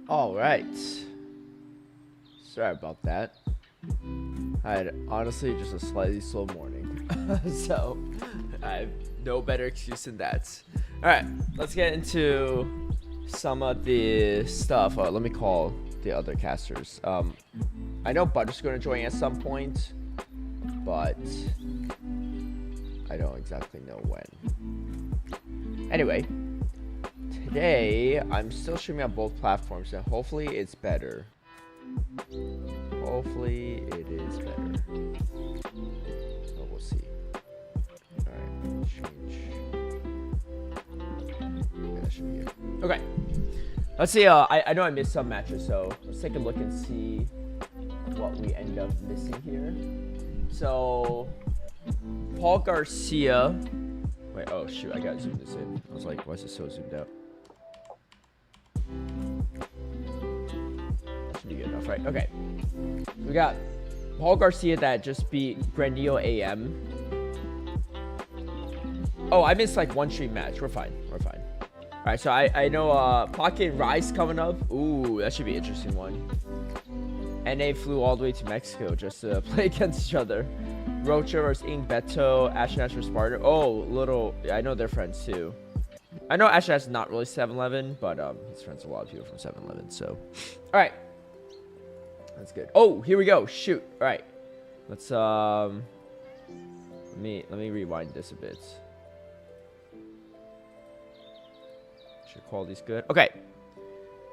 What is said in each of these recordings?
All right. Sorry about that. I had honestly just a slightly slow morning. So I have no better excuse than that. All right, let's get into some of the stuff. Let me call the other casters. I know Butter's going to join at some point, but I don't exactly know when. Anyway, today I'm still streaming on both platforms, and hopefully it's better. Hopefully it is better. Oh, we'll see. Alright, change. Yeah, that should be it. Okay. Let's see. I know I missed some matches, so let's take a look and see what we end up missing here. So, Paul Garcia. Wait, oh shoot, I gotta zoom this in. I was like, why is it so zoomed out? That should be good enough, right? Okay. We got Paul Garcia that just beat Grandio AM. Oh, I missed like one stream match. We're fine. We're fine. Alright, so I know Pocket Rise coming up. Ooh, that should be an interesting one. NA flew all the way to Mexico just to play against each other. Rocha versus Ing Beto, Ashnash versus Sparta. Oh, little. I know they're friends too. I know Ashnash is not really 7-Eleven, but he's friends with a lot of people from 7-Eleven. So, all right, that's good. Oh, here we go. Shoot. All right, let's let me rewind this a bit. Sure, quality's good. Okay,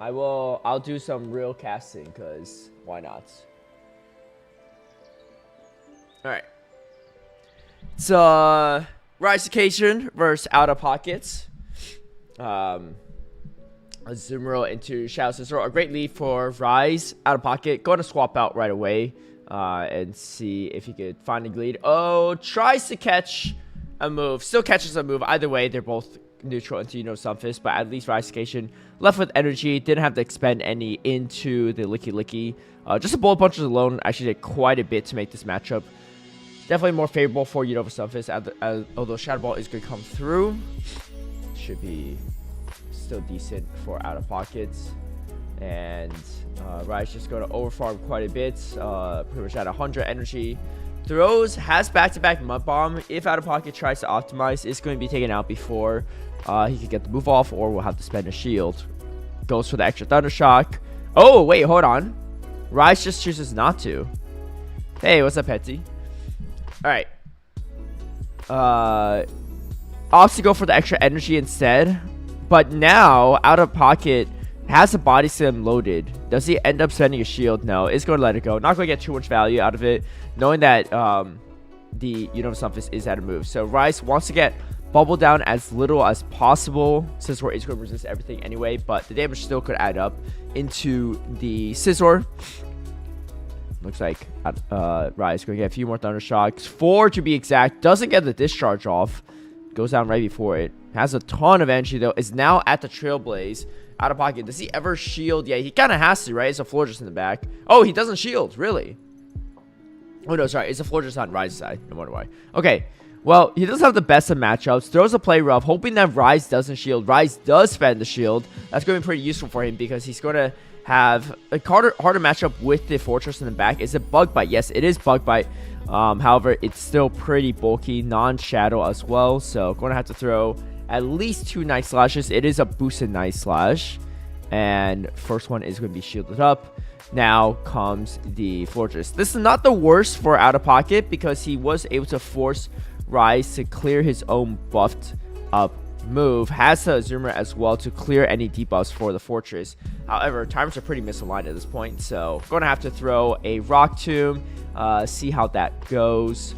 I'll do some real casting because why not? All right. It's Rise Occasion versus Out of Pockets. Azumarill into Shadow Scissor. A great lead for Rise. Out of Pocket. Going to swap out right away and see if he could find a lead. Oh, tries to catch a move. Still catches a move. Either way, they're both neutral into Sunfist, but at least Rise Occasion left with energy. Didn't have to expend any into the Licky Licky. Just the bullet punches alone actually did quite a bit to make this matchup definitely more favorable for Unova Sunfist, although Shadow Ball is going to come through. Should be still decent for Out of Pockets. And Rise just going to overfarm quite a bit. Pretty much at 100 energy. Throws, has back-to-back Mud Bomb. If Out of Pocket tries to optimize, it's going to be taken out before he could get the move off, or will have to spend a shield. Goes for the extra Thunder Shock. Oh, wait, hold on. Rise just chooses not to. Hey, what's up, Petsy? Alright. Opts to go for the extra energy instead. But now, Out of Pocket has a body slam loaded. Does he end up spending a shield? No, it's going to let it go. Not going to get too much value out of it, knowing that the Unova Sunfist is at a move. So Rise wants to get Bubble down as little as possible, since we're going to resist everything anyway, but the damage still could add up into the Scizor. Looks like Rise going to get a few more Thunder Shocks. 4 to be exact. Doesn't get the discharge off. Goes down right before it. Has a ton of energy though. Is now at the Trailblaze. Out of Pocket. Does he ever shield? Yeah, he kind of has to, right? It's a Florges in the back. Oh, he doesn't shield. Really? Oh, no, sorry. It's a Florges on Rise's side. No wonder why. Okay. Well, he doesn't have the best of matchups. Throws a play rough, hoping that Rise doesn't shield. Rise does spend the shield. That's going to be pretty useful for him because he's going to have a harder matchup with the Fortress in the back. Is it Bug Bite? Yes, it is Bug Bite. However, it's still pretty bulky. Non-Shadow as well. So, going to have to throw at least 2 Night Slashes. It is a boosted Night Slash. And first one is going to be shielded up. Now comes the Fortress. This is not the worst for Out of Pocket because he was able to force Rise to clear his own buffed up move. Has the Azumarill as well to clear any debuffs for the Fortress. However, timers are pretty misaligned at this point. So going to have to throw a Rock Tomb. See how that goes.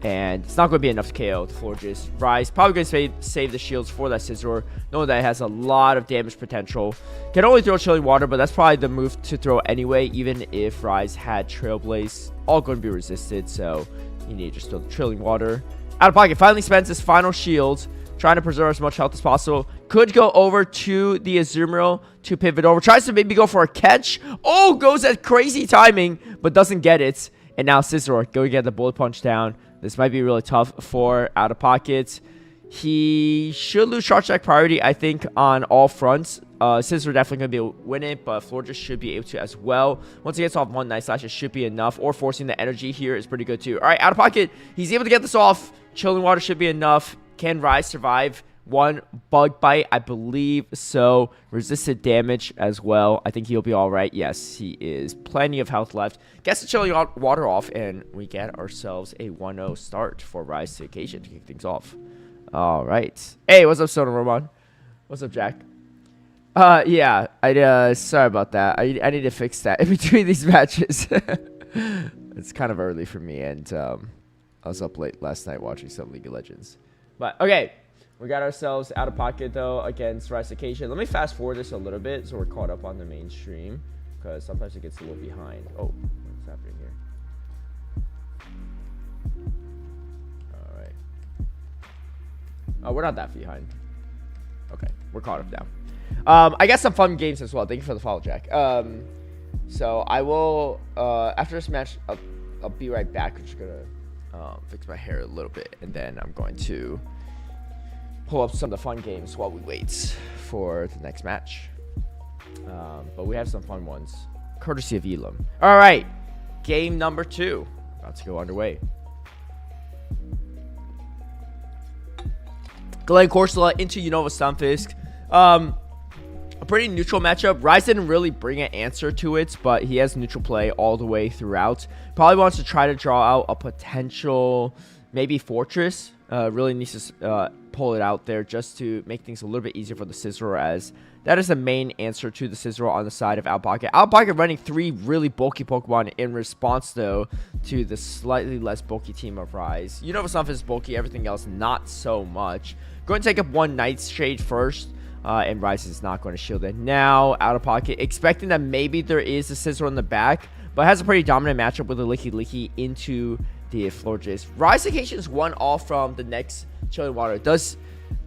And it's not going to be enough to KO the Fortress. Rise probably going to save the shields for that Scizor, knowing that it has a lot of damage potential. Can only throw Chilling Water, but that's probably the move to throw anyway, even if Rise had Trailblaze. All going to be resisted, so you need to just throw the Chilling Water. Out of Pocket finally spends his final shield, trying to preserve as much health as possible. Could go over to the Azumarill to pivot over. Tries to maybe go for a catch. Oh, goes at crazy timing, but doesn't get it. And now Scizor going to get the Bullet Punch down. This might be really tough for Out of Pocket. He should lose charge attack priority, I think, on all fronts. Scizor definitely going to be able to win it, but Florges should be able to as well. Once he gets off one Night Slash, it should be enough. Or forcing the energy here is pretty good too. All right, out of pocket. He's able to get this off. Chilling Water should be enough. Can Rise survive one Bug Bite? I believe so. Resisted damage as well. I think he'll be all right. Yes, he is. Plenty of health left. Gets the Chilling Water off, and we get ourselves a 1-0 start for Rise to occasion to kick things off. All right. Hey, what's up, Soda Roman? What's up, Jack? Yeah, sorry about that. I need to fix that in between these matches. It's kind of early for me, and I was up late last night watching some League of Legends. But, okay, we got ourselves out of pocket, though, against Rise Occasion. Let me fast forward this a little bit so we're caught up on the main stream, because sometimes it gets a little behind. Oh, what's happening here? All right. Oh, we're not that behind. Okay, we're caught up now. I got some fun games as well. Thank you for the follow, Jack. So I will, after this match, I'll be right back. I'm just going to fix my hair a little bit, and then I'm going to pull up some of the fun games while we wait for the next match. But we have some fun ones, courtesy of Elam. All right, game number 2 about to go underway. Glenn Corsola into Unova Stunfisk. A pretty neutral matchup. Rise didn't really bring an answer to it, but he has neutral play all the way throughout. Probably wants to try to draw out a potential, maybe Fortress. Really needs to pull it out there just to make things a little bit easier for the Scizor, as that is the main answer to the Scizor on the side of Out Pocket. Out Pocket running 3 really bulky Pokemon in response, though, to the slightly less bulky team of Rise. Unova Stunfisk is bulky, everything else not so much. Going to take up one Nightshade first. And Rise is not going to shield it now. Out of pocket, expecting that maybe there is a Scizor in the back, but has a pretty dominant matchup with a Licky into the Florges. Rise occasion is 1-all from the next Chilling Water. Does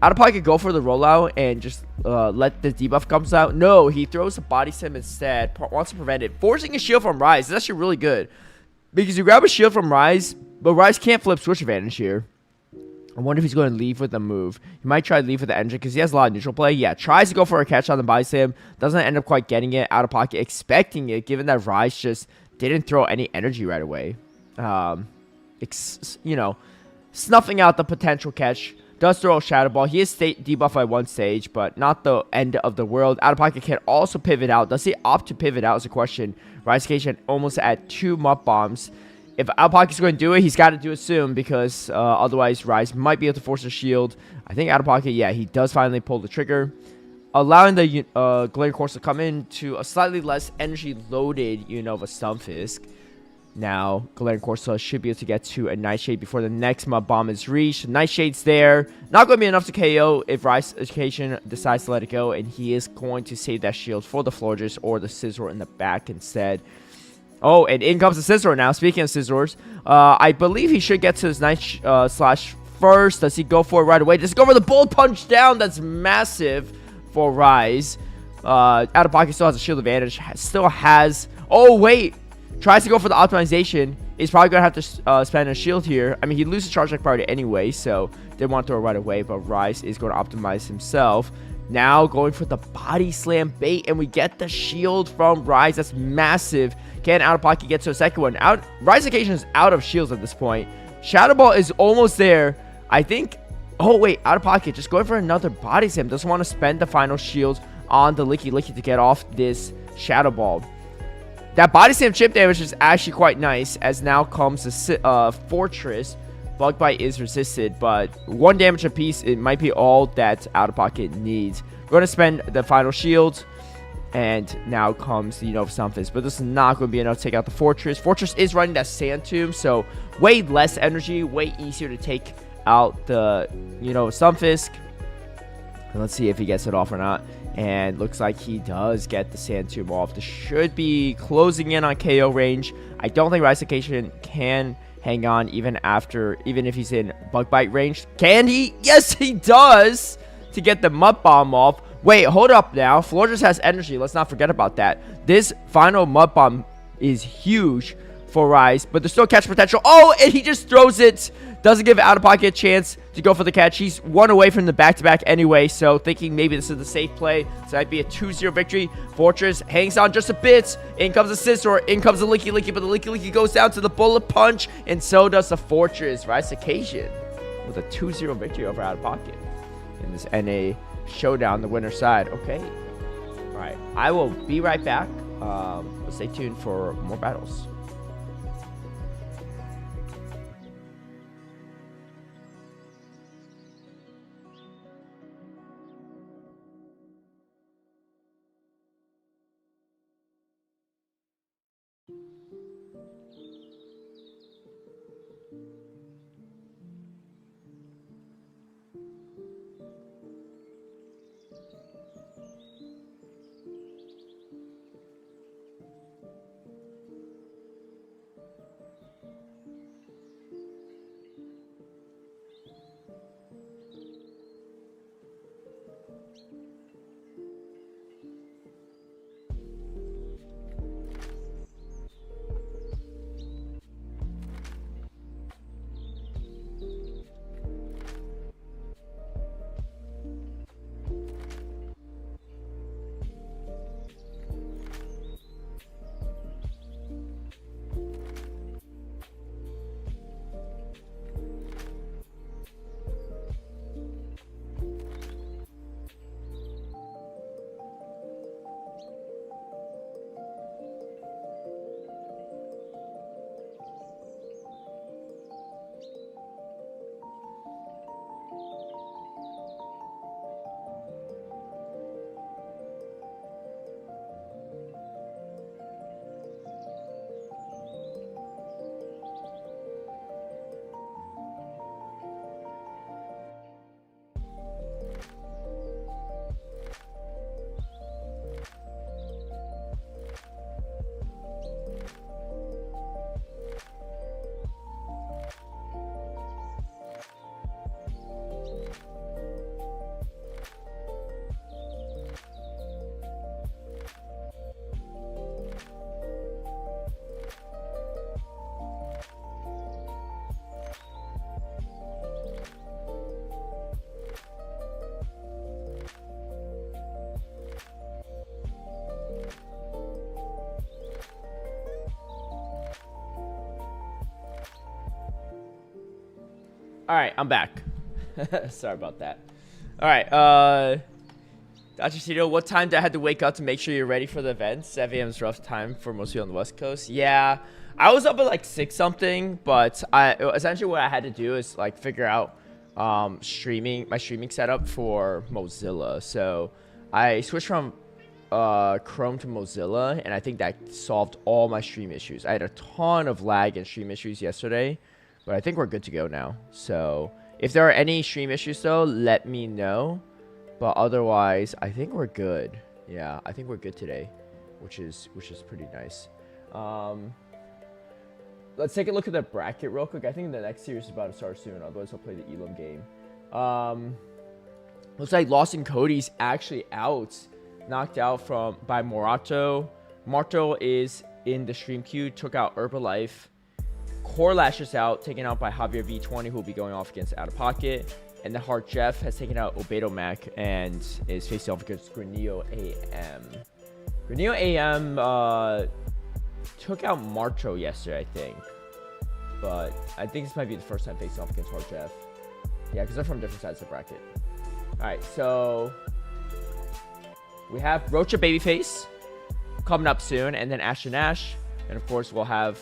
Out of pocket go for the rollout and just let the debuff comes out? No, he throws a Body Slam instead. Wants to prevent it. Forcing a shield from Rise is actually really good, because you grab a shield from Rise, but Rise can't flip switch advantage here. I wonder if he's going to leave with the move. He might try to leave with the engine because he has a lot of neutral play. Yeah, tries to go for a catch on the Body Slam. Doesn't end up quite getting it. Out of pocket, expecting it, given that Rise just didn't throw any energy right away. You know, snuffing out the potential catch. Does throw a Shadow Ball. He is debuffed by 1 stage, but not the end of the world. Out of pocket can also pivot out. Does he opt to pivot out is a question. Rise Occasion almost at 2 Mutt Bombs. If Out Pocket is going to do it, he's got to do it soon, because otherwise Rise might be able to force a shield. I think Out of Pocket, yeah, he does finally pull the trigger, allowing the Glare Course to come into a slightly less energy-loaded Unova Stunfisk. Now, Glare Course should be able to get to a Nightshade before the next Mud Bomb is reached. Nightshade's there. Not going to be enough to KO if Rise Occasion decides to let it go, and he is going to save that shield for the Florges or the Scizor in the back instead. Oh, and in comes the Scizor now. Speaking of Scizors, I believe he should get to his Night Slash first. Does he go for it right away? Does he go for the Bullet Punch down? That's massive for Rise. Out of pocket still has a shield advantage. Still has... Oh, wait. Tries to go for the optimization. He's probably going to have to spend a shield here. I mean, he loses charge attack priority anyway, so didn't want to throw it right away. But Rise is going to optimize himself. Now going for the Body Slam bait, and we get the shield from Rise. That's massive. Can Out of Pocket get to a second one? Rise Occasion is out of shields at this point. Shadow Ball is almost there. I think... Oh, wait. Out of Pocket just going for another Body Slam. Doesn't want to spend the final shield on the Licky to get off this Shadow Ball. That Body Slam chip damage is actually quite nice, as now comes the Fortress. Bug Bite is resisted, but 1 damage apiece, it might be all that Out of Pocket needs. We're going to spend the final shield, and now comes the Unova Stunfisk, but this is not going to be enough to take out the Fortress. Fortress is running that Sand Tomb, so way less energy, way easier to take out the Unova Stunfisk. And let's see if he gets it off or not. And looks like he does get the Sand Tomb off. This should be closing in on KO range. I don't think Rise Occasion can hang on even if he's in Bug Bite range. Can he? Yes, he does, to get the Mud Bomb off. Wait, hold up now. Florges has energy. Let's not forget about that. This final Mud Bomb is huge for Rise, but there's still catch potential. Oh, and he just throws it. Doesn't give Out of Pocket a chance to go for the catch. He's one away from the back-to-back anyway, so thinking maybe this is the safe play. So that'd be a 2-0 victory. Fortress hangs on just a bit. In comes the Scizor, in comes the Licky Licky, but the Licky Licky goes down to the Bullet Punch, and so does the Fortress. Rise Occasion with a 2-0 victory over Out of Pocket in this NA showdown, the winner's side. Okay. All right. I will be right back. Stay tuned for more battles. All right, I'm back. Sorry about that. All right, Dr. Tito, what time did I have to wake up to make sure you're ready for the event? 7 a.m. is rough time for most people on the West Coast. Yeah, I was up at like 6 something, but essentially what I had to do is like figure out my streaming setup for Mozilla. So I switched from Chrome to Mozilla, and I think that solved all my stream issues. I had a ton of lag and stream issues yesterday, but I think we're good to go now. So if there are any stream issues though, let me know. But otherwise, I think we're good. Yeah, I think we're good today, which is pretty nice. Let's take a look at the bracket real quick. I think the next series is about to start soon. Otherwise, I'll play the Elam game. Looks like Lawson Cody's actually out, knocked out by Morato. Marto is in the stream queue, took out Herbalife. Corlash is out, taken out by Javier V20, who will be going off against Out of Pocket. And the Hard Jeff has taken out Obedo Mac and is facing off against Granillo AM. Granillo AM took out Marcho yesterday, I think. But I think this might be the first time facing off against Hard Jeff. Yeah, because they're from different sides of the bracket. Alright, so we have Rocha Babyface coming up soon, and then Ashton Ash. And of course, we'll have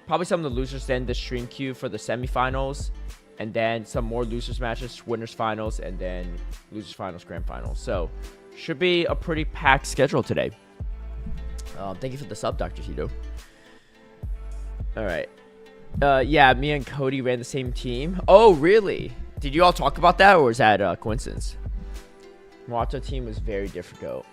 probably some of the losers then the stream queue for the semifinals, and then some more losers matches, winners finals, and then losers finals, grand finals. So should be a pretty packed schedule today. Thank you for the sub, Dr. Tito. All right. Yeah, me and Cody ran the same team. Oh, really? Did you all talk about that, or was that a coincidence? Morato team was very difficult.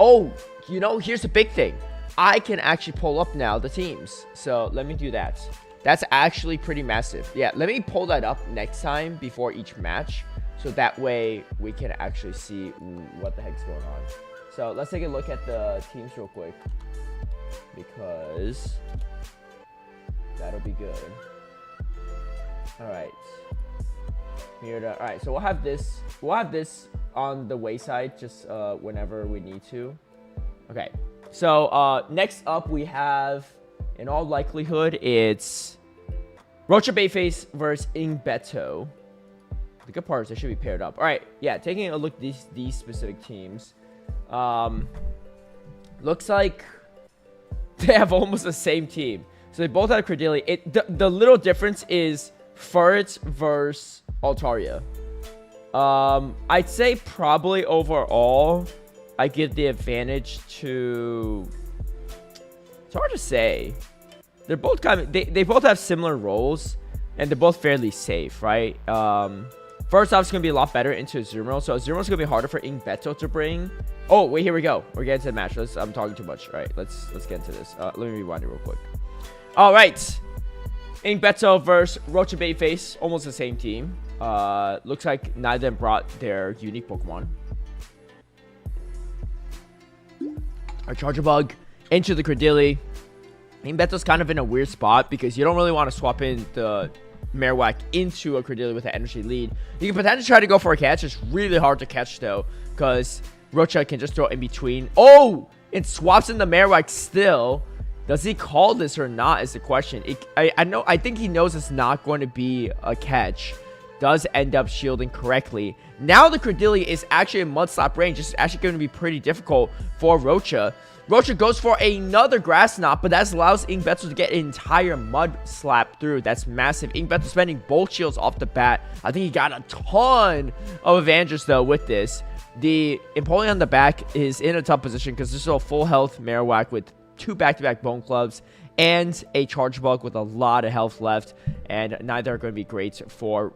Oh, you know, here's the big thing. I can actually pull up now the teams. So let me do that. That's actually pretty massive. Yeah, let me pull that up next time before each match. So that way we can actually see what the heck's going on. So let's take a look at the teams real quick. Because That'll be good. All right. Mérida. All right, so we'll have this. We'll have this on the wayside just whenever we need to. Okay. So next up we have, in all likelihood, it's Rocha Bayface versus Ingbeto. The good part is they should be paired up. All right, yeah. Taking a look at these specific teams, looks like they have almost the same team. So they both have Credilli. The little difference is Furret versus Altaria. I'd say probably overall, I give the advantage to. It's hard to say. They're both kind of they both have similar roles, and they're both fairly safe, right? First off, it's gonna be a lot better into Azumarill, so Azumarill's gonna be harder for Ingbeto to bring. Oh wait, here we go. We're getting to the match. I'm talking too much. All right, let's get into this. Let me rewind it real quick. All right, Ingbeto versus Rocha Bayface, almost the same team. Looks like neither of them brought their unique Pokemon. Our Charger Bug into the Credilli. Ingbeto's kind of in a weird spot because you don't really want to swap in the Marowak into a Credilli with an energy lead. You can potentially try to go for a catch. It's really hard to catch though because Rocha can just throw in between. Oh, it swaps in the Marowak still. Does he call this or not is the question. I think he knows it's not going to be a catch. Does end up shielding correctly. Now the Credilli is actually in Mud Slap range. This is actually going to be pretty difficult for Rocha. Rocha goes for another Grass Knot, but that allows Ingbeto to get an entire Mud Slap through. That's massive. Ingbeto spending both shields off the bat. I think he got a ton of advantages, though, with this. The Empoleon on the back is in a tough position because this is a full health Marowak with 2 back-to-back Bone Clubs and a Charge Bug with a lot of health left, and neither are going to be great for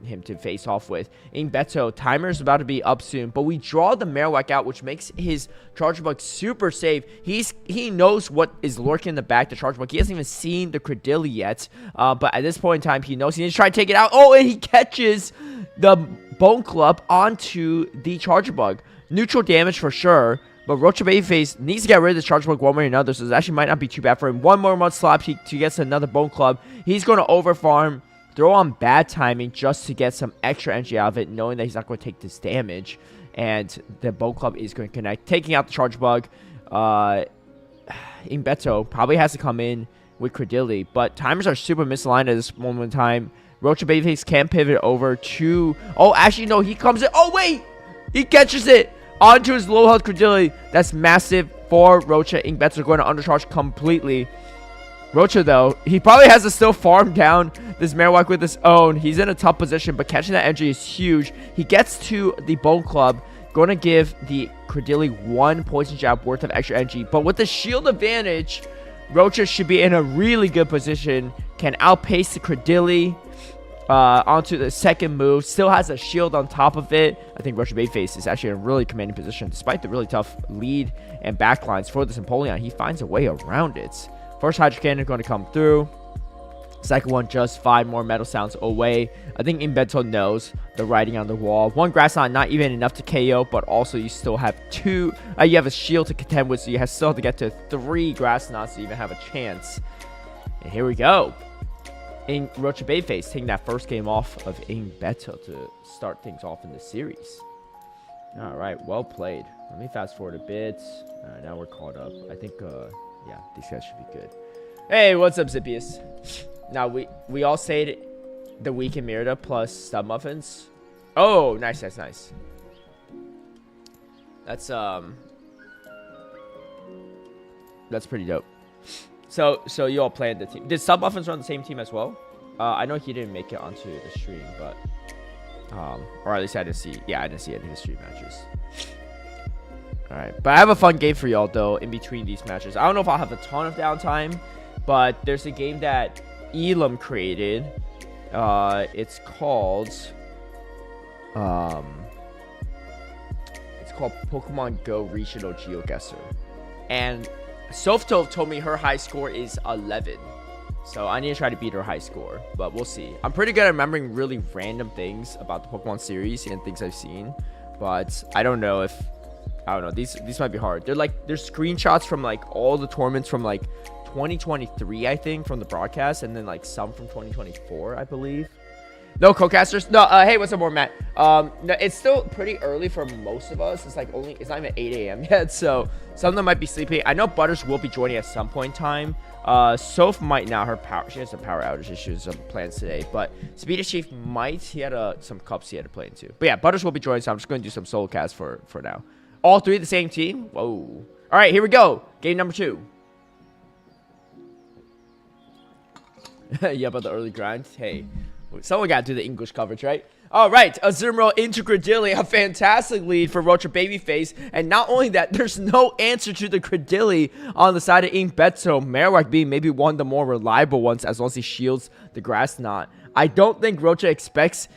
him to face off with. Ingbeto, timer is about to be up soon, but we draw the Marowak out, which makes his Charge Bug super safe. He knows what is lurking in the back, the Charge Bug. He hasn't even seen the Credilli yet, but at this point in time, he knows he needs to try to take it out. Oh, and he catches the Bone Club onto the Charge Bug. Neutral damage for sure. But Rocha Bayface needs to get rid of this Charge Bug one way or another, so this actually might not be too bad for him. One more Mud Slap, he gets another Bone Club. He's going to overfarm, throw on bad timing just to get some extra energy out of it, knowing that he's not going to take this damage. And the Bone Club is going to connect, taking out the Charge Bug. Ingbeto probably has to come in with Credilli, but timers are super misaligned at this moment in time. Rocha Bayface can pivot over to... Oh, actually, no, he comes in. Oh, wait! He catches it! Onto his low health Credilli. That's massive for Rocha. Ingbeto's going to undercharge completely. Rocha, though, he probably has to still farm down this Marowak with his own. He's in a tough position, but catching that energy is huge. He gets to the Bone Club. Going to give the Credilli 1 Poison Jab worth of extra energy. But with the shield advantage, Rocha should be in a really good position. Can outpace the Credilli onto the second move. Still has a shield on top of it. I think Rocha Bayface is actually in a really commanding position. Despite the really tough lead and backlines for this Empoleon, he finds a way around it. First Hydro Cannon going to come through. Second one just 5 more Metal Sounds away. I think Ingbeto knows the writing on the wall. 1 Grass Knot, not even enough to KO, but also you still have 2. You have a shield to contend with, so you still have to get to 3 Grass Knots to even have a chance. And here we go. Rocha Bayface taking that first game off of Ingbeto to start things off in the series. All right, well played. Let me fast forward a bit. Now we're caught up. I think, yeah, these guys should be good. Hey, what's up, Zippius? Now, we all stayed the week in Mérida plus Stub Muffins. Oh, nice, nice, nice. That's pretty dope. So you all played the team. Did Stub Muffins run the same team as well? I know he didn't make it onto the stream, but or at least I didn't see. Yeah, I didn't see any of the stream matches. All right, but I have a fun game for y'all though in between these matches. I don't know if I'll have a ton of downtime, but there's a game that Elam created. It's called Pokemon Go Regional GeoGuessr, and Softove told me her high score is 11. So I need to try to beat her high score, but we'll see. I'm pretty good at remembering really random things about the Pokemon series and things I've seen, but I don't know if... I don't know. These might be hard. They're screenshots from like all the tournaments from like 2023, I think, from the broadcast, and then like some from 2024, I believe. No co-casters. No. Hey, what's up, more Matt? No, it's still pretty early for most of us. It's like it's not even 8 a.m. yet, so some of them might be sleeping. I know Butters will be joining at some point in time. Soph might now. She has some power outage issues, some plans today. But Speedy Chief might. He had some cups he had to play into. But yeah, Butters will be joining, so I'm just going to do some solo cast for now. All three of the same team. Whoa. All right, here we go. Game number 2. Yeah, about the early grind. Hey. Someone got to do the English coverage, right? All right, Azumarill into Credilli, a fantastic lead for Rocha Babyface. And not only that, there's no answer to the Credilli on the side of Beto. Marowak being maybe one of the more reliable ones as long as he shields the Grass Knot. I don't think Rocha expects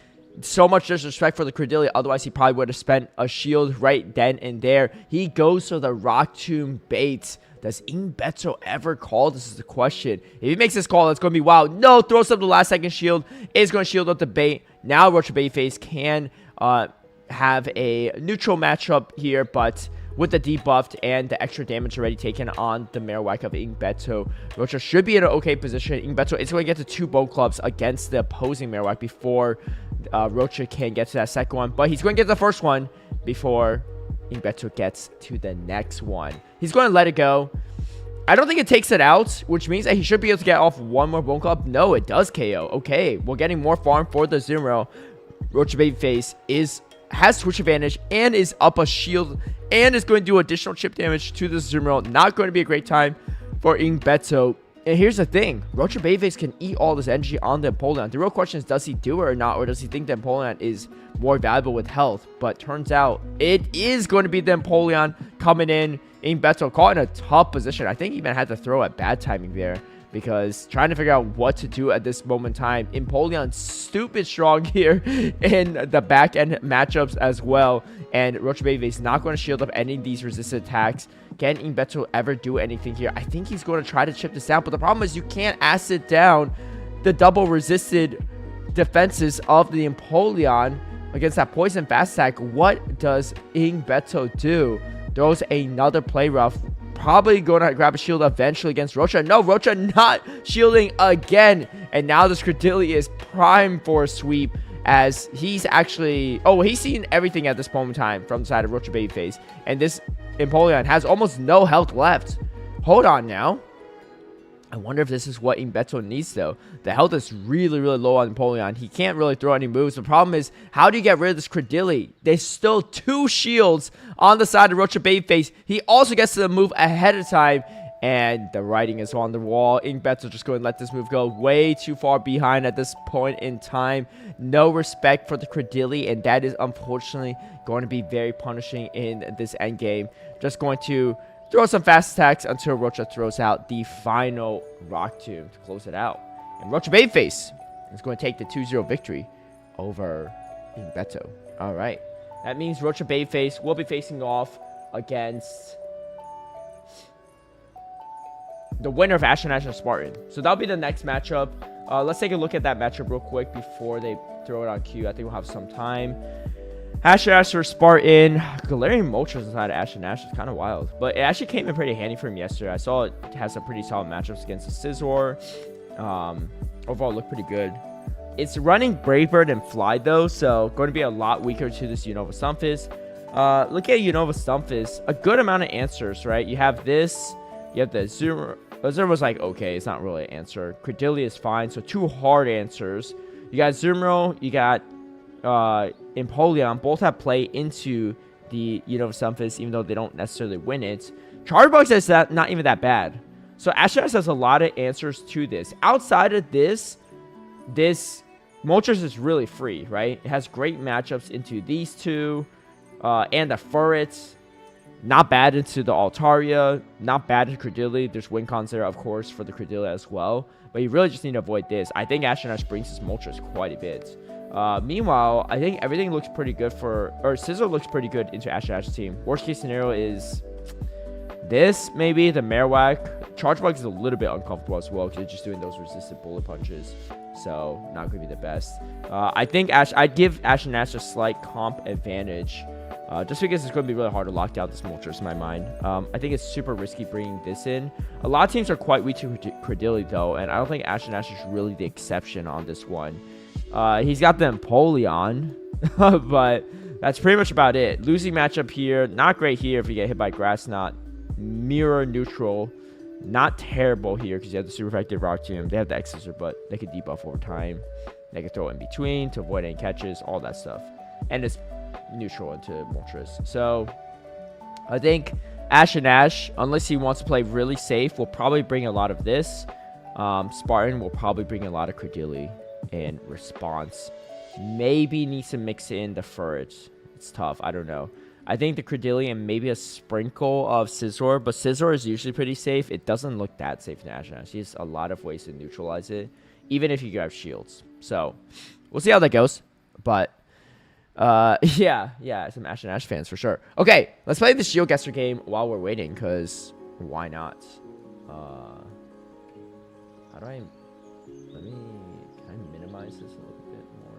so much disrespect for the Credilli, otherwise he probably would have spent a shield right then and there. He goes for the Rock Tomb bait. Does Beto ever call? This is the question. If he makes this call, it's going to be wild. No, throws up the last second shield. Is going to shield up the bait. Now Rocha Babyface can have a neutral matchup here, but with the debuffed and the extra damage already taken on the Marowak of Beto, Rocha should be in an okay position. Beto is going to get to 2 Bone Clubs against the opposing Marowak before Rocha can get to that second one, but he's going to get the first one before Beto gets to the next one. He's going to let it go. I don't think it takes it out, which means that he should be able to get off one more Bone Club. No, it does KO. Okay, we're getting more farm for the Azumarill. Rocha Babyface has switch advantage and is up a shield and is going to do additional chip damage to the Azumarill. Not going to be a great time for Beto. And here's the thing. Rocha Babyface can eat all this energy on the Empoleon. The real question is, does he do it or not? Or does he think the Empoleon is more valuable with health? But turns out it is going to be the Empoleon coming in. Beto caught in a tough position. I think he even had to throw at bad timing there, because trying to figure out what to do at this moment in time. Empoleon's stupid strong here in the back end matchups as well. And Rocha Babyface not going to shield up any of these resisted attacks. Can Beto ever do anything here? I think he's going to try to chip this down, but the problem is you can't acid down the double resisted defenses of the Empoleon against that poison fast attack. What does Beto do? Throws another play rough. Probably going to grab a shield eventually against Rocha. No, Rocha not shielding again. And now this Credilli is primed for a sweep, as he's actually... Oh, he's seen everything at this moment in time from the side of Rocha Babyface. And this Empoleon has almost no health left. Hold on now. I wonder if this is what Beto needs, though. The health is really, really low on Empoleon. He can't really throw any moves. The problem is, how do you get rid of this Credilli? There's still 2 shields on the side of Rocha Babyface. He also gets to the move ahead of time, and the writing is on the wall. Beto just going to let this move go way too far behind at this point in time. No respect for the Credilli, and that is unfortunately going to be very punishing in this endgame. Just going to throw some fast attacks until Rocha throws out the final Rock Tomb to close it out. And Rocha Babyface is going to take the 2-0 victory over Beto. All right. That means Rocha Babyface will be facing off against the winner of Ashen Ash and Spartan. So that'll be the next matchup. Let's take a look at that matchup real quick before they throw it on cue. I think we'll have some time. Ashen Ash or Spartan. Galarian Moltres inside of Ashen Ash is kind of wild. But it actually came in pretty handy for him yesterday. I saw it has some pretty solid matchups against the Scizor. Overall, looked pretty good. It's running Brave Bird and Fly, though, so going to be a lot weaker to this Unova Stunfisk. Look at Unova Stunfisk. A good amount of answers, right? You have this. You have the Azumarill. Azumarill was like, okay, it's not really an answer. Credilli is fine, so 2 hard answers. You got Azumarill. You got Empoleon. Both have play into the Unova Stunfisk, even though they don't necessarily win it. Chargebug is not even that bad. So Ashen Ash has a lot of answers to this. Outside of this Moltres is really free, right? It has great matchups into these 2 and the Furret. Not bad into the Altaria. Not bad into Credilli. There's win cons there, of course, for the Credilli as well. But you really just need to avoid this. I think Ashen Ash brings his Moltres quite a bit. Meanwhile, I think everything looks pretty good or Scizor looks pretty good into Ashen Ash's team. Worst case scenario is this, maybe, the Marowak. Chargebug is a little bit uncomfortable as well, because they're just doing those resisted bullet punches. So, not going to be the best. I think I'd give Ashen Ash a slight comp advantage Just because it's going to be really hard to lock down this Moltres in my mind. I think it's super risky bringing this in. A lot of teams are quite weak to Credilli, though, and I don't think Ash is really the exception on this one. He's got the Empoleon, but that's pretty much about it. Losing matchup here. Not great here if you get hit by Grass Knot. Mirror neutral. Not terrible here because you have the super effective Rock Tomb. They have the X-Scissor, but they could debuff over time. They could throw in between to avoid any catches, all that stuff. And it's neutral into Moltres. So I think Ash, unless he wants to play really safe, will probably bring a lot of this. Spartan will probably bring a lot of Credilli in response. Maybe needs to mix in the Furret. It's tough. I don't know. I think the Credilli and maybe a sprinkle of Scizor, but Scizor is usually pretty safe. It doesn't look that safe in Ash. He has a lot of ways to neutralize it, even if you grab shields. So we'll see how that goes. But yeah, some Ash fans for sure. Okay, let's play the Shield Guesser game while we're waiting, because why not? How do I... Can I minimize this a little bit more?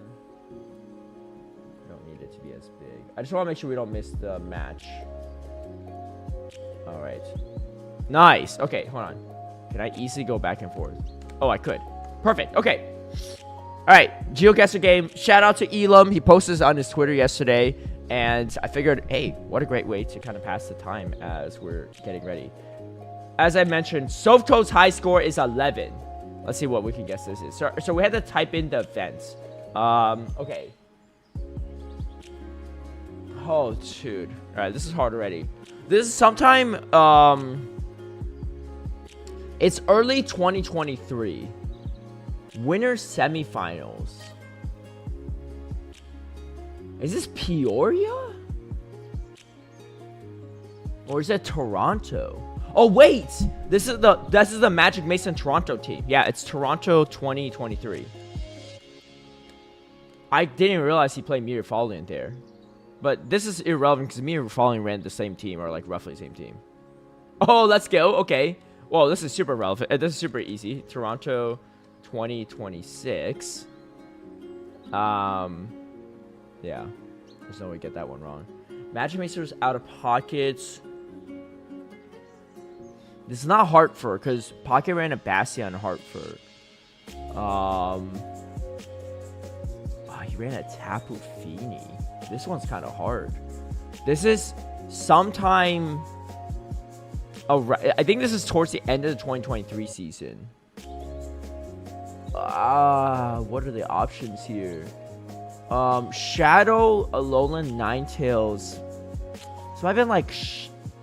I don't need it to be as big. I just want to make sure we don't miss the match. Alright. Nice. Okay, hold on. Can I easily go back and forth? Oh, I could. Perfect. Okay. Alright, GeoGuessr game. Shout out to Elam. He posted this on his Twitter yesterday. And I figured, hey, what a great way to kind of pass the time as we're getting ready. As I mentioned, Softo's high score is 11. Let's see what we can guess this is. So we had to type in the events. Okay. Oh, dude. Alright, this is hard already. This is sometime, it's early 2023. Winter semifinals. Is this Peoria? Or is it Toronto? Oh wait, this is the Magic Mason Toronto team. Yeah, it's Toronto 2023. I didn't realize he played Meteor Falling there. But this is irrelevant because Meteor Falling ran the same team, or like roughly the same team. Oh, let's go. Okay. Well, this is super relevant. This is super easy. Toronto 2026. Yeah. There's no way to get that one wrong. Magic Master's out of pockets. This is not Hartford, because Pocket ran a Bastion Hartford. He ran a Tapu Fini. This one's kind of hard. This is sometime... I think this is towards the end of the 2023 season. What are the options here? Shadow, Alolan, Ninetales. So I've been like...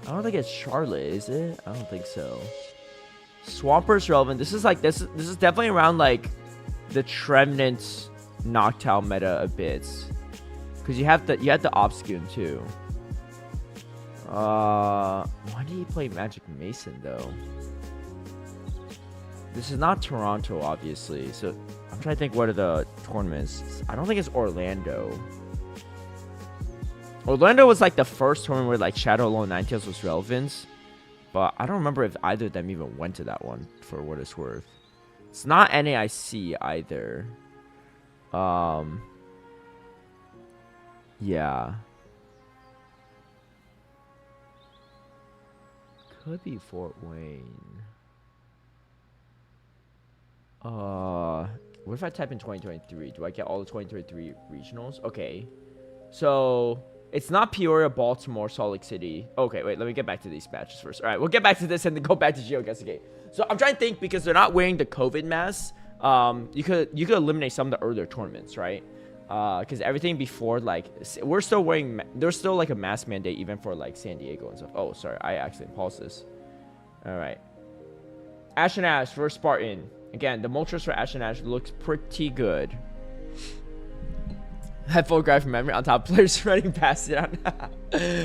I don't think it's Charlotte, is it? I don't think so. Swampert relevant. This is like this is definitely around like the Trevenant Noctowl meta a bit. Because you had the Obscune too. Why did he play Magic Mason though? This is not Toronto, obviously. So I'm trying to think what are the tournaments. I don't think it's Orlando. Orlando was like the first tournament where like Shadow Alone Ninetales was relevant. But I don't remember if either of them even went to that one, for what it's worth. It's not NAIC either. Yeah. Could be Fort Wayne. What if I type in 2023? Do I get all the 2023 regionals? Okay. So it's not Peoria, Baltimore, Salt Lake City. Okay, wait, let me get back to these matches first. All right, we'll get back to this and then go back to GeoGuessr game. So I'm trying to think, because they're not wearing the COVID masks. You could eliminate some of the earlier tournaments, right? Because everything before, like, we're still wearing, there's still like a mask mandate even for like San Diego and stuff. Oh, sorry, I accidentally paused this. All right, Ash versus Spartan. Again, the Moltres for Ash looks pretty good. Had photographic memory on top of players running Bastion.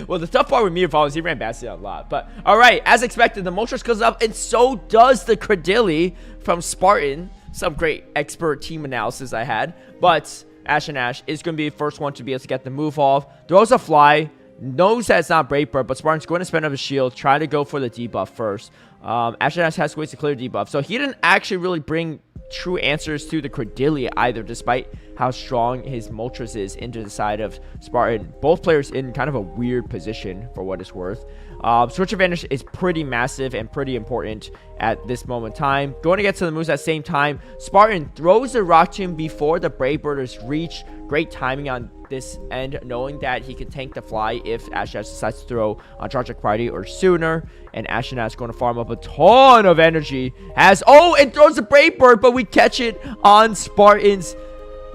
Well, the tough part with Meteor Falling is he ran Bastion a lot. But, alright, as expected, the Moltres goes up, and so does the Credilli from Spartan. Some great expert team analysis I had. But Ash is going to be the first one to be able to get the move off. Throws a fly. Knows that it's not Brave Bird, but Spartan's going to spend up his shield. Try to go for the debuff first. Ash has ways to clear debuff. So he didn't actually really bring true answers to the Credilli either, despite how strong his Moltres is into the side of Spartan. Both players in kind of a weird position for what it's worth. Switch advantage is pretty massive and pretty important at this moment in time. Going to get to the moves at the same time. Spartan throws the Rock Tomb before the Brave Bird is reached. Great timing on this end, knowing that he can tank the fly if Ashen Ash decides to throw on Charge Like Priority or sooner. And Ashen Ash going to farm up a ton of energy. And throws the Brave Bird, but we catch it on Spartan's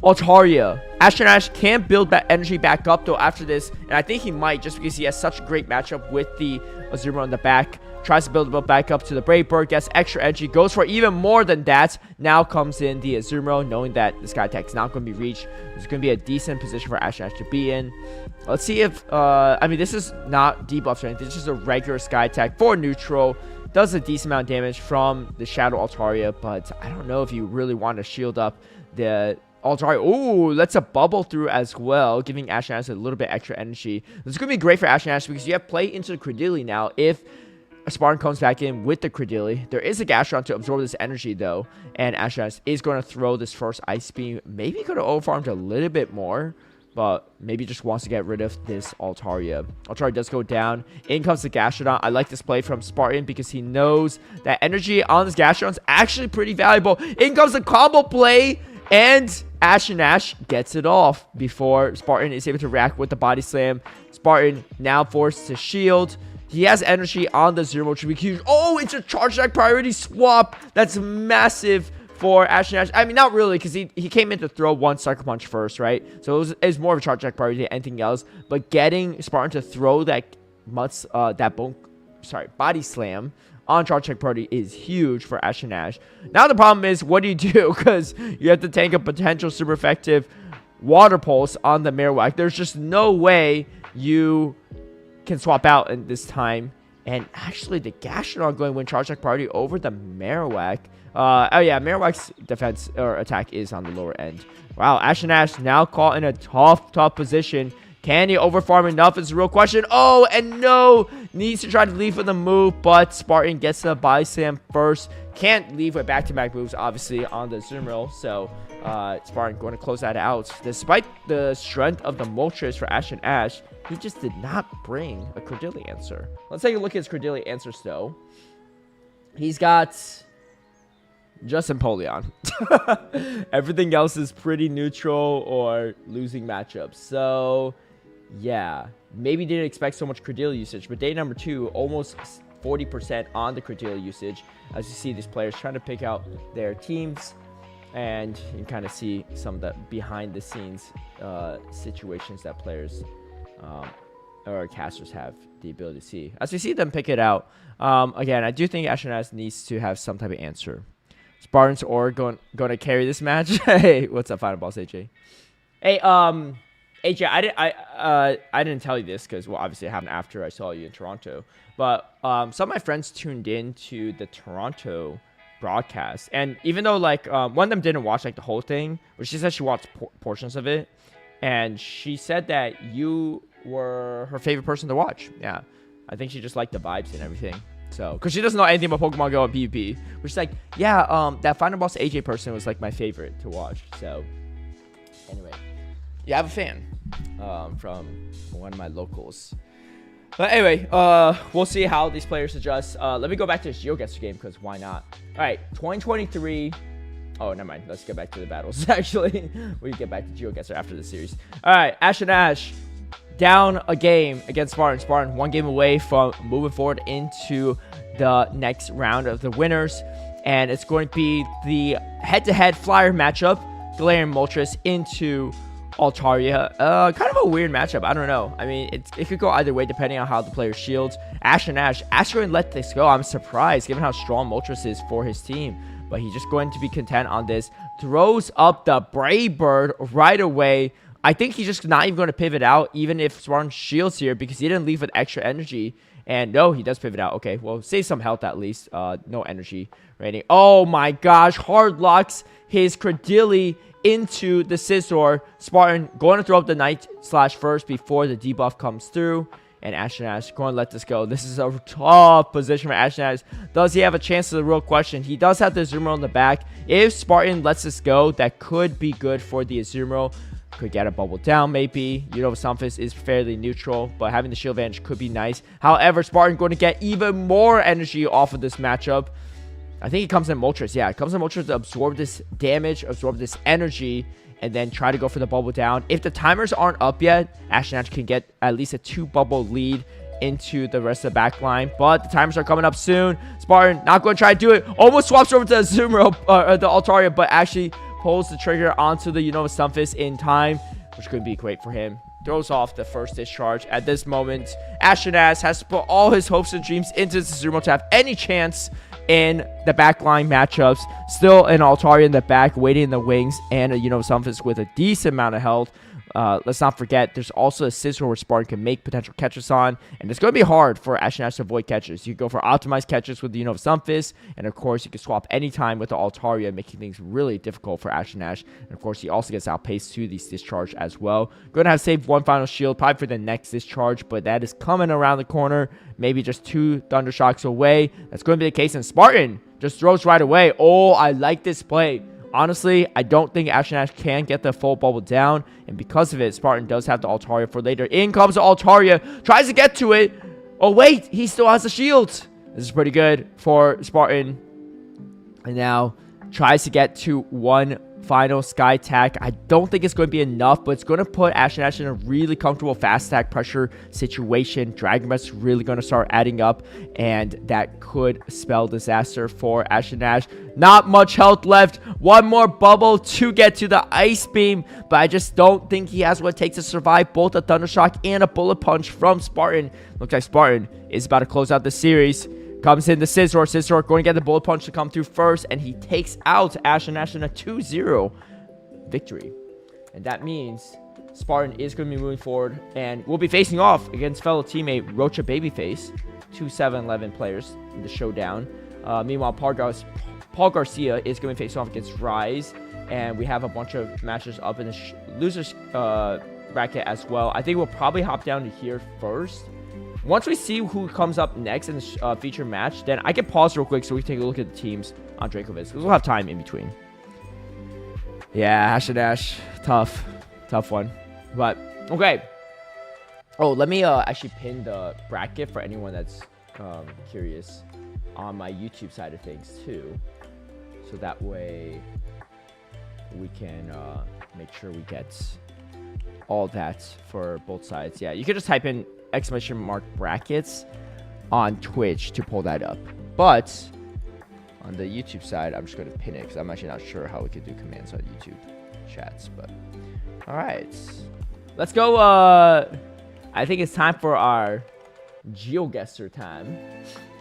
Altaria. Ashen Ash can build that energy back up though after this, and I think he might, just because he has such a great matchup with the Azumarill in the back. Tries to build it back up to the Brave Bird, gets extra energy, goes for even more than that. Now comes in the Azumarill, knowing that the Sky Attack is not going to be reached. It's going to be a decent position for Ashen Ash to be in. Let's see if, I mean, this is not debuff or anything. This is just a regular Sky Attack for neutral. Does a decent amount of damage from the Shadow Altaria, but I don't know if you really want to shield up the Altaria. Ooh, lets a bubble through as well, giving Ashen Ash a little bit extra energy. This is going to be great for Ashen Ash because you have play into the Credilli now if a Spartan comes back in with the Credilli. There is a Gastron to absorb this energy though, and Ashen Ash is going to throw this first Ice Beam. Maybe could have overfarmed a little bit more, but maybe just wants to get rid of this Altaria. Altaria does go down. In comes the Gastrodon. I like this play from Spartan because he knows that energy on this Gastrodon is actually pretty valuable. In comes the combo play, and Ashen Ash gets it off before Spartan is able to react with the Body Slam. Spartan now forced to shield. He has energy on the Zero, which would be huge. Oh, it's a Charge Attack priority swap. That's massive for Ashen Ash. I mean, not really, because he came in to throw one Sucker Punch first, right? So it was more of a Charge Attack priority than anything else. But getting Spartan to throw that Body Slam on Charge Attack priority is huge for Ashen Ash. Now the problem is, what do you do? Because you have to tank a potential super effective Water Pulse on the Marowak. There's just no way you can swap out in this time. And actually, the Gastrodon going to win Charge Attack priority over the Marowak. Oh yeah, Marowak's defense or attack is on the lower end. Wow, Ashen Ash now caught in a tough position. Can he overfarm enough is the real question. Oh, and no! Needs to try to leave with the move, but Spartan gets the Body Slam first. Can't leave with back-to-back moves, obviously, on the Azumarill. So, Spartan going to close that out. Despite the strength of the Moltres for Ashen Ash, he just did not bring a Credilli answer. Let's take a look at his Credilli answers, though. He's got just Empoleon. Everything else is pretty neutral or losing matchups. So, yeah. Maybe didn't expect so much Credilli usage, but day number 2, almost 40% on the Credilli usage. As you see these players trying to pick out their teams, and you can kind of see some of the behind-the-scenes situations that players or casters have the ability to see. As we see them pick it out, again, I do think Ashen Ash needs to have some type of answer. Spartans or going to carry this match. Hey, what's up, Final Boss AJ? Hey, AJ, I didn't tell you this because, well, obviously it happened after I saw you in Toronto. But some of my friends tuned in to the Toronto broadcast, and even though like one of them didn't watch like the whole thing, but she said she watched portions of it, and she said that you were her favorite person to watch. Yeah, I think she just liked the vibes and everything. So, because she doesn't know anything about Pokemon Go and PvP, which is like, yeah, that Final Boss AJ person was like my favorite to watch. So, anyway, yeah, I have a fan from one of my locals. But anyway, we'll see how these players adjust. Let me go back to this GeoGuessr game because why not? All right, 2023. Oh, never mind. Let's get back to the battles. Actually, we get back to GeoGuessr after the series. All right, Ashen Ash down a game against Spartan. Spartan 1 game away from moving forward into the next round of the winners. And it's going to be the head-to-head flyer matchup. Galarian Moltres into Altaria. Kind of a weird matchup. I don't know. I mean, it could go either way depending on how the player shields. Ashen Ash going to let this go. I'm surprised given how strong Moltres is for his team. But he's just going to be content on this. Throws up the Brave Bird right away. I think he's just not even going to pivot out, even if Spartan shields here, because he didn't leave with extra energy. And no, he does pivot out. Okay, well, save some health at least. No energy rating. Oh my gosh, hard locks his Credilli into the Scizor. Spartan going to throw up the Night Slash first before the debuff comes through. and Astronaut going to let this go. This is a tough position for Astronaut. Does he have a chance? Is the real question. He does have the Azumarill in the back. If Spartan lets this go, that could be good for the Azumarill. Could get a bubble down, maybe. Sunface is fairly neutral, but having the shield advantage could be nice. However, Spartan going to get even more energy off of this matchup. I think it comes in Moltres. Yeah, it comes in Moltres to absorb this damage, absorb this energy, and then try to go for the bubble down. If the timers aren't up yet, Astronaut can get at least a 2-bubble lead into the rest of the back line. But the timers are coming up soon. Spartan not going to try to do it. Almost swaps over to the Azumarill, the Altaria, but actually pulls the trigger onto the Stunfisk in time, which could be great for him. Throws off the first discharge. At this moment, Astronaut has to put all his hopes and dreams into this Azumarill to have any chance in the backline matchups. Still an Altaria in the back, waiting in the wings, and a Stunfisk with a decent amount of health. Let's not forget, there's also a Scizor where Spartan can make potential catches on, and it's going to be hard for Astronaut to avoid catches. You go for optimized catches with the Stunfisk, and of course, you can swap anytime with the Altaria, making things really difficult for Astronaut. And of course, he also gets outpaced to these discharge as well. Going to have saved one final shield, probably for the next discharge, but that is coming around the corner. Maybe just 2 Thunder Shocks away. That's going to be the case, and Spartan just throws right away. Oh, I like this play. Honestly, I don't think Astronaut can get the full bubble down, and because of it, Spartan does have the Altaria for later. In comes the Altaria, tries to get to it. Oh wait, he still has the shield. This is pretty good for Spartan. And now tries to get to one final Sky Attack. I don't think it's going to be enough, but it's going to put Astronaut in a really comfortable fast attack pressure situation. Dragon Breath is really going to start adding up, and that could spell disaster for Astronaut. Not much health left. One more bubble to get to the Ice Beam, but I just don't think he has what it takes to survive both a Thunder Shock and a Bullet Punch from Spartan. Looks like Spartan is about to close out the series. Comes in the Scizor. Scizor going to get the Bullet Punch to come through first, and he takes out Astronaut in a 2-0 victory. And that means Spartan is going to be moving forward, and will be facing off against fellow teammate Rocha Babyface. 2 7-11 players in the showdown. Meanwhile, Paul Garcia is going to be facing off against Rise, and we have a bunch of matches up in the losers bracket as well. I think we'll probably hop down to here first. Once we see who comes up next in the feature match, then I can pause real quick so we can take a look at the teams on Dracoviz, because we'll have time in between. Yeah, Astronaut, tough one. But, okay. Oh, let me actually pin the bracket for anyone that's curious on my YouTube side of things, too. So that way we can make sure we get all that for both sides. Yeah, you can just type in !! brackets on Twitch to pull that up, but on the YouTube side I'm just going to pin it because I'm actually not sure how we could do commands on YouTube chats. But all right, let's go. I think it's time for our GeoGuessr time.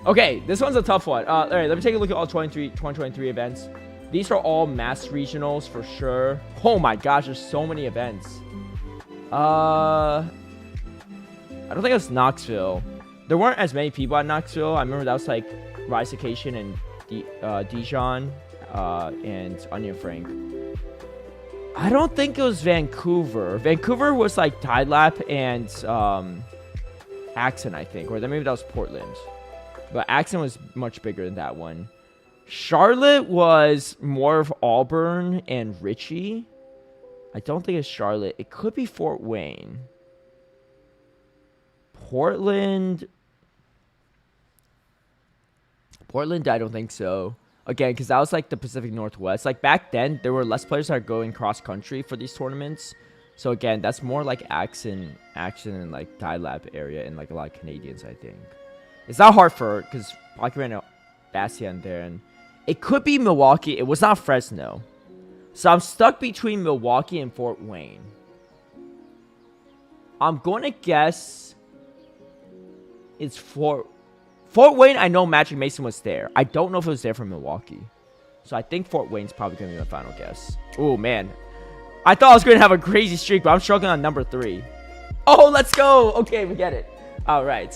Okay, this one's a tough one. All right, let me take a look at all 2023 events. These are all mass regionals for sure. Oh my gosh, there's so many events. I don't think it was Knoxville. There weren't as many people at Knoxville. I remember that was like Rise Vacation and Dijon and Onion Frank. I don't think it was Vancouver. Vancouver was like Didelap and Axon, I think. Or then maybe that was Portland. But Axon was much bigger than that one. Charlotte was more of Auburn and Richie. I don't think it's Charlotte. It could be Fort Wayne. Portland, I don't think so. Again, because that was like the Pacific Northwest. Like back then, there were less players that are going cross country for these tournaments. So again, that's more like Action and like Didelap area and like a lot of Canadians, I think. It's not Hartford because Pocky ran a Bastion there, and it could be Milwaukee. It was not Fresno. So I'm stuck between Milwaukee and Fort Wayne. I'm going to guess it's Fort Wayne. I know Magic Mason was there. I don't know if it was there for Milwaukee. So I think Fort Wayne's probably going to be my final guess. Oh, man. I thought I was going to have a crazy streak, but I'm struggling on number 3. Oh, let's go. Okay, we get it. All right.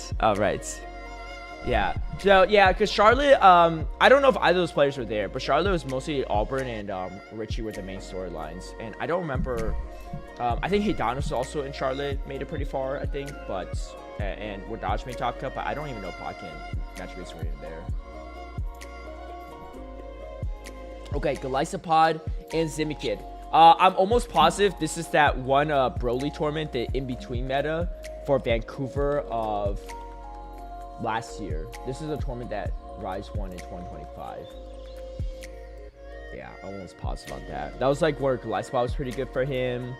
Yeah. So, yeah, because Charlotte, I don't know if either of those players were there, but Charlotte was mostly Auburn and Richie were the main storylines. And I don't remember. I think Hidanos also in Charlotte made it pretty far, I think. But and we're dodge main top cut, but I don't even know Pokken match base were there. Okay, Golisopod and Zimikid. I'm almost positive this is that one Broly tournament, the in-between meta for Vancouver of last year. This is a tournament that Rise won in 2025. Yeah, I'm almost positive on that. That was like where Golisopod was pretty good for him.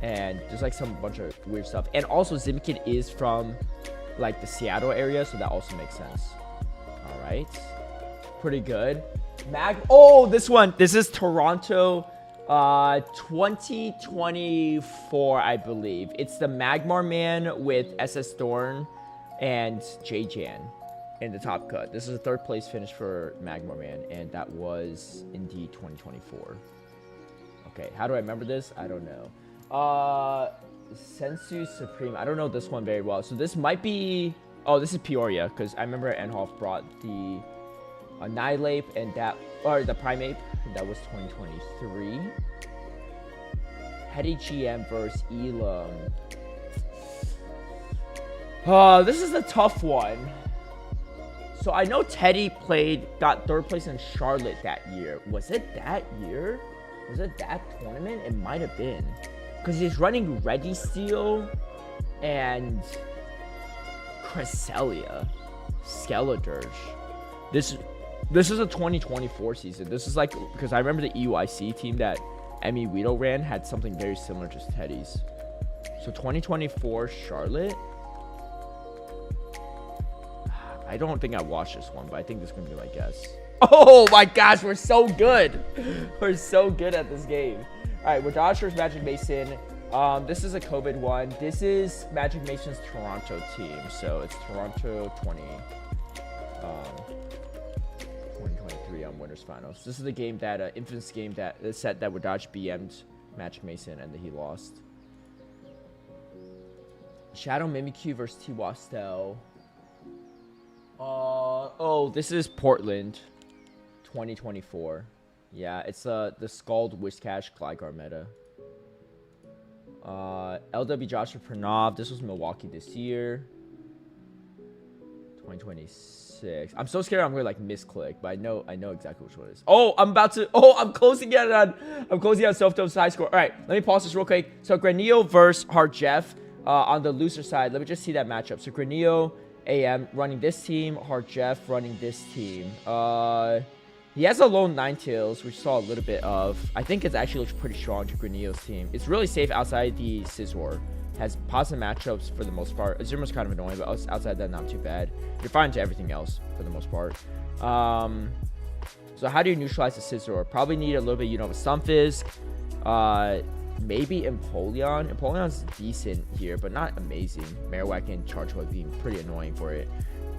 And there's like some bunch of weird stuff. And also Zimikid is from like the Seattle area, so that also makes sense. All right. Pretty good. Oh, this one. This is Toronto 2024, I believe. It's the Magmar Man with SS Thorn and J-Jan in the top cut. This is a 3rd place finish for Magmar Man, and that was indeed 2024. Okay, how do I remember this? I don't know. Sensu Supreme. I don't know this one very well. So this might be... Oh, this is Peoria, because I remember Enhoff brought the Nihilape and that... Or the Primeape. That was 2023. Hetty GM versus Elam. This is a tough one. So I know Teddy got 3rd place in Charlotte that year. Was it that year? Was it that tournament? It might have been. Because he's running Ready Steel and Cresselia. Skeledirge. This is a 2024 season. This is like, because I remember the EUIC team that Emmy Weedle ran had something very similar to Teddy's. So 2024 Charlotte. I don't think I watched this one, but I think this is going to be my guess. Oh my gosh, we're so good. We're so good at this game. All right, we're Dodgers Magic Mason. This is a COVID one. This is Magic Mason's Toronto team. So it's Toronto 2023 on Winners Finals. This is the game that, infamous game that, the set that Wadaj BM'd Magic Mason and that he lost. Shadow Mimikyu versus T-Wastel. Oh, this is Portland 2024. Yeah, it's the Scald Whiscash Gligar meta. LW Joshua Pranav. This was Milwaukee this year. 2026. I'm so scared I'm gonna like misclick, but I know exactly which one it is. Oh, I'm closing it on self-dose high score. All right, let me pause this real quick. So Granillo versus Harjeff on the loser side. Let me just see that matchup. So Granillo AM running this team, Harjeff running this team. He has a lone Ninetales, which saw a little bit of. I think it actually looks pretty strong to Granillo's team. It's really safe outside the Scizor. Has positive matchups for the most part. Azuma's kind of annoying, but outside that, not too bad. You're fine to everything else for the most part. So how do you neutralize the Scizor? Probably need a little bit, of a Stunfisk. Maybe Empoleon. Empoleon's decent here, but not amazing. Marowak and Chargewood being pretty annoying for it.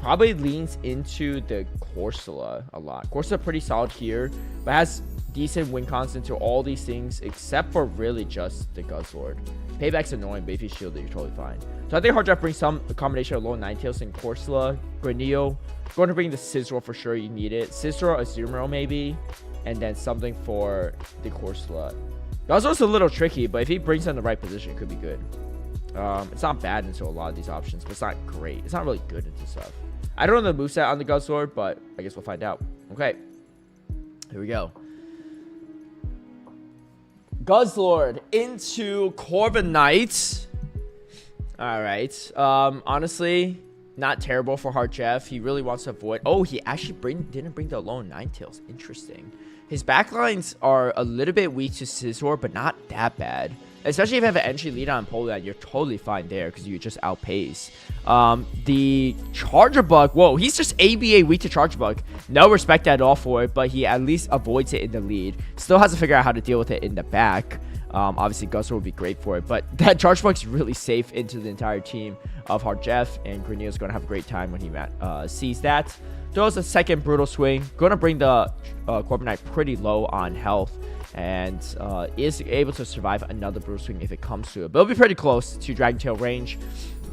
Probably leans into the Corsola a lot. Corsola pretty solid here, but has decent win cons into all these things except for really just the Guzzlord. Payback's annoying, but if you shield it, you're totally fine. So I think Hard Drive brings a combination of low Ninetales and Corsola. Granillo, going to bring the Scizor for sure. You need it. Scizor, Azumarill maybe, and then something for the Corsola. Guzzlord's a little tricky, but if he brings it in the right position, it could be good. It's not bad into a lot of these options, but it's not great. It's not really good into stuff. I don't know the moveset on the Guzzlord, but I guess we'll find out. Okay. Here we go. Guzzlord into Corviknight. Alright. Honestly, not terrible for Harjeff. He really wants to avoid... Oh, he actually didn't bring the lone Ninetales. Interesting. His backlines are a little bit weak to Scizor, but not that bad. Especially if you have an entry lead on Poleon, you're totally fine there because you just outpace. The Charger Bug, whoa, he's just ABA weak to Charger Bug. No respect at all for it, but he at least avoids it in the lead. Still has to figure out how to deal with it in the back. Obviously, Guzzlord would be great for it, but that Charger Bug's really safe into the entire team of Harjeff, and Granillo's going to have a great time when he sees that. Throws a second Brutal Swing. Going to bring the Corviknight pretty low on health. And is able to survive another Brutal Swing if it comes to it. But it'll be pretty close to Dragon Tail range.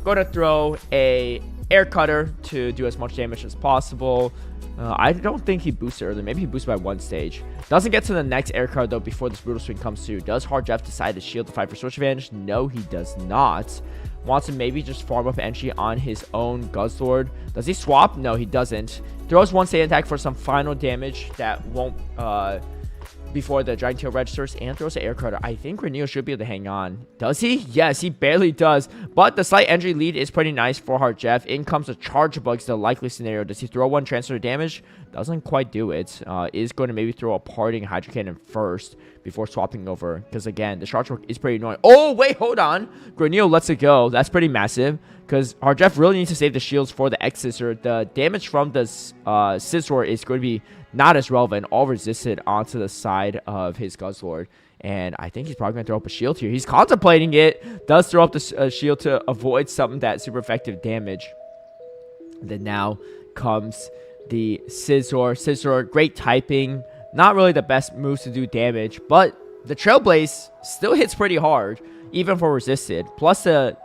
Going to throw a Air Cutter to do as much damage as possible. I don't think he boosted early. Maybe he boosted by one stage. Doesn't get to the next Air Cutter though before this Brutal Swing comes through. Does Harjeff decide to shield the fight for switch advantage? No, he does not. wants to maybe just farm up energy on his own Guzzlord. Does he swap? No, he doesn't. Throws one sand attack for some final damage that won't before the Dragon Tail registers, and throws an Air Cutter. I think Granillo should be able to hang on. Does he? Yes, he barely does. But the slight energy lead is pretty nice for Heart Jeff. In comes the Charge Bugs, the likely scenario. Does he throw one transfer damage? Doesn't quite do it. Is going to maybe throw a Parting Hydro Cannon first before swapping over. Because again, the Charge Bug is pretty annoying. Oh, wait, hold on. Granillo lets it go. That's pretty massive. Because Heart Jeff really needs to save the shields for the X-Scissor. The damage from the Scizor is going to be not as relevant, all resisted onto the side of his Guzzlord. And I think he's probably going to throw up a shield here. He's contemplating it. Does throw up the shield to avoid some of that super effective damage. Then now comes the Scizor. Scizor, great typing. Not really the best moves to do damage. But the Trailblaze still hits pretty hard, even for resisted. Plus the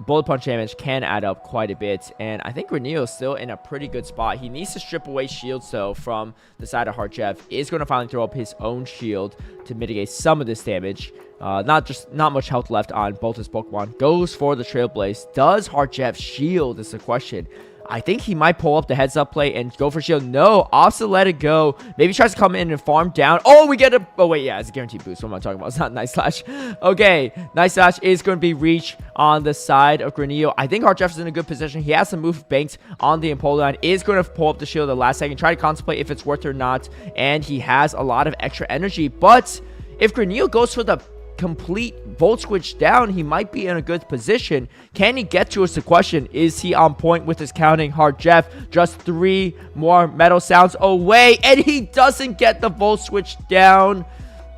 Bullet Punch damage can add up quite a bit, and I think Granillo is still in a pretty good spot. He needs to strip away shields, though, from the side of Heart Jeff. Is going to finally throw up his own shield to mitigate some of this damage. Not much health left on both his Pokemon. Goes for the Trailblaze. Does Heart Jeff shield is the question. I think he might pull up the heads-up play and go for shield. No, opts to let it go. Maybe tries to come in and farm down. Oh, we get a... Oh, wait, yeah, it's a guaranteed boost. What am I talking about? It's not Night Slash. Okay, Night Slash is going to be reach on the side of Granillo. I think Heart Jeff is in a good position. He has some move banked on the Empoleon. Is going to pull up the shield at the last second. Try to contemplate if it's worth it or not. And he has a lot of extra energy. But if Granillo goes for the complete Volt Switch down, he might be in a good position. Can he get to us? The question, is he on point with his counting? Heart Jeff just 3 more Metal Sounds away, and he doesn't get the Volt Switch down.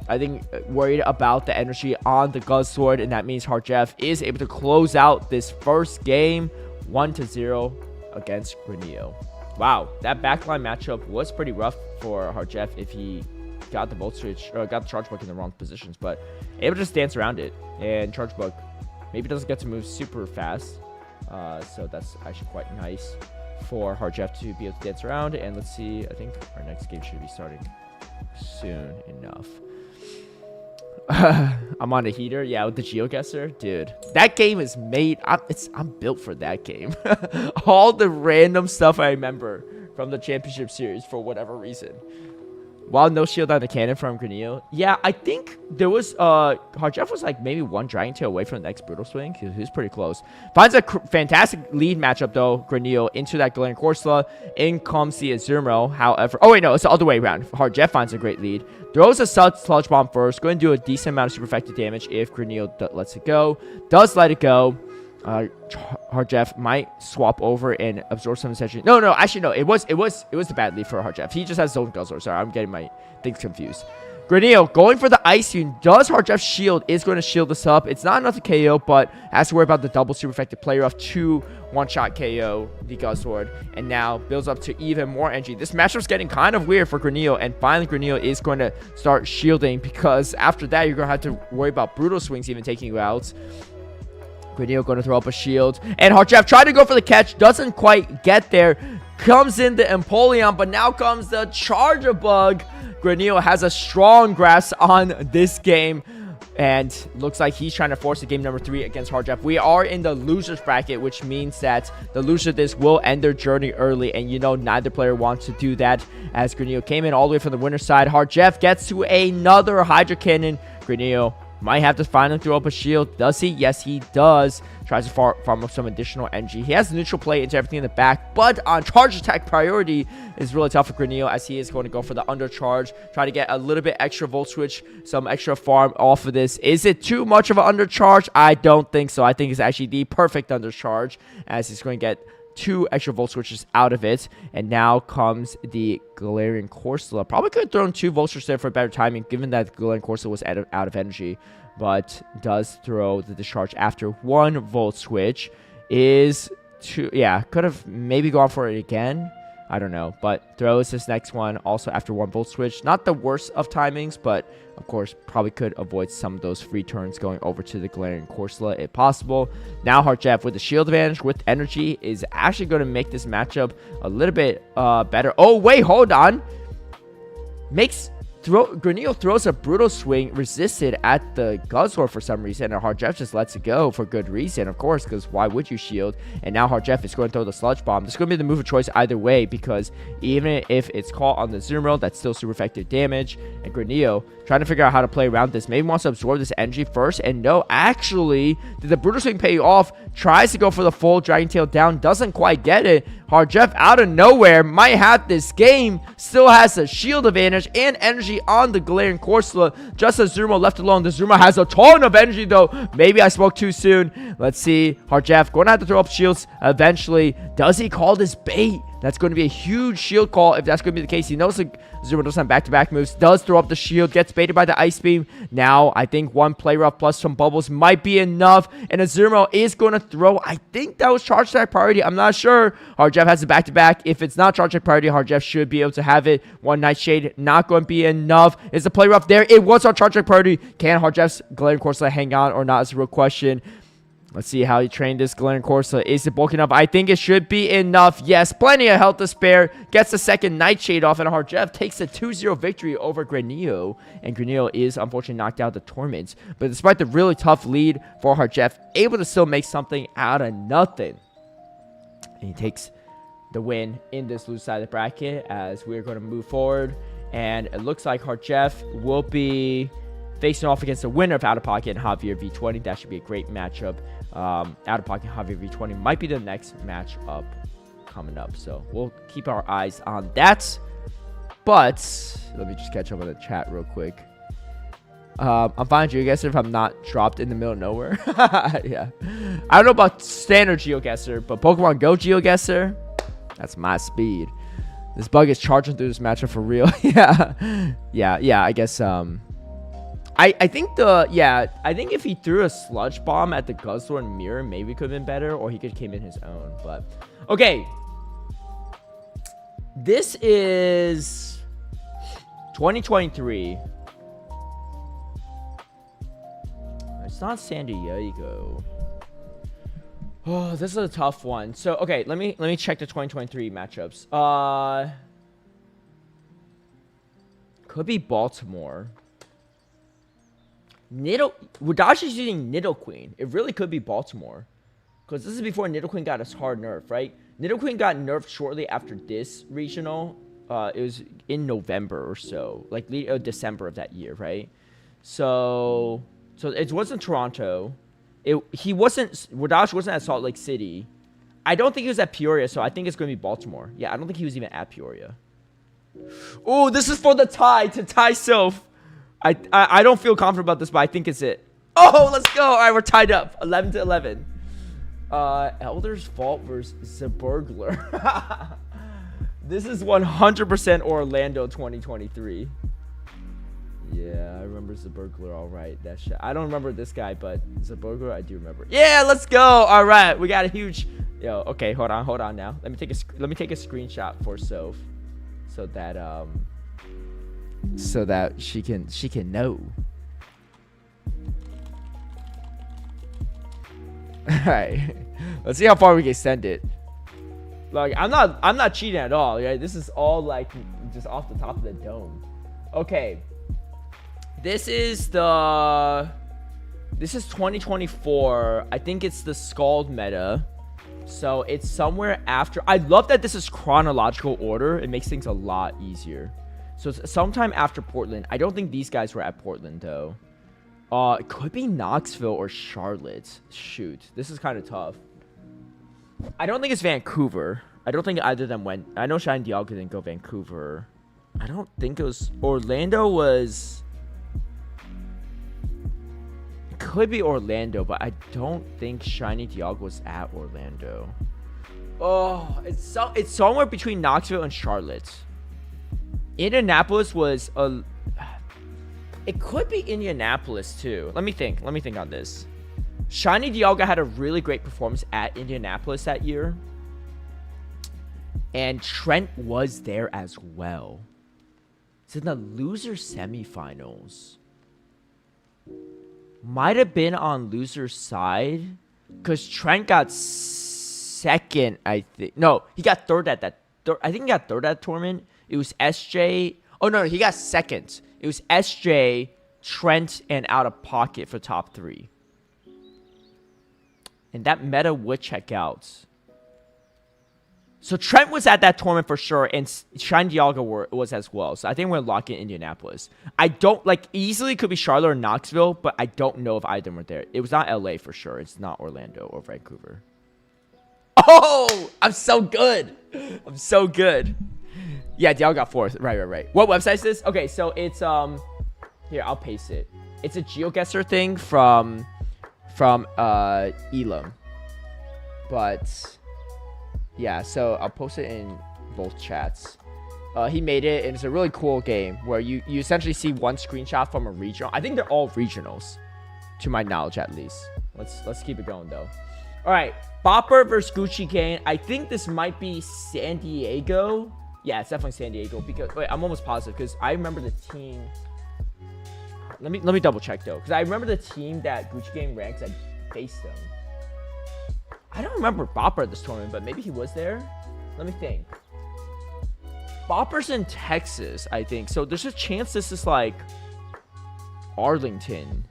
I think worried about the energy on the Guzzlord, and that means Heart Jeff is able to close out this first game 1-0 against Granillo. Wow, that backline matchup was pretty rough for Heart Jeff if he got the Volt Switch, or got the Charge Bug in the wrong positions, but able to just dance around it. And Charge Bug maybe doesn't get to move super fast, so that's actually quite nice for Heart Jeff to be able to dance around. And let's see, I think our next game should be starting soon enough. I'm on a heater, yeah, with the GeoGuessr. Dude, that game is made. I'm built for that game. All the random stuff I remember from the championship series for whatever reason. While no shield on the cannon from Granillo. Yeah, I think there was, Heart Jeff was like maybe 1 Dragon Tail away from the next Brutal Swing. He was pretty close. Finds a fantastic lead matchup, though, Granillo, into that Galarian Corsola. In comes the Azumarill, however. Oh, wait, no, it's the other way around. Heart Jeff finds a great lead. Throws a Sludge Bomb first. Going to do a decent amount of super effective damage if Granillo lets it go. Does let it go. Heart Jeff might swap over and absorb some attention. No, actually no. It was the bad lead for Heart Jeff. He just has Zone Guzzler. Sorry, I'm getting my things confused. Granillo going for the Ice Beam. Does Heart Jeff shield? Is going to shield this up. It's not enough to KO, but has to worry about the double super effective player off to one-shot KO the Guzzlord, and now builds up to even more energy. This matchup's getting kind of weird for Granillo, and finally Granillo is going to start shielding, because after that you're going to have to worry about Brutal Swings even taking you out. Granillo going to throw up a shield, and Heart Jeff trying to go for the catch, doesn't quite get there. Comes in the Empoleon, but now comes the Charger Bug. Granillo has a strong grasp on this game, and looks like he's trying to force the game number 3 against Heart Jeff. We are in the losers bracket, which means that the loser of this will end their journey early, and you know neither player wants to do that, as Granillo came in all the way from the winner's side. Heart Jeff gets to another Hydro Cannon. Granillo might have to finally throw up a shield. Does he? Yes, he does. Tries to farm up some additional energy. He has neutral play into everything in the back, but on charge attack priority is really tough for Granillo, as he is going to go for the undercharge. Try to get a little bit extra Volt Switch, some extra farm off of this. Is it too much of an undercharge? I don't think so. I think it's actually the perfect undercharge, as he's going to get 2 extra Volt Switches out of it. And now comes the Galarian Corsola. Probably could have thrown 2 Volt Switches there for better timing, given that Galarian Corsola was out of energy. But does throw the discharge after 1 Volt Switch. Is 2, yeah, could have maybe gone for it again. I don't know, but throws this next one also after 1 Volt Switch. Not the worst of timings, but of course probably could avoid some of those free turns going over to the Galarian Corsola if possible. Now Heart Jeff with the shield advantage with energy is actually going to make this matchup a little bit better. Oh wait, hold on. Makes Granillo throws a brutal swing, resisted at the Guzzlord for some reason, and Hard Jeff just lets it go for good reason, of course, because why would you shield? And now Hard Jeff is going to throw the Sludge Bomb. This is going to be the move of choice either way, because even if it's caught on the Zoom Roll, that's still super effective damage. And Granillo trying to figure out how to play around this. Maybe wants to absorb this energy first, and no, actually, did the brutal swing pay off? Tries to go for the full Dragon Tail down, doesn't quite get it. Hard Jeff out of nowhere might have this game, still has a shield advantage and energy on the Galarian Corsola. Just as Zuma left alone, the Zuma has a ton of energy though. Maybe I spoke too soon. Let's see. Hard Jeff going to have to throw up shields eventually. Does he call this bait? That's going to be a huge shield call if that's going to be the case. He knows the Zuma doesn't have back-to-back moves. Does throw up the shield. Gets baited by the Ice Beam. Now, I think one Play Rough plus some bubbles might be enough. And Azumarill is going to throw. I think that was Charge Attack priority. I'm not sure. Hard Jeff has the back-to-back. If it's not Charge Attack priority, Hard Jeff should be able to have it. One Nightshade not going to be enough. Is the Play Rough there? It was on Charge Attack priority. Can Hard Jeff's Galarian Corsola hang on or not is a real question. Let's see how he trained this Galarian Corsola. Is it bulking up? I think it should be enough. Yes, plenty of health to spare. Gets the second Nightshade off, and Hard Jeff takes a 2-0 victory over Granillo. And Granillo is unfortunately knocked out of the tournament. But despite the really tough lead for Hard Jeff, able to still make something out of nothing. And he takes the win in this loose side of the bracket as we're going to move forward. And it looks like Hard Jeff will be facing off against the winner of Out of Pocket and Javier V20. That should be a great matchup. Out of Pocket Javier V20 might be the next matchup coming up. So we'll keep our eyes on that. But let me just catch up on the chat real quick. I'm fine GeoGuessr if I'm not dropped in the middle of nowhere. Yeah. I don't know about standard GeoGuessr, but Pokemon Go GeoGuessr, that's my speed. This bug is charging through this matchup for real. Yeah, I guess I think if he threw a Sludge Bomb at the Guzzlord and Mirror, maybe could have been better, or he could have came in his own. But okay, this is 2023. It's not San Diego. Oh, this is a tough one. So okay, let me check the 2023 matchups. Could be Baltimore. Wadashi's using Nidoqueen. It really could be Baltimore. Because this is before Nidoqueen got its hard nerf, right? Nidoqueen got nerfed shortly after this regional. It was in November or so. Like December of that year, right? So it wasn't Toronto. Wadashi wasn't at Salt Lake City. I don't think he was at Peoria, so I think it's going to be Baltimore. Yeah, I don't think he was even at Peoria. Oh, this is for the tie, to tie Soph. I don't feel confident about this, but I think it's it. Oh, let's go. All right, we're tied up. 11-11. Elder's Fault versus the Burglar. This is 100% Orlando 2023. Yeah, I remember Burglar. All right, that shit. I don't remember this guy, but Burglar, I do remember. Yeah, let's go. All right, we got a huge. Yo, okay, hold on now. Let me take a screenshot for Soph, so that she can know. All right, let's see how far we can send it. Like, I'm not cheating at all. Right? This is all like just off the top of the dome. Okay. This is 2024. I think it's the Scald meta. So it's somewhere after. I love that this is chronological order. It makes things a lot easier. So it's sometime after Portland. I don't think these guys were at Portland though. It could be Knoxville or Charlotte. Shoot, this is kind of tough. I don't think it's Vancouver. I don't think either of them went. I know Shine Dialga didn't go Vancouver. I don't think it was Orlando. Could be Orlando, but I don't think Shiny Dialga was at Orlando. Oh, it's somewhere between Knoxville and Charlotte. Indianapolis was a. It could be Indianapolis too. Let me think on this. Shiny Dialga had a really great performance at Indianapolis that year, and Trent was there as well. It's in the loser semifinals. Might have been on loser's side, because Trent got second, I think. No, he got third at that. I think he got third at that tournament. It was SJ. Oh, no, he got second. It was SJ, Trent, and Out of Pocket for top 3. And that meta would check out. So Trent was at that tournament for sure, and Shine Dialga was as well. So I think we're going to lock in Indianapolis. I don't, like, easily could be Charlotte or Knoxville, but I don't know if either of them were there. It was not LA for sure. It's not Orlando or Vancouver. Oh, I'm so good. I'm so good. Yeah, Dialga got 4th. Right. What website is this? Okay, so it's, here, I'll paste it. It's a GeoGuessr thing from Elam. But yeah, so I'll post it in both chats. He made it, and it's a really cool game where you essentially see one screenshot from a regional. I think they're all regionals, to my knowledge at least. Let's keep it going though. All right, Bopper versus Gucci Gang. I think this might be San Diego. Yeah, it's definitely San Diego because wait, I'm almost positive because I remember the team. Let me double check though, because I remember the team that Gucci Gang ranks. I faced them. I don't remember Bopper at this tournament, but maybe he was there. Let me think. Bopper's in Texas, I think. So there's a chance this is like Arlington.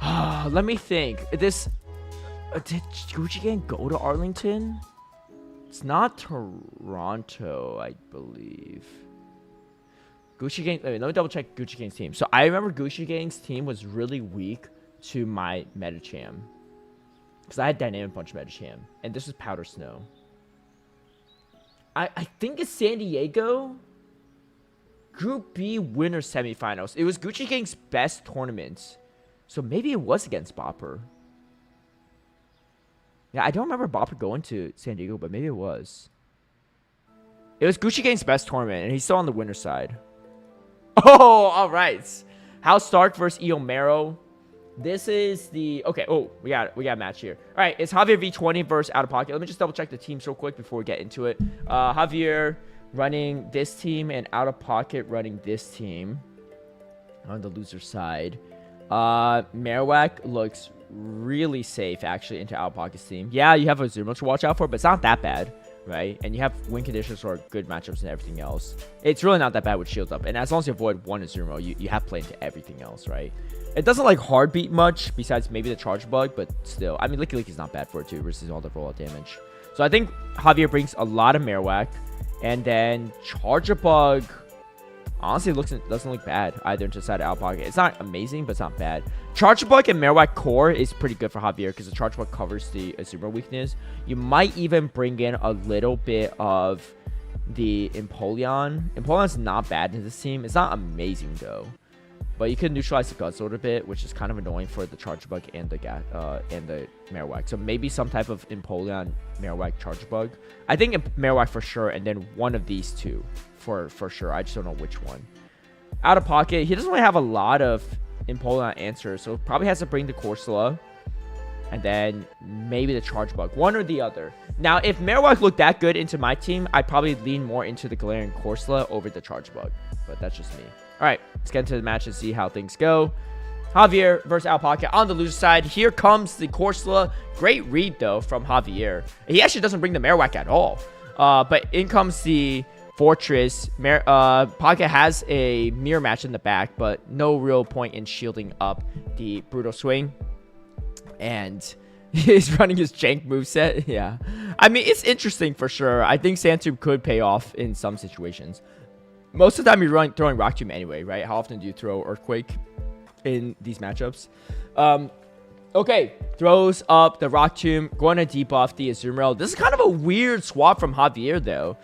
Let me think. Did Gucci Gang go to Arlington? It's not Toronto, I believe. Gucci Gang. Let me double check Gucci Gang's team. So I remember Gucci Gang's team was really weak to my Metacham, because I had Dynamic Punch Metacham, and this is Powder Snow. I think it's San Diego. Group B winner semifinals. It was Gucci Gang's best tournament, so maybe it was against Bopper. Yeah, I don't remember Bopper going to San Diego, but maybe it was. It was Gucci Gang's best tournament, and he's still on the winner side. Oh, all right. House Stark versus Eomero. This is the okay. Oh, we got a match here. All right, it's Javier V20 versus Out of Pocket. Let me just double check the teams real quick before we get into it. Javier running this team and Out of Pocket running this team on the loser side. Marowak looks really safe actually into Out of Pocket's team. Yeah, you have a Azumarill to watch out for, but it's not that bad, right? And you have win conditions for good matchups and everything else. It's really not that bad with shields up, and as long as you avoid one Azumarill, you have play into everything else, right? It doesn't like hard beat much besides maybe the charge bug, but still, I mean, Licky Licky's not bad for it too versus all the rollout damage. So I think Javier brings a lot of Marowak, and then Charger Bug honestly doesn't look bad either into the side of Out Pocket. It's not amazing, but it's not bad. Charger Bug and Marowak core is pretty good for Javier because the Charger Bug covers the Azumarill weakness. You might even bring in a little bit of the Empoleon. Empoleon's not bad in this team. It's not amazing though. But you can neutralize the Guzzlord a bit, which is kind of annoying for the Charger Bug and the Marowak. So maybe some type of Empoleon, Marowak, Charger Bug. I think Marowak for sure, and then one of these two for sure. I just don't know which one. Out of Pocket, he doesn't really have a lot of Empoleon answers, so probably has to bring the Corsola, and then maybe the Charge Bug, one or the other. Now, if Marowak looked that good into my team, I'd probably lean more into the Galarian Corsola over the Charge Bug, but that's just me. All right, let's get into the match and see how things go. Javier versus Out Pocket on the loser side. Here comes the Corsola. Great read, though, from Javier. He actually doesn't bring the Marowak at all. But in comes the Fortress. Pocket has a mirror match in the back, but no real point in shielding up the Brutal Swing. And he's running his jank moveset. Yeah. I mean, it's interesting for sure. I think Sandtube could pay off in some situations. Most of the time, you're throwing Rock Tomb anyway, right? How often do you throw Earthquake in these matchups? Okay, throws up the Rock Tomb, going to debuff the Azumarill. This is kind of a weird swap from Javier, though.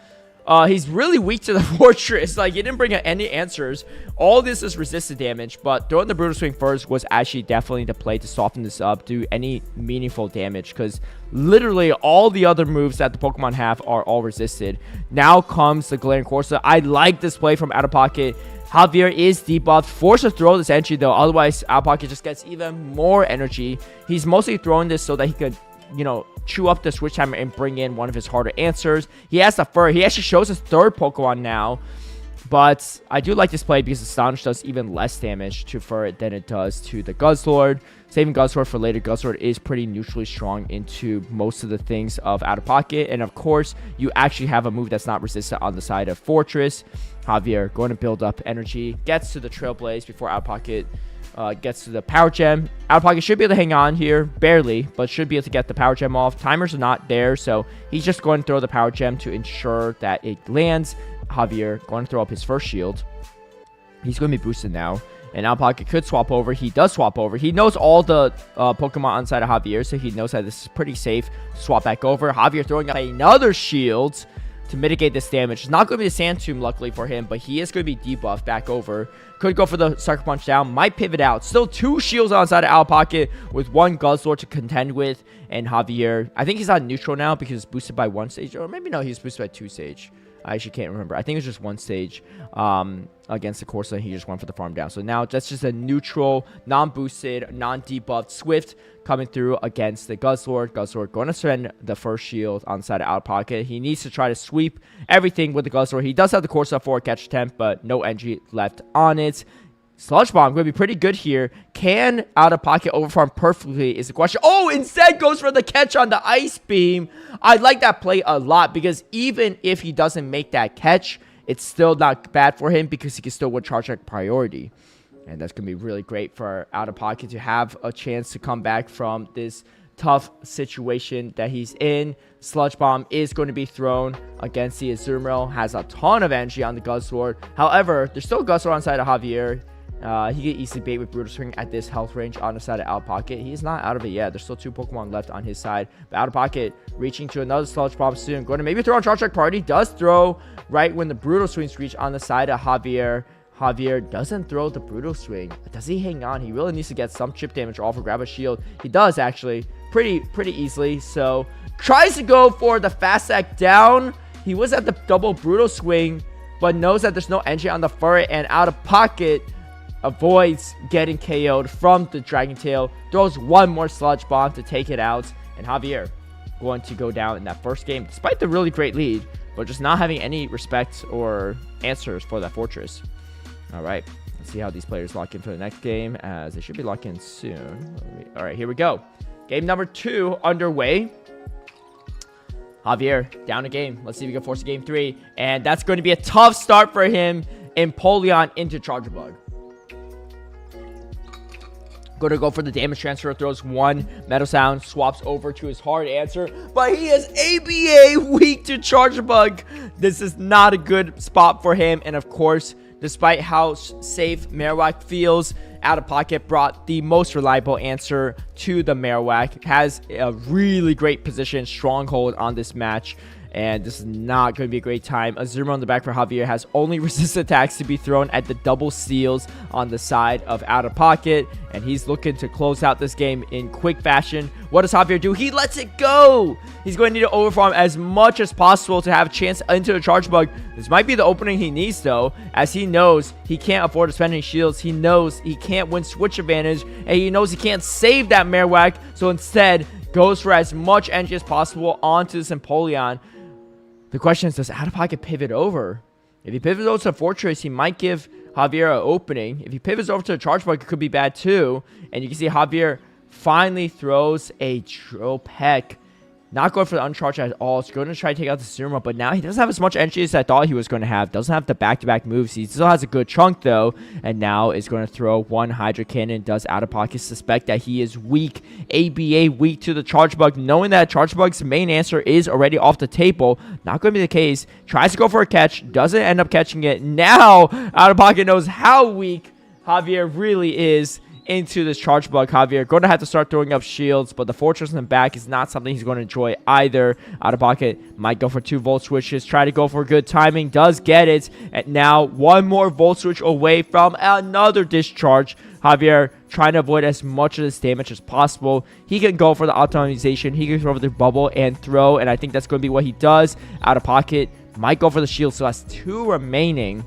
He's really weak to the Fortress. Like, he didn't bring out any answers. All this is resisted damage, but throwing the Brutal Swing first was actually definitely the play to soften this up, do any meaningful damage, because literally all the other moves that the Pokemon have are all resisted. Now comes the Galarian Corsola. I like this play from Out of Pocket. Javier is debuffed, forced to throw this entry though, otherwise Out of Pocket just gets even more energy. He's mostly throwing this so that he could, you know, chew up the Switch Hammer and bring in one of his harder answers. He has the Fur. He actually shows his third Pokemon now. But I do like this play because Astonish does even less damage to Furret than it does to the Guzzlord. Saving Guzzlord for later. Guzzlord is pretty neutrally strong into most of the things of Out of Pocket. And of course, you actually have a move that's not resistant on the side of Fortress. Javier going to build up energy. Gets to the Trailblaze before Out of Pocket gets to the Power Gem. Out of Pocket should be able to hang on here. Barely, but should be able to get the Power Gem off. Timers are not there, so he's just going to throw the Power Gem to ensure that it lands. Javier going to throw up his first shield. He's going to be boosted now. And Out of Pocket could swap over. He does swap over. He knows all the Pokemon on side of Javier, so he knows that this is pretty safe to swap back over. Javier throwing up another shield to mitigate this damage. It's not going to be a Sand Tomb, luckily for him, but he is going to be debuffed back over. Could go for the Sucker Punch down. Might pivot out. Still 2 shields on side of Out of Pocket with 1 Guzzlord to contend with. And Javier, I think he's on neutral now because he's boosted by 1 stage. Or maybe no, he's boosted by 2 stage. I actually can't remember. I think it was just 1 stage against the Corsa. He just went for the farm down. So now that's just a neutral, non-boosted, non-debuffed Swift coming through against the Guzzlord. Guzzlord going to spend the first shield on the side of Out of Pocket. He needs to try to sweep everything with the Guzzlord. He does have the Corsa for a catch attempt, but no energy left on it. Sludge Bomb going to be pretty good here. Can Out of Pocket overfarm perfectly is the question. Oh, instead goes for the catch on the Ice Beam. I like that play a lot because even if he doesn't make that catch, it's still not bad for him because he can still win Charge Attack priority. And that's going to be really great for Out of Pocket to have a chance to come back from this tough situation that he's in. Sludge Bomb is going to be thrown against the Azumarill. Has a ton of energy on the Guzzlord. However, there's still Guzzlord on side of Javier. He can easily bait with Brutal Swing at this health range on the side of Out of Pocket. He's not out of it yet. There's still 2 Pokemon left on his side. But Out of Pocket reaching to another Sludge Bomb soon. Going to maybe throw on Charge Attack Priority. Does throw right when the Brutal Swings reach on the side of Javier. Javier doesn't throw the Brutal Swing. Does he hang on? He really needs to get some chip damage off or grab a shield. He does actually pretty easily. So tries to go for the Fast Sack down. He was at the double Brutal Swing, but knows that there's no energy on the Furret, and Out of Pocket avoids getting KO'd from the Dragon Tail. Throws 1 more Sludge Bomb to take it out. And Javier going to go down in that first game, despite the really great lead, but just not having any respect or answers for that Fortress. All right, let's see how these players lock in for the next game, as they should be locked in soon. All right, here we go. Game number 2 underway. Javier down a game. Let's see if we can force a game 3. And that's going to be a tough start for him. Empoleon into Charger Bug. Going to go for the damage transfer. Throws 1 Metal Sound. Swaps over to his hard answer. But he is ABA weak to Charger Bug. This is not a good spot for him. And of course, despite how safe Marowak feels, Out of Pocket brought the most reliable answer to the Marowak. Has a really great position, stronghold on this match. And this is not going to be a great time. Azumarill on the back for Javier has only resist attacks to be thrown at the double seals on the side of Out of Pocket. And he's looking to close out this game in quick fashion. What does Javier do? He lets it go. He's going to need to overfarm as much as possible to have a chance into the Charge Bug. This might be the opening he needs, though, as he knows he can't afford to spend any shields. He knows he can't win switch advantage, and he knows he can't save that Marowak. So instead, goes for as much energy as possible onto this Empoleon. The question is, does Out of Pocket pivot over? If he pivots over to Fortress, he might give Javier an opening. If he pivots over to the Charge Bug, it could be bad too. And you can see Javier finally throws a Drill Peck. Not going for the Uncharged at all. He's going to try to take out the Azumarill, but now he doesn't have as much energy as I thought he was going to have. Doesn't have the back-to-back moves. He still has a good chunk, though. And now is going to throw 1 Hydro Cannon. Does Out of Pocket suspect that he is weak? ABA weak to the Charge Bug. Knowing that Charge Bug's main answer is already off the table. Not going to be the case. Tries to go for a catch. Doesn't end up catching it. Now, Out of Pocket knows how weak Javier really is into this Charge Bug. Javier going to have to start throwing up shields, but the Fortress in the back is not something he's going to enjoy either. Out of Pocket might go for 2 Volt Switches, try to go for good timing, does get it, and now 1 more Volt Switch away from another discharge. Javier trying to avoid as much of this damage as possible. He can go for the optimization, he can throw for the bubble and throw, and I think that's going to be what he does. Out of Pocket might go for the shield, so that's 2 remaining.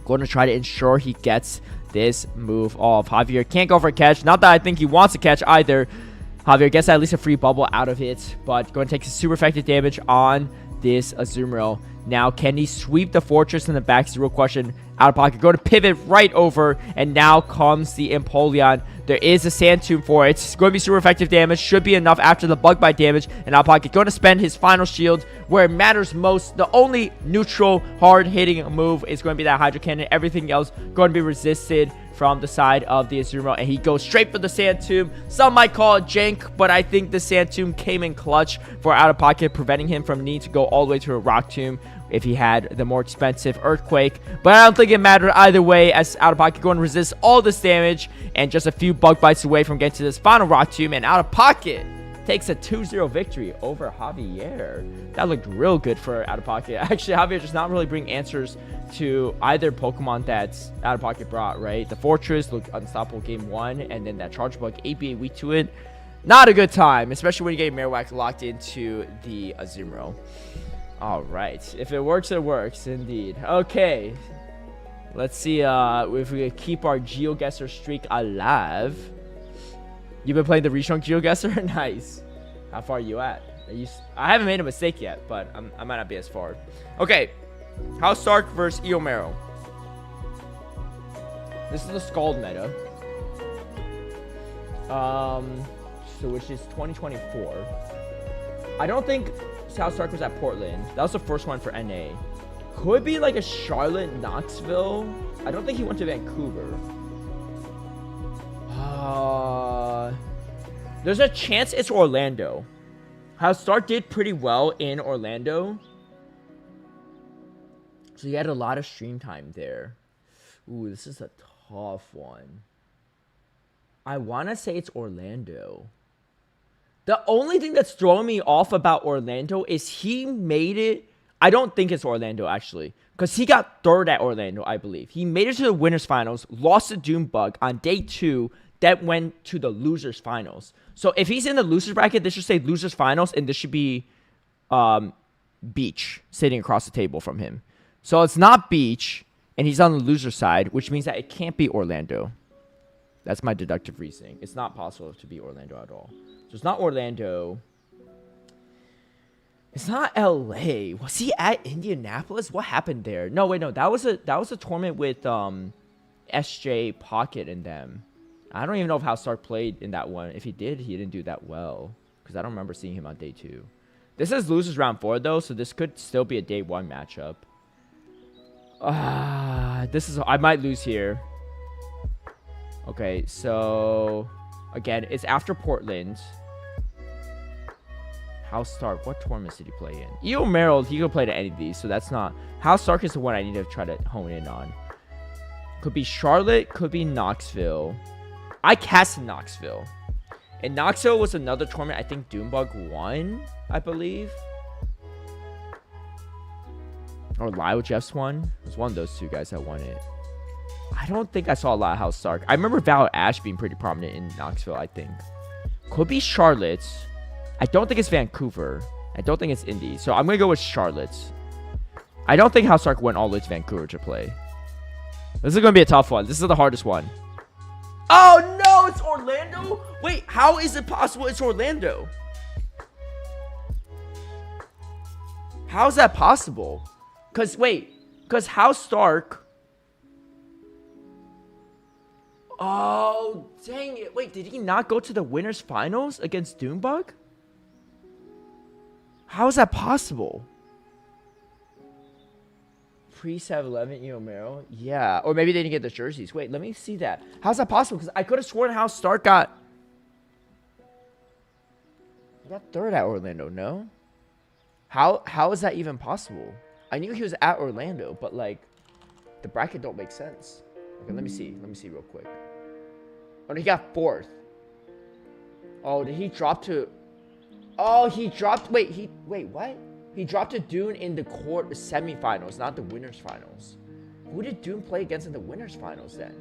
Going to try to ensure he gets this move off. Javier can't go for a catch. Not that I think he wants to catch either. Javier gets at least a free bubble out of it, but going to take some super effective damage on this Azumarill. Now, can he sweep the fortress in the back is the real question. Out of pocket, go to pivot right over, and now comes the Empoleon. There is a Sand Tomb for it. It's going to be super effective damage. Should be enough after the Bug Bite damage. And out of pocket, going to spend his final shield where it matters most. The only neutral, hard-hitting move is going to be that Hydro Cannon. Everything else going to be resisted from the side of the Azumarill, and he goes straight for the Sand Tomb. Some might call it jank, but I think the Sand Tomb came in clutch for out of pocket, preventing him from needing to go all the way to a Rock Tomb if he had the more expensive Earthquake. But I don't think it mattered either way, as out of pocket going to resist all this damage and just a few Bug Bites away from getting to this final Rock Tomb, and out of pocket takes a 2-0 victory over Javier. That looked real good for out of pocket. Actually, Javier does not really bring answers to either Pokemon that's out of pocket brought, right? The Fortress looked unstoppable game 1, and then that Charge Bug 8-8 weak to it. Not a good time, especially when you get Marowak locked into the Azumarill. All right, if it works, it works indeed. Okay, let's see if we can keep our GeoGuessr streak alive. You've been playing the Reshrunk GeoGuessr? Nice. How far are you at? I haven't made a mistake yet, but I might not be as far. Okay, House Stark versus Eomero. This is the Scald meta. So which is 2024. I don't think House Stark was at Portland. That was the first one for NA. Could be like a Charlotte, Knoxville. I don't think he went to Vancouver. There's a chance it's Orlando. House Stark did pretty well in Orlando. So he had a lot of stream time there. Ooh, this is a tough one. I want to say it's Orlando. The only thing that's throwing me off about Orlando is he made it. I don't think it's Orlando, actually. Because he got third at Orlando, I believe. He made it to the winners finals, lost to Doombug on day 2, that went to the losers finals. So if he's in the losers bracket, this should say losers finals, and this should be Beach sitting across the table from him. So it's not Beach, and he's on the loser side, which means that it can't be Orlando. That's my deductive reasoning. It's not possible to be Orlando at all. So it's not Orlando. It's not LA. Was he at Indianapolis? What happened there? No, wait, no. That was a tournament with SJ Pocket and them. I don't even know if House Stark played in that one. If he did, he didn't do that well, because I don't remember seeing him on day 2. This is losers round 4 though, so this could still be a day 1 matchup. I might lose here. Okay, so again, it's after Portland. House Stark, what tournaments did he play in? Eomero, he could play to any of these, so that's not. House Stark is the one I need to try to hone in on. Could be Charlotte, could be Knoxville. I cast Knoxville. And Knoxville was another tournament I think Doombug won, I believe. Or Lyle Jeffs won. It was one of those two guys that won it. I don't think I saw a lot of House Stark. I remember Valor Ash being pretty prominent in Knoxville, I think. Could be Charlotte. I don't think it's Vancouver. I don't think it's Indy. So I'm going to go with Charlotte. I don't think House Stark went all the way to Vancouver to play. This is going to be a tough one. This is the hardest one. Oh, no! It's Orlando? Wait, how is it possible it's Orlando? How is that possible? Because House Stark... Oh, dang it. Wait, did he not go to the winners finals against Doombug? How is that possible? Pre-7-11 Eomero? Yeah. Or maybe they didn't get the jerseys. Wait, let me see that. How's that possible? Because I could have sworn House Stark got... He got third at Orlando, no? How is that even possible? I knew he was at Orlando, but like, the bracket don't make sense. Okay, let me see. Let me see real quick. Oh, he got fourth. Oh, did he drop to... Oh, he dropped... Wait, what? He dropped to Dune in the court semifinals, not the winners finals. Who did Dune play against in the winners finals then?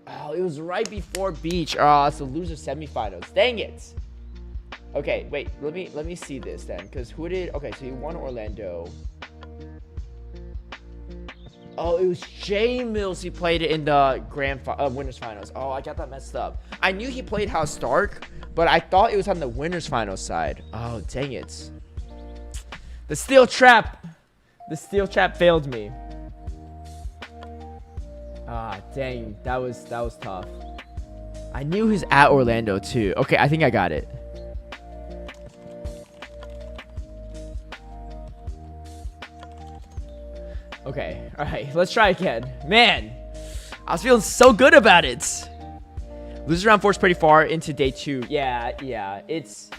Oh, it was right before Beach. Oh, it's the loser semifinals. Dang it. Okay, wait. Let me see this then, because who did... Okay, so he won Orlando. Oh, it was Jay Mills. He played it in the winners finals. Oh, I got that messed up. I knew he played House Stark, but I thought it was on the winners finals side. Oh, dang it. The steel trap. The steel trap failed me. Ah, dang. That was tough. I knew he's at Orlando too. Okay, I think I got it. Okay, all right, let's try again. Man, I was feeling so good about it. Losers round 4 is pretty far into day 2. Yeah, it's...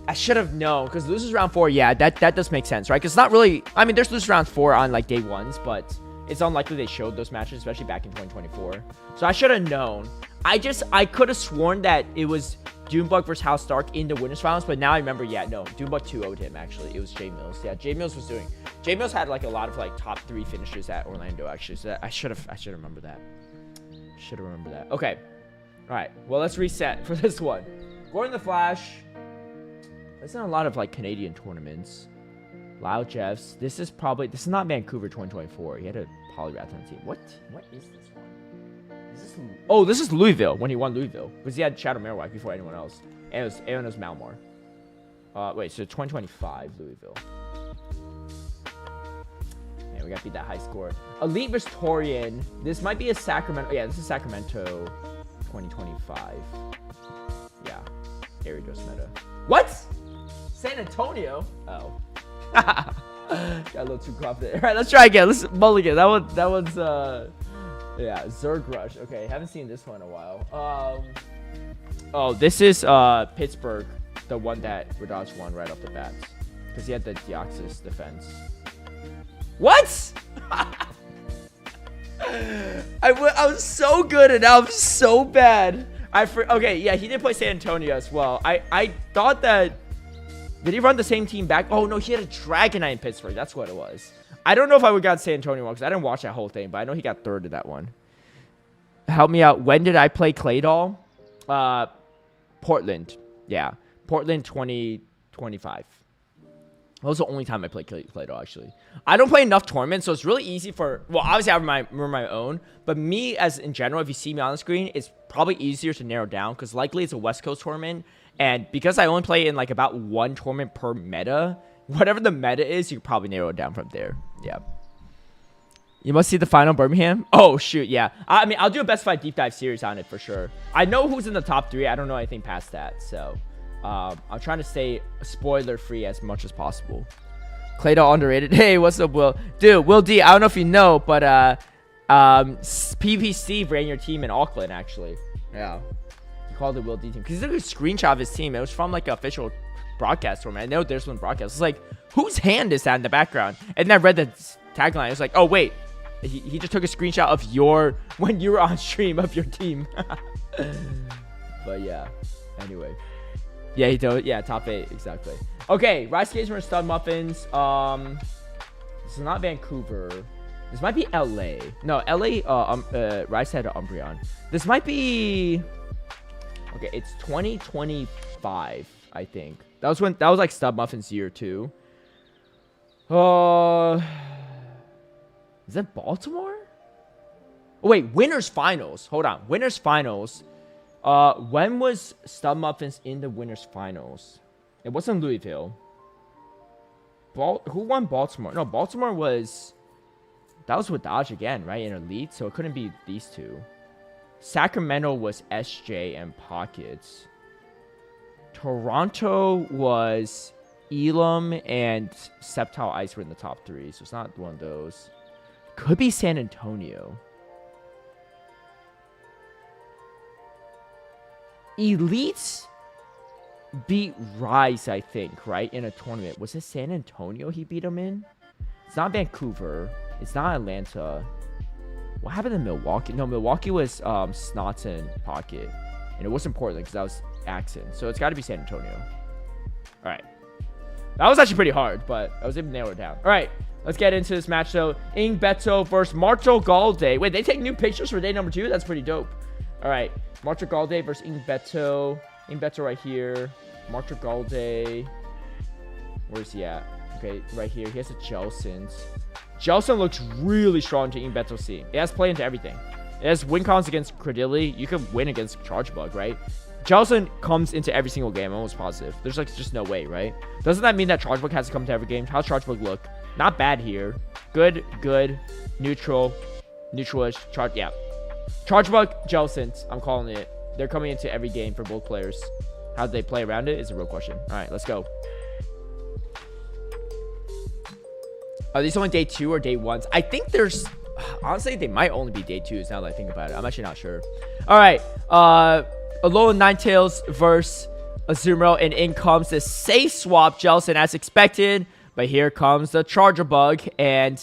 I should have known, because losers round 4, yeah, that does make sense, right? Because it's not really... I mean, there's losers round 4 on, like, day 1s, but it's unlikely they showed those matches, especially back in 2024. So I should have known. I could have sworn that it was Doombug versus House Stark in the winners finals, but now I remember, yeah, no, Doombug 2-0'd him, actually. It was J Mills. Yeah, J Mills was doing... J Mills had, like, a lot of, like, top 3 finishes at Orlando, actually, so I should remember that. Should have remembered that. Okay. All right, well, let's reset for this one. Gordon the Flash. There's not a lot of, like, Canadian tournaments. Lyle Jeffs. This is not Vancouver 2024. He had a polyrath on the team. What is this one? Oh, this is Louisville, when he won Louisville. Because he had Shadow Marowak before anyone else. And it was Malmar. Wait, so 2025 Louisville. Man, we got to beat that high score. Elite versus Torian. This might be a Sacramento. Yeah, this is Sacramento 2025. Yeah. Aridos meta. What? San Antonio? Oh. Got a little too confident. All right, let's try again. Let's mulligan. That one's yeah, Zerg Rush. Okay, haven't seen this one in a while. Oh, this is Pittsburgh, the one that Radaj won right off the bat, because he had the Deoxys defense. What? I was so good and now I'm so bad. Okay, yeah, he did play San Antonio as well. I thought that... Did he run the same team back? Oh, no, he had a Dragonite in Pittsburgh. That's what it was. I don't know if I would got San Antonio one because I didn't watch that whole thing, but I know he got 3rd in that one. Help me out. When did I play Claydol? Portland. Yeah. Portland 2025. That was the only time I played Claydol, actually. I don't play enough tournaments, so it's really easy for... Well, obviously, I remember my own. But me, as in general, if you see me on the screen, it's probably easier to narrow down because likely it's a West Coast tournament. And because I only play in, like, about 1 tournament per meta, whatever the meta is, you can probably narrow it down from there. Yeah. You must see the final Birmingham? Oh, shoot, yeah. I mean, I'll do a Best Fight Deep Dive series on it for sure. I know who's in the top 3. I don't know anything past that, so... I'm trying to stay spoiler-free as much as possible. Claydol underrated. Hey, what's up, Will? Dude, Will D, I don't know if you know, but PP Steve ran your team in Auckland, actually. Yeah. He called it Will D team. Because he took a screenshot of his team. It was from, like, an official broadcast tournament. I know there's one broadcast. It's like, whose hand is that in the background? And then I read the tagline. It was like, oh, wait. He just took a screenshot of when you were on stream of your team. But, yeah. Anyway. Yeah, he told. Yeah, top 8 exactly. Okay, Rice Cakes versus Stud Muffins. This is not Vancouver. This might be LA. No, LA. Rice had an Umbreon. This might be. Okay, it's 2025. I think that was like Stud Muffins year 2. Is that Baltimore? Oh wait, winners finals. Hold on, winners finals. When was Stud Muffins in the winners finals? It wasn't Louisville. Who won Baltimore? No, Baltimore was... That was with Dodge again, right? In Elite, so it couldn't be these two. Sacramento was SJ and Pockets. Toronto was Elam and Sceptile Ice were in the top 3, so it's not one of those. Could be San Antonio. Elites beat Rise, I think, right? In a tournament. Was it San Antonio he beat them in? It's not Vancouver. It's not Atlanta. What happened in Milwaukee? No, Milwaukee was Snots and Pocket. And it wasn't Portland because that was Axon. So it's got to be San Antonio. All right. That was actually pretty hard, but I was able to narrow it down. All right. Let's get into this match, though. Ing Beto versus Marcho Galde. Wait, they take new pictures for day number 2? That's pretty dope. All right. Marcho Galde versus Ing Beto. Ing Beto right here. Marcho Galde. Where's he at? Okay, right here. He has a Jelson. Jelson looks really strong to Ing Beto C. It has play into everything. It has win cons against Credility. You can win against Chargebug, right? Jellicent comes into every single game. I'm almost positive. There's like just no way, right? Doesn't that mean that Charge Bug has to come to every game? How's Charge Bug look? Not bad here. Good, neutral, neutral-ish. Yeah. Charge Bug, Jellicent. I'm calling it. They're coming into every game for both players. How do they play around it is a real question. All right, let's go. Are these only day 2 or day 1s? I think there's... Honestly, they might only be day 2s now that I think about it. I'm actually not sure. All right. Alolan Ninetales versus Azumarill. And in comes the safe swap Jellicent as expected. But here comes the Charger Bug. And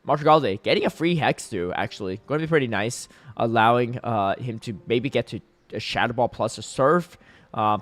Martigalde getting a free Hex through, actually. Going to be pretty nice. Allowing him to maybe get to a Shadow Ball plus a Surf.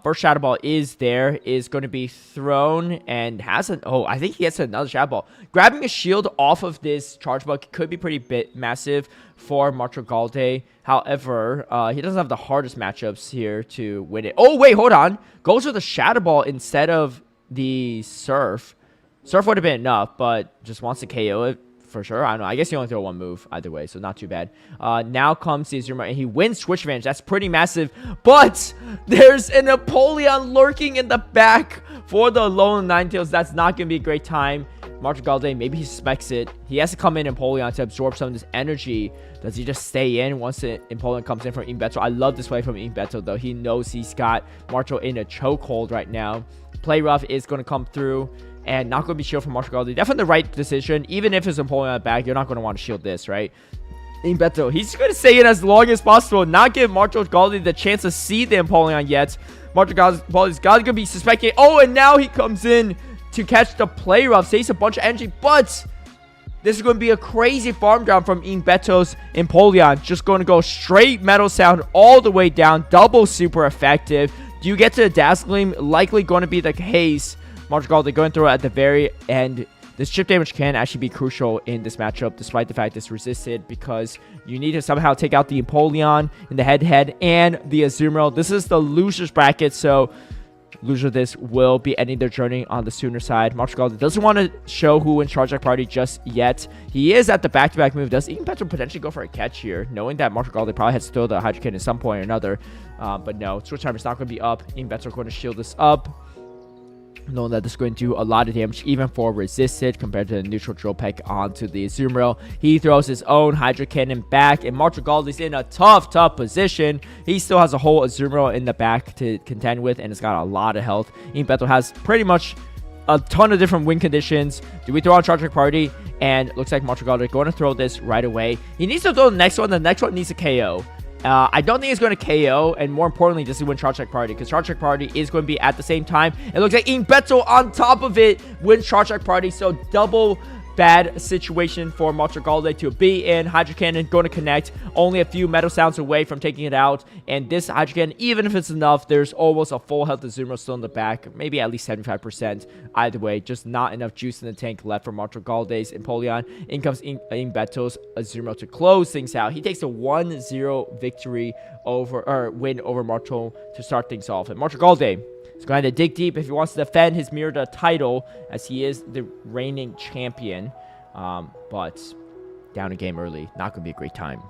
First Shadow Ball is going to be thrown and has an... Oh, I think he gets another Shadow Ball. Grabbing a shield off of this Charge Bug could be pretty massive for Martigalde. However, he doesn't have the hardest matchups here to win it. Oh, wait, hold on. Goes with the Shadow Ball instead of the Surf. Surf would have been enough, but just wants to KO it. For sure. I don't know. I guess he only throw one move either way, so not too bad. Now comes the Azumarill, and he wins Switch Advantage. That's pretty massive. But there's an Empoleon lurking in the back for the Alolan Ninetales. That's not going to be a great time. Martigalde, maybe he suspects it. He has to come in Empoleon to absorb some of this energy. Does he just stay in once the Empoleon comes in from Beto? I love this play from Beto, though. He knows he's got Martial in a chokehold right now. Play rough is going to come through. And not going to be shield from Martigalde. Definitely the right decision. Even if it's Empoleon on the back, you're not going to want to shield this, right? Beto, he's going to stay in as long as possible. Not give Martigalde the chance to see the Empoleon yet. Martigalde's got to be suspecting. Oh, and now he comes in to catch the play rough. Saves a bunch of energy. But this is going to be a crazy farm down from Beto's Empoleon. Just going to go straight Metal Sound all the way down. Double super effective. Do you get to the Dazzling? Likely going to be the case. Martigalde going through it at the very end. This chip damage can actually be crucial in this matchup, despite the fact it's resisted, because you need to somehow take out the Empoleon in the head-to-head and the Azumarill. This is the loser's bracket, so loser of this will be ending their journey on the sooner side. Martigalde doesn't want to show who wins Charge Deck Party just yet. He is at the back-to-back move. Does Beto potentially go for a catch here, knowing that Martigalde probably has to throw the Hydro Cannon at some point or another. But no, Switch Time is not going to be up. Beto going to shield this up, knowing that this is going to do a lot of damage, even for resisted, compared to the neutral Drill Peck onto the Azumarill. He throws his own Hydro Cannon back, and Martigalde's in a tough position. He still has a whole Azumarill in the back to contend with, and it's got a lot of health. Beto has pretty much a ton of different win conditions. Do we throw on Charge Deck Party? And looks like Martigalde going to throw this right away. He needs to throw the next one. The next one needs a KO. I don't think it's going to KO, and more importantly, does he win Charge Deck Party? Because Charge Deck Party is going to be at the same time. It looks like Beto on top of it wins Charge Deck Party, so double bad situation for Martigalde to be in. Hydro Cannon going to connect, only a few Metal Sounds away from taking it out, and this Hydro Cannon, even if it's enough, there's almost a full health Azumarill still in the back, maybe at least 75%. Either way, just not enough juice in the tank left for Martigalde's Empoleon. In comes Beto's Azumarill to close things out. He takes a 1-0 victory win over Martial to start things off, and Martigalde is going to dig deep if he wants to defend his Mérida title, as he is the reigning champion. But down a game early, not going to be a great time.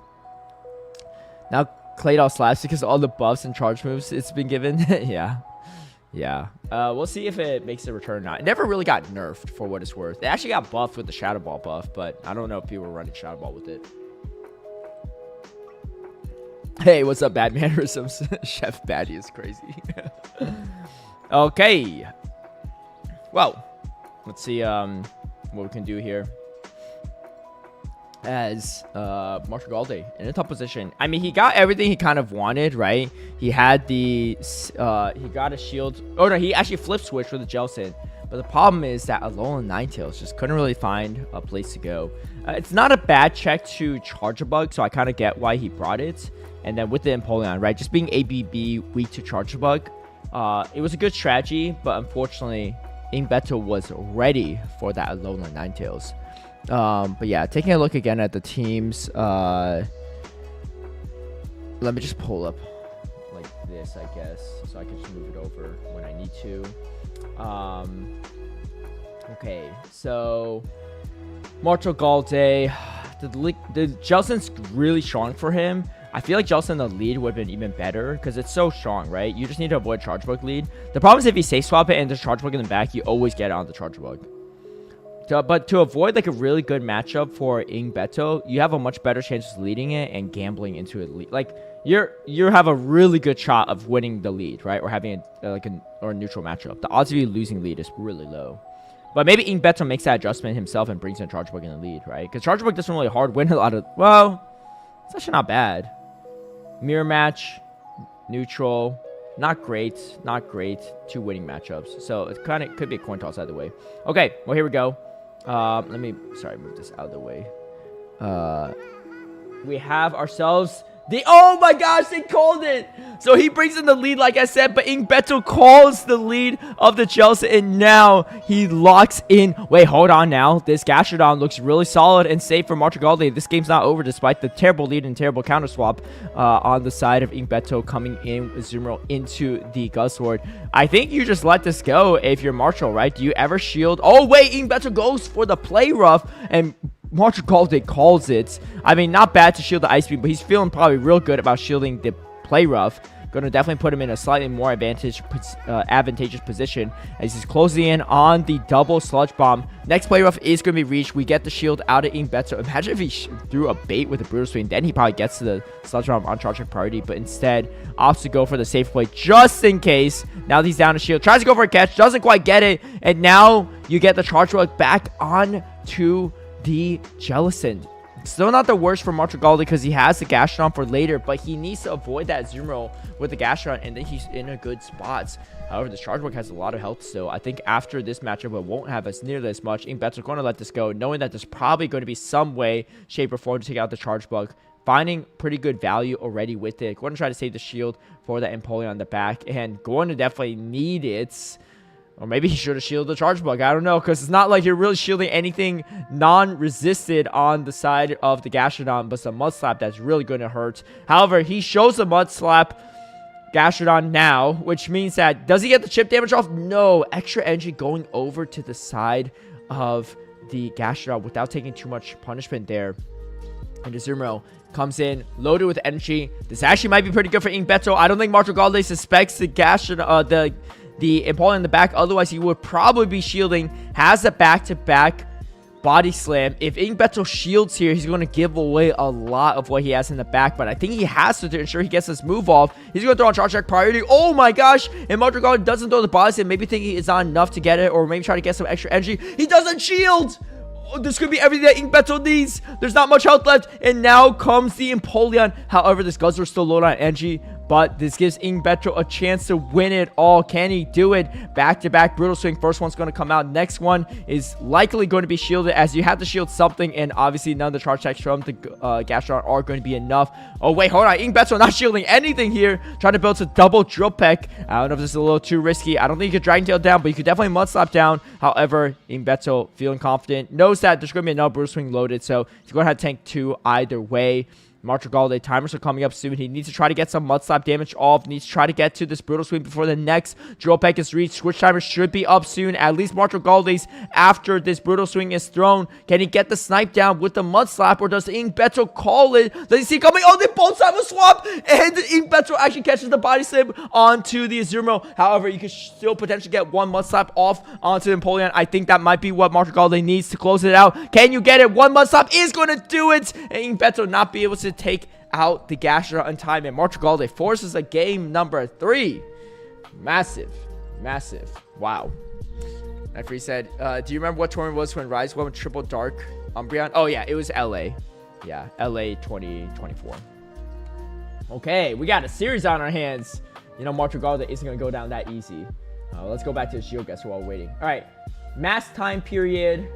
Now, Claydol slaps because of all the buffs and charge moves it's been given. Yeah. We'll see if it makes a return or not. It never really got nerfed, for what it's worth. It actually got buffed with the Shadow Ball buff, but I don't know if people were running Shadow Ball with it. Hey, what's up, bad mannerisms? Chef Baddie is crazy. Okay. Well, let's see what we can do here. As Martigalde in a tough position. I mean, he got everything he kind of wanted, right? He had the he got a shield. Oh no, he actually flip switched with the Jellicent. But the problem is that Alolan Ninetales just couldn't really find a place to go. It's not a bad check to Charge a Bug, so I kind of get why he brought it. And then with the Empoleon, right? Just being ABB weak to Charge a Bug, it was a good strategy, but unfortunately, Beto was ready for that Alolan Ninetales. But yeah, taking a look again at the teams. Let me just pull up like this, I guess, so I can just move it over when I need to. Okay, so Martigalde, the Jellicent's really strong for him. I feel like Jellicent in the lead would have been even better because it's so strong, right? You just need to avoid Charge Bug lead. The problem is if you safe swap it and there's Charge Bug in the back, you always get it on the Charge Bug. But to avoid like a really good matchup for Ing Beto, you have a much better chance of leading it and gambling into it. Like you have a really good shot of winning the lead, right? Or having a neutral matchup. The odds of you losing lead is really low. But maybe Ing Beto makes that adjustment himself and brings in Charge Bug in the lead, right? Because Charge Bug doesn't really hard win a lot of... Well, it's actually not bad. Mirror match, neutral, not great, not great. 2 winning matchups. So it kind of could be a coin toss either way. Okay, well, here we go. Let me... Sorry, move this out of the way. We have ourselves... Oh my gosh, they called it! So he brings in the lead, like I said, but Ing Beto calls the lead of the Jellicent, and now he locks in. Wait, hold on now. This Gastrodon looks really solid and safe for Marchigaldi. This game's not over despite the terrible lead and terrible counter swap on the side of Ing Beto coming in with Zoomer into the Guzzlord. I think you just let this go if you're Marshall, right? Do you ever shield? Oh, wait, Ing Beto goes for the play rough, and Marchigaldi calls it. I mean, not bad to shield the Ice Beam, but he's feeling probably real good about shielding the play rough. Going to definitely put him in a slightly more advantageous position as he's closing in on the double Sludge Bomb. Next play rough is going to be reached. We get the shield out of Ing Beto. Imagine if he threw a bait with a Brutal Swing. Then he probably gets to the Sludge Bomb on charging priority, but instead opts to go for the safe play just in case. Now he's down to shield. Tries to go for a catch. Doesn't quite get it. And now you get the Charge Bug back on to the Jellicent. Still not the worst for Marchigaldi because he has the Gastrodon for later, but he needs to avoid that Zoom roll with the Gastrodon, and then he's in a good spot. However, this Charge Bug has a lot of health still. I think after this matchup, it won't have as nearly as much. Ing Beto going to let this go, knowing that there's probably going to be some way, shape, or form to take out the Charge Bug. Finding pretty good value already with it. Going to try to save the shield for that Empoleon on the back, and going to definitely need it. Or maybe he should have shielded the Charge Bug. I don't know, because it's not like you're really shielding anything non-resisted on the side of the Gastrodon, but some Mud Slap that's really going to hurt. However, he shows the Mud Slap Gastrodon now, which means that, does he get the chip damage off? No. Extra energy going over to the side of the Gastrodon without taking too much punishment there. And Azumarill comes in loaded with energy. This actually might be pretty good for Ing Beto. I don't think Marchigaldi suspects the Gastrodon, the Empoleon in the back. Otherwise, he would probably be shielding. Has a back-to-back body slam. If Ing Beto shields here, he's going to give away a lot of what he has in the back. But I think he has to ensure he gets this move off. He's going to throw on Charge Attack priority. Oh my gosh. And Marchigaldi doesn't throw the body slam. Maybe thinking it's not enough to get it. Or maybe try to get some extra energy. He doesn't shield. Oh, this could be everything that Ing Beto needs. There's not much health left. And now comes the Empoleon. However, this Guzzler is still low on energy. But this gives Ing Beto a chance to win it all. Can he do it? Back-to-back Brutal Swing. First one's going to come out. Next one is likely going to be shielded, as you have to shield something. And obviously, none of the charge attacks from the Gastrodon are going to be enough. Oh, wait. Hold on. Ing Beto not shielding anything here. Trying to build a double Drill Peck. I don't know if this is a little too risky. I don't think you could Dragon Tail down, but you could definitely Mud Slap down. However, Ing Beto feeling confident. Knows that there's going to be another Brutal Swing loaded. So he's going to have to tank 2 either way. Marchigaldi, timers are coming up soon. He needs to try to get some Mud Slap damage off. Needs to try to get to this Brutal Swing before the next Drill Peck is reached. Switch timer should be up soon. At least Marchigaldi's after this Brutal Swing is thrown. Can he get the snipe down with the Mud Slap, or does Ing Beto call it? Does he see it coming? Oh, they both have a swap, and Ing Beto actually catches the body slam onto the Azumarill. However, you can still potentially get one Mud Slap off onto the Empoleon. I think that might be what Marchigaldi needs to close it out. Can you get it? One Mud Slap is going to do it, and Ing Beto not be able to take out the Gastrodon on time, and Marchigaldi forces a game number 3. Massive. Wow. Niantic said, do you remember what tournament was when Rise won with Triple Dark Umbreon? Oh yeah, it was LA. Yeah, LA 2024. Okay, we got a series on our hands. You know, Marchigaldi isn't going to go down that easy. Let's go back to the shield guesser while we're waiting. All right, mass time period.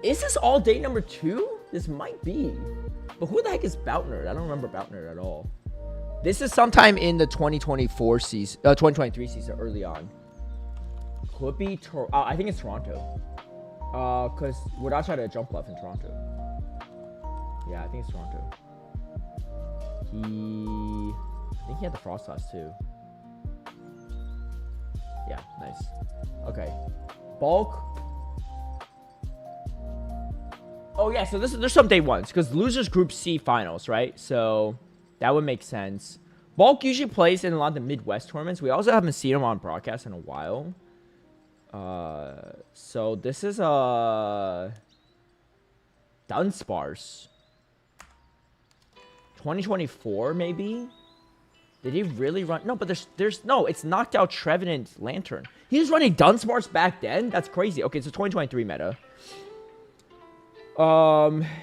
Is this all day number 2? This might be. But who the heck is Boutnerd? I don't remember Boutnerd at all. This is sometime in the 2024 season, 2023 season, early on. Could be, I think it's Toronto. Because Wadachi had a jump left in Toronto. Yeah, I think it's Toronto. I think he had the Frost Toss too. Yeah, nice. Okay. Bulk. Oh yeah, so there's some day ones because losers group C finals, right? So That would make sense. Bulk usually plays in a lot of the Midwest tournaments. We also haven't seen him on broadcast in a while. So this is Dunsparce. 2024 maybe? Did he really run? No, but there's no, it's knocked out Trevenant Lantern. He was running Dunsparce back then? That's crazy. Okay, so 2023 meta.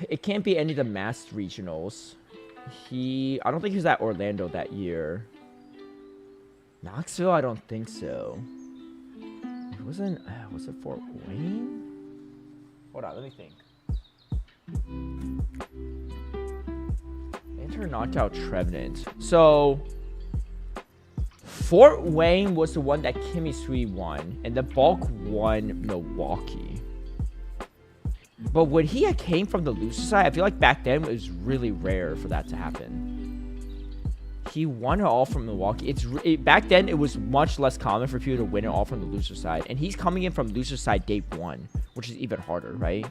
It can't be any of the masked regionals. I don't think he was at Orlando that year. Knoxville, I don't think so. It wasn't, was it Fort Wayne? Hold on, let me think. Lantern knocked out Trevenant. So Fort Wayne was the one that Kimmy Sui won, and the Bulk won Milwaukee. But when he came from the loser side, I feel like back then it was really rare for that to happen. He won it all from Milwaukee. Back then it was much less common for people to win it all from the loser side, and he's coming in from loser side day 1, which is even harder, right?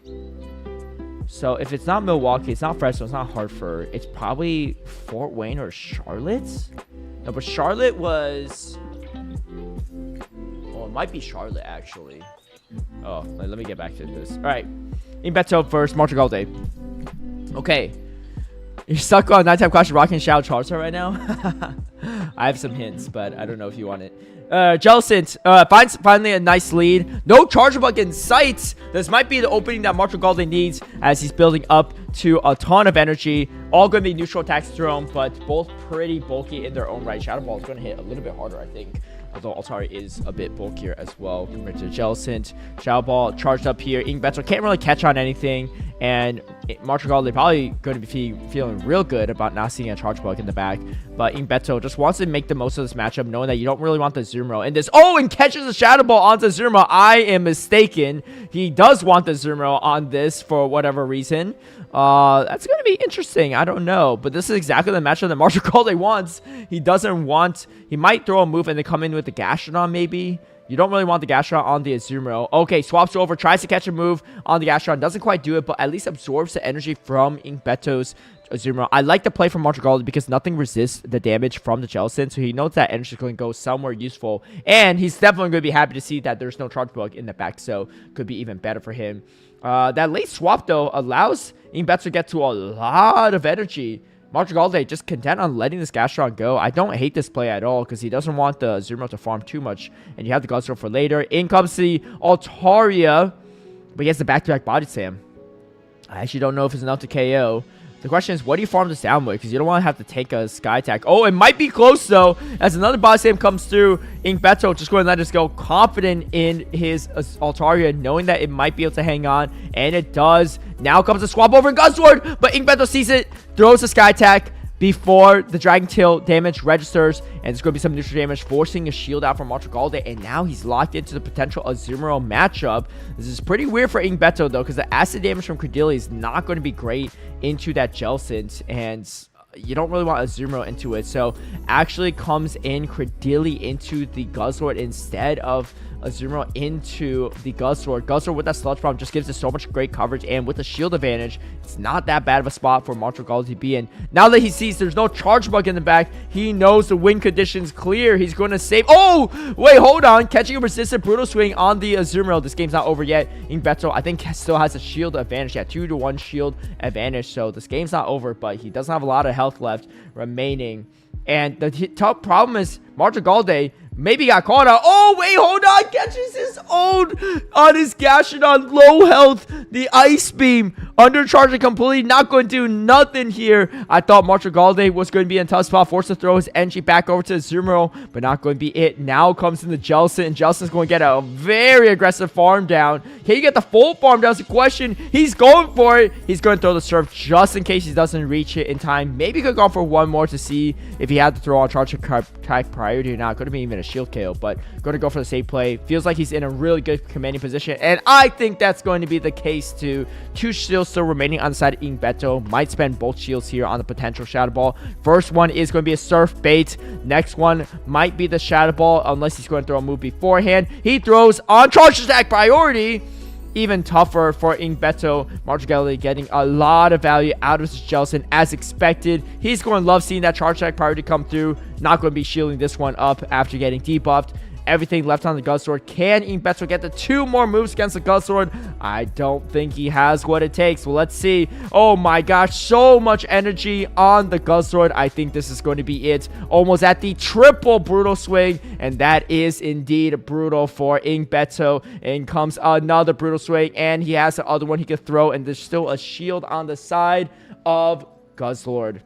So if it's not Milwaukee, it's not Fresno, it's not Hartford, it's probably Fort Wayne or Charlotte. No, but Charlotte was... Oh, it might be Charlotte, actually. Oh, let me get back to this. All right. Beto first, Martigalde. Okay. You're stuck on nighttime clash rocking Shadow Charizard right now? I have some hints, but I don't know if you want it. Jellicent finds finally a nice lead. No Charger Bug in sight. This might be the opening that Martigalde needs as he's building up to a ton of energy. All going to be neutral attacks through him, but both pretty bulky in their own right. Shadow Ball is going to hit a little bit harder, I think. Although Altari is a bit bulkier as well compared to Jellicent. Shadow Ball charged up here. Beto can't really catch on anything. And Martigalde probably going to be feeling real good about not seeing a Charge Bug in the back. But Beto just wants to make the most of this matchup, knowing that you don't really want the Zoomer in this. Oh, and catches the Shadow Ball onto Zoomer. I am mistaken. He does want the Zoomer on this for whatever reason. That's going to be interesting. I don't know. But this is exactly the matchup that Martigalde wants. He doesn't want... He might throw a move and then come in with the Gastrodon maybe. You don't really want the Gastrodon on the Azumarill. Okay, swaps over, tries to catch a move on the Gastrodon. Doesn't quite do it, but at least absorbs the energy from Beto's Azumarill. I like the play from Martigalde because nothing resists the damage from the Jellicent, so he knows that energy is going to go somewhere useful. And he's definitely going to be happy to see that there's no Charge Bug in the back, so could be even better for him. That late swap, though, allows Beto to get to a lot of energy. Martigalde just content on letting this Gastrodon go. I don't hate this play at all because he doesn't want the Azumarill to farm too much. And you have the Guzzler for later. In comes the Altaria. But he has the back-to-back Body Slam. I actually don't know if it's enough to KO. The question is, what do you farm this down with? Because you don't want to have to take a Sky Attack. Oh, it might be close, though. As another Body Slam comes through, Beto just going to let us go. Confident in his Altaria, knowing that it might be able to hang on. And it does. Now comes the swap over in Guzzlord. But Beto sees it, throws a Sky Attack before the Dragon Tail damage registers. And there's going to be some neutral damage, forcing a shield out from Martigalde. And now he's locked into the potential Azumarill matchup. This is pretty weird for Beto, though, because the acid damage from Cordelia is not going to be great into that Jellicent. And you don't really want Azumarill into it. So actually comes in Cordelia into the Guzzlord instead of Azumarill into the Guzzlord. Guzzlord with that Sludge Bomb just gives us so much great coverage, and with the shield advantage, it's not that bad of a spot for Martigalde to be in. Now that he sees there's no Charge Bug in the back, he knows the win conditions clear. He's going to save... Oh! Wait, hold on. Catching a resistant Brutal Swing on the Azumarill. This game's not over yet. Beto, I think, still has a shield advantage. Yeah, 2-to-1 shield advantage, so this game's not over, but he doesn't have a lot of health left remaining. And the tough problem is Martigalde maybe got caught out. Oh, wait, hold on. Catches his own on his Gastrodon. Low health. The Ice Beam. Undercharging completely. Not going to do nothing here. I thought Martigalde was going to be in a tough spot. Forced to throw his energy back over to Azumarill, but not going to be it. Now comes in the Jellicent, and Jellicent's going to get a very aggressive farm down. Can you get the full farm down? That's the question. He's going for it. He's going to throw the Surf just in case he doesn't reach it in time. Maybe could go for one more to see if he had to throw on Charge Attack priority or not. Could have been even a shield KO, but going to go for the safe play. Feels like he's in a really good commanding position, and I think that's going to be the case too. 2 shields still remaining on the side of Beto. Might spend both shields here on the potential Shadow Ball. First one is going to be a Surf Bait. Next one might be the Shadow Ball, unless he's going to throw a move beforehand. He throws on Charge Attack priority. even tougher for Ing Beto. Martingale getting a lot of value out of this Jellicent as expected. He's going to love seeing that charge attack priority come through. Not going to be shielding this one up after getting debuffed. Everything left on the Guzzlord. Can Ing Beto get the 2 more moves against the Guzzlord? I don't think he has what it takes. Well, let's see. Oh my gosh, so much energy on the Guzzlord. I think this is going to be it. Almost at the triple brutal swing, and that is indeed brutal for Ing Beto. In comes another brutal swing, and he has the other one he could throw, and there's still a shield on the side of Guzzlord.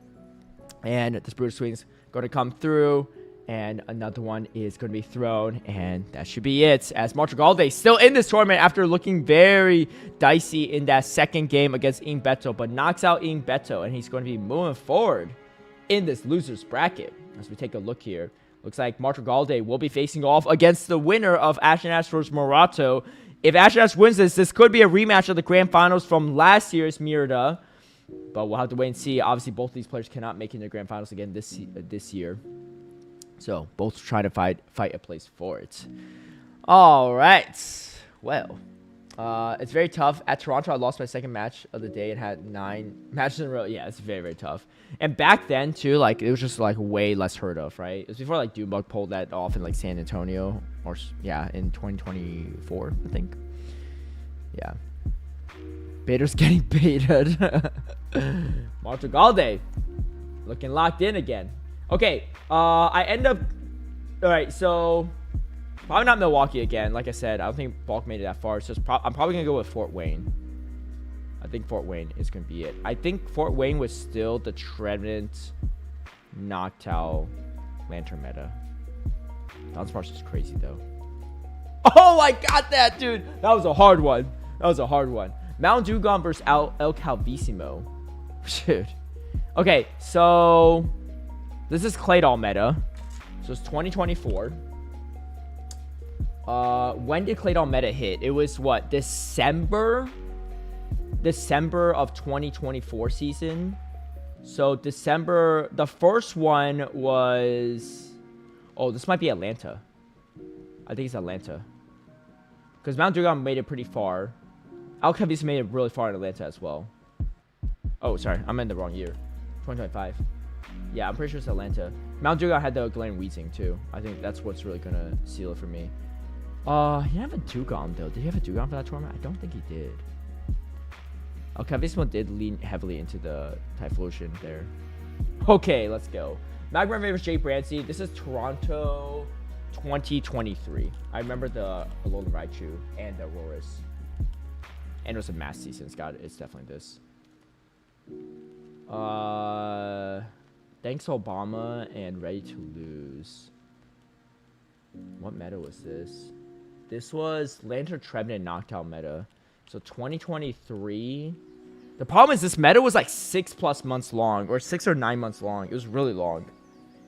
And this brutal swing is going to come through. And another one is going to be thrown. And that should be it. As Martingale still in this tournament after looking very dicey in that second game against Ing Beto. But knocks out Ing Beto. And he's going to be moving forward in this loser's bracket. As we take a look here. Looks like Martingale will be facing off against the winner of Ash and Ash vs. Morato. If Ash and Ash wins this could be a rematch of the grand finals from last year's Mérida. But we'll have to wait and see. Obviously, both of these players cannot make it in the grand finals again this year. So, both trying to fight a place for it. All right. Well, it's very tough. At Toronto, I lost my second match of the day and had 9 matches in a row. Yeah, it's very, very tough. And back then, too, like, it was just, like, way less heard of, right? It was before, like, Doombug pulled that off in, like, San Antonio. Or, yeah, in 2024, I think. Yeah. Bader's getting baited. Martingale looking locked in again. Okay, I end up... Alright, so... Probably not Milwaukee again. Like I said, I don't think Bulk made it that far. So I'm probably going to go with Fort Wayne. I think Fort Wayne is going to be it. I think Fort Wayne was still the Trevenant Noctowl Lantern meta. Dunsparce is crazy, though. Oh, I got that, dude! That was a hard one. That was a hard one. Mount Dugon versus El Calvissimo. Dude. Okay, so... This is Claydol meta. So it's 2024. When did Claydol meta hit? It was what? December of 2024 season. So December, the first one was... Oh, this might be Atlanta. I think it's Atlanta. Because Mount Dugon made it pretty far. Alcavis made it really far in Atlanta as well. Oh, sorry. I'm in the wrong year. 2025. Yeah, I'm pretty sure it's Atlanta. Mount Dugon had the Glen Weezing too. I think that's what's really gonna seal it for me. He didn't have a Dugong though. Did he have a Dugong for that tournament? I don't think he did. Calvismo did lean heavily into the Typhlosion there. Okay, let's go. Magmar vs. Jay Brancy. This is Toronto 2023. I remember the Alolan Raichu and the Aurorus. And it was a mass season. It's definitely this. Thanks Obama and Ready to Lose. What meta was this? This was Lantern Trevenant Noctowl meta. So 2023. The problem is this meta was like 6+ months long, or 6 or 9 months long. It was really long.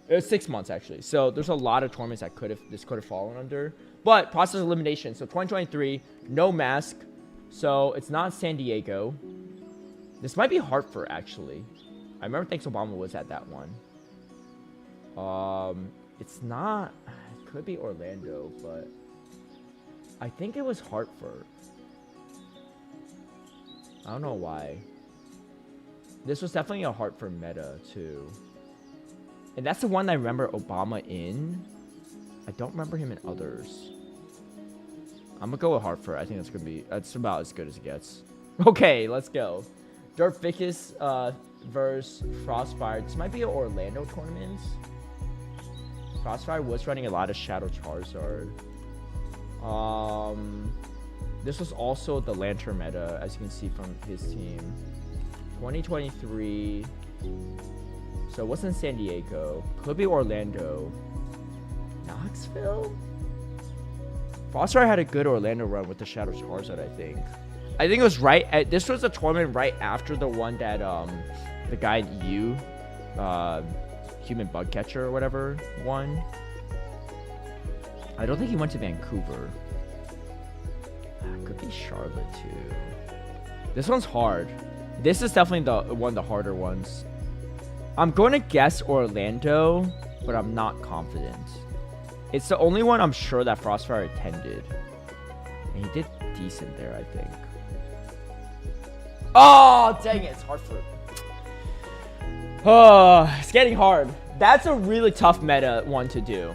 It was 6 months actually. So there's a lot of tournaments that this could have fallen under. But process of elimination. So 2023, no mask. So it's not San Diego. This might be Hartford actually. I remember Thanks Obama was at that one. It's not... It could be Orlando, but... I think it was Hartford. I don't know why. This was definitely a Hartford meta, too. And that's the one I remember Obama in. I don't remember him in others. I'm gonna go with Hartford. I think that's gonna be... That's about as good as it gets. Okay, let's go. Dirtficus, versus Frostfire. This might be an Orlando tournament. Frostfire was running a lot of Shadow Charizard. This was also the Lantern meta, as you can see from his team. 2023. So it wasn't San Diego. Could be Orlando. Knoxville? Frostfire had a good Orlando run with the Shadow Charizard, I think. I think it was right at... This was a tournament right after the one that, the guy you, Human Bug Catcher or whatever, won. I don't think he went to Vancouver. Could be Charlotte too. This one's hard. This is definitely one of the harder ones. I'm going to guess Orlando, but I'm not confident. It's the only one I'm sure that Frostfire attended. And he did decent there, I think. Oh, dang it. It's Hartford. Oh, it's getting hard. That's a really tough meta one to do.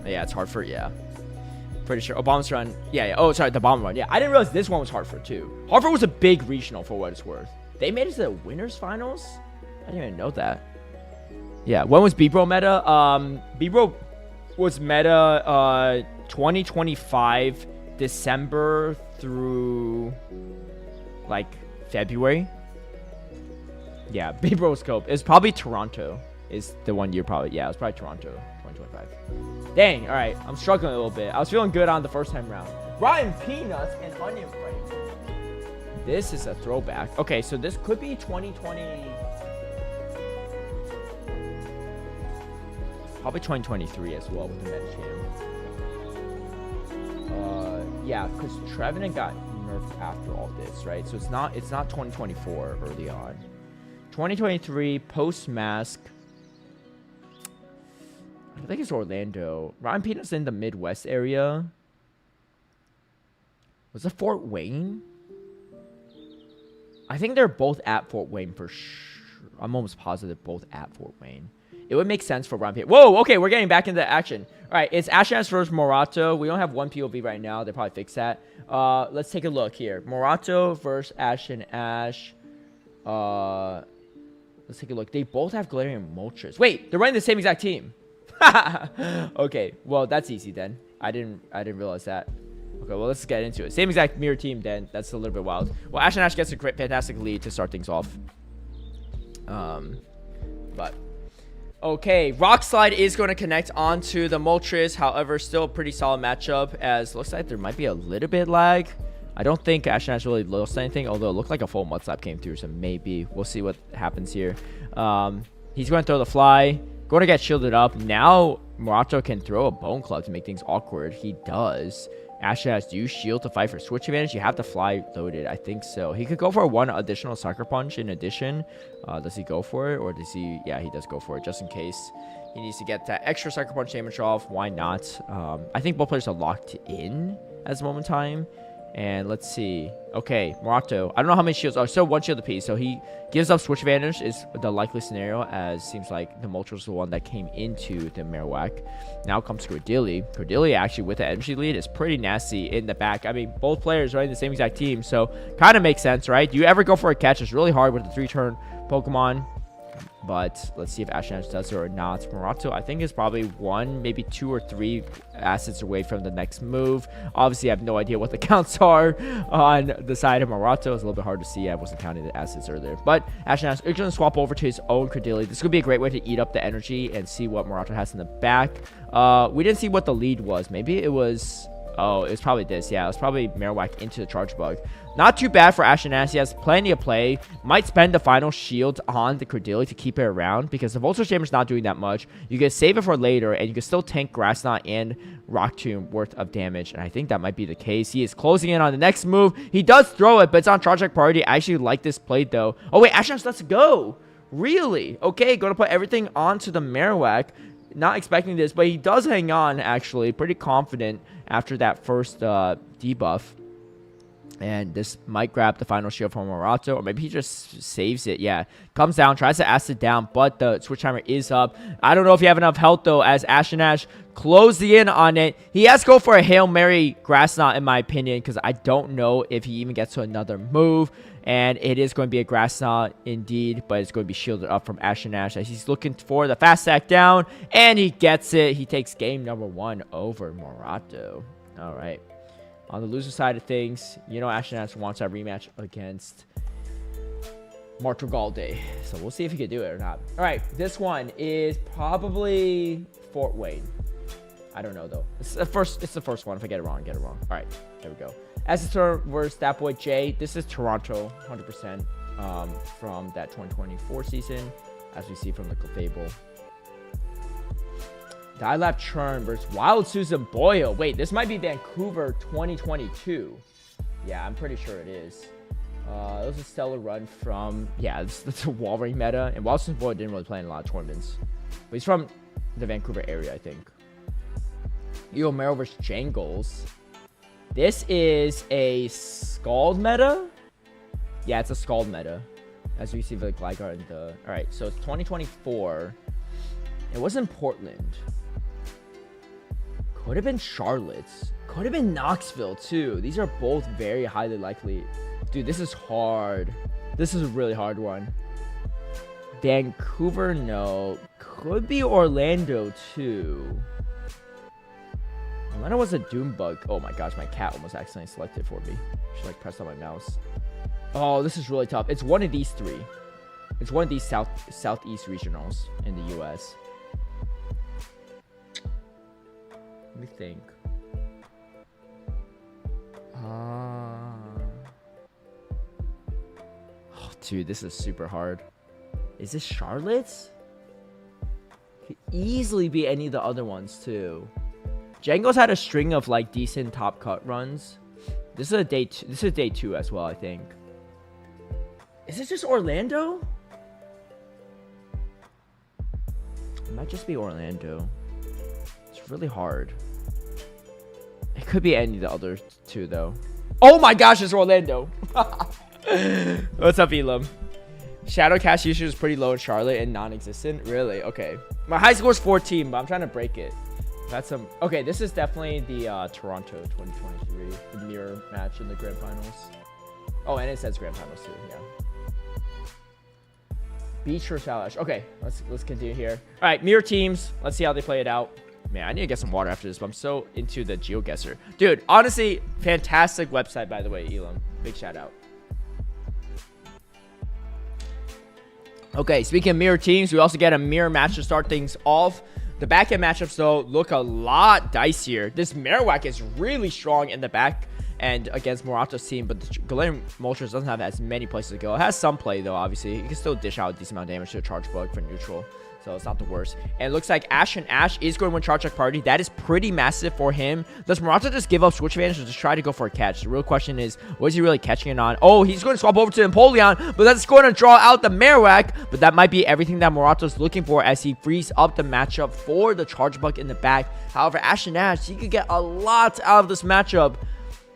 Yeah, it's Hartford, yeah. Pretty sure. Obama's run. Yeah. Oh, sorry, the bomber run. Yeah, I didn't realize this one was Hartford, too. Hartford was a big regional for what it's worth. They made it to the winners finals? I didn't even know that. Yeah, when was B-Bro meta? B-Bro was meta 2025 December through like February. Yeah, B-Bro scope. It's probably Toronto is the one year probably. Yeah, it was probably Toronto 2025. Dang, all right. I'm struggling a little bit. I was feeling good on the first time round. Rotten peanuts and onion rings. This is a throwback. Okay, so this could be 2020. Probably 2023 as well with the Meta Jam. Yeah, because Trevenant got nerfed after all this, right? So it's not 2024 early on. 2023 post mask. I think it's Orlando. Ryan Peanut's in the Midwest area. Was it Fort Wayne? I think they're both at Fort Wayne for sure. I'm almost positive both at Fort Wayne. It would make sense for Ryan Peanut. Whoa, okay, we're getting back into action. All right, it's Ashen Ash versus Morato. We don't have one POV right now. They probably fixed that. Let's take a look here. Morato versus Ashen Ash. Let's take a look. They both have Galarian Moltres. Wait, they're running the same exact team. Okay, well, that's easy then. I didn't realize that. Okay, well, let's get into it. Same exact mirror team then. That's a little bit wild. Well, Ashen Ash gets a great, fantastic lead to start things off. But okay, Rock Slide is going to connect onto the Moltres. However, still a pretty solid matchup, as looks like there might be a little bit lag. I don't think Ashen Ash really lost anything, although it looked like a full Mudslap came through, so maybe we'll see what happens here. He's going to throw the fly. Going to get shielded up. Now, Morato can throw a Bone Club to make things awkward. He does. Ashen Ash, do you shield to fight for switch advantage? You have to fly loaded. I think so. He could go for one additional Sucker Punch in addition. Does he go for it? Or does he? Yeah, he does go for it just in case he needs to get that extra Sucker Punch damage off. Why not? I think both players are locked in at this moment in time. And let's see. Okay, Morato. I don't know how many shields. Oh, still one shield apiece. So he gives up switch advantage is the likely scenario, as seems like the Moltres was the one that came into the Marowak. Now comes Cordilli. Cordilli actually with the energy lead is pretty nasty in the back. I mean, both players running the same exact team, so kind of makes sense, right? Do you ever go for a catch? It's really hard with the 3-turn Pokemon. But let's see if Ashen Ash does it or not. Morato, I think, is probably 1, maybe 2 or 3 assets away from the next move. Obviously, I have no idea what the counts are on the side of Morato. It's a little bit hard to see. I wasn't counting the assets earlier. But Ashen Ash is going to swap over to his own Cordilli. This could be a great way to eat up the energy and see what Morato has in the back. We didn't see what the lead was. Maybe it was... Oh, it was probably this. Yeah, it was probably Marowak into the Charge Bug. Not too bad for Ashen Ash. He has plenty of play. Might spend the final shield on the Cordilli to keep it around, because the Voltage Chamber's not doing that much. You can save it for later, and you can still tank Grass Knot and Rock Tomb worth of damage, and I think that might be the case. He is closing in on the next move. He does throw it, but it's on Charge Deck priority. I actually like this play, though. Oh, wait, Ashen Ash, let's go. Really? Okay, going to put everything onto the Marowak. Not expecting this, but he does hang on, actually. Pretty confident after that first debuff. And this might grab the final shield from Morato, or maybe he just saves it. Yeah, comes down, tries to acid down, but the switch timer is up. I don't know if you have enough health, though, as Ashen Ash closing in on it. He has to go for a Hail Mary Grass Knot, in my opinion, because I don't know if he even gets to another move. And it is going to be a Grass Knot indeed, but it's going to be shielded up from Ashen Ash as he's looking for the fast sack down, and he gets it. He takes game number 1 over Morato. All right. On the loser side of things, you know Ashen Ash wants that rematch against Martrogalde. So we'll see if he can do it or not. All right, this one is probably Fort Wayne. I don't know, though. It's the first one. If I get it wrong, get it wrong. All right, there we go. Asitor versus that boy Jay. This is Toronto, 100% from that 2024 season, as we see from the Clefable. Dialab Churn versus Wild Susan Boyle. Wait, this might be Vancouver 2022. Yeah, I'm pretty sure it is. It was a stellar run from... Yeah, it's a Walrein meta. And Wild Susan Boyle didn't really play in a lot of tournaments. But he's from the Vancouver area, I think. Eomero versus Jangles. This is a Scald meta. Yeah, it's a Scald meta. As we see the Gligar and the... Alright, so it's 2024. It wasn't Portland. Could have been Charlotte's. Could have been Knoxville, too. These are both very highly likely. Dude, this is hard. This is a really hard one. Vancouver, no. Could be Orlando, too. Orlando was a Doombug. Oh my gosh, my cat almost accidentally selected for me. She like pressed on my mouse. Oh, this is really tough. It's one of these three. It's one of these southeast regionals in the U.S. Let me think. Oh, dude, this is super hard. Is this Charlotte's? Could easily be any of the other ones too. Django's had a string of like decent top cut runs. This is a day. This is day 2 as well, I think. Is this just Orlando? It might just be Orlando. It's really hard. It could be any of the other two though. Oh my gosh, it's Orlando. What's up, Elam? Shadow Cash usage is pretty low in Charlotte and non-existent. Really? Okay. My high score is 14, but I'm trying to break it. That's some. Okay, this is definitely the Toronto 2023, the mirror match in the grand finals. Oh, and it says grand finals too. Yeah. Beach or Salash. Okay, let's continue here. All right, mirror teams. Let's see how they play it out. Man, I need to get some water after this, but I'm so into the GeoGuessr. Dude, honestly, fantastic website, by the way, Elam. Big shout out. Okay, speaking of mirror teams, we also get a mirror match to start things off. The back end matchups, though, look a lot dicier. This Marowak is really strong in the back end against Morato's team, but the Galarian Moltres doesn't have as many places to go. It has some play, though, obviously. You can still dish out a decent amount of damage to a Charge Bug for neutral, so it's not the worst. And it looks like Ash is going to win Charge Bug Party. That is pretty massive for him. Does Morato just give up switch advantage or just try to go for a catch? The real question is, what is he really catching it on? Oh, he's going to swap over to Empoleon, but that's going to draw out the Marowak. But that might be everything that Morato's looking for as he frees up the matchup for the Charge Bug in the back. However, Ash, he could get a lot out of this matchup.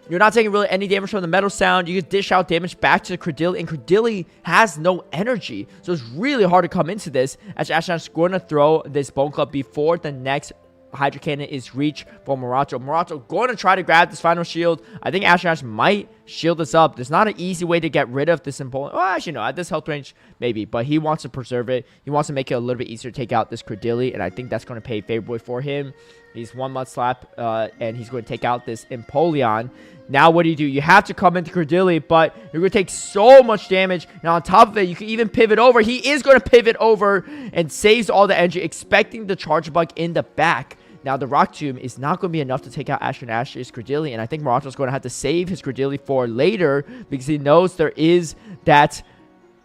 You're not taking really any damage from the Metal Sound. You can dish out damage back to Credilli, and Credilli has no energy. So it's really hard to come into this, as Ashnash's going to throw this Bone Club before the next Hydro Cannon is reached for Morato. Morato going to try to grab this final shield. I think Ashnash might shield this up. There's not an easy way to get rid of this Empoleon. Well, actually, no. At this health range, maybe. But he wants to preserve it. He wants to make it a little bit easier to take out this Credilli, and I think that's going to pay favorably for him. He's one Mud Slap, and he's going to take out this Empoleon. Now, what do? You have to come into Credilli, but you're going to take so much damage. Now, on top of it, you can even pivot over. He is going to pivot over and saves all the energy, expecting the Charge Bug in the back. Now, the Rock Tomb is not going to be enough to take out Ash's Credilli, and I think Morato's going to have to save his Credilli for later because he knows there is that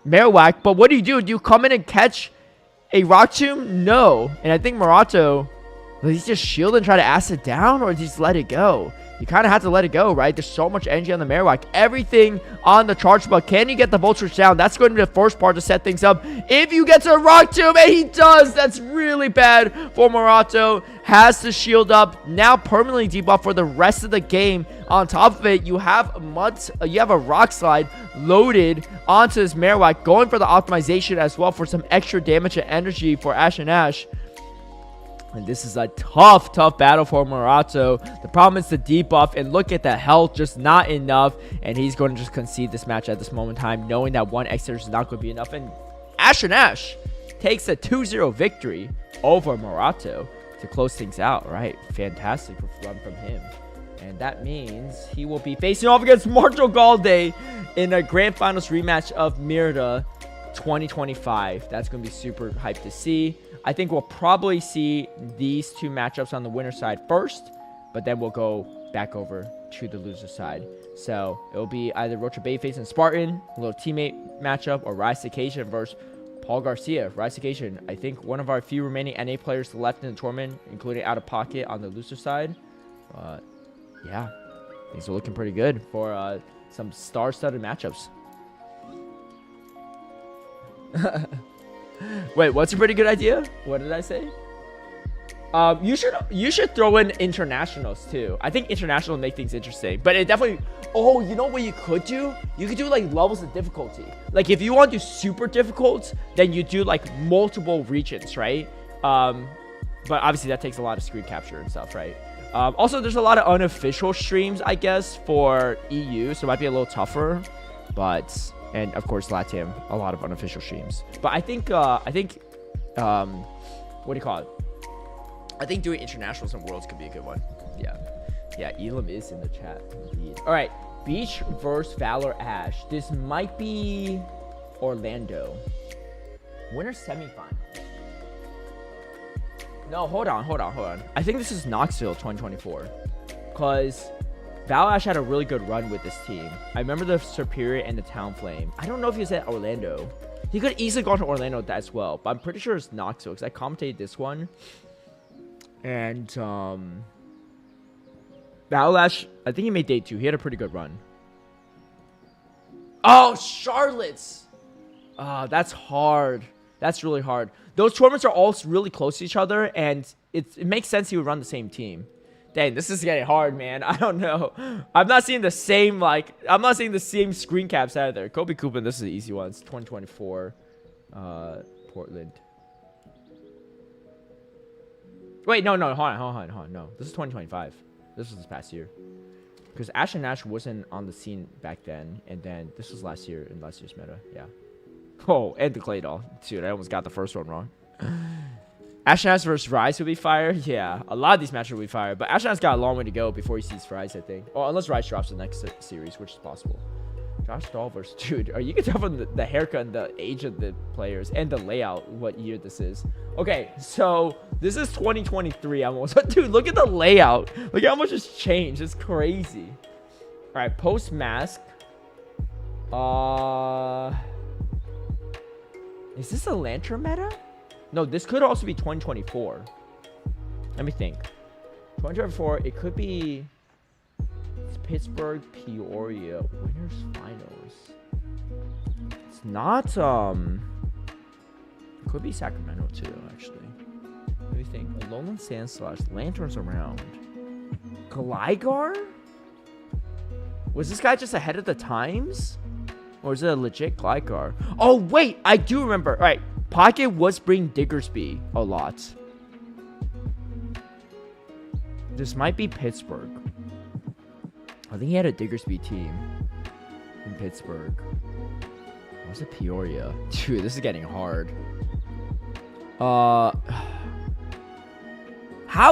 Marowak. But what do? Do you come in and catch a Rock Tomb? No. And I think Morato, will he just shield and try to acid down, or does he just let it go? You kind of have to let it go, right? There's so much energy on the Marowak. Everything on the Charge Bug. Can you get the Vulture down? That's going to be the first part to set things up. If you get to a Rock Tomb, and he does, that's really bad for Morato. Has to shield up. Now permanently debuff for the rest of the game. On top of it, you have a Rock Slide loaded onto this Marowak, going for the optimization as well for some extra damage and energy for Ash. And this is a tough battle for Morato. The problem is the debuff, and look at the health, just not enough. And he's going to just concede this match at this moment in time, knowing that one X is not going to be enough. And Ash takes a 2-0 victory over Morato to close things out, right? Fantastic run from him. And that means he will be facing off against Marto Galde in a Grand Finals rematch of Mérida 2025. That's going to be super hyped to see. I think we'll probably see these two matchups on the winner side first, but then we'll go back over to the loser side. So it'll be either Rocha Bayface and Spartan, a little teammate matchup, or Rise Occasion versus Paul Garcia. Rise Occasion, I think one of our few remaining NA players left in the tournament, including Out of Pocket on the loser side. Yeah, things are looking pretty good for some star-studded matchups. Wait, what's a pretty good idea? What did I say? You should throw in internationals too. I think international make things interesting, but it definitely. Oh, you know what you could do? You could do like levels of difficulty. Like if you want to do super difficult, then you do like multiple regions, right? But obviously that takes a lot of screen capture and stuff, right? Also, there's a lot of unofficial streams, I guess, for EU, so it might be a little tougher. But and of course LATAM, a lot of unofficial streams. But I think what do you call it? I think doing internationals and worlds could be a good one. Yeah, Elam is in the chat. Indeed. All right, Beach versus Valor Ash. This might be Orlando. Winner semifinal. No, hold on. I think this is Knoxville 2024. Because Valor Ash had a really good run with this team. I remember the Superior and the Town Flame. I don't know if he was at Orlando. He could easily go to Orlando as well. But I'm pretty sure it's Knoxville because I commentated this one. And Balash, I think he made day 2. He had a pretty good run. Oh, Charlotte's. That's hard. That's really hard. Those tournaments are all really close to each other, and it makes sense he would run the same team. Dang, this is getting hard, man. I don't know. I'm not seeing the same screen caps either. Kobe Coupon, this is an easy one. It's 2024 Portland. Wait, no, hold on. No, this is 2025. This was this past year. Because Ash and Nash wasn't on the scene back then. And then this was last year in last year's meta. Yeah. Oh, and the Clay Doll. Dude, I almost got the first one wrong. Ash and Nash versus Rise would be fire. Yeah, a lot of these matches would be fire. But Ash and Nash got a long way to go before he sees Rise, I think. Or unless Rise drops the next series, which is possible. Josh Dahl versus... Dude, you can tell from the haircut and the age of the players and the layout what year this is. Okay, so this is 2023 almost. Dude, look at the layout. Look at how much has changed. It's crazy. All right, post mask. Is this a Lantern meta? No, this could also be 2024. Let me think. 2024, it could be... Pittsburgh, Peoria, winners finals. It's not, it could be Sacramento too, actually. Let me think. Alolan Sandslash, Lanterns around. Gligar? Was this guy just ahead of the times? Or is it a legit Gligar? Oh, wait, I do remember. All right, Pocket was bringing Diggersby a lot. This might be Pittsburgh. I think he had a Diggersby team in Pittsburgh. Or was it Peoria? Dude, this is getting hard. How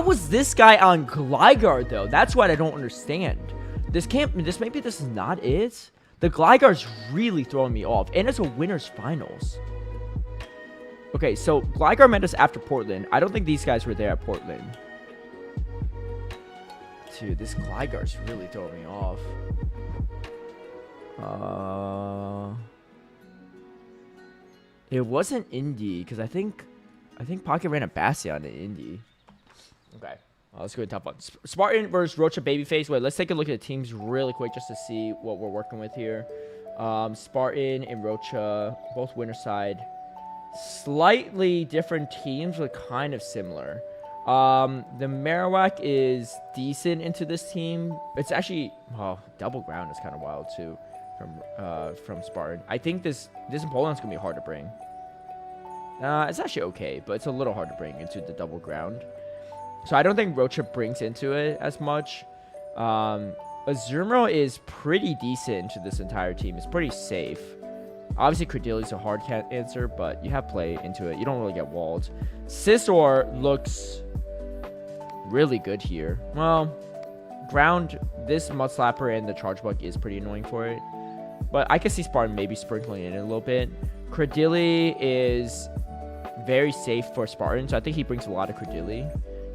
was this guy on Gligar though? That's what I don't understand. Maybe this is not it. The Gligar's really throwing me off. And it's a winner's finals. Okay, so Gligar met us after Portland. I don't think these guys were there at Portland. Dude, this Gligar's really throwing me off. It wasn't Indy, because I think Pocket ran a Bastion in Indy. Okay. Let's go to top one. Spartan versus Rocha Babyface. Wait, let's take a look at the teams really quick just to see what we're working with here. Spartan and Rocha, both winner side. Slightly different teams, but kind of similar. The Marowak is decent into this team. It's actually, double ground is kind of wild too from Spartan. I think this Empoleon's gonna be hard to bring. It's actually okay, but it's a little hard to bring into the double ground. So I don't think Rocha brings into it as much. Azumarill is pretty decent into this entire team. It's pretty safe. Obviously, Credilli's a hard answer, but you have play into it. You don't really get walled. Scizor looks really good here. Well, ground, this Mudslapper and the Charge Bug is pretty annoying for it. But I can see Spartan maybe sprinkling in a little bit. Credilli is very safe for Spartan, so I think he brings a lot of Credilli.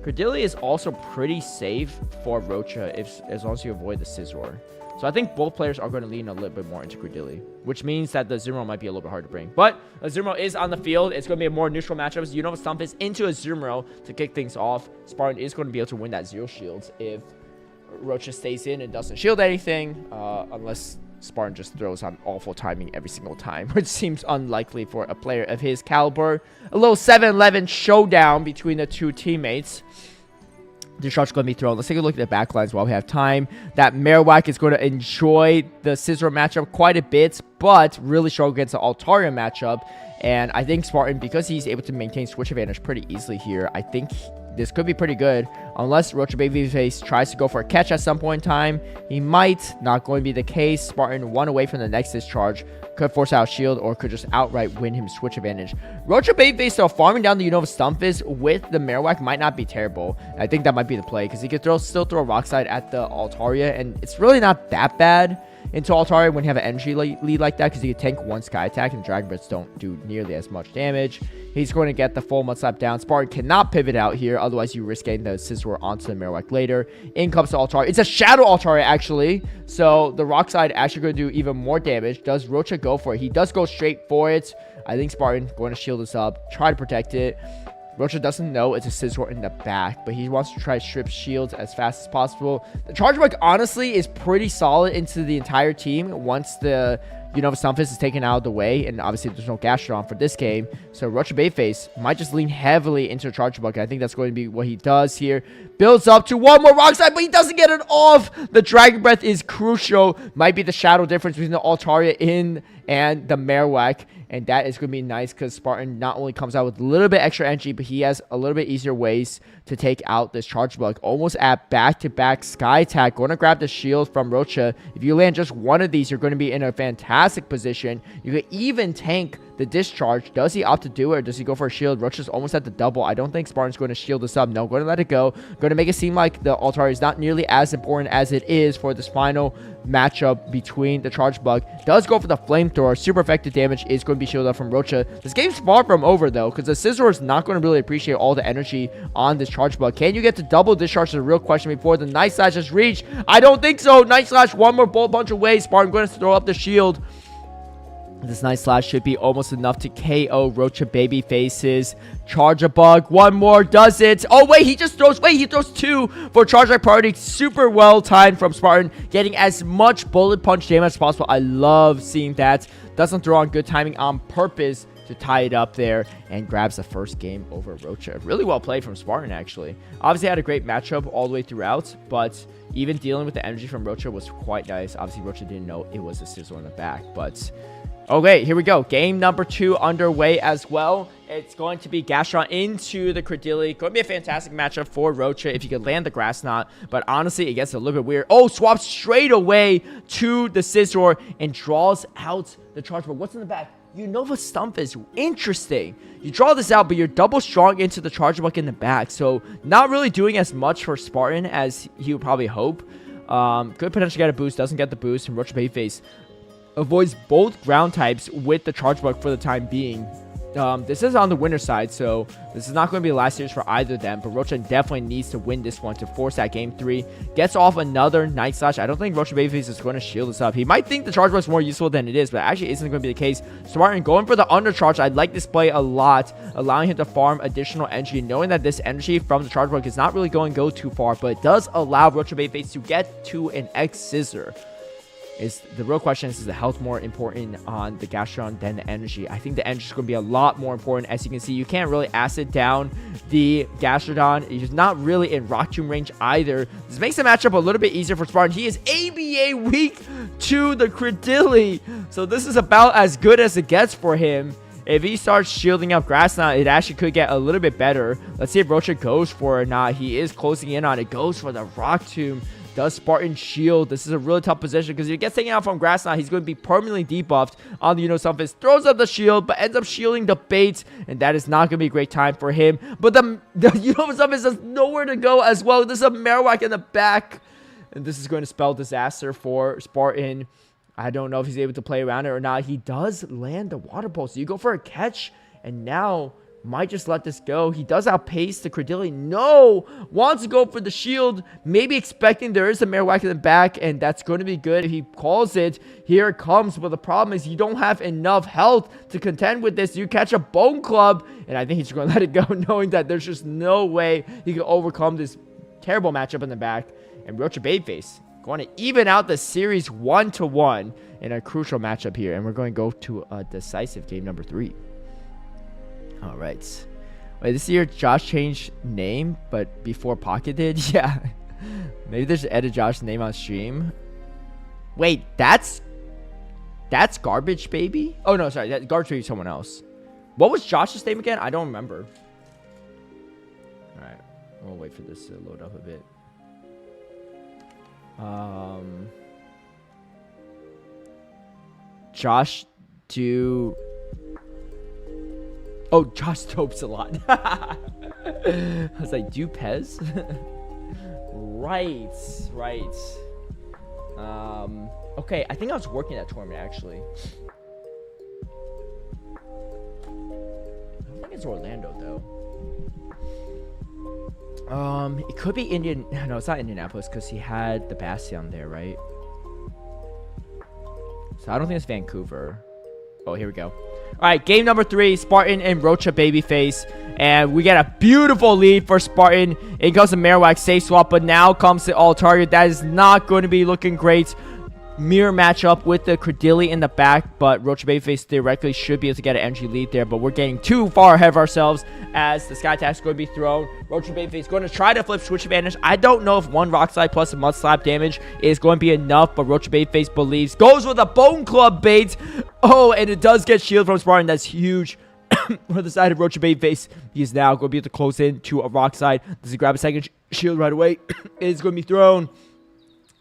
Credilli is also pretty safe for Rocha as long as you avoid the Scizor. So I think both players are going to lean a little bit more into Credilli, which means that the Azumarill might be a little bit hard to bring. But Azumarill is on the field. It's going to be a more neutral matchup. So Unova Stomp is into Azumarill to kick things off. Spartan is going to be able to win that Zero Shields if Rocha stays in and doesn't shield anything, unless Spartan just throws on awful timing every single time, which seems unlikely for a player of his caliber. A little 7-11 showdown between the two teammates. The shot's going to be thrown. Let's take a look at the backlines while we have time. That Marowak is going to enjoy the Scizor matchup quite a bit, but really struggle against the Altaria matchup. And I think Spartan, because he's able to maintain switch advantage pretty easily here, I think this could be pretty good. Unless Rocha Babyface tries to go for a catch at some point in time, he might. Not going to be the case. Spartan 1 away from the next discharge. Could force out shield or could just outright win him switch advantage. Rocha Babyface, though, farming down the Unova Stunfisk with the Marowak might not be terrible. I think that might be the play because he could still throw Rock Slide at the Altaria, and it's really not that bad into Altaria when you have an energy lead like that, because you can tank one Sky Attack and Dragon Breaths don't do nearly as much damage. He's going to get the full Mud Slap down. Spartan cannot pivot out here, otherwise you risk getting the Scizor onto the Marowak later. In comes the Altaria. It's a Shadow Altaria, actually, so the Rock Slide actually going to do even more damage. Does Rocha go for it? He does go straight for it. I think Spartan going to shield this up, try to protect it. Rocha doesn't know it's a Scizor in the back, but he wants to try to strip shields as fast as possible. The charge bug, honestly, is pretty solid into the entire team once the Unova Stunfisk is taken out of the way, and obviously there's no Gastrodon for this game, so Rocha Bayface might just lean heavily into the charge bug. I think that's going to be what he does here. Builds up to one more Rock Slide, but he doesn't get it off. The Dragon Breath is crucial. Might be the shadow difference between the Altaria and the Marowak. And that is going to be nice because Spartan not only comes out with a little bit extra energy, but he has a little bit easier ways to take out this charge bug. Almost at back-to-back Sky Attack. Going to grab the shield from Rocha. If you land just one of these, you're going to be in a fantastic position. You could even tank the discharge. Does he opt to do it, or does he go for a shield? Rocha's almost at the double. I don't think Spartan's going to shield this up. No, going to let it go. Going to make it seem like the Altaria is not nearly as important as it is for this final matchup between the charge bug. Does go for the flamethrower. Super effective damage is going to be shielded up from Rocha. This game's far from over, though, because the Scizor is not going to really appreciate all the energy on this charge bug. Can you get to double discharge? Is a real question before the Night Slash has reached. I don't think so. Night Slash, one more bolt bunch away. Spartan going to throw up the shield. This Night Slash should be almost enough to KO Rocha Babyface's Charger Bug. One more does it. Oh, wait, he just throws... Wait, he throws two for Charge Bug Priority. Super well timed from Spartan. Getting as much bullet punch damage as possible. I love seeing that. Doesn't throw on good timing on purpose to tie it up there, and grabs the first game over Rocha. Really well played from Spartan, actually. Obviously had a great matchup all the way throughout, but even dealing with the energy from Rocha was quite nice. Obviously, Rocha didn't know it was a Scizor in the back, but... Okay, here we go. Game number 2 underway as well. It's going to be Gastrodon into the Credilli. Going to be a fantastic matchup for Rocha if you could land the Grass Knot. But honestly, it gets a little bit weird. Oh, swaps straight away to the Scizor and draws out the Charge Bug. What's in the back? Unova Stunfisk. Interesting. You draw this out, but you're double strong into the Charge Bug in the back. So not really doing as much for Spartan as he would probably hope. Could potentially get a boost. Doesn't get the boost. And Rocha Babyface avoids both ground types with the charge bug for the time being. This is on the winner side, so this is not going to be the last series for either of them, but Rocha definitely needs to win this one to force that game 3. Gets off another Night Slash. I don't think Rocha Babyface is going to shield this up. He might think the charge bug is more useful than it is, but actually isn't going to be the case. Spartan going for the undercharge. I like this play a lot, allowing him to farm additional energy, knowing that this energy from the charge bug is not really going to go too far, but it does allow Rocha Babyface to get to an X Scissor. The real question is the health more important on the Gastrodon than the energy? I think the energy is going to be a lot more important. As you can see, you can't really acid down the Gastrodon. He's not really in Rock Tomb range either. This makes the matchup a little bit easier for Spartan. He is ABA weak to the Credilli, so this is about as good as it gets for him. If he starts shielding up Grass Knot, it actually could get a little bit better. Let's see if Rocha goes for it or not. He is closing in on it. Goes for the Rock Tomb. Does Spartan shield? This is a really tough position because if he gets taken out from Grass Knot, he's going to be permanently debuffed on the Unova Stunfisk. Throws up the shield, but ends up shielding the bait, and that is not going to be a great time for him. But the Unova Stunfisk has nowhere to go as well. There's a Marowak in the back, and this is going to spell disaster for Spartan. I don't know if he's able to play around it or not. He does land the Water Pulse. So you go for a catch, and now might just let this go. He does outpace the Credilli. No! Wants to go for the shield. Maybe expecting there is a Marowak in the back, and that's going to be good. If he calls it, here it comes. But the problem is you don't have enough health to contend with this. You catch a Bone Club, and I think he's going to let it go, knowing that there's just no way he can overcome this terrible matchup in the back. And Rocha Babyface Going to even out the series 1-1 in a crucial matchup here. And we're going to go to a decisive game number 3. All right. Wait, this year Josh changed name, but before Pocket did? Yeah. Maybe there's edit Josh's name on stream. Wait, that's Garbage Baby? Oh, no, sorry. That Garbage Baby is someone else. What was Josh's name again? I don't remember. All right. We'll wait for this to load up a bit. Josh do... Oh, Josh Dopes a lot. I was like, do Pez? Right. Okay, I think I was working that tournament, actually. I don't think it's Orlando, though. It could be Indian... No, it's not Indianapolis, because he had the Bastion there, right? So I don't think it's Vancouver. Oh, here we go. All right, game number 3, Spartan and Rocha Babyface. And we get a beautiful lead for Spartan. It goes to Marowak, safe swap, but now comes the all target. That is not going to be looking great. Mirror matchup with the Credilli in the back, but Rocha Babyface theoretically should be able to get an energy lead there, but we're getting too far ahead of ourselves as the Sky Attack is going to be thrown. Rocha Babyface going to try to flip switch advantage. I don't know if one Rock Slide plus a Mud Slap damage is going to be enough, but Rocha Babyface believes. Goes with a Bone Club bait. Oh, and it does get shield from Spartan. That's huge. For the side of Rocha Babyface, he is now going to be able to close in to a Rock Slide. Does he grab a second shield right away? It is going to be thrown.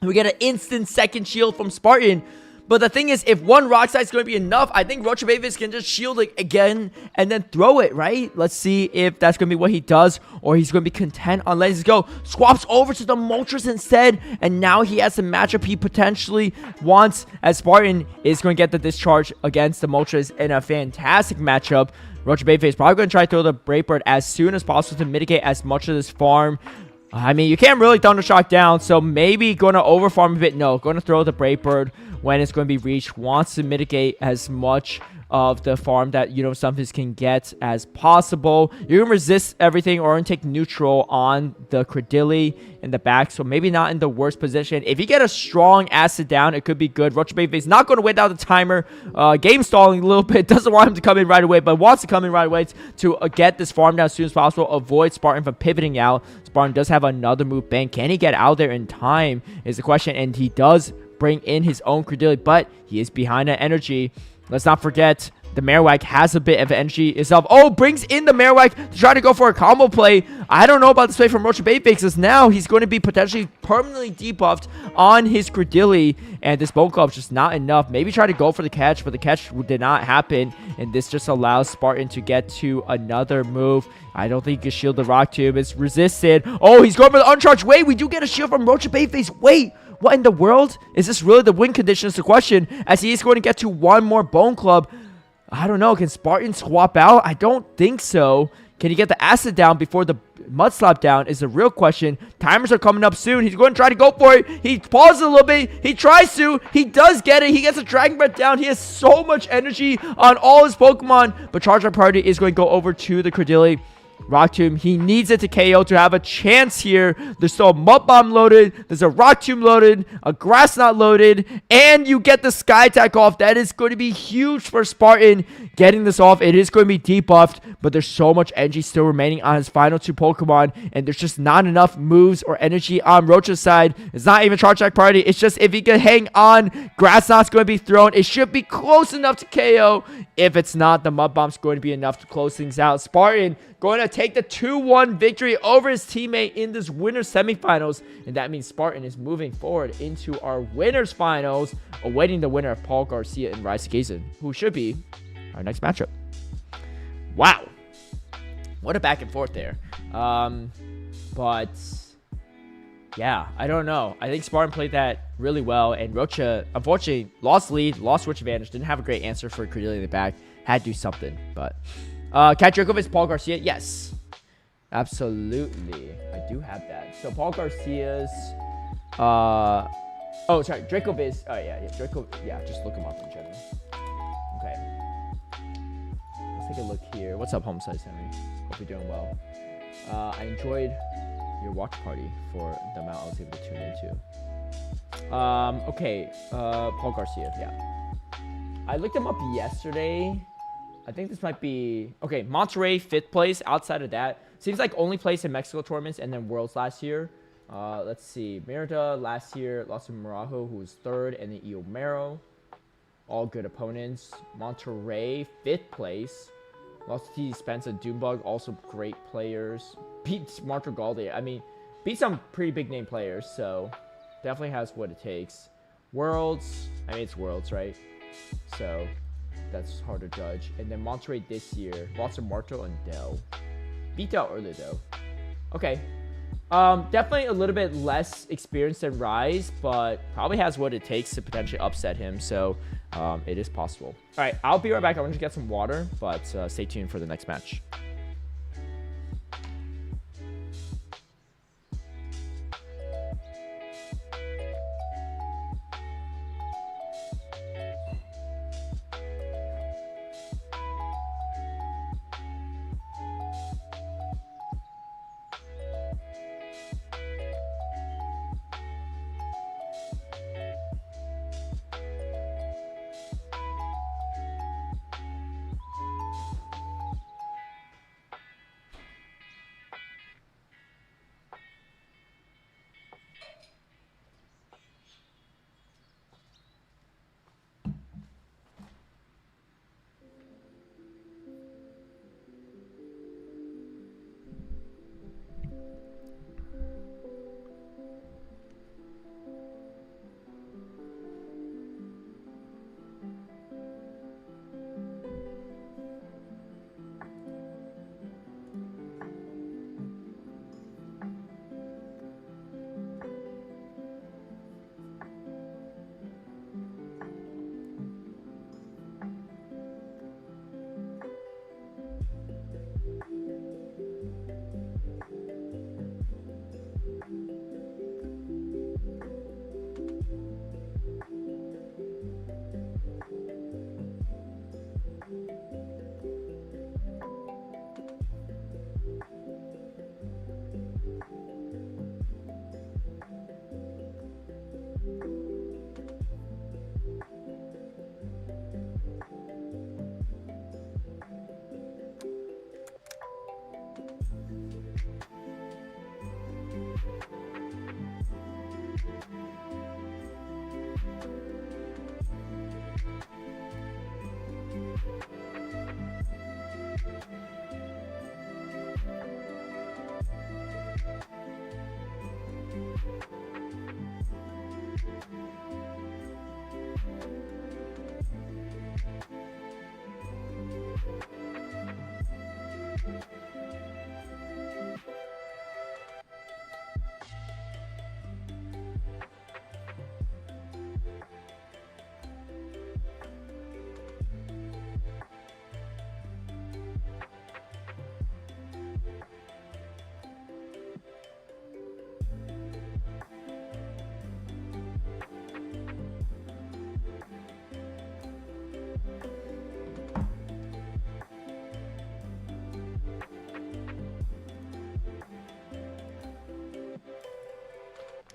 We get an instant second shield from Spartan. But the thing is, if one Rock Slide is going to be enough, I think Rocha Babyface can just shield it again and then throw it, right? Let's see if that's going to be what he does, or he's going to be content on letting it go. Swaps over to the Moltres instead, and now he has a matchup he potentially wants, as Spartan is going to get the discharge against the Moltres in a fantastic matchup. Rocha Babyface probably going to try to throw the Brave Bird as soon as possible to mitigate as much of this farm. I mean, you can't really Thundershock down, so maybe going to overfarm a bit. No, going to throw the Brave Bird when it's going to be reached. Wants to mitigate as much of the farm that, you know, Stunfisk can get as possible. You're going to resist everything or take neutral on the Credilli in the back, so maybe not in the worst position. If you get a strong acid down, it could be good. Rocha Babyface not going to wait out the timer. Game stalling a little bit. Doesn't want him to come in right away, but wants to come in right away to get this farm down as soon as possible. Avoid Spartan from pivoting out. Spartan does have another move bank. Can he get out there in time is the question, and he does bring in his own Credilli, but he is behind that energy. Let's not forget, the Marowak has a bit of energy itself. Oh, brings in the Marowak to try to go for a combo play. I don't know about this play from Rocha Babyface, because now he's going to be potentially permanently debuffed on his Credilli, and this Bone Club is just not enough. Maybe try to go for the catch, but the catch did not happen, and this just allows Spartan to get to another move. I don't think he can shield the Rock Tomb. It's resisted. Oh, he's going for the Uncharged. Wait, we do get a shield from Rocha Babyface. Wait, what in the world? Is this really the win condition is the question, as he is going to get to one more Bone Club. I don't know. Can Spartan swap out? I don't think so. Can he get the acid down before the Mud Slap down is the real question. Timers are coming up soon. He's going to try to go for it. He pauses a little bit. He tries to. He does get it. He gets a Dragon Breath down. He has so much energy on all his Pokemon. But Charge Up Priority is going to go over to the Credilli. Rock Tomb, he needs it to KO to have a chance here. There's still a Mud Bomb loaded. There's a Rock Tomb loaded. A Grass Knot loaded. And you get the Sky Attack off. That is going to be huge for Spartan getting this off. It is going to be debuffed, but there's so much energy still remaining on his final 2 Pokemon, and there's just not enough moves or energy on Rocha's side. It's not even Charge Attack Priority. It's just if he can hang on, Grass Knot's going to be thrown. It should be close enough to KO. If it's not, the Mud Bomb's going to be enough to close things out. Spartan going to take the 2-1 victory over his teammate in this winner's semifinals. And that means Spartan is moving forward into our winner's finals, awaiting the winner of Paul Garcia and Rise Gazen, who should be our next matchup. Wow. What a back and forth there. But yeah, I don't know. I think Spartan played that really well, and Rocha, unfortunately, lost lead, lost switch advantage, didn't have a great answer for Credilli in the back. Had to do something, but Cat Dracovic, Paul Garcia, yes. Absolutely. I do have that. So Paul Garcia's oh, sorry, Dracovic. Oh yeah, Draco, yeah, just look him up in general. Okay. Let's take a look here. What's up, home size Henry? Hope you're doing well. I enjoyed your watch party for the amount I was able to tune into. Okay. Paul Garcia. Yeah. I looked him up yesterday. I think this might be... Okay, Monterrey, 5th place. Outside of that, seems like only place in Mexico tournaments and then Worlds last year. Let's see. Mérida last year lost to Marajo, who was 3rd, and then Iomero. All good opponents. Monterrey, 5th place. Lost to T. Spencer, Doombug, also great players. Beat Marco Galdi. I mean, beat some pretty big name players, so definitely has what it takes. Worlds, I mean, it's Worlds, right? So that's hard to judge. And then Monterrey this year, lost to Marto and Dell. Beat Dell early though. Okay. Definitely a little bit less experienced than Rise, but probably has what it takes to potentially upset him. So it is possible. All right, I'll be right back. I'm going to get some water, but stay tuned for the next match.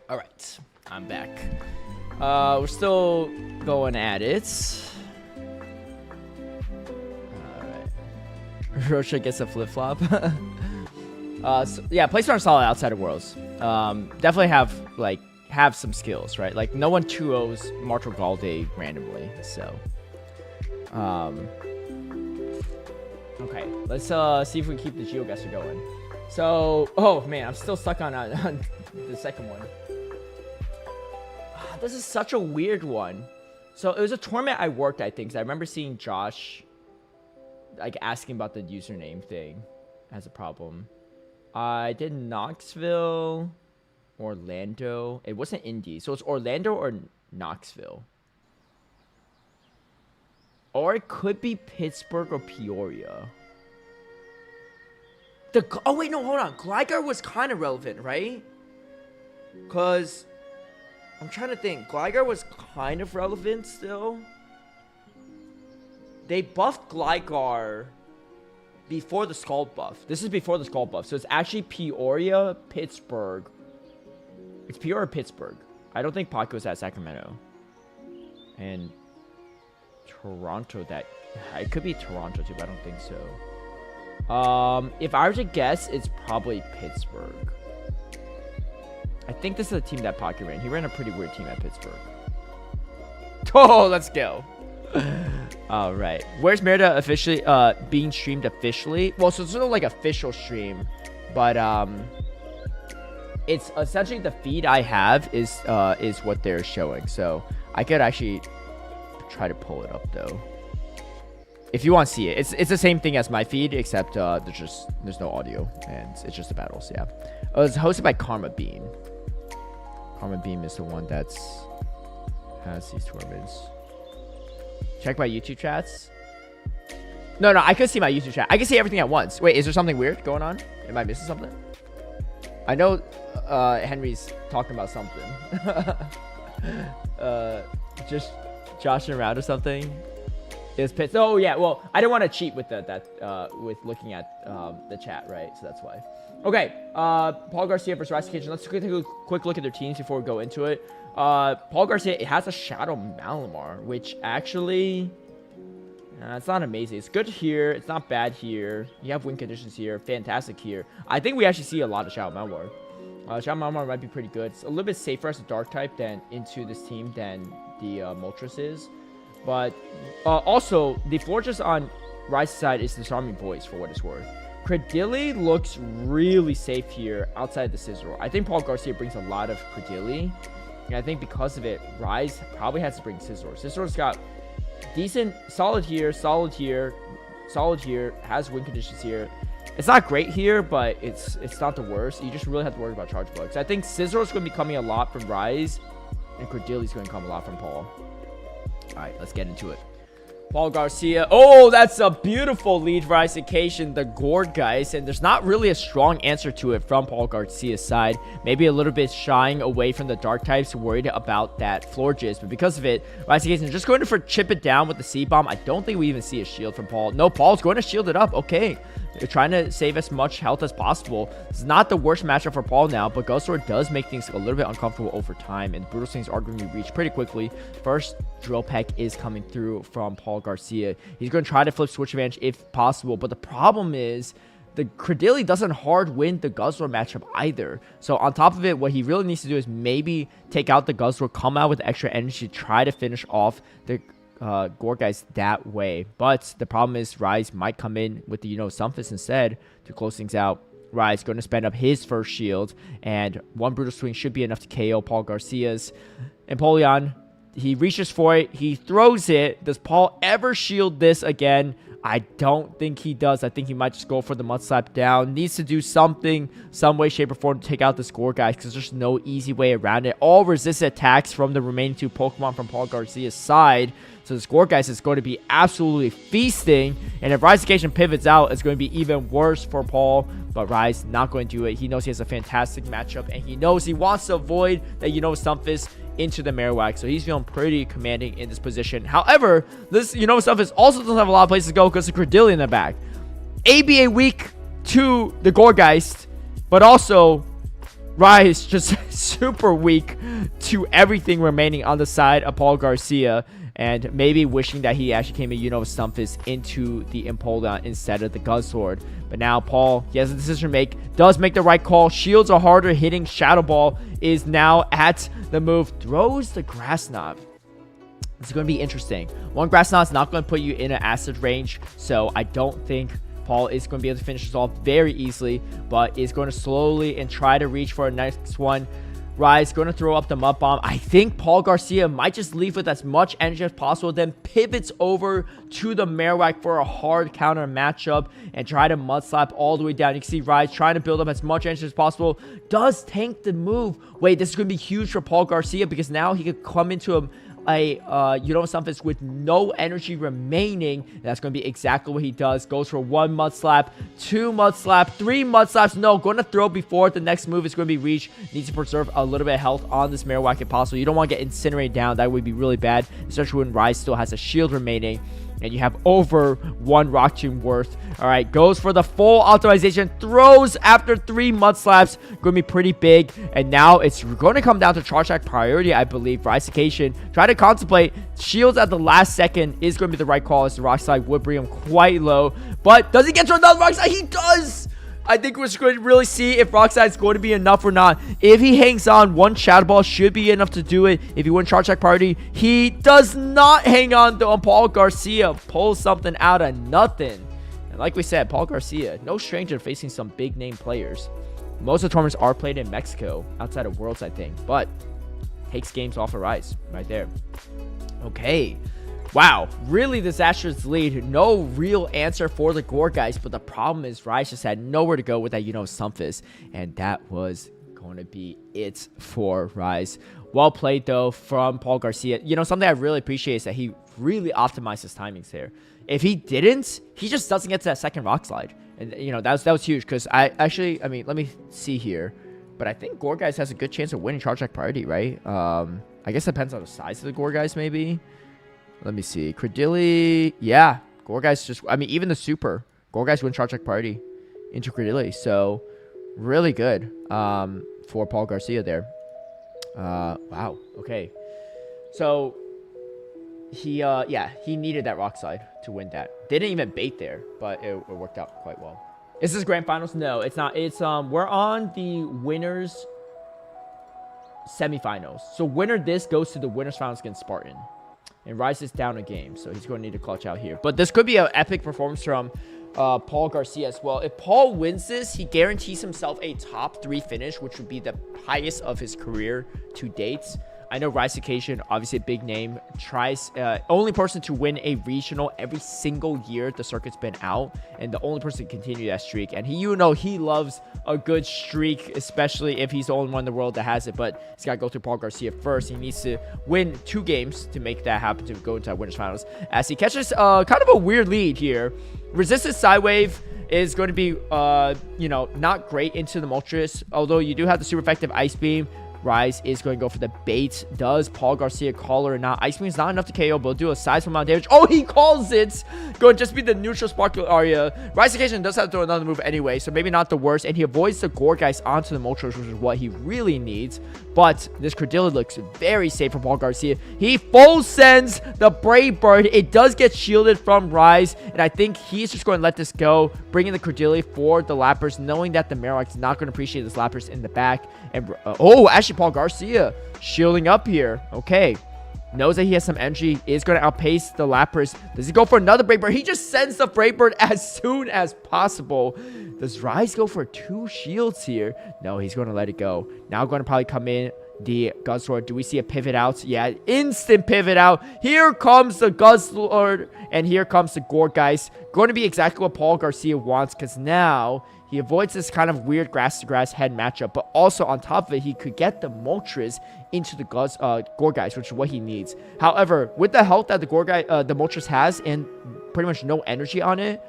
All right, I'm back. We're still going at it. All right. Rocha gets a flip-flop. So, yeah, plays aren't solid outside of Worlds. Definitely have some skills, right? Like, no one 2-0s Marto Galde randomly, so. Okay, let's see if we can keep the GeoGuessr going. So, oh man, I'm still stuck on the second one. This is such a weird one. So it was a tournament I worked, I think. 'Cause I remember seeing Josh like asking about the username thing as a problem. I did Knoxville, Orlando. It wasn't Indy, so it's Orlando or Knoxville. Or it could be Pittsburgh or Peoria. Oh wait, no, hold on. Gligar was kind of relevant, right? Cause I'm trying to think. Gligar was kind of relevant still. They buffed Gligar before the Scald buff. This is before the Scald buff. So it's actually Peoria, Pittsburgh. It's Peoria, Pittsburgh. I don't think Pac was at Sacramento. And Toronto that... It could be Toronto too, but I don't think so. If I were to guess, it's probably Pittsburgh. I think this is the team that Pac ran. He ran a pretty weird team at Pittsburgh. Oh, let's go. All right. Where's Mérida officially being streamed officially? Well, so it's not like official stream, but it's essentially the feed I have is what they're showing. So I could actually try to pull it up though. If you want to see it, it's the same thing as my feed, except there's no audio and it's just the battles. Yeah, it was hosted by Karma Beam. Karma Beam is the one that's has these tournaments. Check my YouTube chats. No, I could see my YouTube chat. I can see everything at once. Wait, is there something weird going on? Am I missing something? I know Henry's talking about something. Just joshing around or something. Is Pitts? Oh yeah. Well, I didn't want to cheat with with looking at the chat, right? So that's why. Okay. Paul Garcia versus Rice Kitchen. Let's take a quick look at their teams before we go into it. Paul Garcia has a Shadow Malamar, which actually it's not amazing. It's good here. It's not bad here. You have win conditions here. Fantastic here. I think we actually see a lot of Shadow Malamar. Shadow Malamar might be pretty good. It's a little bit safer as a Dark type than into this team than the Moltres is. But also, the fortress on Rice's side is Disarming Voice for what it's worth. Credilli looks really safe here outside the Scizor. I think Paul Garcia brings a lot of Credilli. And I think because of it, Rise probably has to bring Scizor. Scizor's got decent, solid here, solid here, solid here, has win conditions here. It's not great here, but it's not the worst. You just really have to worry about charge bugs. I think Scizor's going to be coming a lot from Rise, and Credilli's going to come a lot from Paul. All right, let's get into it. Paul Garcia. Oh, that's a beautiful lead for Isolation, the Gourd guys. And there's not really a strong answer to it from Paul Garcia's side. Maybe a little bit shying away from the Dark types, worried about that Florges. But because of it, Isolation just going to chip it down with the C-Bomb. I don't think we even see a shield from Paul. No, Paul's going to shield it up. Okay. They're trying to save as much health as possible. It's not the worst matchup for Paul now, but Ghost Sword does make things a little bit uncomfortable over time, and Brutal Swings are going to be reached pretty quickly. First Drill Peck is coming through from Paul Garcia. He's going to try to flip Switch Advantage if possible, but the problem is the Credilli doesn't hard win the Guzzlord matchup either. So on top of it, what he really needs to do is maybe take out the Guzzlord, come out with extra energy, try to finish off the Gore guys that way. But the problem is Rise might come in with the Sunfist instead to close things out. Rise going to spend up his first shield, and one Brutal Swing should be enough to KO Paul Garcia's. Empoleon, he reaches for it, he throws it. Does Paul ever shield this again? I don't think he does. I think he might just go for the Mud Slap down. Needs to do something, some way, shape, or form to take out this Gore guys, because there's no easy way around it. All resisted attacks from the remaining two Pokemon from Paul Garcia's side. So the Score guys is going to be absolutely feasting. And if Rise Occasion pivots out, it's going to be even worse for Paul. But Rise not going to do it. He knows he has a fantastic matchup, and he knows he wants to avoid that Stunfisk into the Marowak. So he's feeling pretty commanding in this position. However, this Stunfisk also doesn't have a lot of places to go because of Credilli in the back. ABA weak to the Gorgeist, but also Rise just super weak to everything remaining on the side of Paul Garcia. And maybe wishing that he actually came in Stunfisk into the Empoleon instead of the Guzzlord. But now Paul, he has a decision to make. Does make the right call. Shields are harder hitting. Shadow Ball is now at the move. Throws the Grass Knot. It's going to be interesting. One Grass Knot is not going to put you in an acid range. So I don't think Paul is going to be able to finish this off very easily. But is going to slowly and try to reach for a next one. Rise going to throw up the Mud Bomb. I think Paul Garcia might just leave with as much energy as possible, then pivots over to the Marowak for a hard counter matchup and try to Mud Slap all the way down. You can see Rise trying to build up as much energy as possible. Does tank the move. Wait, this is going to be huge for Paul Garcia because now he could come into a Stunfisk with no energy remaining. And that's going to be exactly what he does. Goes for one Mud Slap, two Mud Slap, three Mud Slaps. No, going to throw before the next move is going to be reached. Needs to preserve a little bit of health on this Marowak if possible. You don't want to get incinerated down. That would be really bad, especially when Rise still has a shield remaining. and you have over 1 Rock Tomb worth. All right, goes for the full optimization, throws after 3 Mud Slaps, going to be pretty big, and now it's going to come down to charge attack priority, I believe. Risication, try to contemplate, shields at the last second is going to be the right call, as the Rock Slide would bring him quite low, but does he get to another Rock Slide? He does! I think we're just going to really see if Rock Slide is going to be enough or not. If he hangs on, 1 Shadow Ball should be enough to do it. If he wins charge attack priority, he does not hang on to Paul Garcia. Pulls something out of nothing. And like we said, Paul Garcia, no stranger to facing some big name players. Most of the tournaments are played in Mexico, outside of Worlds, I think. But takes games off of Rise right there. Okay. Wow, really disastrous lead. No real answer for the Gore guys, but the problem is Rise just had nowhere to go with that Sunfist, and that was going to be it for Rise. Well played, though, from Paul Garcia. Something I really appreciate is that he really optimized his timings there. If he didn't, he just doesn't get to that second Rock Slide. And, that was huge, because let me see here. But I think Gore guys has a good chance of winning charge attack priority, right? I guess it depends on the size of the Gore guys, maybe. Let me see. Credilli. Yeah. Gore guys just... even the super. Gore guys win charge attack priority into Credilli. So, really good for Paul Garcia there. Wow. Okay. So, he needed that Rock Slide to win that. They didn't even bait there, but it worked out quite well. Is this Grand Finals? No, it's not. It's, we're on the winners semifinals. So, winner this goes to the winners finals against Spartan. And Rise is down a game, so he's going to need to clutch out here. But this could be an epic performance from Paul Garcia as well. If Paul wins this, he guarantees himself a top 3 finish, which would be the highest of his career to date. I know Rise Occasion, obviously a big name, tries only person to win a regional every single year the circuit's been out, and the only person to continue that streak. And he loves a good streak, especially if he's the only one in the world that has it. But he's got to go through Paul Garcia first. He needs to win 2 games to make that happen, to go into that winners finals, as he catches kind of a weird lead here. Resistance Sidewave is going to be not great into the Moltres, although you do have the super effective Ice Beam. Rise is going to go for the bait. Does Paul Garcia call or not? Ice Beam is not enough to KO, but will do a sizable amount of damage. Oh, he calls it! Going to just be the neutral Sparkle area. Rise Occasion does have to throw another move anyway, so maybe not the worst. And he avoids the Gore guys onto the Moltres, which is what he really needs. But this Credilli looks very safe for Paul Garcia. He full sends the Brave Bird. It does get shielded from Rise, and I think he's just going to let this go, bringing the Credilli for the Lapras, knowing that the Marowak is not going to appreciate this Lapras in the back. And actually, Paul Garcia shielding up here. Okay. Knows that he has some energy. Is going to outpace the Lapras. Does he go for another Brave Bird? He just sends the Brave Bird as soon as possible. Does Rise go for 2 shields here? No, he's going to let it go. Now going to probably come in the Guzzlord. Do we see a pivot out? Yeah, instant pivot out. Here comes the Guzzlord, and here comes the Gore guys. Going to be exactly what Paul Garcia wants, because now he avoids this kind of weird grass-to-grass head matchup, but also on top of it, he could get the Moltres into the Gore guys, which is what he needs. However, with the health that the Moltres has and pretty much no energy on it,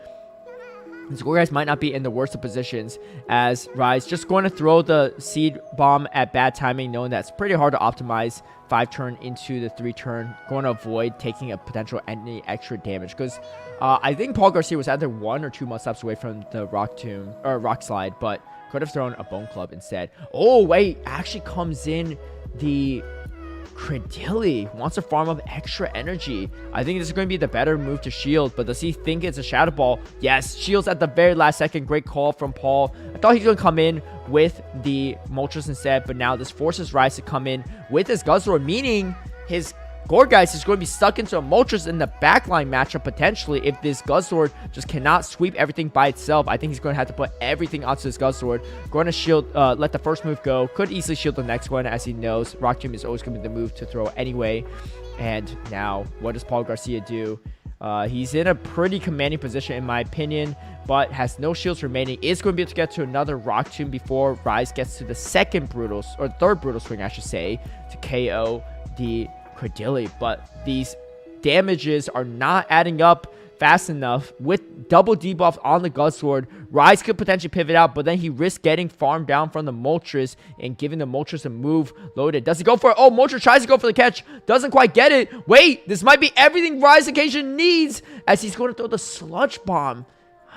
these Gore guys might not be in the worst of positions, as Rise just going to throw the Seed Bomb at bad timing, knowing that's pretty hard to optimize 5-turn into the 3-turn. Going to avoid taking a potential any extra damage, because I think Paul Garcia was either 1 or 2 must-ups away from the Rock Slide, but could have thrown a Bone Club instead. Oh, wait, actually comes in the Credilli. Wants to farm up extra energy. I think this is going to be the better move to shield, but does he think it's a Shadow Ball? Yes, shields at the very last second. Great call from Paul. I thought he was going to come in with the Moltres instead, but now this forces Rise to come in with his Guzzlord, meaning his Gore guys is going to be stuck into a Moltres in the backline matchup potentially if this Guzzlord just cannot sweep everything by itself. I think he's going to have to put everything onto this Guzzlord. Going to shield, let the first move go. Could easily shield the next one, as he knows Rock Tomb is always going to be the move to throw anyway. And now, what does Paul Garcia do? He's in a pretty commanding position in my opinion, but has no shields remaining. Is going to be able to get to another Rock Tomb before Rise gets to the second Brutal, or third Brutal Swing, I should say, to KO the Credilli. But these damages are not adding up fast enough with double debuff on the gut sword. Rise could potentially pivot out, but then he risks getting farmed down from the Moltres and giving the Moltres a move loaded. Does he go for it? Oh, Moltres tries to go for the catch. Doesn't quite get it. Wait, this might be everything Rise Occasion needs as he's going to throw the Sludge Bomb.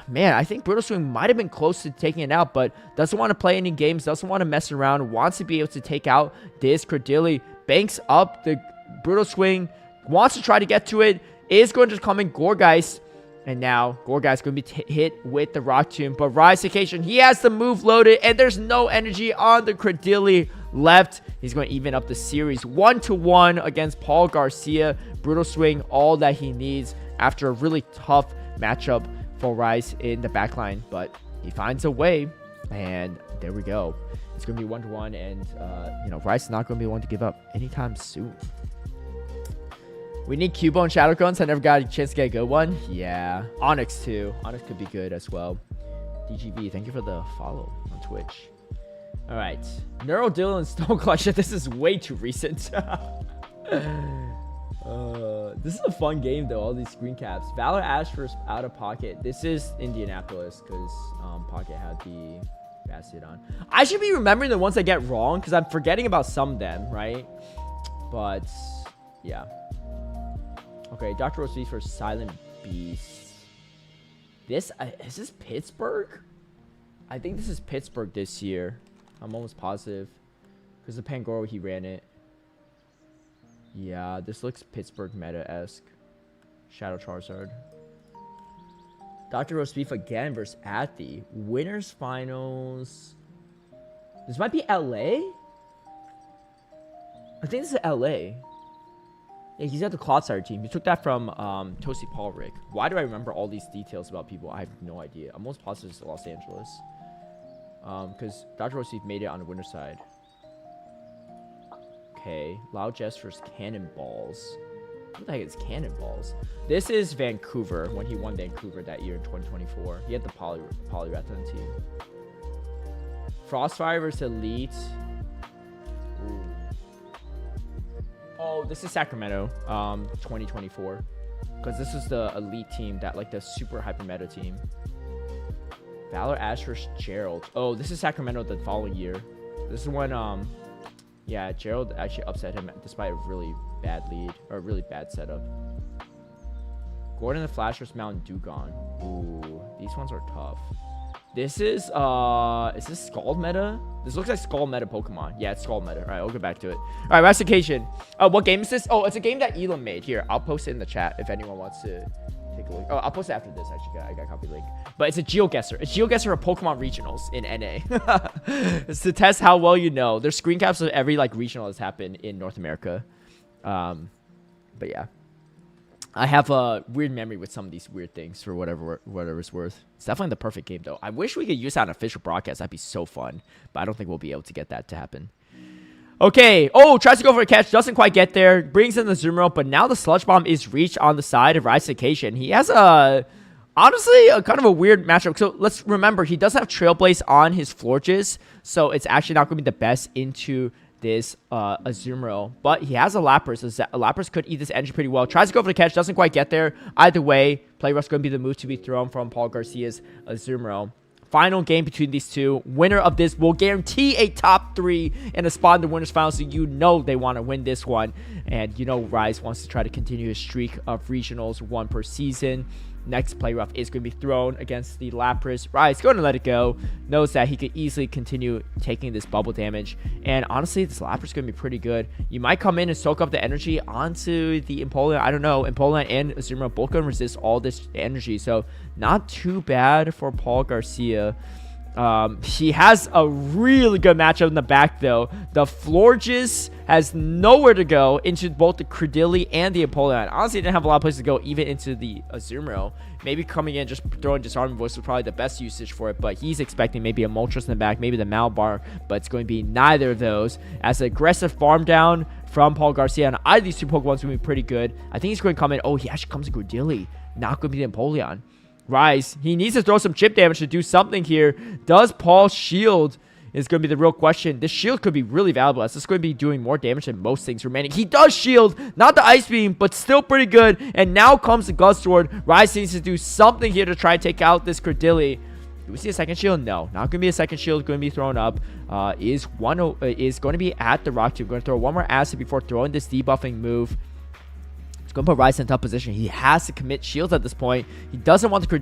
Man, I think Brutal Swing might have been close to taking it out, but doesn't want to play any games, doesn't want to mess around, wants to be able to take out this Credilli. Banks up the Brutal Swing, wants to try to get to it, is going to come in Gourgeist, and now Gourgeist going to be hit with the Rock Tomb, but Rise Occasion, he has the move loaded, and there's no energy on the Credilli left. He's going to even up the series 1-1 against Paul Garcia. Brutal Swing, all that he needs after a really tough matchup for Rise in the backline, but he finds a way, and there we go. It's going to be 1-1, and you know, Rise is not going to be one to give up anytime soon. We need Cubo and Shadow Guns. I never got a chance to get a good one. Yeah, Onyx too. Onyx could be good as well. DGB, thank you for the follow on Twitch. All right, Neurodil and Stone Collection. This is way too recent. This is a fun game though, all these screen caps. Valor Ash versus Out of Pocket. This is Indianapolis because Pocket had the basket on. I should be remembering the ones I get wrong because I'm forgetting about some of them, right? But yeah. Okay, Dr. Rossi for Silent Beast. This is this Pittsburgh? I think this is Pittsburgh this year. I'm almost positive because the Pangoro, he ran it. Yeah, this looks Pittsburgh meta-esque. Shadow Charizard. Dr. Roast Beef again versus Athy. Winners Finals. This might be LA? I think this is LA. Yeah, he's got the Clodsire team. He took that from Toasty Paul Rick. Why do I remember all these details about people? I have no idea. I'm almost positive it's Los Angeles. Because Dr. Roast Beef made it on the winner's side. Okay, Loud Jess versus Cannonballs. What the heck is Cannonballs? This is Vancouver, when he won Vancouver that year in 2024. He had the Poliwrath team. Frostfire versus Elite. Ooh. Oh, this is Sacramento, 2024. Because this is the Elite team, that like the super hyper meta team. Valor Ash versus Gerald. Oh, this is Sacramento the following year. This is when yeah, Gerald actually upset him despite a really bad lead, or a really bad setup. Gordon the Flash versus Mountain Dugong. Ooh, these ones are tough. This is this Scald meta? This looks like Scald meta Pokemon. Yeah, it's Scald meta. All right, I'll get back to it. All right, Restication. What game is this? Oh, it's a game that Elam made. Here, I'll post it in the chat if anyone wants to take a look. Oh, I'll post it after this. Actually, I got a copy link. But it's a GeoGuessr. It's GeoGuessr of Pokemon regionals in NA. It's to test how well you know. There's screen caps of every like regional that's happened in North America. But yeah, I have a weird memory with some of these weird things for whatever it's worth. It's definitely the perfect game though. I wish we could use that on official broadcast. That'd be so fun. But I don't think we'll be able to get that to happen. Okay. Oh, tries to go for a catch. Doesn't quite get there. Brings in the Zoomer, but now the Sludge Bomb is reached on the side of Ratification. He has honestly, a kind of a weird matchup. So let's remember, he does have Trailblaze on his Florges, so it's actually not going to be the best into this Azumarill. But he has a Lapras. A Lapras could eat this energy pretty well. Tries to go for the catch, doesn't quite get there. Either way, Play Rough is going to be the move to be thrown from Paul Garcia's Azumarill. Final game between these two. Winner of this will guarantee a top 3 and a spot in the winners final, so you know they want to win this one. And you know Rise wants to try to continue his streak of regionals, 1 per season. Next Play Rough is going to be thrown against the Lapras. Rise going to let it go. Knows that he could easily continue taking this bubble damage. And honestly, this Lapras is going to be pretty good. You might come in and soak up the energy onto the Empoleon. I don't know. Empoleon and Azumarill both going to resist all this energy. So not too bad for Paul Garcia. He has a really good matchup in the back though. The Florges has nowhere to go into both the Credilli and the Empoleon. Honestly, didn't have a lot of places to go, even into the Azumarill. Maybe coming in, just throwing Disarming Voice was probably the best usage for it, but he's expecting maybe a Moltres in the back, maybe the Malbar, but it's going to be neither of those. As an aggressive farm down from Paul Garcia, and either of these two Pokemon's going to be pretty good. I think he's going to come in. Oh, he actually comes in Credilli. Not going to be the Empoleon. Rise, he needs to throw some chip damage to do something here. Does Paul shield is going to be the real question. This shield could be really valuable, as it's going to be doing more damage than most things remaining. He does shield, not the Ice Beam, but still pretty good. And now comes the Gust Sword. Rise needs to do something here to try and take out this Credilli. Do we see a second shield? No, not going to be a second shield. Going to be thrown up. Is going to be at the Rock Tube. Going to throw one more acid before throwing this debuffing move. It's going to put Rise in a tough position. He has to commit shields at this point. He doesn't want the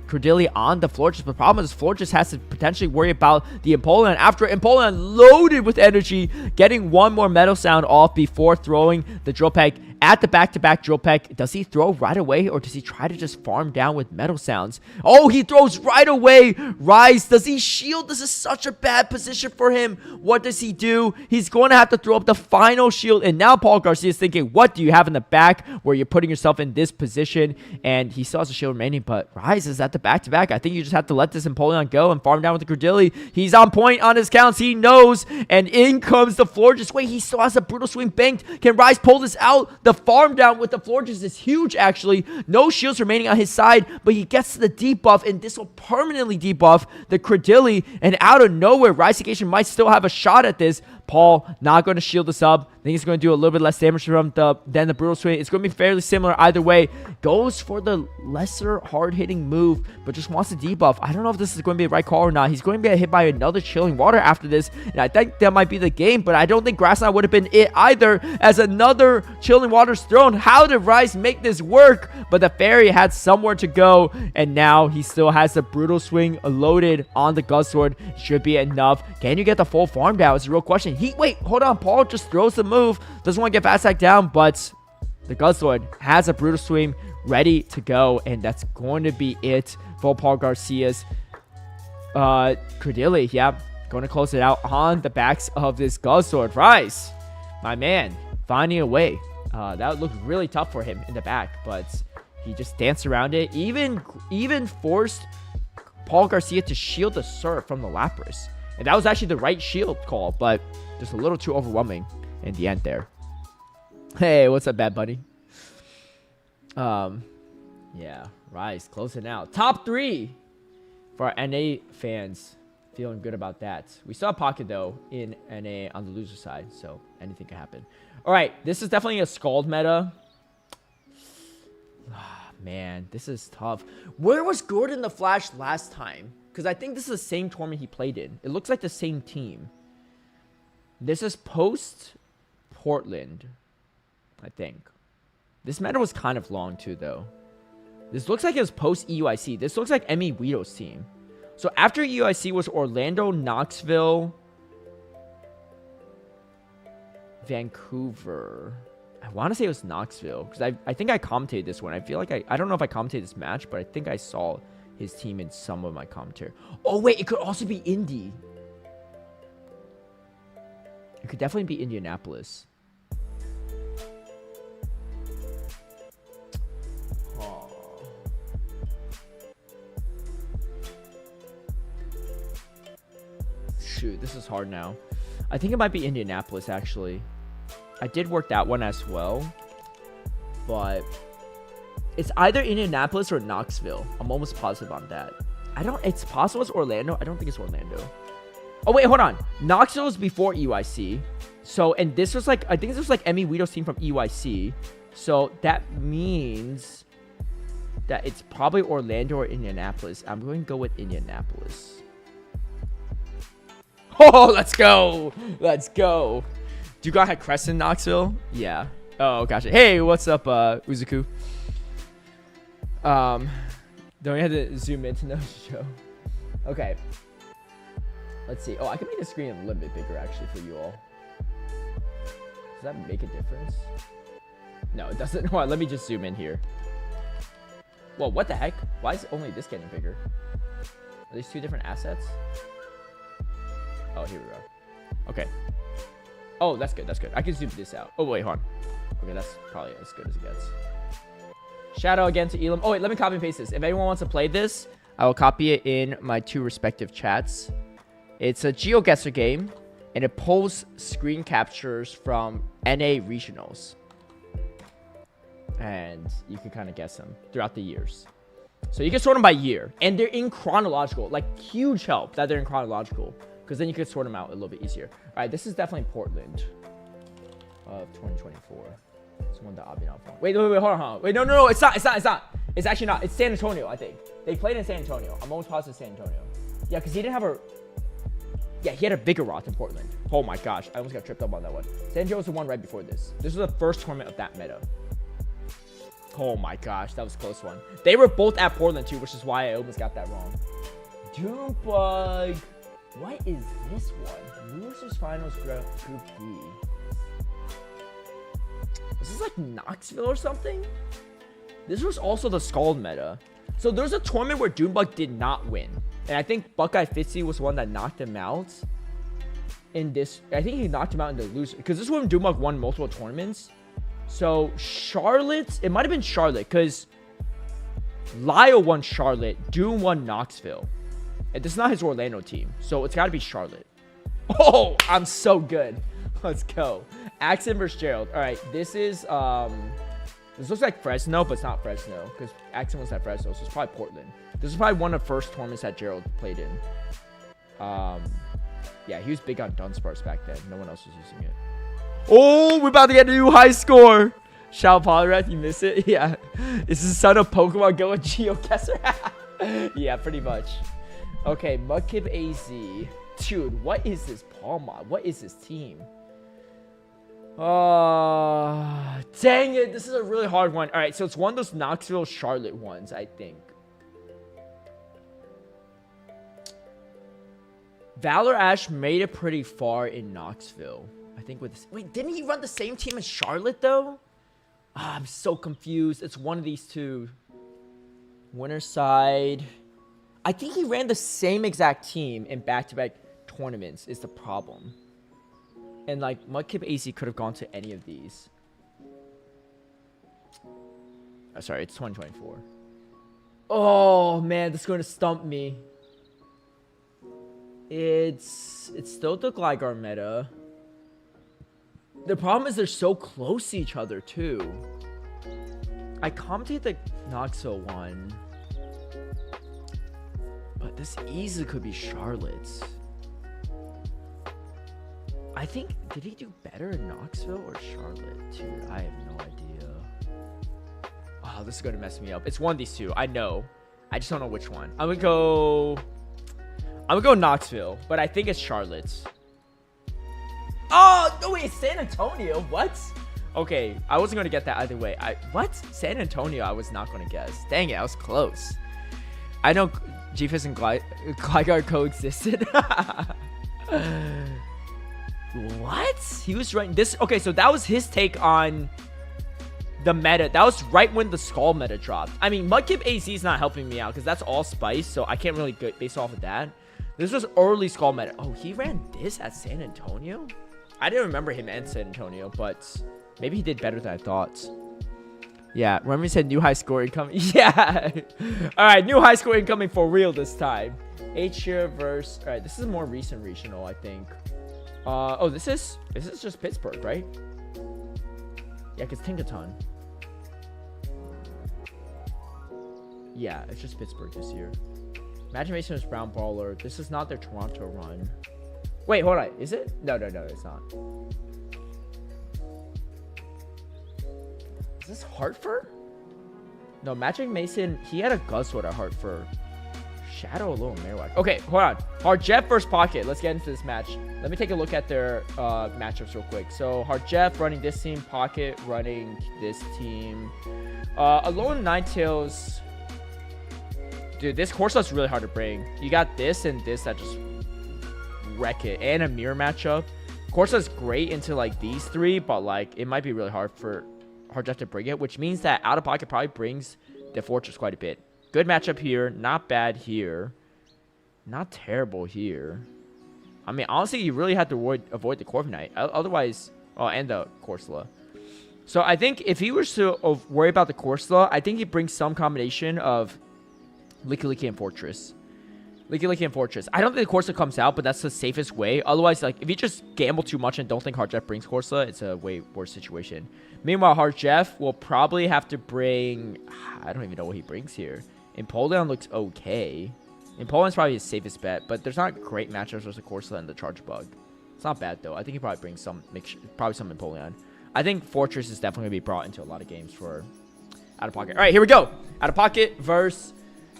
Credilli on the Florges. But the problem is Florges has to potentially worry about the Empoleon. After Empoleon loaded with energy, getting one more Metal Sound off before throwing the Drill Peck at the back-to-back Drill Peck. Does he throw right away, or does he try to just farm down with Metal Sounds? Oh, he throws right away. Rise, does he shield? This is such a bad position for him. What does he do? He's going to have to throw up the final shield. And now Paul Garcia is thinking, what do you have in the back where you're putting yourself in this position? And he still has a shield remaining, but Rise is at the back-to-back. I think you just have to let this Empoleon go and farm down with the Credilli. He's on point on his counts. He knows. And in comes the Florges. Wait, he still has a Brutal Swing banked. Can Rise pull this out? The farm down with the Florges is huge, actually. No shields remaining on his side, but he gets to the debuff, and this will permanently debuff the Credilli. And out of nowhere, Rise Negation might still have a shot at this. Paul not going to shield this up. I think he's going to do a little bit less damage from than the Brutal Swing. It's going to be fairly similar either way. Goes for the lesser hard-hitting move, but just wants to debuff. I don't know if this is going to be the right call or not. He's going to get hit by another Chilling Water after this, and I think that might be the game, but I don't think Grass Knot would have been it either, as another Chilling Water's thrown. How did Rise make this work? But the Fairy had somewhere to go, and now he still has the Brutal Swing loaded on the Gust Sword. Should be enough. Can you get the full farm down? It's a real question. Wait, hold on. Paul just throws the move. Doesn't want to get fast attack down, but the Gust Sword has a Brutal Swing ready to go, and that's going to be it for Paul Garcia's Credilli. Yeah, going to close it out on the backs of this Gust Sword. Rise, my man, finding a way. That looked really tough for him in the back, but he just danced around it. Even forced Paul Garcia to shield the Surf from the Lapras. And that was actually the right shield call, but just a little too overwhelming in the end there. Hey, what's up, Bad Bunny? Yeah, Rise closing out. Top 3 for our NA fans. Feeling good about that. We saw Pocket, though, in NA on the loser side, so anything can happen. All right, this is definitely a Scald meta. Man, this is tough. Where was Gordon the Flash last time? Because I think this is the same tournament he played in. It looks like the same team. This is post-Portland, I think. This meta was kind of long, too, though. This looks like it was post-EUIC. This looks like Emmy Guido's team. So after EUIC was Orlando, Knoxville, Vancouver. I want to say it was Knoxville, because I think I commentated this one. I feel like I don't know if I commentated this match, but I think I saw his team in some of my commentary. Oh, wait, it could also be Indy. It could definitely be Indianapolis. Oh. Shoot, this is hard now. I think it might be Indianapolis, actually. I did work that one as well, but it's either Indianapolis or Knoxville. I'm almost positive on that. It's possible it's Orlando. I don't think it's Orlando. Oh, wait, hold on. Knoxville was before EYC. So, and this was like, I think this was like Emmy Guido's team from EYC. So that means that it's probably Orlando or Indianapolis. I'm going to go with Indianapolis. Oh, let's go. Let's go. Do you guys have Crescent Knoxville? Yeah. Oh, gotcha. Hey, what's up, Uzuku? Don't we have to zoom into the show? Okay. Let's see. Oh, I can make the screen a little bit bigger, actually, for you all. Does that make a difference? No, it doesn't. Hold on, let me just zoom in here. Whoa, what the heck? Why is only this getting bigger? Are these two different assets? Oh, here we are. Okay. Oh, that's good. That's good. I can zoom this out. Oh, wait, hold on. Okay, that's probably as good as it gets. Shout out again to Elam. Oh, wait, let me copy and paste this. If anyone wants to play this, I will copy it in my 2 respective chats. It's a GeoGuessr game, and it pulls screen captures from NA regionals. And you can kind of guess them throughout the years. So you can sort them by year. And they're in chronological. Like, huge help that they're in chronological. because then you could sort them out a little bit easier. All right, this is definitely Portland of 2024. It's one that I'll be on from. Wait, hold on. Wait, no, it's not. It's actually not. It's San Antonio, I think. They played in San Antonio. I'm almost positive San Antonio. Yeah, because he didn't have a... Yeah, he had a bigger rot than Portland. Oh my gosh, I almost got tripped up on that one. San Antonio was the one right before this. This was the first tournament of that meta. Oh my gosh, that was a close one. They were both at Portland too, which is why I almost got that wrong. Doombug. What is this one? Losers Finals Group B. Is this like Knoxville or something? This was also the Scald meta. So there's a tournament where Doombug did not win. And I think Buckeye Fitzy was one that knocked him out. In this, I think he knocked him out in the loser. Because this is when Doombug won multiple tournaments. So Charlotte, it might have been Charlotte. Because Lyle won Charlotte. Doom won Knoxville. And this is not his Orlando team. So it's got to be Charlotte. Oh, I'm so good. Let's go. Axon versus Gerald. All right, this is this looks like Fresno, but it's not Fresno because Axon was at Fresno, so it's probably Portland. This is probably one of the first tournaments that Gerald played in. Yeah, he was big on Dunsparce back then. No one else was using it. Oh, we're about to get a new high score. Shao Polyrath, you miss it? Yeah. Is the son of Pokemon Go and GeoGuessr? Yeah, pretty much. Okay, Mudkip AZ. Dude, what is this Palmod? What is this team? Oh, dang it. This is a really hard one. All right, so it's one of those Knoxville Charlotte ones, I think. Valor Ash made it pretty far in Knoxville. I think with this. Wait, didn't he run the same team as Charlotte, though? Ah, I'm so confused. It's one of these two. Winner side. I think he ran the same exact team in back-to-back tournaments is the problem. And, like, Mudkip AC could have gone to any of these. Oh, sorry, it's 2024. Oh, man, this is going to stump me. It's still the Gligar meta. The problem is they're so close to each other, too. I commented the Knoxville one. But this easily could be Charlotte's. I think, did he do better in Knoxville or Charlotte, dude? I have no idea. Oh, this is going to mess me up. It's one of these two. I know. I just don't know which one. I'm going to go Knoxville, but I think it's Charlotte's. Oh, no, wait, San Antonio. What? Okay, I wasn't going to get that either way. What? San Antonio, I was not going to guess. Dang it, I was close. I know G-Fizz and Gligar coexisted. What? He was right. This. Okay, so that was his take on the meta. That was right when the Skull meta dropped. I mean, Mudkip AZ is not helping me out because that's all Spice, so I can't really go based off of that. This was early Skull meta. Oh, he ran this at San Antonio? I didn't remember him at San Antonio, but maybe he did better than I thought. Yeah, remember he said new high score incoming? Yeah. All right, new high score incoming for real this time. H-Cheer versus... All right, this is a more recent regional, I think. Oh, this is just Pittsburgh, right? Yeah, because Tinkaton. Yeah, it's just Pittsburgh this year. Imagination is Brown Baller. This is not their Toronto run. Wait, hold on. Is it? No, it's not. Is this Hartford? No, Magic Mason, he had a Guzzlord at Hartford. Shadow Alone, Marowak. Okay, hold on. Hardjeff versus Pocket. Let's get into this match. Let me take a look at their matchups real quick. So, Hardjeff running this team. Pocket running this team. Alone Ninetales. Dude, this Corso's really hard to bring. You got this and this that just wreck it. And a mirror matchup. Corso's great into, like, these three, but, like, it might be really hard for Hardjeff to bring it, which means that Out of Pocket probably brings the Fortress quite a bit. Good matchup here. Not bad here. Not terrible here. I mean, honestly, you really have to avoid the Corviknight. Otherwise... Oh, and the Corsola. So, I think if he was to worry about the Corsola, I think he brings some combination of Licky and Fortress. Licky and Fortress. I don't think the Corsola comes out, but that's the safest way. Otherwise, like, if you just gamble too much and don't think Hardjeff brings Corsola, it's a way worse situation. Meanwhile, Hardjeff will probably have to bring... I don't even know what he brings here. Impoldown looks okay. Empoleon's probably his safest bet, but there's not great matchups versus Corsola and the Charge Bug. It's not bad, though. I think he probably brings some, probably some Empoleon. I think Fortress is definitely going to be brought into a lot of games for Out of Pocket. All right, here we go. Out of Pocket versus...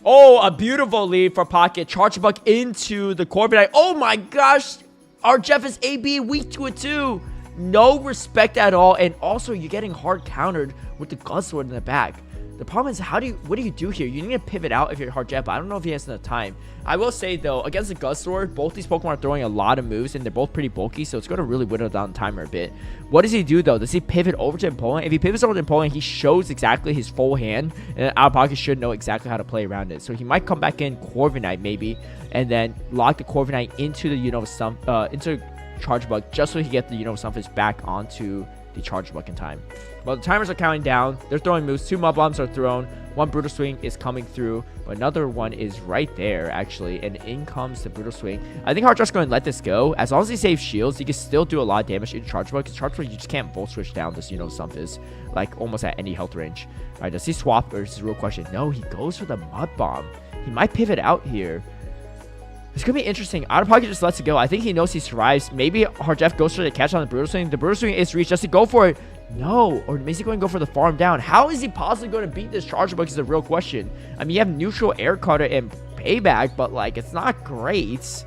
Oh, a beautiful lead for Pocket. Charge Bug into the Corviknight. Oh my gosh. Our Jeff is AB weak to it too. No respect at all. And also, you're getting hard countered with the Guzzlord in the back. The problem is, what do you do here? You need to pivot out if you're hard Jeff, but I don't know if he has enough time. I will say, though, against the Guzzlord, both these Pokemon are throwing a lot of moves, and they're both pretty bulky, so it's going to really whittle down the timer a bit. What does he do, though? Does he pivot over to Empoleon? If he pivots over to Empoleon, he shows exactly his full hand, and Out of Pocket should know exactly how to play around it. So he might come back in Corviknight, maybe, and then lock the Corviknight into the into Charge Bug, just so he can get the Stunfisk back onto the Charge Bug in time. Well, the timers are counting down. They're throwing moves. 2 Mud Bombs are thrown. 1 Brutal Swing is coming through, but another one is right there, actually, and in comes the Brutal Swing. I think Hard Drive's going to let this go. As long as he saves shields, he can still do a lot of damage into Charge Bug, because Charge Bug, you just can't Volt Switch down this, Stunfisk, like, almost at any health range. All right, does he swap, or is this a real question? No, he goes for the Mud Bomb. He might pivot out here. It's going to be interesting. Out of Pocket just lets it go. I think he knows he survives. Maybe Hard Jeff goes for the catch on the Brutal Swing. The Brutal Swing is reached. Does he go for it? No. Or is he going to go for the farm down? How is he possibly going to beat this Charger Bug is a real question. I mean, you have neutral air cutter and payback, but, like, it's not great.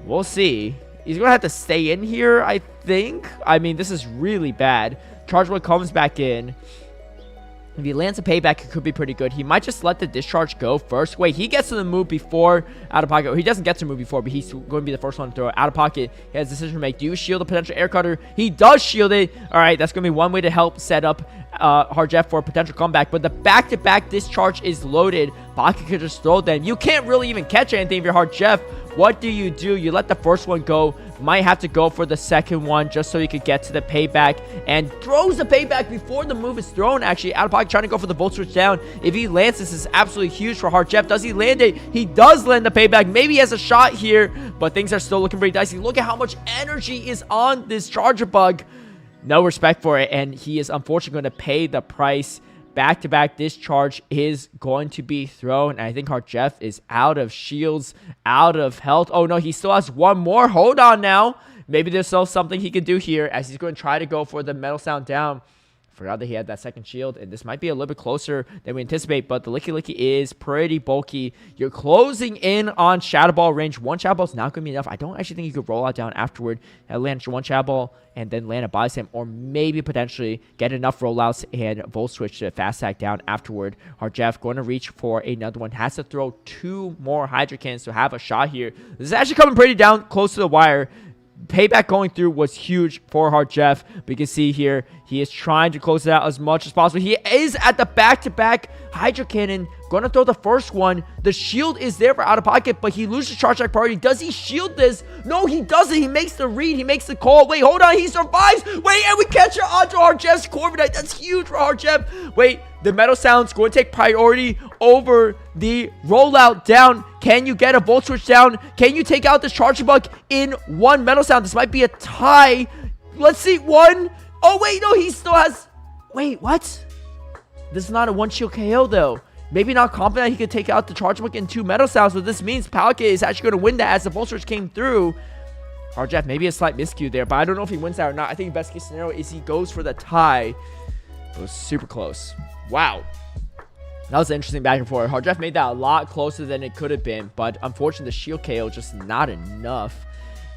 We'll see. He's going to have to stay in here, I think. I mean, this is really bad. Charger Bug comes back in. If he lands a payback, it could be pretty good. He might just let the discharge go first. Wait, he gets to the move before Out of Pocket. Or he doesn't get to move before, but he's going to be the first one to throw it. Out of Pocket, he has a decision to make. Do you shield the potential air cutter? He does shield it. All right, that's going to be one way to help set up Hard Jeff for a potential comeback. But the back-to-back discharge is loaded. Pocket could just throw them. You can't really even catch anything if you're Hard Jeff. What do? You let the first one go. Might have to go for the second one just so you could get to the payback, and throws the payback before the move is thrown. Actually, Out of Pocket trying to go for the Volt Switch down. If he lands, this is absolutely huge for Hard Jeff. Does he land it? He does land the payback. Maybe he has a shot here, but things are still looking pretty dicey. Look at how much energy is on this Charger Bug. No respect for it, and he is unfortunately going to pay the price. Back-to-back discharge is going to be thrown. And I think Hard Jeff is out of shields, out of health. Oh, no, he still has one more. Hold on now. Maybe there's still something he can do here as he's going to try to go for the Metal Sound down. Forgot that he had that second shield, and this might be a little bit closer than we anticipate, but the Licky Licky is pretty bulky. You're closing in on Shadow Ball range. One Shadow Ball is not going to be enough. I don't actually think you could roll out down afterward and land one Shadow Ball and then land a Body Slam, or maybe potentially get enough rollouts and Volt Switch to fast stack down afterward. Hard Jeff going to reach for another one. Has to throw 2 more Hydra Cannons to have a shot here. This is actually coming pretty down close to the wire. Payback going through was huge for Hard Jeff. But you can see here, he is trying to close it out as much as possible. He is at the back-to-back Hydra Cannon. Going to throw the first one. The shield is there for Out of Pocket, but he loses charge attack priority. Does he shield this? No, he doesn't. He makes the read. He makes the call. Wait, hold on. He survives. Wait, and we catch it onto Hard Jeff's Corviknight. That's huge for Hard Jeff. Wait, the Metal Sound's going to take priority over the rollout down. Can you get a Volt Switch down? Can you take out this Charger Bug in one Metal Sound? This might be a tie. Let's see. 1. Oh, wait, no, he still has... Wait, what? This is not a one-shield KO, though. Maybe not confident he could take out the Charger Bug in 2 Metal Sounds, but this means Pocket is actually going to win that as the Volt Switch came through. Hard Jeff, maybe a slight miscue there, but I don't know if he wins that or not. I think the best case scenario is he goes for the tie. It was super close. Wow. That was an interesting back and forth. Hard Jeff made that a lot closer than it could have been, but unfortunately, the shield KO just not enough.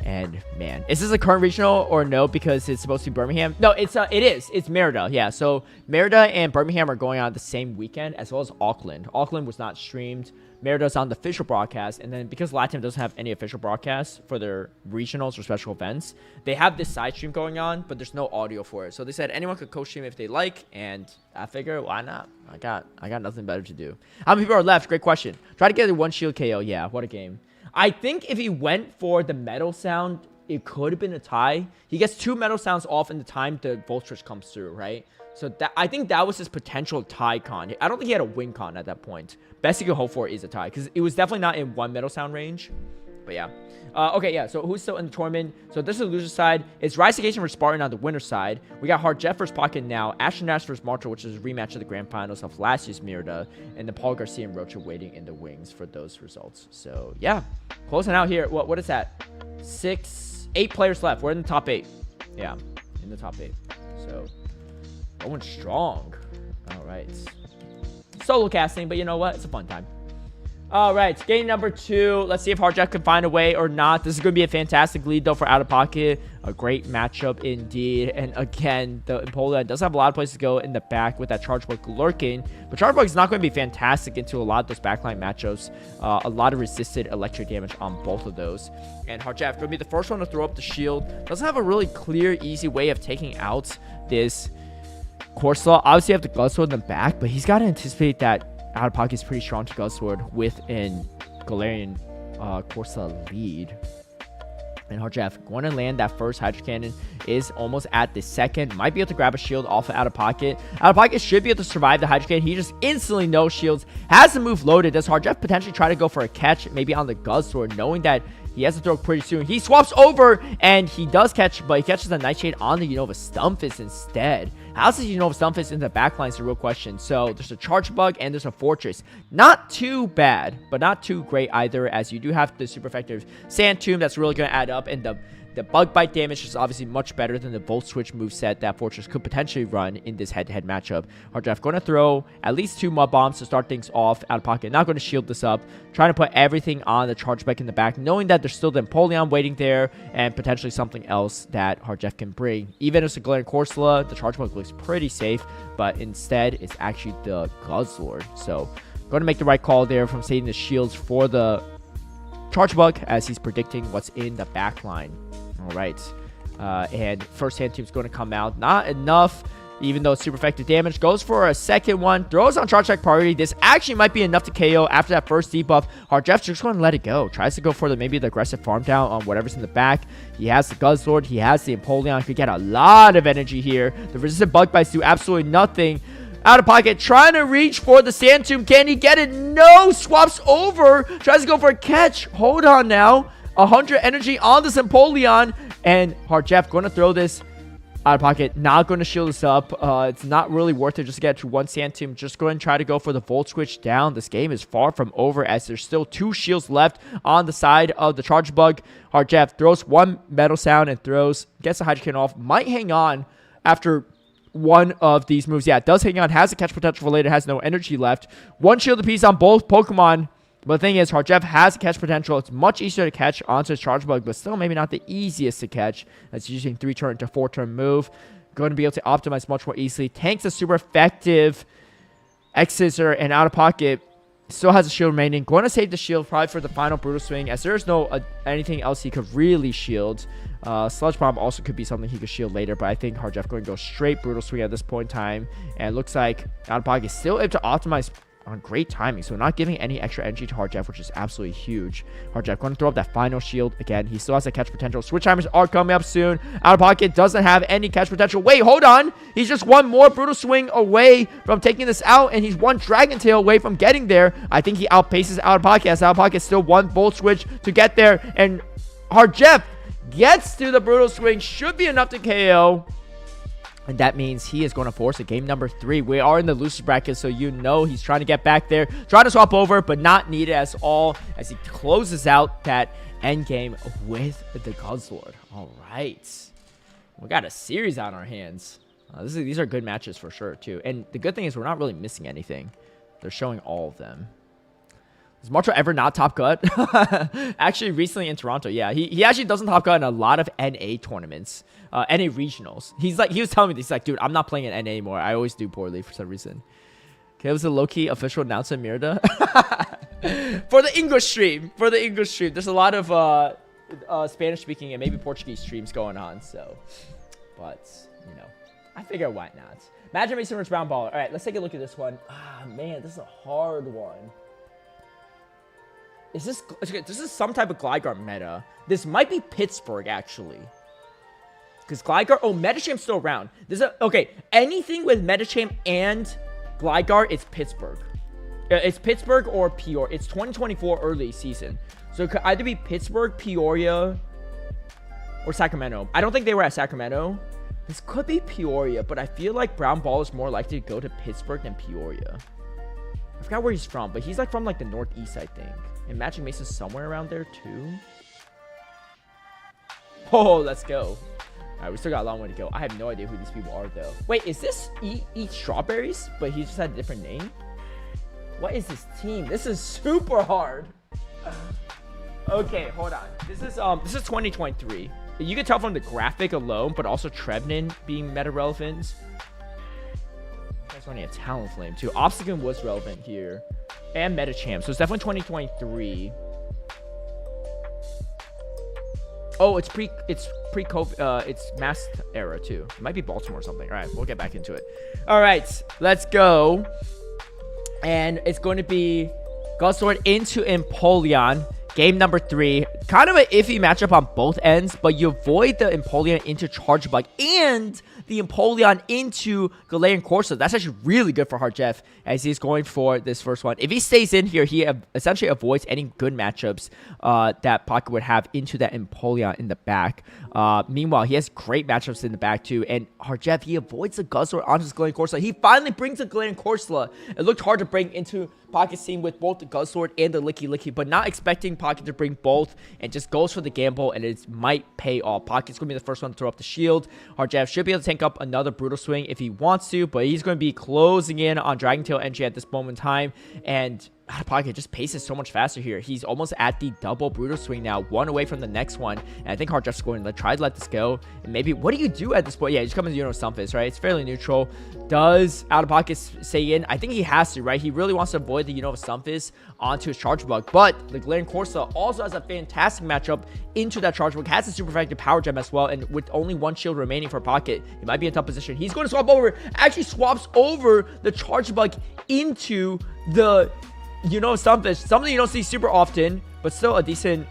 And man, is this a current regional or no? Because it's supposed to be Birmingham. No, it is. It's Mérida. Yeah, so Mérida and Birmingham are going on the same weekend, as well as Auckland. Auckland was not streamed. Mérida's on the official broadcast, and then because LATAM doesn't have any official broadcasts for their regionals or special events, they have this side stream going on, but there's no audio for it. So they said anyone could co-stream if they like, and I figure why not? I got nothing better to do. How many people are left? Great question. Try to get a 1 shield KO. Yeah, what a game. I think if he went for the Metal Sound, it could have been a tie. He gets 2 Metal Sounds off in the time the Volt Switch comes through, right? So I think that was his potential tie con. I don't think he had a win con at that point. Best he could hope for is a tie, because it was definitely not in 1 Metal Sound range. But yeah. Okay, yeah, so who's still in the tournament? So this is the loser side. It's Rise Against for Spartan on the winner side. We got Hard Jeff versus Pocket now. Astronaut versus Marshall, which is a rematch of the grand finals of last year's Mérida. And then Paul Garcia and Rocha waiting in the wings for those results. So, yeah. Closing out here. What is that? 8 players left. We're in the top 8. Yeah, in the top 8. So, going strong. All right. Solo casting, but you know what? It's a fun time. All right, game number 2. Let's see if Hard Jeff can find a way or not. This is going to be a fantastic lead, though, for Out of Pocket. A great matchup indeed. And again, the Empoleon does have a lot of places to go in the back with that Charge Bug lurking. But Charge Bug is not going to be fantastic into a lot of those backline matchups. A lot of resisted electric damage on both of those. And Hard Jeff going to be the first one to throw up the shield. Doesn't have a really clear, easy way of taking out this Corsola. Obviously, you have the Guzzlord in the back, but he's got to anticipate that Out of Pocket is pretty strong to Guzzlord with an Galarian Corsola lead. And Hard Jeff going to land that first Hydro Cannon is almost at the second. Might be able to grab a shield off of Out of Pocket. Out of Pocket should be able to survive the Hydro Cannon. He just instantly no shields. Has the move loaded. Does Hard Jeff potentially try to go for a catch maybe on the Guzzlord, knowing that he has to throw pretty soon? He swaps over and he does catch, but he catches the Nightshade on the Unova Stunfisk instead. How's the Unova Stunfisk in the backline is the real question. So there's a Charge Bug and there's a Fortress. Not too bad, but not too great either, as you do have the super effective Sand Tomb that's really going to add up, and the Bug Bite damage is obviously much better than the Volt Switch moveset that Fortress could potentially run in this head-to-head matchup. Hard Jeff going to throw at least 2 Mud Bombs to start things off. Out of Pocket not going to shield this up. Trying to put everything on the Charge Bug in the back, knowing that there's still the Empoleon waiting there and potentially something else that Hard Jeff can bring. Even if it's a Galarian Corsola, the Charge Bug looks pretty safe, but instead it's actually the Guzzlord. So going to make the right call there from saving the shields for the Charge Bug as he's predicting what's in the back line. All right, and first hand team's going to come out. Not enough, even though it's super effective damage. Goes for a second one. Throws on Charge Attack priority. This actually might be enough to KO after that first debuff. Hard Jeff's just going to let it go. Tries to go for maybe the aggressive farm down on whatever's in the back. He has the Guzzlord. He has the Empoleon. Could get a lot of energy here. The resistant Bug Bites do absolutely nothing. Out of Pocket, trying to reach for the Sand Tomb. Can he get it? No! Swaps over. Tries to go for a catch. Hold on now. 100 energy on this Empoleon, and Hard Jeff going to throw this Out of Pocket. Not going to shield this up. It's not really worth it just to get to 1 Sand Tomb. Just go and try to go for the Volt Switch down. This game is far from over, as there's still 2 shields left on the side of the Charge Bug. Hard Jeff throws 1 Metal Sound and gets the Hydro Cannon off. Might hang on after one of these moves. Yeah, it does hang on. Has a catch potential for later. Has no energy left. 1 shield apiece on both Pokemon. But the thing is, Hard Jeff has catch potential. It's much easier to catch onto his Charge Bug, but still maybe not the easiest to catch. That's using 3-turn to 4-turn move. Going to be able to optimize much more easily. Tanks a super effective X-Scissor, and Out of Pocket still has a shield remaining. Going to save the shield probably for the final Brutal Swing, as there's no anything else he could really shield. Sludge Bomb also could be something he could shield later, but I think Hard Jeff going to go straight Brutal Swing at this point in time. And it looks like Out of Pocket is still able to optimize on great timing, so not giving any extra energy to Hard Jeff, which is absolutely huge. Hard Jeff going to throw up that final shield again. He still has that catch potential. Switch timers are coming up soon. Out of Pocket doesn't have any catch potential. Wait, hold on. He's just 1 more Brutal Swing away from taking this out, and he's 1 Dragon Tail away from getting there. I think he outpaces Out of Pocket, as Out of Pocket still 1 Volt Switch to get there, and Hard Jeff gets to the Brutal Swing. Should be enough to KO. And that means he is going to force a game number 3. We are in the losers bracket, so you know he's trying to get back there. Trying to swap over, but not needed as all, as he closes out that end game with the Guzzlord. All right. We got a series on our hands. These are good matches for sure, too. And the good thing is we're not really missing anything. They're showing all of them. Is Marshall ever not top cut? Actually, recently in Toronto, yeah. He actually doesn't top cut in a lot of NA tournaments. NA regionals. He was telling me this, he's like, dude, I'm not playing in NA anymore. I always do poorly for some reason. Okay, it was a low-key official announcement, Mérida. For the English stream. There's a lot of Spanish-speaking and maybe Portuguese streams going on, so. But, you know, I figure why not. Magic Mason versus Brown Ball. All right, let's take a look at this one. Ah, man, this is a hard one. This is some type of Gligar meta. This might be Pittsburgh, actually. Because Gligar... Oh, Medichamp's still around. Okay, anything with Medicham and Gligar, it's Pittsburgh. It's Pittsburgh or Peoria. It's 2024 early season. So it could either be Pittsburgh, Peoria, or Sacramento. I don't think they were at Sacramento. This could be Peoria, but I feel like Brown Ball is more likely to go to Pittsburgh than Peoria. I forgot where he's from, but he's like from like the Northeast, I think. And Magic Mesa's somewhere around there too. Oh, let's go. All right, we still got a long way to go. I have no idea who these people are, though. Wait, is this Eat Strawberries? But he just had a different name? What is this team? This is super hard. Okay, hold on. This is 2023. You can tell from the graphic alone, but also Trevenant being meta relevant. That's running a Talon Flame, too. Obstacle was relevant here. And Meta Champ. So it's definitely 2023. Oh, it's pre-COVID. It's mask era too. It might be Baltimore or something. All right, we'll get back into it. All right, let's go. And it's going to be Guzzlord into Empoleon. Game number 3. Kind of an iffy matchup on both ends, but you avoid the Empoleon into Charge Bug and the Empoleon into Galarian Corso. That's actually really good for Harjeff as he's going for this first one. If he stays in here, he essentially avoids any good matchups that Pocket would have into that Empoleon in the back. Meanwhile, he has great matchups in the back too. And Harjeff, he avoids the Guzzlord onto his Galarian Corso. He finally brings a Galarian Corso. It looked hard to bring into Pocket's team with both the Guzzlord and the Licky, but not expecting Pocket to bring both, and just goes for the gamble, and it might pay off. Pocket's going to be the first one to throw up the shield. Harjeff should be able to tank up another Brutal Swing if he wants to, but he's going to be closing in on Dragon Tail Entry at this moment in time, and out of Pocket just paces so much faster here. He's almost at the double Brutal Swing now, one away from the next one, and I think Harjeff's going to try to let this go, and maybe, what do you do at this point? Yeah, he's coming to Stunfisk, right? It's fairly neutral. Does out of Pocket stay in? I think he has to, right? He really wants to avoid the Stunfisk onto his Charge Bug, but the Galarian Corso also has a fantastic matchup into that Charge Bug, has a super effective Power Gem as well, and with only one shield remaining for Pocket, he might be in a tough position. He's going to swap over, actually swaps over the Charge Bug into the Stunfisk, something you don't see super often, but still a decent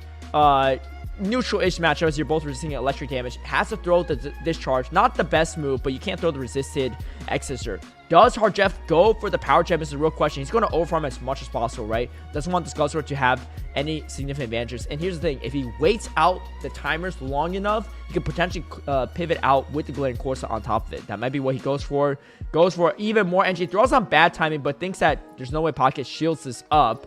neutral-ish matchup as you're both resisting electric damage. Has to throw the Discharge. Not the best move, but you can't throw the resisted X-Scissor. Does Harjeff go for the Power Gem is the real question. He's going to overfarm as much as possible, right? Doesn't want this Guzzlord to have any significant advantages. And here's the thing. If he waits out the timers long enough, he could potentially pivot out with the Galarian Corso on top of it. That might be what he goes for. Goes for even more energy. Throws on bad timing, but thinks that there's no way Pocket shields this up.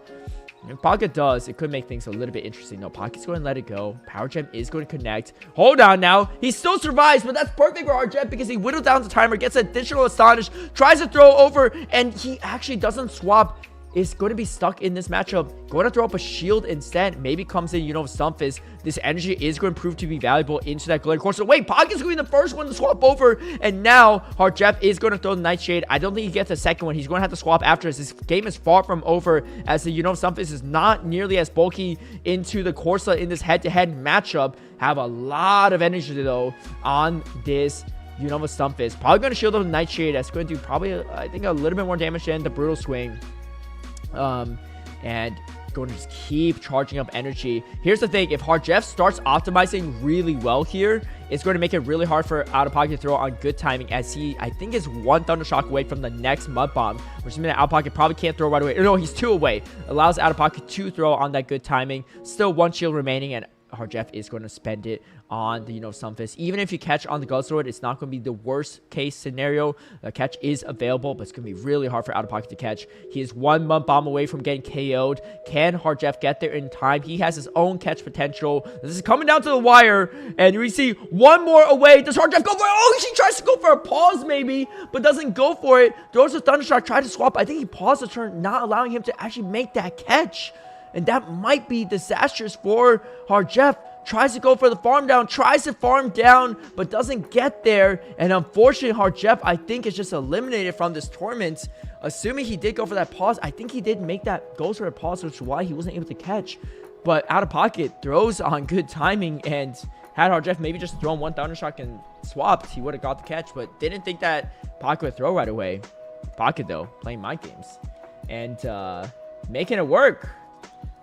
If Pocket does, it could make things a little bit interesting. No, Pocket's going to let it go. Power Gem is going to connect. Hold on now. He still survives, but that's perfect for Harjeff because he whittled down the timer, gets additional Astonish, tries to throw over, and he actually doesn't swap. Is going to be stuck in this matchup. Going to throw up a shield instead. Maybe comes in, Stunfisk. This energy is going to prove to be valuable into that Galarian Corso. Wait, Pocket's going to be the first one to swap over. And now, Harjeff is going to throw the Nightshade. I don't think he gets a second one. He's going to have to swap after this. This game is far from over as the, Stunfisk is not nearly as bulky into the Corso in this head-to-head matchup. Have a lot of energy, though, on this Stunfisk. Probably going to shield up the Nightshade. That's going to do probably, I think, a little bit more damage than the Brutal Swing. And going to just keep charging up energy. Here's the thing. If Harjeff starts optimizing really well here, it's going to make it really hard for Out of Pocket to throw on good timing as he, I think, is one Thunder Shock away from the next Mud Bomb, which means that Out of Pocket probably can't throw right away. No, he's 2 away. Allows Out of Pocket to throw on that good timing. Still 1 shield remaining, and Harjeff is going to spend it on the Stunfisk. Even if you catch on the Guzzlord, it's not going to be the worst case scenario. The catch is available, but it's going to be really hard for Out of Pocket to catch. He is 1 Mud Bomb away from getting KO'd. Can Harjeff get there in time? He has his own catch potential. This is coming down to the wire, and we see 1 more away. Does Harjeff go for it? Oh, he tries to go for a pause maybe, but doesn't go for it. Throws a Thunder Shock, tries to swap. I think he paused the turn, not allowing him to actually make that catch. And that might be disastrous for Harjeff. Tries to go for the farm down, tries to farm down, but doesn't get there. And unfortunately, Harjeff, I think, is just eliminated from this tournament. Assuming he did go for that pause, I think he did make that goes for a pause, which is why he wasn't able to catch. But Out of Pocket throws on good timing, and had Harjeff maybe just thrown 1 Thunder Shock and swapped, he would have got the catch, but didn't think that Pocket would throw right away. Pocket, though, playing mind games and making it work.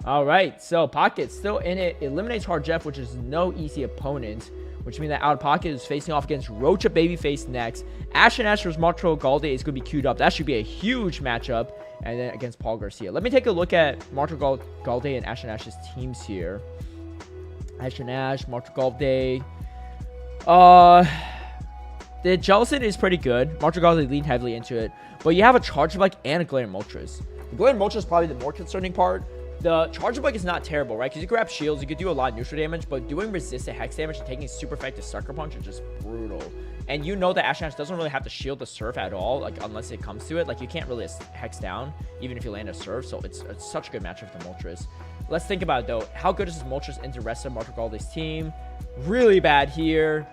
All right, so Pocket still in it. Eliminates Harjeff, which is no easy opponent. which means that Out of Pocket is facing off against Rocha Babyface next. Ash and Ash versus Marco Galde is going to be queued up. That should be a huge matchup. And then against Paul Garcia. Let me take a look at Marco Galde and Ash's teams here. Ash and Ash, Marco Galde. The Jellicent is pretty good. Marco Galde leaned heavily into it. But you have a Charge Bug and a Glaring Moltres. The Glaring Moltres is probably the more concerning part. The Charge Bug is not terrible, right? Because you grab shields, you could do a lot of neutral damage, but doing resistant hex damage and taking super effective Sucker Punch is just brutal. And you know that Ash doesn't really have to shield the Surf at all, like, unless it comes to it. Like, you can't really hex down, even if you land a Surf, so it's such a good matchup for the Moltres. Let's think about it, though. How good is this Moltres into the rest of Marco Galde's team? Really bad here.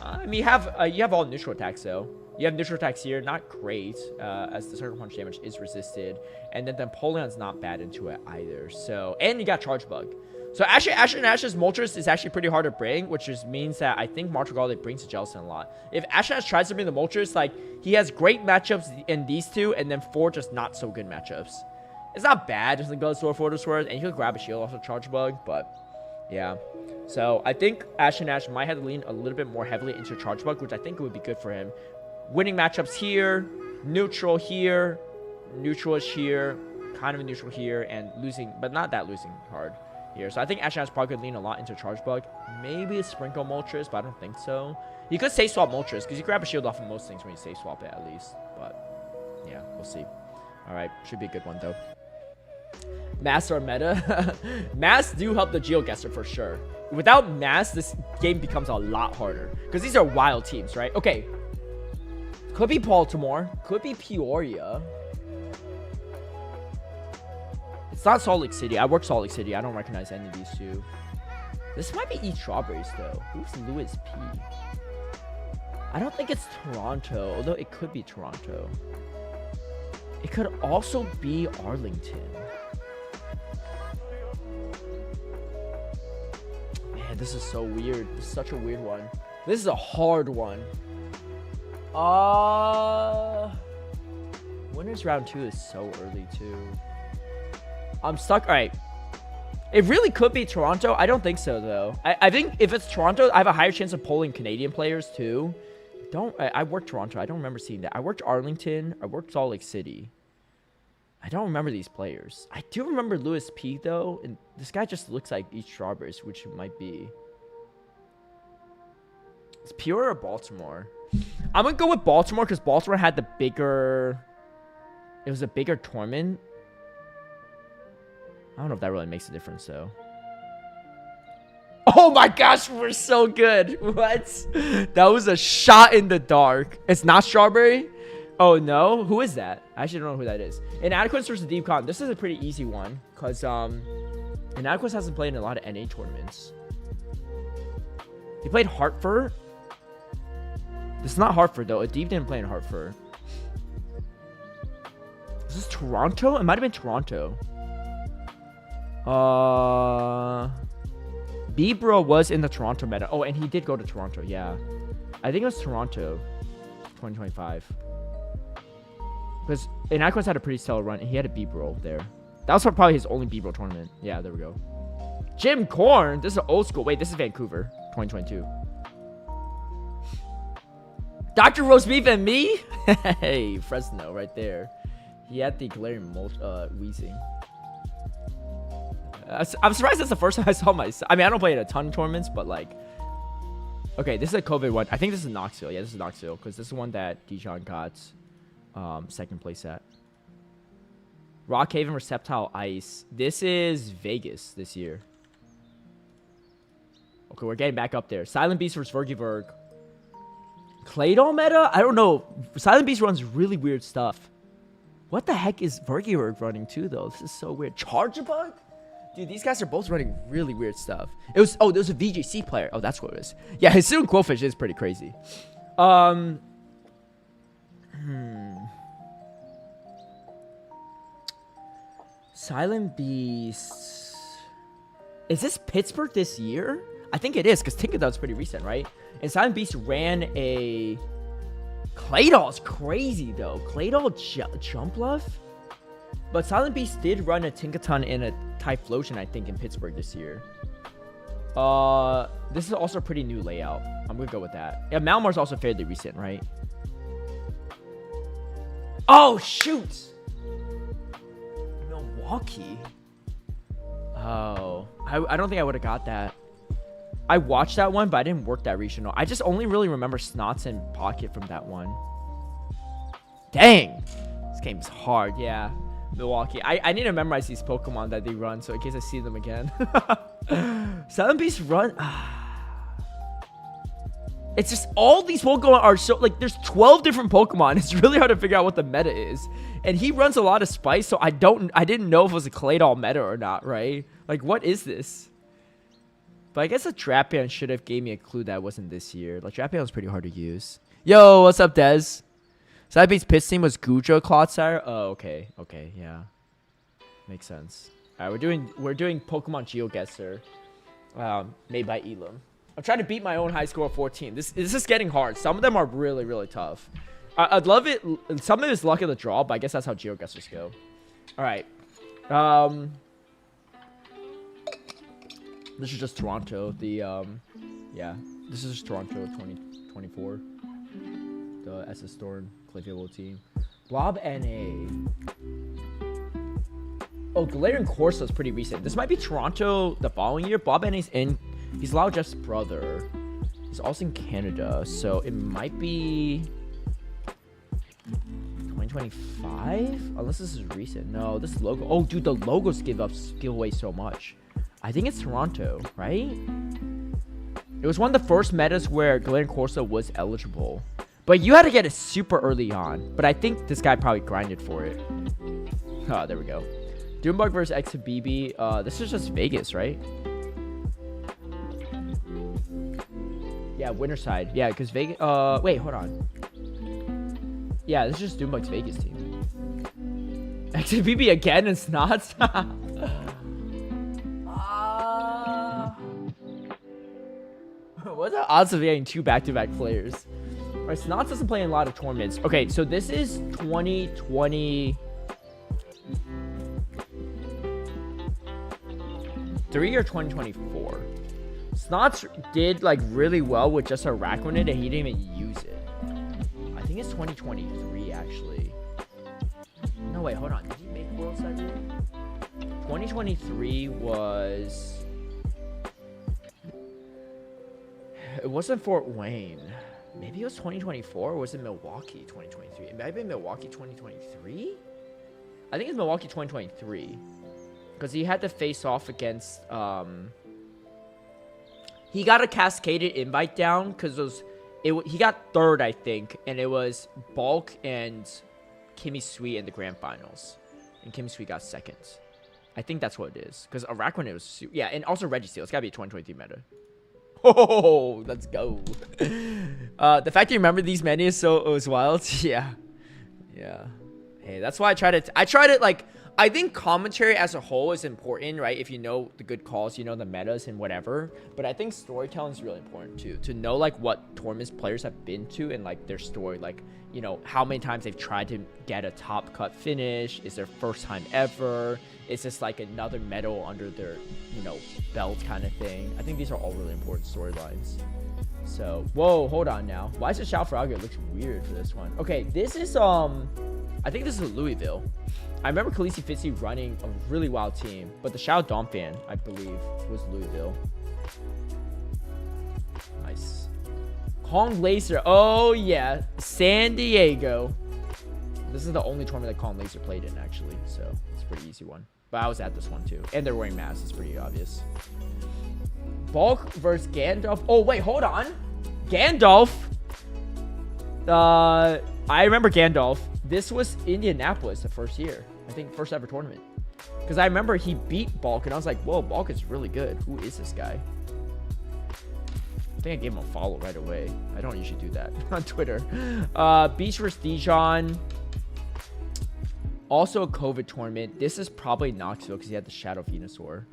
I mean, you have all neutral attacks, though. You have neutral attacks here, not great, as the Sucker Punch damage is resisted. And then Napoleon's not bad into it either. So, and you got Charge Bug. So actually, Ash's Moltres is actually pretty hard to bring, which just means that I think Marco Galde brings the Jellicent a lot. If Ash tries to bring the Moltres, like, he has great matchups in these two, and then 4 just not so good matchups. It's not bad, just like go Sword, and he could grab a shield off of Charge Bug, but yeah. So I think Ash might have to lean a little bit more heavily into Charge Bug, which I think would be good for him. Winning matchups here, neutral here, neutral-ish here, kind of a neutral here, and losing, but not that losing hard here. So I think Ash probably could lean a lot into Charge Bug. Maybe a Sprinkle Moltres, but I don't think so. You could safe swap Moltres, because you grab a shield off of most things when you safe swap it, at least. But yeah, we'll see. Alright, should be a good one, though. Masks are meta. Masks do help the GeoGuessr for sure. Without Masks, this game becomes a lot harder, because these are wild teams, right? Okay. Could be Baltimore. Could be Peoria. It's not Salt Lake City. I work Salt Lake City. I don't recognize any of these two. This might be Eat Strawberries, though. Who's Louis P? I don't think it's Toronto, although it could be Toronto. It could also be Arlington. Man, this is so weird. This is such a weird one. This is a hard one. Winners round 2 is so early, too. I'm stuck. All right. It really could be Toronto. I don't think so, though. I think if it's Toronto, I have a higher chance of pulling Canadian players, too. I worked Toronto. I don't remember seeing that. I worked Arlington. I worked Salt Lake City. I don't remember these players. I do remember Louis P, though. And this guy just looks like Eat Strawberries, which it might be. It's Peoria or Baltimore? I'm going to go with Baltimore because Baltimore had the bigger... It was a bigger tournament. I don't know if that really makes a difference, though. Oh my gosh, we're so good. What? That was a shot in the dark. It's not Strawberry? Oh, no? Who is that? I actually don't know who that is. Inadequates versus Deep Con. This is a pretty easy one because Inadequates hasn't played in a lot of NA tournaments. He played Hartford. This is not Hartford, though. Deep didn't play in Hartford. Is this Toronto? It might have been Toronto. B-Bro was in the Toronto meta. Oh, and he did go to Toronto. Yeah. I think it was Toronto 2025. Because Inadequates had a pretty stellar run, and he had a B-Bro there. That was probably his only B-Bro tournament. Yeah, there we go. Jim Korn. This is old school. Wait, this is Vancouver 2022. Dr. Roast Beef and me? Hey, Fresno right there. He had the glaring wheezing. I'm surprised that's the first time I saw my... I mean, I don't play in a ton of tournaments, but like... Okay, this is a COVID one. I think this is Knoxville. Yeah, this is Knoxville, because this is one that Dijon got second place at. Rockhaven Receptile Ice. This is Vegas this year. Okay, we're getting back up there. Silent Beast versus Vergiverg. Claydol meta? I don't know. Silent Beast runs really weird stuff. What the heck is Vergiverg running too, though? This is so weird. Chargebug? Dude, these guys are both running really weird stuff. It was... Oh, there was a VGC player. Oh, that's what it is. Yeah, his Soon Quillfish is pretty crazy. Silent Beast. Is this Pittsburgh this year? I think it is, because Tinkertown's pretty recent, right? And Silent Beast ran a... Claydol's crazy, though. Claydol Jump Bluff? But Silent Beast did run a Tinkaton and a Typhlosion, I think, in Pittsburgh this year. This is also a pretty new layout. I'm gonna go with that. Yeah, Malmar's also fairly recent, right? Oh, shoot! Milwaukee. Oh, I don't think I would have got that. I watched that one, but I didn't work that regional. I just only really remember Snots and Pocket from that one. Dang. This game's hard, yeah. Milwaukee. I need to memorize these Pokemon that they run, so in case I see them again. 7-piece run. It's just all these Pokemon are so, like, there's 12 different Pokemon. It's really hard to figure out what the meta is. And he runs a lot of Spice, so I didn't know if it was a Claydol meta or not, right? Like, what is this? But I guess a Drapion should have gave me a clue that wasn't this year. Like, Drapion was pretty hard to use. Yo, what's up, Dez? Sidebeat's pitch team was Gujo, Clodsire. Oh, okay. Okay, yeah. Makes sense. All right, we're doing Pokemon GeoGuessr, made by Elam. I'm trying to beat my own high score of 14. This is getting hard. Some of them are really, really tough. I'd love it. Some of it is luck of the draw, but I guess that's how GeoGuessrs go. All right. This is just Toronto. Yeah, this is just Toronto 2024. The SS Storm Clayfield team. Blob NA. Oh, Galarian Corsa is pretty recent. This might be Toronto the following year. Blob NA's in. He's Lao Jeff's brother. He's also in Canada, so it might be 2025, unless this is recent. No, this logo. Oh, dude, the logos give away so much. I think it's Toronto, right? It was one of the first metas where Galarian Corsa was eligible. But you had to get it super early on. But I think this guy probably grinded for it. Oh, there we go. Doombug versus XBB. This is just Vegas, right? Yeah, Winterside. Yeah, because Vegas... wait, hold on. Yeah, this is just Doombug's Vegas team. XBB again and Snots? What's the odds of getting 2 back-to-back players? Alright, Snots doesn't play in a lot of tournaments. Okay, so this is 2023 or 2024. Snots did like really well with just a Araquanid and he didn't even use it. I think it's 2023 actually. No, wait, hold on. Did he make World Cyber? 2023 was... It wasn't Fort Wayne. Maybe it was 2024 or was it Milwaukee 2023? It might have been Milwaukee 2023? I think it's Milwaukee 2023. Because he had to face off against... He got a cascaded invite down because he got third, I think. And it was Bulk and Kimmy Sweet in the grand finals. And Kimmy Sweet got second. I think that's what it is. Because Araquanid was... Yeah, and also Registeel. It's got to be a 2023 meta. Oh, let's go. The fact you remember these menus was wild. Yeah. Yeah. Hey, that's why I tried it like... I think commentary as a whole is important, right? If you know the good calls, you know the metas and whatever. But I think storytelling is really important too. To know like what tournaments players have been to and like their story. Like, you know, how many times they've tried to get a top cut finish. Is their first time ever? Is this like another medal under their, you know, belt kind of thing? I think these are all really important storylines. So, whoa, hold on now. Why is the Shao Frogger? It looks weird for this one. Okay, this is, I think this is Louisville. I remember Khaleesi Fitzy running a really wild team, but the Shao Domfan, I believe, was Louisville. Nice. Kong Laser. Oh, yeah. San Diego. This is the only tournament that Kong Laser played in, actually, so it's a pretty easy one. But I was at this one, too. And they're wearing masks. It's pretty obvious. Bulk versus Gandalf. Oh, wait, hold on. Gandalf. I remember Gandalf. This was Indianapolis the first year. I think first ever tournament. Because I remember he beat Bulk, and I was like, whoa, Bulk is really good. Who is this guy? I think I gave him a follow right away. I don't usually do that on Twitter. Beach versus Dijon. Also a COVID tournament. This is probably Knoxville because he had the Shadow Venusaur.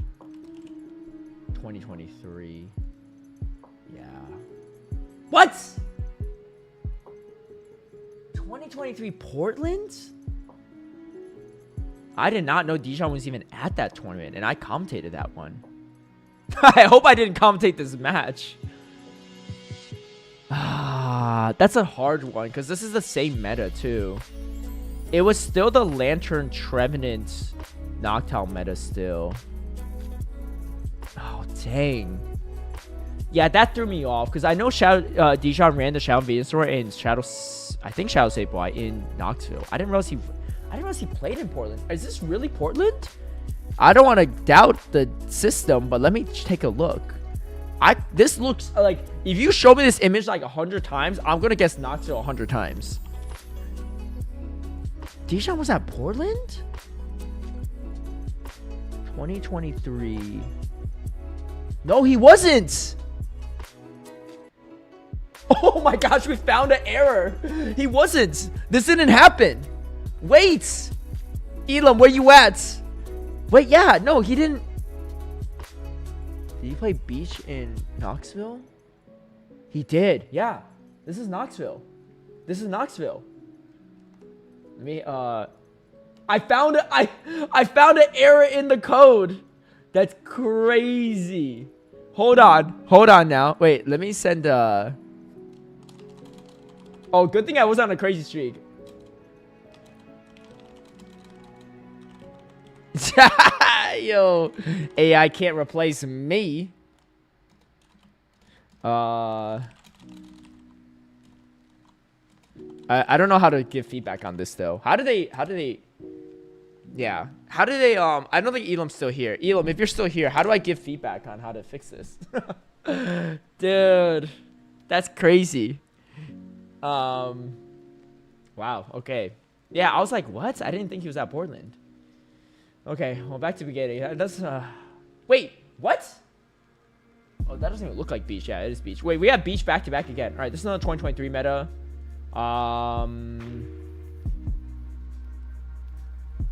2023. Yeah. What? 2023 Portland? I did not know Dijon was even at that tournament, and I commentated that one. I hope I didn't commentate this match. That's a hard one because this is the same meta too. It was still the Lantern Trevenant Noctowl meta still. Oh, dang. Yeah, that threw me off because I know Dijon ran the Shadow Venusaur and I think Shadow Sableye in Knoxville. I didn't realize he played in Portland. Is this really Portland? I don't want to doubt the system, but let me take a look. This looks like, if you show me this image like 100 times, I'm gonna guess Knoxville 100 times. Dijon was at Portland? 2023. No, he wasn't. Oh my gosh, we found an error. He wasn't. This didn't happen. Wait. Elam, where you at? Wait, yeah, no, he didn't. Did he play beach in Knoxville? He did, yeah. This is Knoxville. This is Knoxville. Let me, I found it. I found an error in the code. That's crazy. Hold on now. Wait, let me send, oh, good thing I was on a crazy streak. Yo, AI can't replace me. I don't know how to give feedback on this though. How do they yeah, how do they I don't think Elam's still here. Elam, if you're still here, how do I give feedback on how to fix this? Dude, that's crazy. Wow, okay. Yeah, I was like, what? I didn't think he was at Portland. Okay, well, back to beginning. That's, wait, what? Oh, that doesn't even look like beach. Yeah, it is beach. Wait, we have beach back to back again. All right, this is another 2023 meta.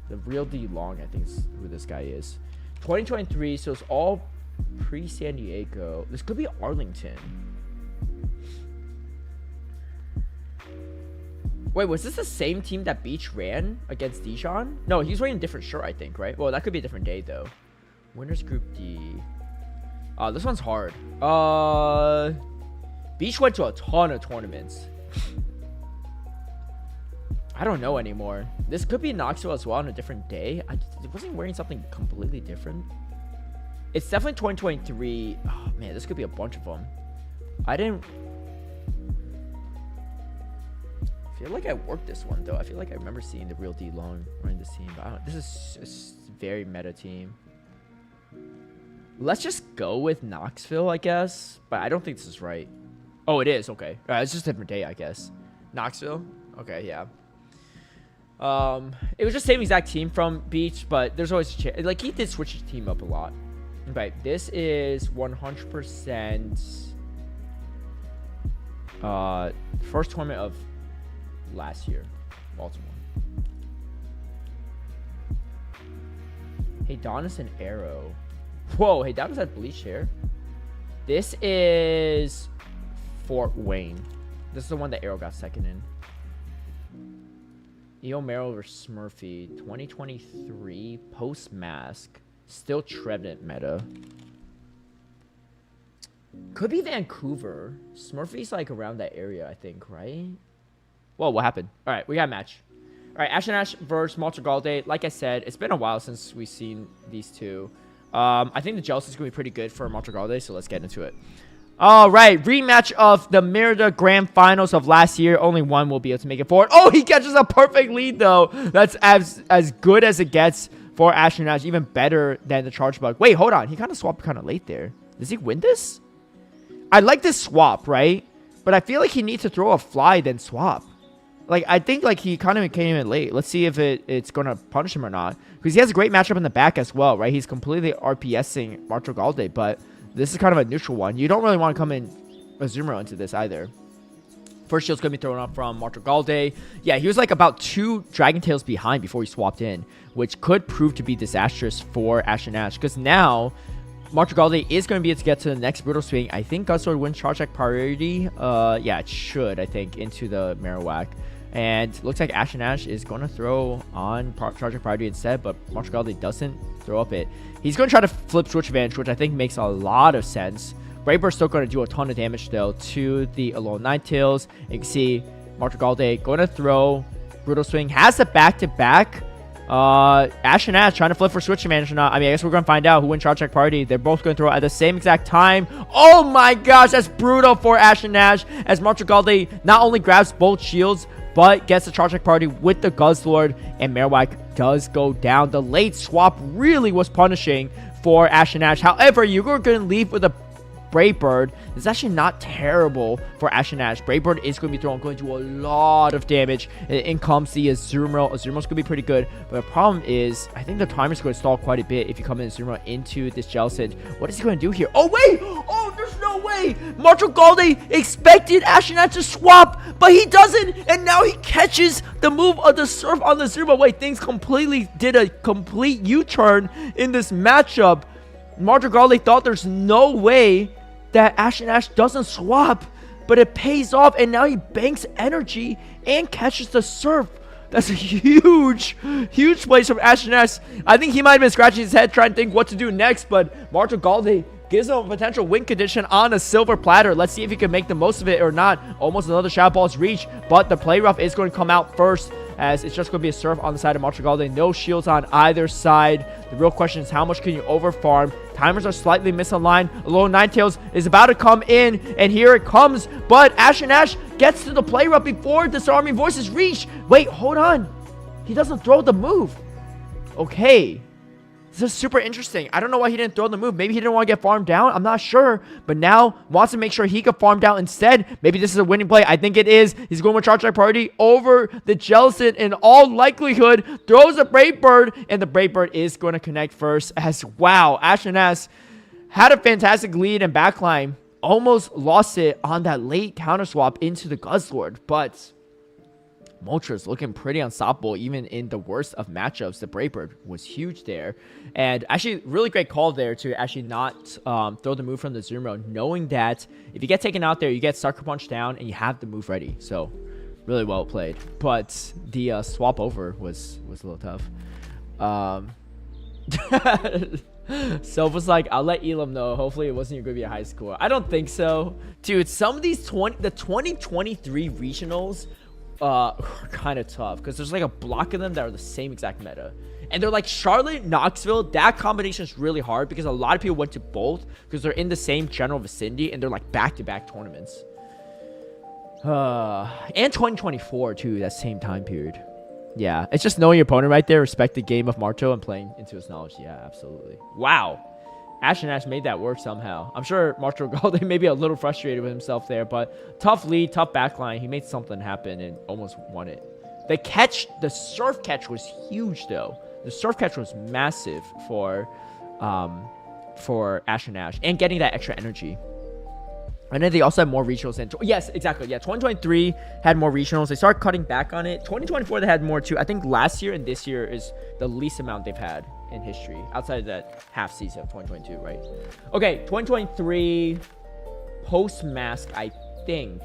The real D Long, I think, is who this guy is. 2023, so it's all pre-San Diego. This could be Arlington. Wait, was this the same team that Beach ran against Dijon? No, he was wearing a different shirt, I think, right? Well, that could be a different day, though. Winners Group D. This one's hard. Beach went to a ton of tournaments. I don't know anymore. This could be Knoxville as well on a different day. Wasn't he wearing something completely different? It's definitely 2023. Oh, man, this could be a bunch of them. I feel like I worked this one though. I feel like I remember seeing the real D Long running this team. But this is a very meta team. Let's just go with Knoxville, I guess. But I don't think this is right. Oh, it is. Okay. All right, it's just a different day, I guess. Knoxville. Okay, yeah. It was just the same exact team from Beach, but there's always a chance. Like, he did switch his team up a lot. Okay, this is 100% first tournament of last year, Baltimore. Hey, Donis and Arrow. Whoa, hey, Donis had bleached hair. This is Fort Wayne. This is the one that Arrow got second in. Eo Merrill versus Smurfy. 2023 post mask. Still Trevenant meta. Could be Vancouver. Smurfy's like around that area, I think, right? Whoa, what happened? All right, we got a match. All right, Ash and Ash versus Maltragalde. Like I said, it's been a while since we've seen these two. I think the Jealousy is going to be pretty good for Maltragalde, so let's get into it. All right, rematch of the Mérida Grand Finals of last year. Only one will be able to make it forward. Oh, he catches a perfect lead, though. That's as good as it gets for Ash and Ash. Even better than the Charge Bug. Wait, hold on. He kind of swapped kind of late there. Does he win this? I like this swap, right? But I feel like he needs to throw a fly, then swap. Like, I think, like, he kind of came in late. Let's see if it's going to punish him or not. Because he has a great matchup in the back as well, right? He's completely RPSing Maltragalde, but this is kind of a neutral one. You don't really want to come in Azumarill into this either. First shield's going to be thrown up from Maltragalde. Yeah, he was, like, about 2 Dragon Tails behind before he swapped in, which could prove to be disastrous for Ash and Ash. Because now, Maltragalde is going to be able to get to the next Brutal Swing. I think Gutsword wins Charge Attack priority. Yeah, it should, I think, into the Marowak. And looks like Ash and Ash is going to throw on Charging Priority instead, but Martial doesn't throw up it. He's going to try to flip Switch Advantage, which I think makes a lot of sense. Brave still going to do a ton of damage, though, to the Alolan Ninetales. You can see Martial going to throw Brutal Swing. Has the back-to-back. Ash and Ash trying to flip for Switch Advantage or not. I mean, I guess we're going to find out who wins Charge Party. They're both going to throw at the same exact time. Oh my gosh, that's brutal for Ash and Ash as Martial not only grabs both shields, but gets the Charge Party with the Guzzlord, and Marowak does go down. The late swap really was punishing for Ash and Ash. However, you're going to leave with a Brave Bird. It's actually not terrible for Ash and Ash. Brave Bird is going to be going to do a lot of damage. And in comes the Azumarill. Azumarill is going to be pretty good. But the problem is, I think the timer is going to stall quite a bit if you come in Azumarill into this Jellicent. What is he going to do here? Oh, wait! Oh, there's no way! Martial expected Ash and Ash to swap, but he doesn't. And now he catches the move of the Surf on the Azumarill. Wait, things did a complete U-turn in this matchup. Martial thought there's no way that Ash and Ash doesn't swap, but it pays off, and now he banks energy and catches the Surf. That's a huge place from Ash and Ash. I think he might have been scratching his head trying to think what to do next, but Martial gives him a potential win condition on a silver platter. Let's see if he can make the most of it or not. Almost another Shadow Ball's reach, but the Play Rough is going to come out first, as it's just going to be a Surf on the side of Martial. No shields on either side. The real question is, how much can you overfarm? Timers are slightly misaligned. Alolan Ninetales is about to come in, and here it comes. But Ash and Ash gets to the Play Rough before Disarming Voices reach. Wait, hold on. He doesn't throw the move. Okay. This is super interesting. I don't know why he didn't throw the move. Maybe he didn't want to get farmed down. I'm not sure. But now wants to make sure he could farm down instead. Maybe this is a winning play. I think it is. He's going with Charge Priority over the Jellicent in all likelihood. Throws a Brave Bird. And the Brave Bird is going to connect first. As wow, Ash and Ash had a fantastic lead and backline. Almost lost it on that late counter swap into the Guzzlord. But Moltres looking pretty unstoppable even in the worst of matchups. The Brave Bird was huge there. And actually, really great call there to actually not throw the move from the Azumarill, knowing that if you get taken out there, you get Sucker Punch down and you have the move ready. So, really well played. But the swap over was a little tough. So it was like, I'll let Elam know. Hopefully it wasn't going to be a high score. I don't think so. Dude, some of these the 2023 regionals are kind of tough because there's like a block of them that are the same exact meta, and they're like Charlotte, Knoxville. That combination is really hard because a lot of people went to both because they're in the same general vicinity and they're like back-to-back tournaments. And 2024 too, that same time period. Yeah, it's just knowing your opponent right there, respect the game of Marto and playing into his knowledge. Yeah, absolutely. Wow. Ash and Ash made that work somehow. I'm sure Martial Galde may be a little frustrated with himself there, but tough lead, tough backline. He made something happen and almost won it. The Surf catch was huge, though. The Surf catch was massive for Ash and Ash, and getting that extra energy. And then they also had more regionals. Yes, exactly. Yeah, 2023 had more regionals. They started cutting back on it. 2024, they had more, too. I think last year and this year is the least amount they've had in history outside of that half season of 2022, right? Okay, 2023 post-mask, I think.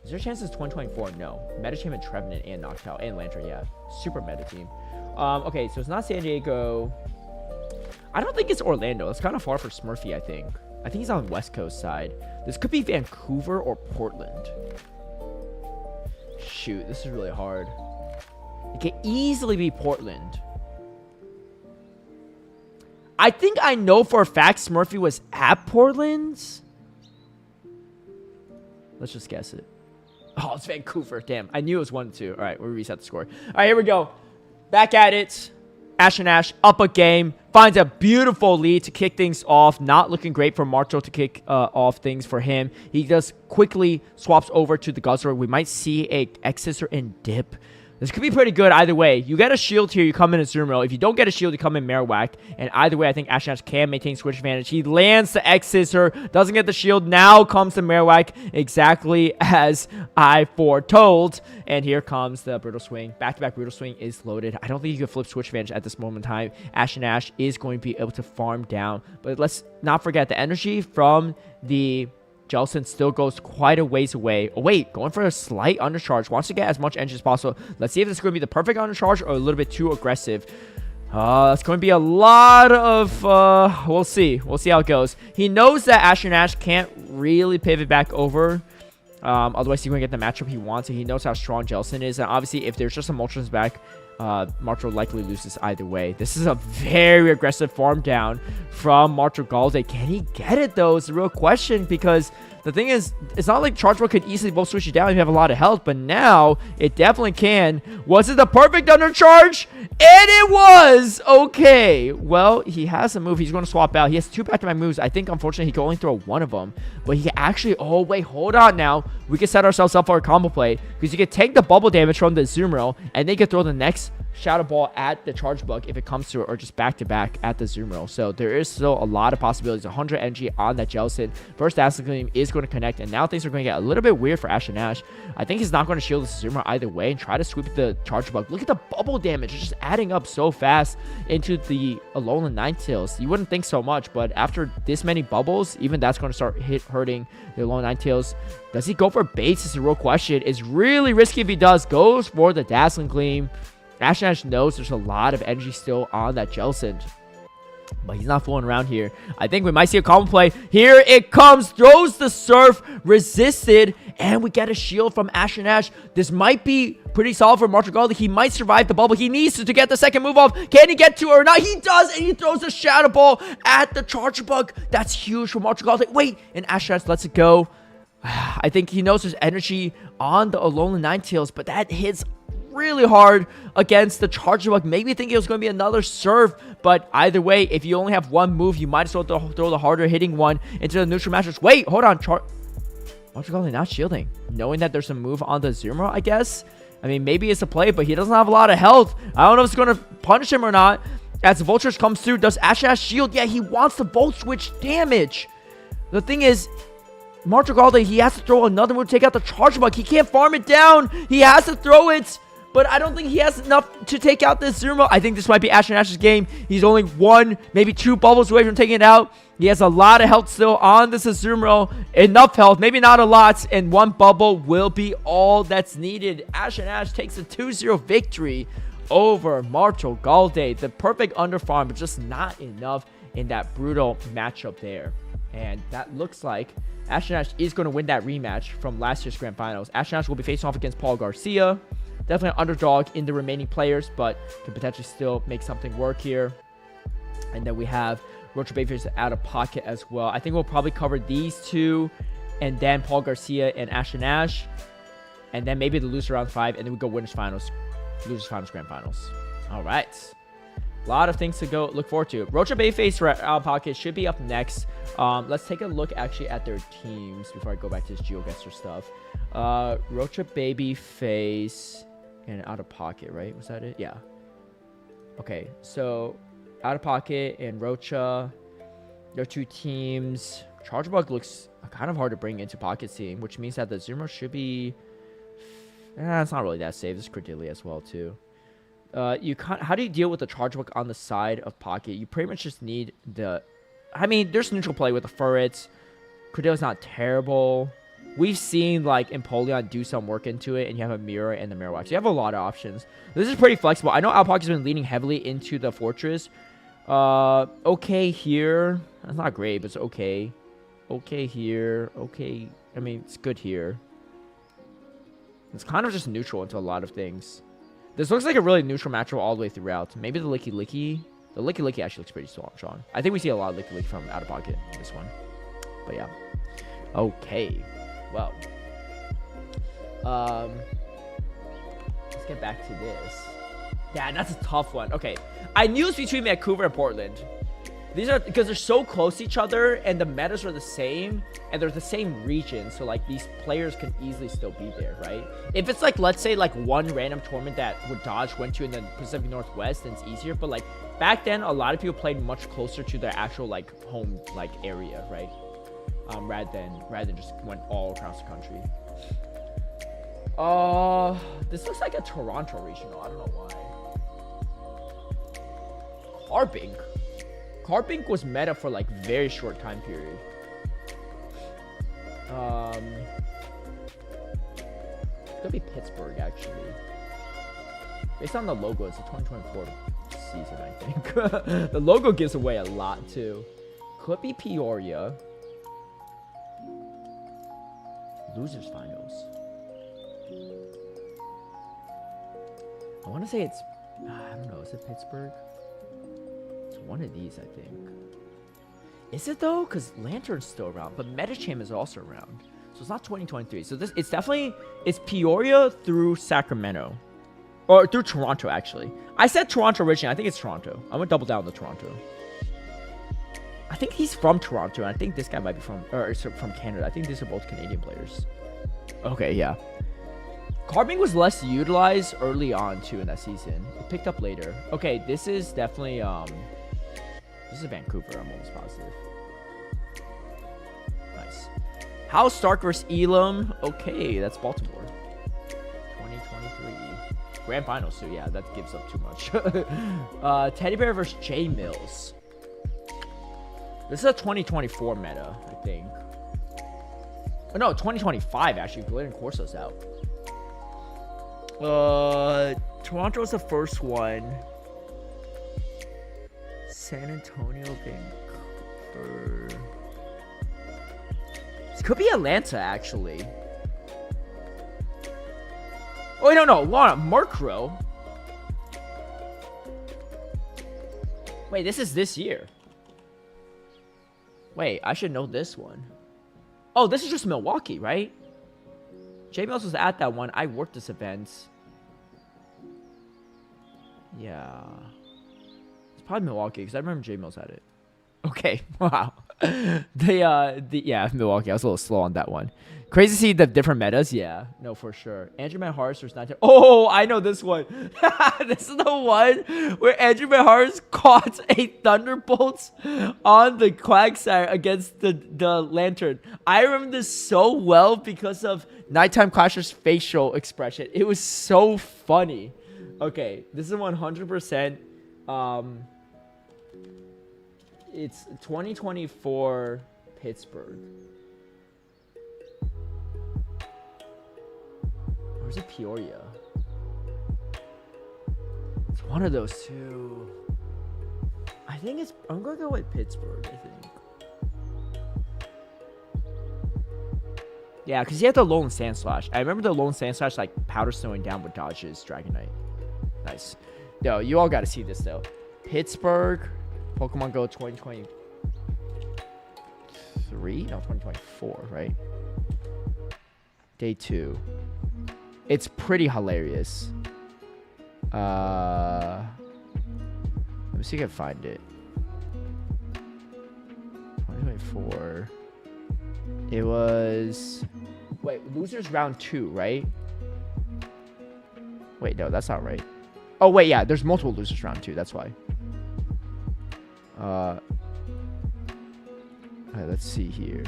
Is there a chance it's 2024? No. Meta Champ and Trevenant and Noctowl and Lantern, yeah. Super meta team. Okay, so it's not San Diego. I don't think it's Orlando. It's kind of far for Smurfy, I think. I think he's on the West Coast side. This could be Vancouver or Portland. Shoot, this is really hard. It could easily be Portland. I think I know for a fact Smurfy was at Portland. Let's just guess it. Oh, it's Vancouver. Damn, I knew it was 1-2. All right, we'll reset the score. All right, here we go. Back at it. Ash and Ash up a game. Finds a beautiful lead to kick things off. Not looking great for Marto to kick off things for him. He just quickly swaps over to the Guzzler. We might see a X-Scissor and dip. This could be pretty good either way. You get a shield here, you come in Azumarill. If you don't get a shield, you come in Marowak. And either way, I think Ash and Ash can maintain switch advantage. He lands the X-Scissor, doesn't get the shield. Now comes the Marowak, exactly as I foretold. And here comes the Brutal Swing. Back-to-back Brutal Swing is loaded. I don't think you can flip switch advantage at this moment in time. Ash and Ash is going to be able to farm down. But let's not forget the energy from the Jelson still goes quite a ways away. Oh, wait, going for a slight undercharge. Wants to get as much energy as possible. Let's see if this is going to be the perfect undercharge or a little bit too aggressive. It's going to be a lot of, we'll see. We'll see how it goes. He knows that Ash can't really pivot back over. Otherwise, he's going to get the matchup he wants. And he knows how strong Jelson is. And obviously, if there's just a Moltres back, Marcho likely loses either way. This is a very aggressive farm down from Marcho Galde. Can he get it, though? Is the real question, because the thing is, it's not like Chargeball could easily both switch you down if you have a lot of health, but now it definitely can. Was it the perfect undercharge? And it was! Okay. Well, he has a move. He's going to swap out. He has 2 back-to-back moves. I think, unfortunately, he can only throw one of them, but he can actually... Oh, wait, hold on now. We can set ourselves up for a combo play, because you can take the bubble damage from the Azumarill, and then you can throw the next Shadow Ball at the Charge Bug if it comes to it, or just back-to-back at the Azumarill. So there is still a lot of possibilities. 100 energy on that Jelson. First Dazzling Gleam is going to connect, and now things are going to get a little bit weird for Ash. I think he's not going to shield this Azumarill either way and try to sweep the Charge Bug. Look at the bubble damage. It's just adding up so fast into the Alolan Ninetales. You wouldn't think so much, but after this many bubbles, even that's going to start hurting the Alolan Ninetales. Does he go for baits is the real question. It's really risky if he does. Goes for the Dazzling Gleam. Ash knows there's a lot of energy still on that Jelson, but he's not fooling around here. I think we might see a combo play. Here it comes. Throws the Surf. Resisted. And we get a shield from Ash. This might be pretty solid for Marcho Galde. He might survive the bubble. He needs to get the second move off. Can he get to it or not? He does. And he throws a Shadow Ball at the Charge Bug. That's huge for Marcho Galde. Wait. And Ash lets it go. I think he knows there's energy on the Alolan Ninetales, but that hits really hard against the Charge Bug. Maybe think it was going to be another Surf, but either way, if you only have one move, you might as well throw the harder hitting one into the neutral matches. Wait, hold on. Marcho Galde not shielding, knowing that there's a move on the Azumarill, I guess. I mean, maybe it's a play, but he doesn't have a lot of health. I don't know if it's going to punish him or not. As the Vultures comes through, does Ash shield? Yeah, he wants the Volt Switch damage. The thing is, Marcho Galde, he has to throw another move to take out the Charge Bug. He can't farm it down. He has to throw it. But I don't think he has enough to take out this Azumarill. I think this might be Ash's game. He's only 1, maybe 2 bubbles away from taking it out. He has a lot of health still on this Azumarill. Enough health, maybe not a lot. And 1 bubble will be all that's needed. Ash takes a 2-0 victory over Marcho Galde. The perfect underfarm, but just not enough in that brutal matchup there. And that looks like Ash is going to win that rematch from last year's Grand Finals. Ash will be facing off against Paul Garcia. Definitely an underdog in the remaining players, but can potentially still make something work here. And then we have Rocha Bayface out of pocket as well. I think we'll probably cover these 2, and then Paul Garcia and Ash. And then maybe the loser round 5, and then we go winners finals, losers finals, grand finals. All right. A lot of things to go look forward to. Rocha Bayface out of pocket should be up next. Let's take a look actually at their teams before I go back to this GeoGuessr stuff. Rocha Babyface and out of pocket, right? Was that it? Yeah. Okay, so out of pocket and Rocha, their 2 teams. Charge Bug looks kind of hard to bring into pocket seeing, which means that the Azumarill should be... it's not really that safe. This is Cordelia as well, too. How do you deal with the Charge Bug on the side of pocket? You pretty much just need the... I mean, there's neutral play with the Furrets. Cordelia's not terrible. We've seen, like, Empoleon do some work into it, and you have a Mirror and the Marowak. You have a lot of options. This is pretty flexible. I know Alpaca's been leaning heavily into the Fortress. Okay here. That's not great, but it's okay. Okay here. Okay. I mean, it's good here. It's kind of just neutral into a lot of things. This looks like a really neutral matchup all the way throughout. Maybe the Licky Licky. The Licky Licky actually looks pretty strong. I think we see a lot of Licky Licky from out of pocket in this one. But yeah. Okay. Well. Let's get back to this. Yeah, that's a tough one. Okay. I knew it's between Vancouver and Portland. These are because they're so close to each other and the metas are the same and they're the same region. So like these players can easily still be there, right? If it's like, let's say like one random tournament that Dodge went to in the Pacific Northwest, then it's easier. But like back then, a lot of people played much closer to their actual like home like area, right? Rather than just went all across the country. This looks like a Toronto regional. I don't know why. Carbink was meta for like very short time period. Could be Pittsburgh actually. Based on the logo, it's a 2024 season, I think. The logo gives away a lot too. Could be Peoria. Losers finals. I want to say it's, I don't know, is it Pittsburgh? It's one of these, I think. Is it though? Because Lantern's still around, but Metacham is also around. So it's not 2023. So this, it's definitely, it's Peoria through Sacramento. Or through Toronto, actually. I said Toronto originally. I think it's Toronto. I'm going to double down on the Toronto. I think he's from Toronto, and I think this guy might be from Canada. I think these are both Canadian players. Okay, yeah. Carbing was less utilized early on, too, in that season. It picked up later. Okay, this is definitely, this is Vancouver, I'm almost positive. Nice. House Stark versus Elam. Okay, that's Baltimore. 2023. Grand Finals, so yeah, that gives up too much. Teddy Bear versus J Mills. This is a 2024 meta, I think. Oh, no, 2025, actually. Glitter and Corso's out. Toronto's the first one. San Antonio, Vancouver. This could be Atlanta, actually. Oh, wait, no, Murkrow. Wait, this is this year. Wait, I should know this one. Oh, this is just Milwaukee, right? J Mills was at that one. I worked this event. Yeah. It's probably Milwaukee, because I remember J Mills had it. Okay, wow. Yeah, Milwaukee. I was a little slow on that one. Crazy to see the different metas. Yeah, no, for sure. Andrew Mahars versus 19. Oh, I know this one. This is the one where Andrew Mahars caught a Thunderbolt on the Quagsire against the Lantern. I remember this so well because of Nighttime Clasher's facial expression. It was so funny. Okay, this is 100%. It's 2024 Pittsburgh. Where's it? Peoria? It's one of those two. I think it's... I'm going to go with Pittsburgh, I think. Yeah, because he had the Lone Sandslash. I remember the Lone Sandslash, like, powder snowing down with dodges, Dragonite. Nice. Yo, you all got to see this, though. Pittsburgh... Pokemon Go 2023? No, 2024, right? Day 2. It's pretty hilarious. Let me see if I can find it. 2024. It was... Wait, losers round 2, right? Wait, no, that's not right. Oh, wait, yeah, there's multiple losers round 2, that's why. Alright, let's see here.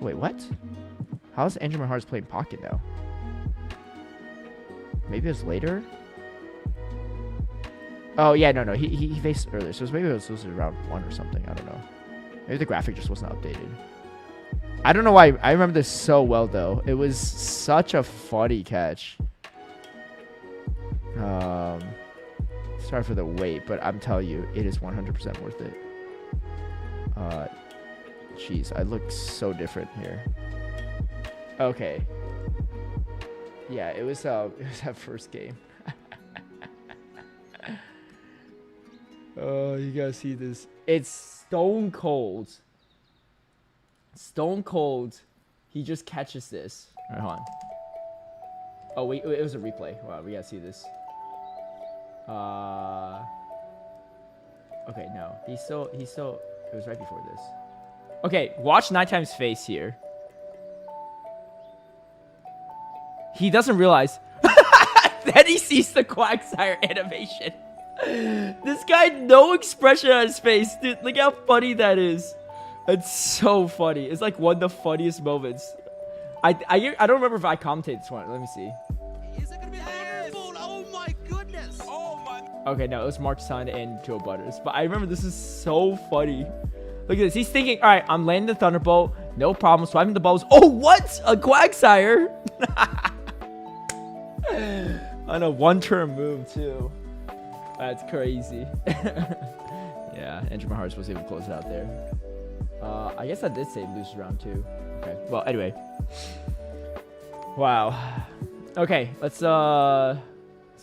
Wait, what? How's Andrew Mahars playing Pocket now? Maybe it was later? Oh, yeah, no. He faced earlier. So maybe it was around 1 or something. I don't know. Maybe the graphic just wasn't updated. I don't know why. I remember this so well, though. It was such a funny catch. Sorry for the wait, but I'm telling you, it is 100% worth it. Jeez, I look so different here. Okay. Yeah, it was that first game. Oh, you gotta see this. It's stone cold. Stone cold. He just catches this. All right, hold on. Oh, wait, it was a replay. Wow, we gotta see this. Okay, no. He's still, it was right before this. Okay, watch Nighttime's face here. He doesn't realize. Then he sees the Quagsire animation. This guy, no expression on his face. Dude, look how funny that is. It's so funny. It's like one of the funniest moments. I don't remember if I commentated this one. Let me see. Is it gonna be honorable? Oh my goodness. Oh my. Okay, no, it was Mark Sun and Joe Butters. But I remember this is so funny. Look at this. He's thinking, all right, I'm landing the Thunderbolt. No problem swiping the balls. Oh, what? A Quagsire? On a one-turn move, too. That's crazy. Yeah, Andrew Mahars was able to close it out there. I guess I did say lose round 2. Okay, well, anyway. Wow. Okay, let's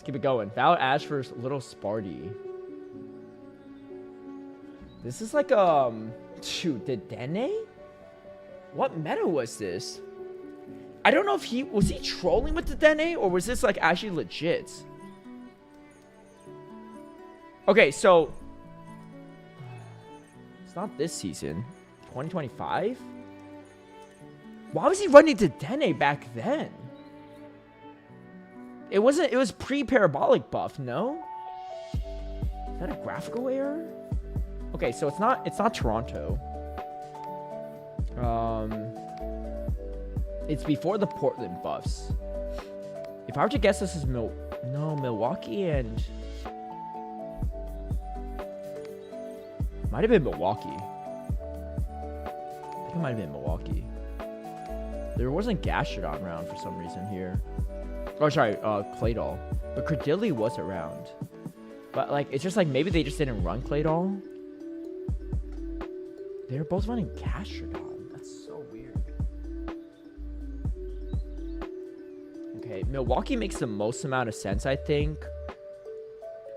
keep it going. Valor Ash versus Little Sparty. This is like, shoot, the Dene? What meta was this? I don't know if was he trolling with the Dene, or was this like actually legit? Okay, so it's not this season. 2025? Why was he running to Dene back then? It wasn't, it was pre-parabolic buff, no? Is that a graphical error? Okay, so it's not Toronto. It's before the Portland buffs. If I were to guess, this is Milwaukee and might have been Milwaukee. I think it might have been Milwaukee. There wasn't Gastrodon around for some reason here. Oh, sorry, Claydol. But Credilli was around. But like, it's just like maybe they just didn't run Claydol. They're both running Gastrodon. That's so weird. Okay, Milwaukee makes the most amount of sense, I think.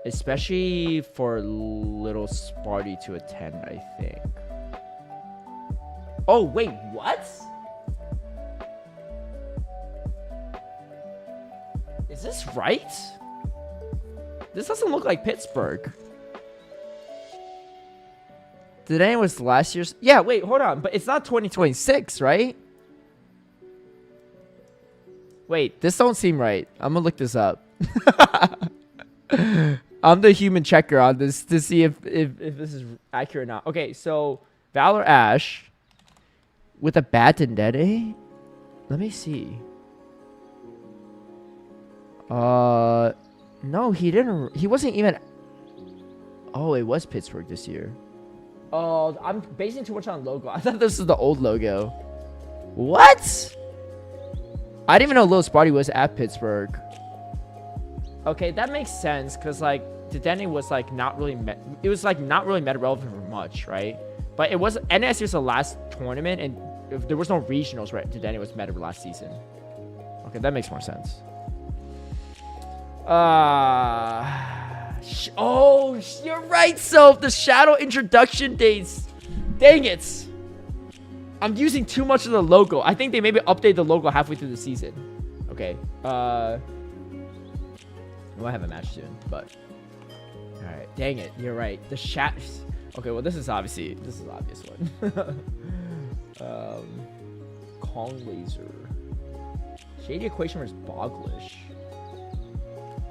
Especially for Little Sparty to attend, I think. Oh, wait, what? Is this right? This doesn't look like Pittsburgh. Today was last year's... Yeah, wait, hold on. But it's not 2026, right? Wait, this don't seem right. I'm gonna look this up. I'm the human checker on this to see if this is accurate or not. Okay, so Valor Ash with a Batendede? Let me see. No, he didn't. He wasn't even... Oh, it was Pittsburgh this year. Oh, I'm basing too much on logo. I thought this was the old logo. What? I didn't even know Lil Sparty was at Pittsburgh. Okay, that makes sense because like Dedenne was like not really it was like not really meta relevant for much, right? But it was NS was the last tournament and there was no regionals where Dedenne was meta last season. Okay, that makes more sense. Oh, you're right, Soph. The shadow introduction dates. Dang it. I'm using too much of the logo. I think they maybe update the logo halfway through the season. Okay. We'll have a match soon, but... Alright, dang it. You're right. The shadows... Okay, well, this is obvious one. Kong Laser. Shady Equation versus Boglish.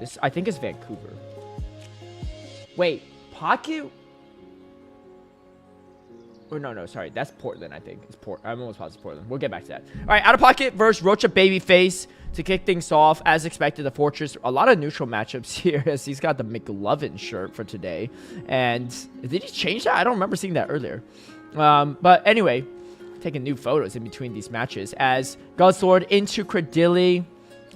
This, I think, is Vancouver. Wait, Pocket... Or no, sorry. That's Portland, I think. I'm almost positive Portland. We'll get back to that. All right, Out of Pocket versus Rocha Babyface to kick things off. As expected, the Fortress. A lot of neutral matchups here as he's got the McLovin shirt for today. And did he change that? I don't remember seeing that earlier. But anyway, taking new photos in between these matches as Gunsword into Credilli.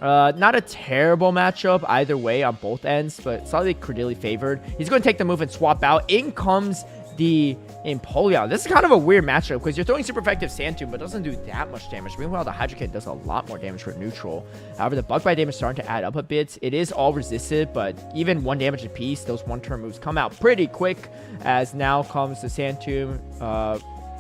Not a terrible matchup either way on both ends, but slightly Credilli favored. He's going to take the move and swap out. In comes the Empoleon. This is kind of a weird matchup because you're throwing super effective Sand Tomb, but doesn't do that much damage. Meanwhile, the Hydro Kid does a lot more damage for neutral. However, the Bug Bite damage is starting to add up a bit. It is all resisted, but even 1 damage a piece, those one-turn moves come out pretty quick. As now comes the Sand Tomb.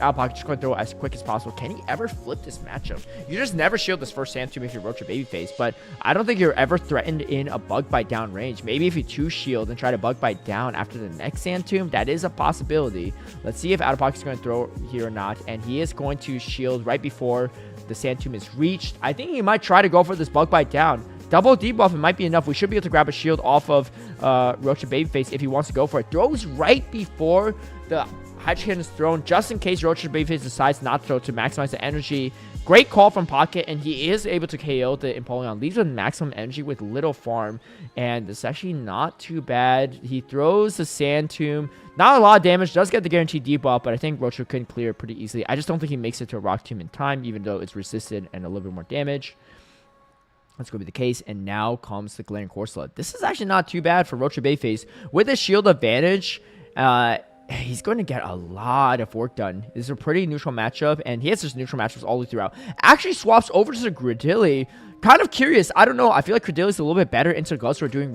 Out of Pocket just going to throw it as quick as possible. Can he ever flip this matchup? You just never shield this first Sand Tomb if you Roach a Babyface, but I don't think you're ever threatened in a Bug Bite down range. Maybe if you 2-shield and try to Bug Bite down after the next Sand Tomb, that is a possibility. Let's see if Out of Pocket's going to throw here or not, and he is going to shield right before the Sand Tomb is reached. I think he might try to go for this Bug Bite down. Double debuff, it might be enough. We should be able to grab a shield off of Roach a Babyface if he wants to go for it. Throws right before the Hydro Cannon is thrown just in case Roach Babyface decides not to throw to maximize the energy. Great call from Pocket, and he is able to KO the Empoleon. Leaves with maximum energy with little farm, and it's actually not too bad. He throws the Sand Tomb. Not a lot of damage. Does get the guaranteed debuff, but I think Roach can clear it pretty easily. I just don't think he makes it to a Rock Tomb in time, even though it's resisted and a little bit more damage. That's going to be the case, and now comes the Glaring Corsola. This is actually not too bad for Roach Bayface. With a shield advantage, he's going to get a lot of work done. This is a pretty neutral matchup, and he has just neutral matchups all the way throughout. Actually swaps over to the Gradilli. Kind of curious. I don't know. I feel like Gradilli's a little bit better into Guzzler doing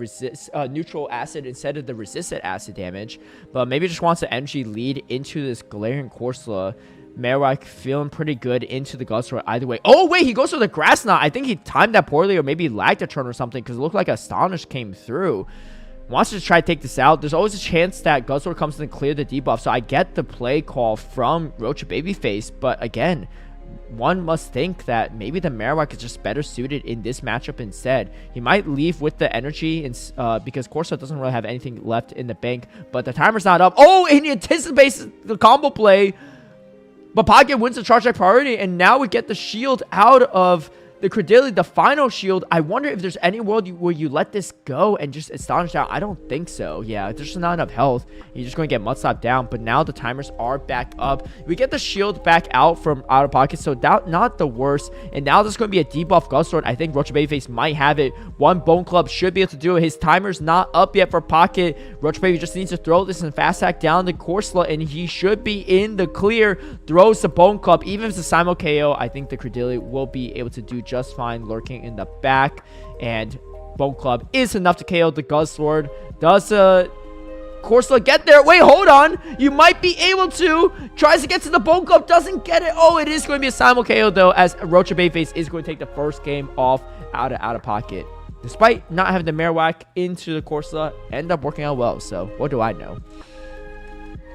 neutral acid instead of the resisted acid damage. But maybe just wants to energy lead into this Glaring Corsola. Marowak feeling pretty good into the Guzzler either way. Oh, wait, he goes for the Grass Knot. I think he timed that poorly or maybe lagged a turn or something because it looked like Astonish came through. Wants to try to take this out. There's always a chance that Guzzler comes in and clear the debuff. So I get the play call from Roach Babyface. But again, one must think that maybe the Marowak is just better suited in this matchup instead. He might leave with the energy because Corso doesn't really have anything left in the bank. But the timer's not up. Oh, and he anticipates the combo play. But Pocket wins the charge back priority, and now we get the shield out of the Credilli, the final shield. I wonder if there's any world where you let this go and just astonish out. I don't think so. Yeah, there's just not enough health. You're just going to get Mudslap down. But now the timers are back up. We get the shield back out from out of pocket, so that not the worst. And now there's going to be a debuff Guzzlord. I think Roach Babyface might have it. One Bone Club should be able to do it. His timer's not up yet for Pocket. Roach Baby just needs to throw this and fast hack down the Corsola, and he should be in the clear. Throws the Bone Club. Even if it's a Simul KO, I think the Credilli will be able to do just fine, lurking in the back, and Bone Club is enough to KO the Guzzlord. Does Corsola get there? Wait, hold on. You might be able to. Tries to get to the Bone Club, doesn't get it. Oh, it is going to be a Simul KO though, as Roach Babyface is going to take the first game off out of pocket. Despite not having the Marowak into the Corsola, end up working out well. So what do I know?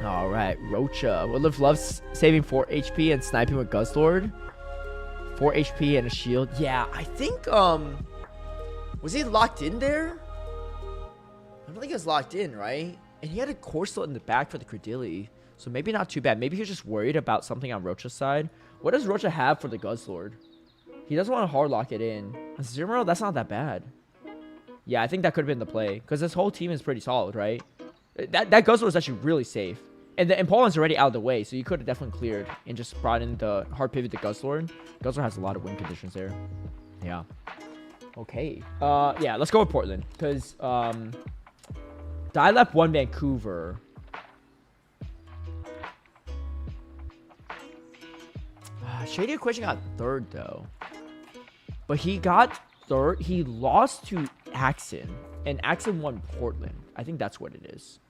All right, Rocha. Woodlift loves saving 4 HP and sniping with Guzzlord. 4 HP and a shield. Yeah, I think, was he locked in there? I don't think he was locked in, right? And he had a Corsola in the back for the Credilli. So maybe not too bad. Maybe he was just worried about something on Rocha's side. What does Rocha have for the Guzzlord? He doesn't want to hard lock it in. A Zero, that's not that bad. Yeah, I think that could have been the play. Because this whole team is pretty solid, right? That Guzzlord is actually really safe. And the Empoleon's already out of the way, so you could have definitely cleared and just brought in the hard pivot to Guzzlord. Guzzlord has a lot of win conditions there. Yeah. Okay. Yeah, let's go with Portland. Because, Dialep won Vancouver. Shady Equation got third, though. But he got third. He lost to Axon. And Axon won Portland. I think that's what it is.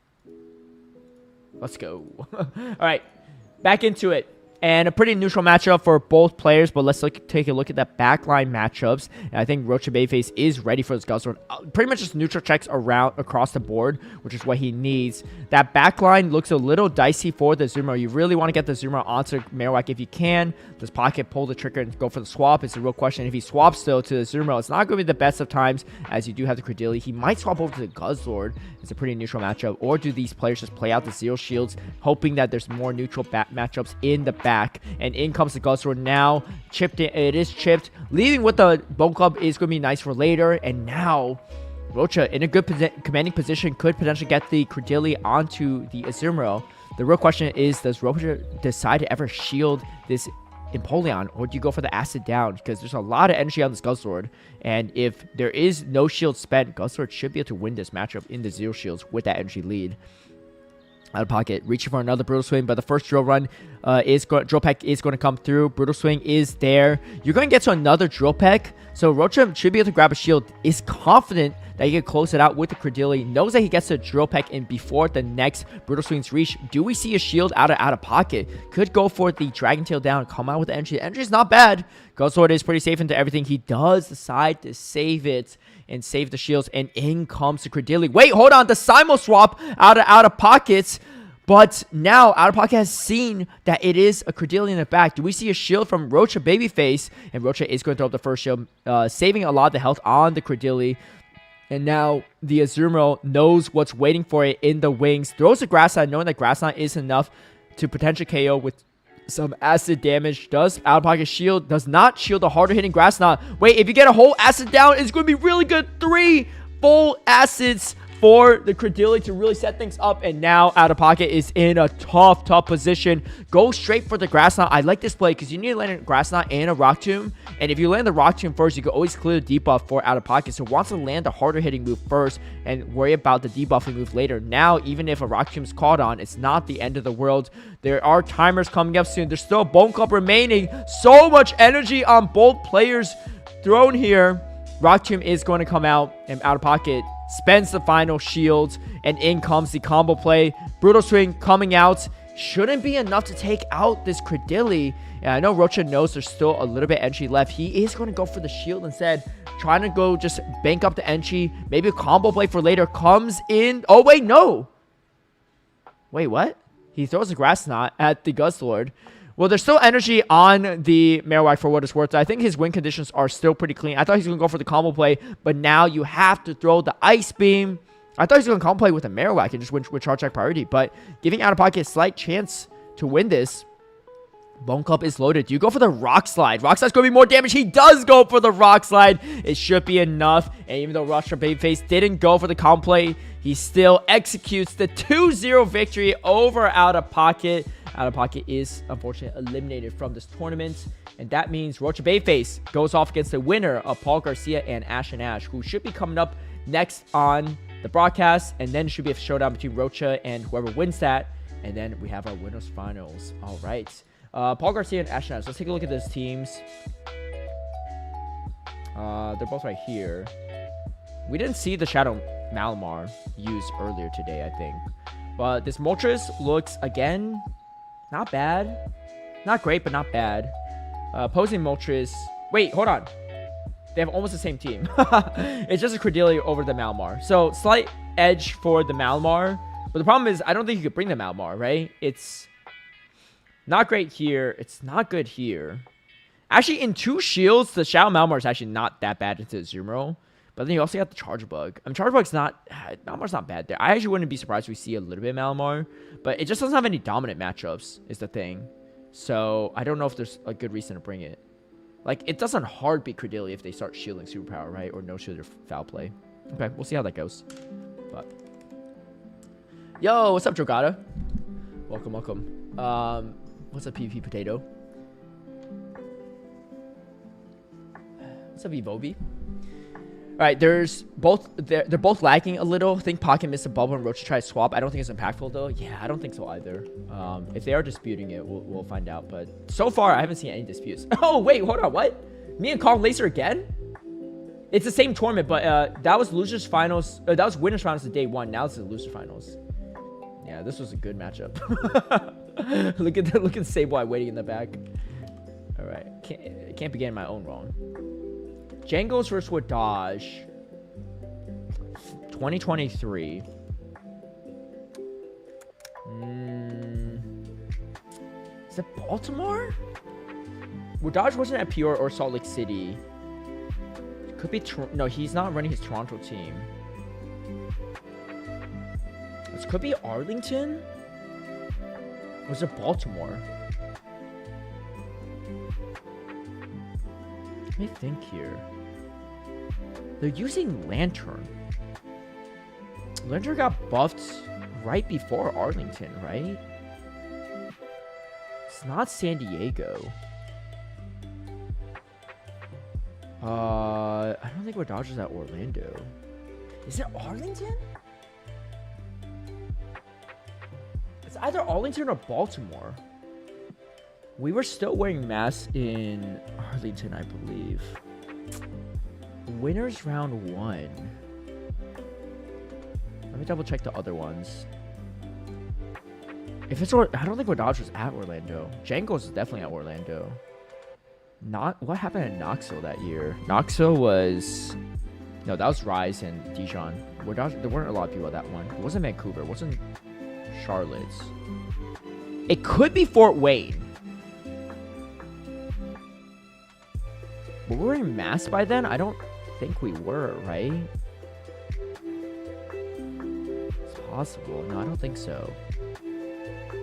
Let's go. All right, back into it. And a pretty neutral matchup for both players, but let's take a look at the backline matchups. And I think Roach Babyface is ready for this Guzzlord. Pretty much just neutral checks across the board, which is what he needs. That backline looks a little dicey for the Zoomer. You really want to get the Zoomer onto Marowak if you can. Does Pocket pull the trigger and go for the swap? It's a real question. If he swaps, though, to the Zoomer, it's not going to be the best of times, as you do have the Credilli. He might swap over to the Guzzlord. It's a pretty neutral matchup. Or do these players just play out the Zero Shields, hoping that there's more neutral matchups in the back? And in comes the Guzzlord now. Chipped it. It is chipped. Leaving with the Bone Club is going to be nice for later. And now Rocha in a good commanding position could potentially get the Credilli onto the Azumarill. The real question is, does Rocha decide to ever shield this Empoleon, or do you go for the acid down? Because there's a lot of energy on this Guzzlord, and if there is no shield spent, Guzzlord should be able to win this matchup in the Zero Shields with that energy lead. Out of pocket, reaching for another Brutal Swing, but the first drill run drill peck is going to come through. Brutal Swing is there. You're going to get to another drill peck, so Rocha should be able to grab a shield. Is confident that he can close it out with the Credilli. Knows that he gets a drill peck in before the next Brutal Swings reach. Do we see a shield out of pocket? Could go for the Dragon Tail down, come out with the energy. The energy is not bad. Guzzlord is pretty safe into everything. He does decide to save it and save the shields, and in comes the Credilli. Wait, hold on. The Simul swap out of pockets. But now, Out of Pocket has seen that it is a Credilli in the back. Do we see a shield from Rocha Babyface? And Rocha is going to throw up the first shield, saving a lot of the health on the Credilli. And now the Azumarill knows what's waiting for it in the wings. Throws the Grass Knot, knowing that Grass Knot is enough to potential KO with some acid damage. Does out of pocket shield? Does not shield the harder hitting grass knot. Wait, if you get a whole acid down, it's going to be really good. 3 full acids for the Credilli to really set things up. And now out of pocket is in a tough position. Go straight for the grass knot. I like this play because you need to land a grass knot and a rock tomb. And if you land the rock tomb first, you can always clear the debuff for out of pocket. So wants to land the harder hitting move first and worry about the debuffing move later. Now, even if a rock tomb is caught on, it's not the end of the world. There are timers coming up soon. There's still a Bone Cup remaining. So much energy on both players thrown here. Rock tomb is going to come out, and out of pocket spends the final shield, and in comes the combo play. Brutal Swing coming out. Shouldn't be enough to take out this Credilli. And I know Rocha knows there's still a little bit entry left. He is going to go for the shield instead. Trying to go just bank up the entry. Maybe a combo play for later. Comes in. Oh, wait, no. Wait, what? He throws a grass knot at the Guzzlord. Well, there's still energy on the Marowak for what it's worth. I think his win conditions are still pretty clean. I thought he was going to go for the combo play, but now you have to throw the Ice Beam. I thought he was going to combo play with a Marowak and just win with charge attack priority, but giving out of pocket a slight chance to win this. Bone Club is loaded. Do you go for the Rock Slide? Rock Slide's going to be more damage. He does go for the Rock Slide. It should be enough. And even though Rusher Babyface didn't go for the combo play, he still executes the 2-0 victory over Out of Pocket. Out of Pocket is unfortunately eliminated from this tournament. And that means Rocha Bayface goes off against the winner of Paul Garcia and Ash and Ash, who should be coming up next on the broadcast. And then it should be a showdown between Rocha and whoever wins that. And then we have our winners finals. All right. Paul Garcia and Ash and Ash. Let's take a look at those teams. They're both right here. We didn't see the Shadow Malamar used earlier today, I think. But this Moltres looks, again, not bad. Not great, but not bad. Opposing Moltres. Wait, hold on. They have almost the same team. It's just a Credilli over the Malamar. So, slight edge for the Malamar. But the problem is, I don't think you could bring the Malamar, right? It's not great here. It's not good here. Actually, in 2 shields, the Shadow Malamar is actually not that bad into Azumarill. But then you also got the Charge Bug. Charge Bug's Malamar's not bad there. I actually wouldn't be surprised if we see a little bit of Malamar. But it just doesn't have any dominant matchups, is the thing. So, I don't know if there's a good reason to bring it. Like, it doesn't hard beat Credilli if they start shielding Superpower, right? Or no shield or foul play. Okay, we'll see how that goes. But yo, what's up, Drogata? Welcome, welcome. What's up, PvP Potato? What's up, Evovi? Alright, they're both lagging a little. I think Pocket missed a bubble and Roach tried to swap. I don't think it's impactful though. Yeah, I don't think so either. If they are disputing it, we'll find out. But so far, I haven't seen any disputes. Oh, wait, hold on, what? Me and Colin Lacer again? It's the same tournament, but that was losers finals. That was winners finals of day 1. Now it's the loser finals. Yeah, this was a good matchup. look at Sableye waiting in the back. All right, can't be getting my own wrong. Jangos versus Wadaj 2023. Is it Baltimore? Wadaj wasn't at Pure or Salt Lake City. Could be no, he's not running his Toronto team. This could be Arlington? Or is it Baltimore? Let me think here. They're using Lantern. Lantern got buffed right before Arlington, right? It's not San Diego. I don't think we're Dodgers at Orlando. Is it Arlington? It's either Arlington or Baltimore. We were still wearing masks in Arlington, I believe. Winners round 1. Let me double check the other ones. If it's I don't think Wadaj was at Orlando. Jangles is definitely at Orlando. What happened in Knoxville that year? Knoxville was... No, that was Rise and Dijon. There weren't a lot of people at that one. It wasn't Vancouver. It wasn't Charlotte's. It could be Fort Wayne. Were we wearing masks by then? I don't think we were, right? It's possible. No, I don't think so.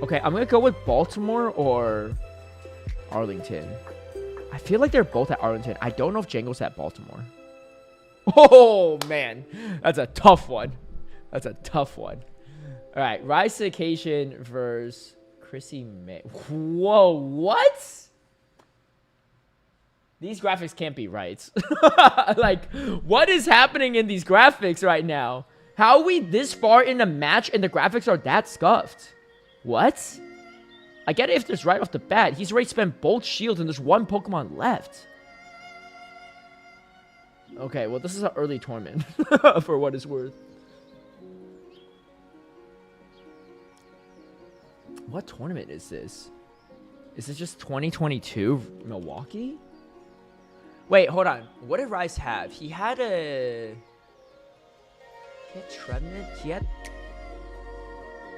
Okay, I'm going to go with Baltimore or Arlington. I feel like they're both at Arlington. I don't know if Django's at Baltimore. Oh, man. That's a tough one. That's a tough one. All right, Rise to the Occasion versus Chrissy May. Whoa, what? These graphics can't be right. Like, what is happening in these graphics right now? How are we this far in the match and the graphics are that scuffed? What? I get it if there's right off the bat. He's already spent both shields and there's one Pokemon left. Okay, well, this is an early tournament for what it's worth. What tournament is this? Is this just 2022 Milwaukee? Wait, hold on. What did Rice have? He had a... He had Trevenant? He had...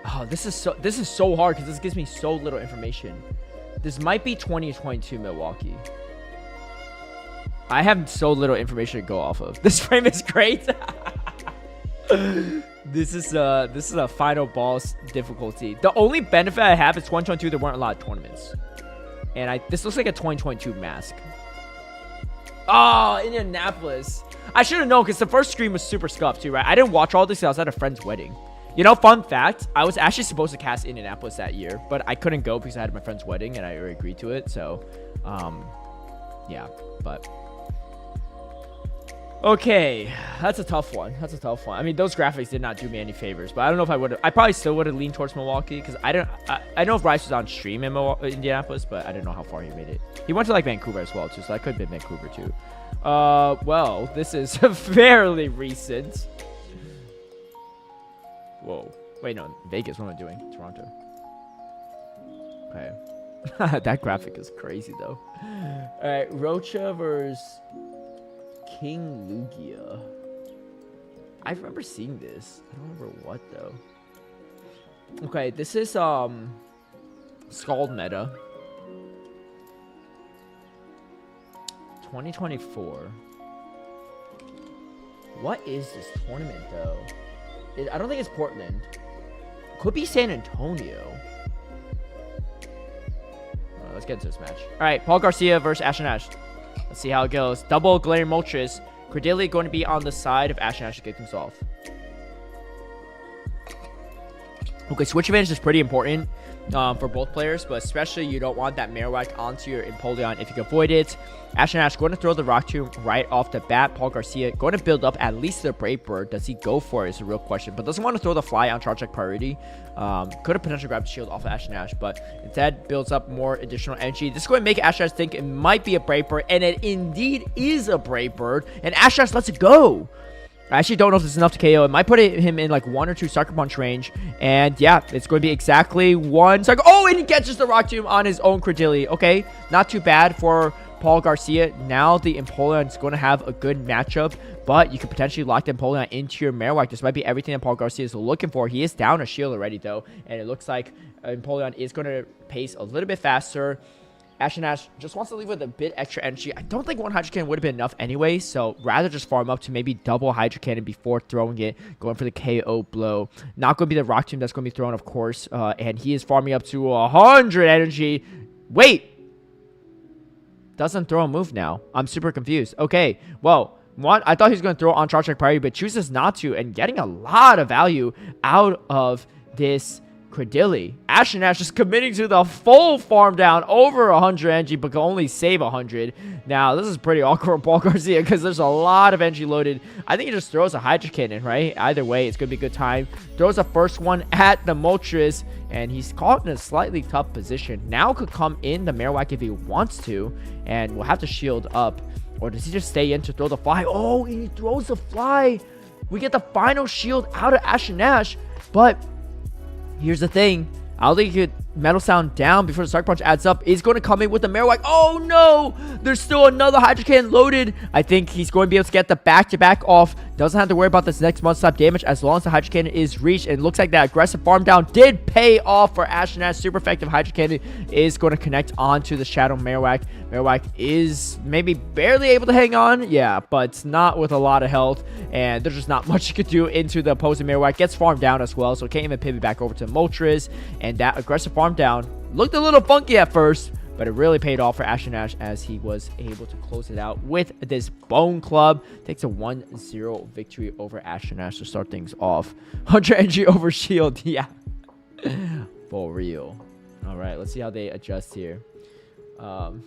Oh, this is so hard because this gives me so little information. This might be 2022 Milwaukee. I have so little information to go off of. This frame is great. This is a final boss difficulty. The only benefit I have is 2022 there weren't a lot of tournaments. And this looks like a 2022 mask. Oh, Indianapolis. I should have known because the first stream was super scuffed too, right? I didn't watch all this because I was at a friend's wedding. You know, fun fact, I was actually supposed to cast Indianapolis that year, but I couldn't go because I had my friend's wedding and I already agreed to it. So, yeah, but... Okay, that's a tough one. That's a tough one. I mean, those graphics did not do me any favors, but I don't know if I would have... I probably still would have leaned towards Milwaukee because I know if Rice was on stream in Indianapolis, but I didn't know how far he made it. He went to, like, Vancouver as well, too, so that could have been Vancouver, too. Well, this is fairly recent. Whoa. Wait, no, Vegas, what am I doing? Toronto. Okay. That graphic is crazy, though. Alright, Rocha versus... King Lugia. I remember seeing this. I don't remember what though. Okay, this is Scald Meta 2024. What is this tournament though? I don't think it's Portland. Could be San Antonio. Let's get into this match. All right, Paul Garcia versus Ash and Ash. Let's see how it goes. Double Glaring Moltres. Cordelia going to be on the side of Ash and Ash to get things off. Okay, switch advantage is pretty important for both players, but especially you don't want that Marowak onto your Empoleon if you can avoid it. Ash and Ash going to throw the Rock Tomb right off the bat. Paul Garcia going to build up at least the Brave Bird. Does he go for it is a real question, but doesn't want to throw the Fly on Charge Check priority. Could have potentially grabbed the shield off of Ash and Ash, but instead builds up more additional energy. This is going to make Ash and Ash think it might be a Brave Bird, and it indeed is a Brave Bird, and Ash and Ash lets it go. I actually don't know if this is enough to KO. It might put him in like 1 or 2 Sucker Punch range. And yeah, it's going to be exactly 1 Sucker. Oh, and he catches the Rock Tomb on his own Cordelia. Okay, not too bad for Paul Garcia. Now the Empoleon is going to have a good matchup, but you could potentially lock the Empoleon into your Marowak. This might be everything that Paul Garcia is looking for. He is down a shield already though, and it looks like Empoleon is going to pace a little bit faster. Ash and Ash just wants to leave with a bit extra energy. I don't think 1 Hydro Cannon would have been enough anyway, so rather just farm up to maybe double Hydro Cannon before throwing it, going for the KO blow. Not going to be the Rock Tomb that's going to be thrown, of course, and he is farming up to 100 energy. Wait! Doesn't throw a move now. I'm super confused. Okay, well, I thought he was going to throw on Charge Check priority, but chooses not to, and getting a lot of value out of this Cordelia. Ash and Ash is committing to the full farm down over 100 energy, but can only save 100. Now, this is pretty awkward for Paul Garcia because there's a lot of energy loaded. I think he just throws a Hydro Cannon, right? Either way, it's going to be a good time. Throws the first one at the Moltres, and he's caught in a slightly tough position. Now could come in the Marowak if he wants to, and will have to shield up. Or does he just stay in to throw the Fly? Oh, he throws the Fly. We get the final shield out of Ash and Ash, but... here's the thing. I don't think he could Metal Sound down before the Sucker Punch adds up. Is going to come in with the Marowak. Oh no! There's still another Hydro Cannon loaded. I think he's going to be able to get the back-to-back off. Doesn't have to worry about this next Mud-Slap damage as long as the Hydro Cannon is reached. And it looks like that aggressive farm down did pay off for Ashen. Super effective Hydro Cannon is going to connect onto the Shadow Marowak. Marowak is maybe barely able to hang on. Yeah, but not with a lot of health. And there's just not much you could do into the opposing Marowak. Gets farmed down as well, so can't even pivot back over to Moltres. And that aggressive farm down looked a little funky at first, but it really paid off for Ashen as he was able to close it out with this Bone Club. Takes a 1-0 victory over Ashen to start things off. 100 energy over shield. Yeah. For real. All right, let's see how they adjust here.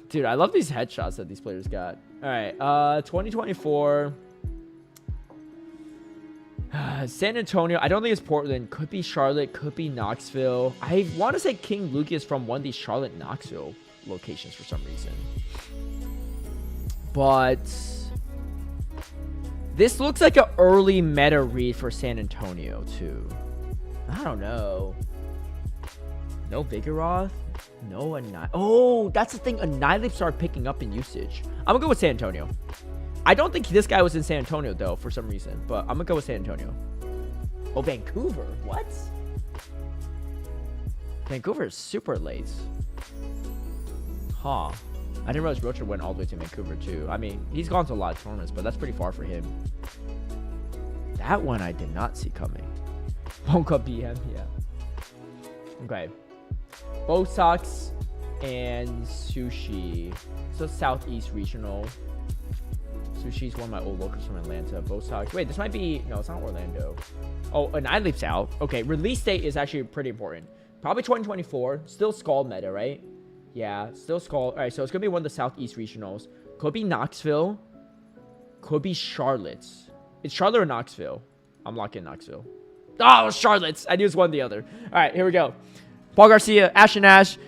Dude, I love these headshots that these players got. All right, 2024. San Antonio. I don't think it's Portland. Could be Charlotte. Could be Knoxville. I want to say King Luke is from one of these Charlotte-Knoxville locations for some reason. But this looks like an early meta read for San Antonio, too. I don't know. No Vigoroth. No Annihilate. Oh, that's the thing. Annihilate started picking up in usage. I'm going to go with San Antonio. I don't think this guy was in San Antonio, though, for some reason. But I'm going to go with San Antonio. Oh, Vancouver. What? Vancouver is super late. Huh. I didn't realize Rocher went all the way to Vancouver, too. I mean, he's gone to a lot of tournaments, but that's pretty far for him. That one I did not see coming. Bonka BM, yeah. Okay. Bosox and Sushi. So Southeast Regional. Sushi's one of my old locals from Atlanta. Bosox. Wait, this might be... No, it's not Orlando. Oh, Annihilate's out. Okay, release date is actually pretty important. Probably 2024. Still Skull meta, right? Yeah, still Skull. All right, so it's going to be one of the Southeast Regionals. Could be Knoxville. Could be Charlotte. It's Charlotte or Knoxville. I'm locking Knoxville. Oh, Charlotte. I knew it was one or the other. All right, here we go. Paul Garcia, Ashen Ash.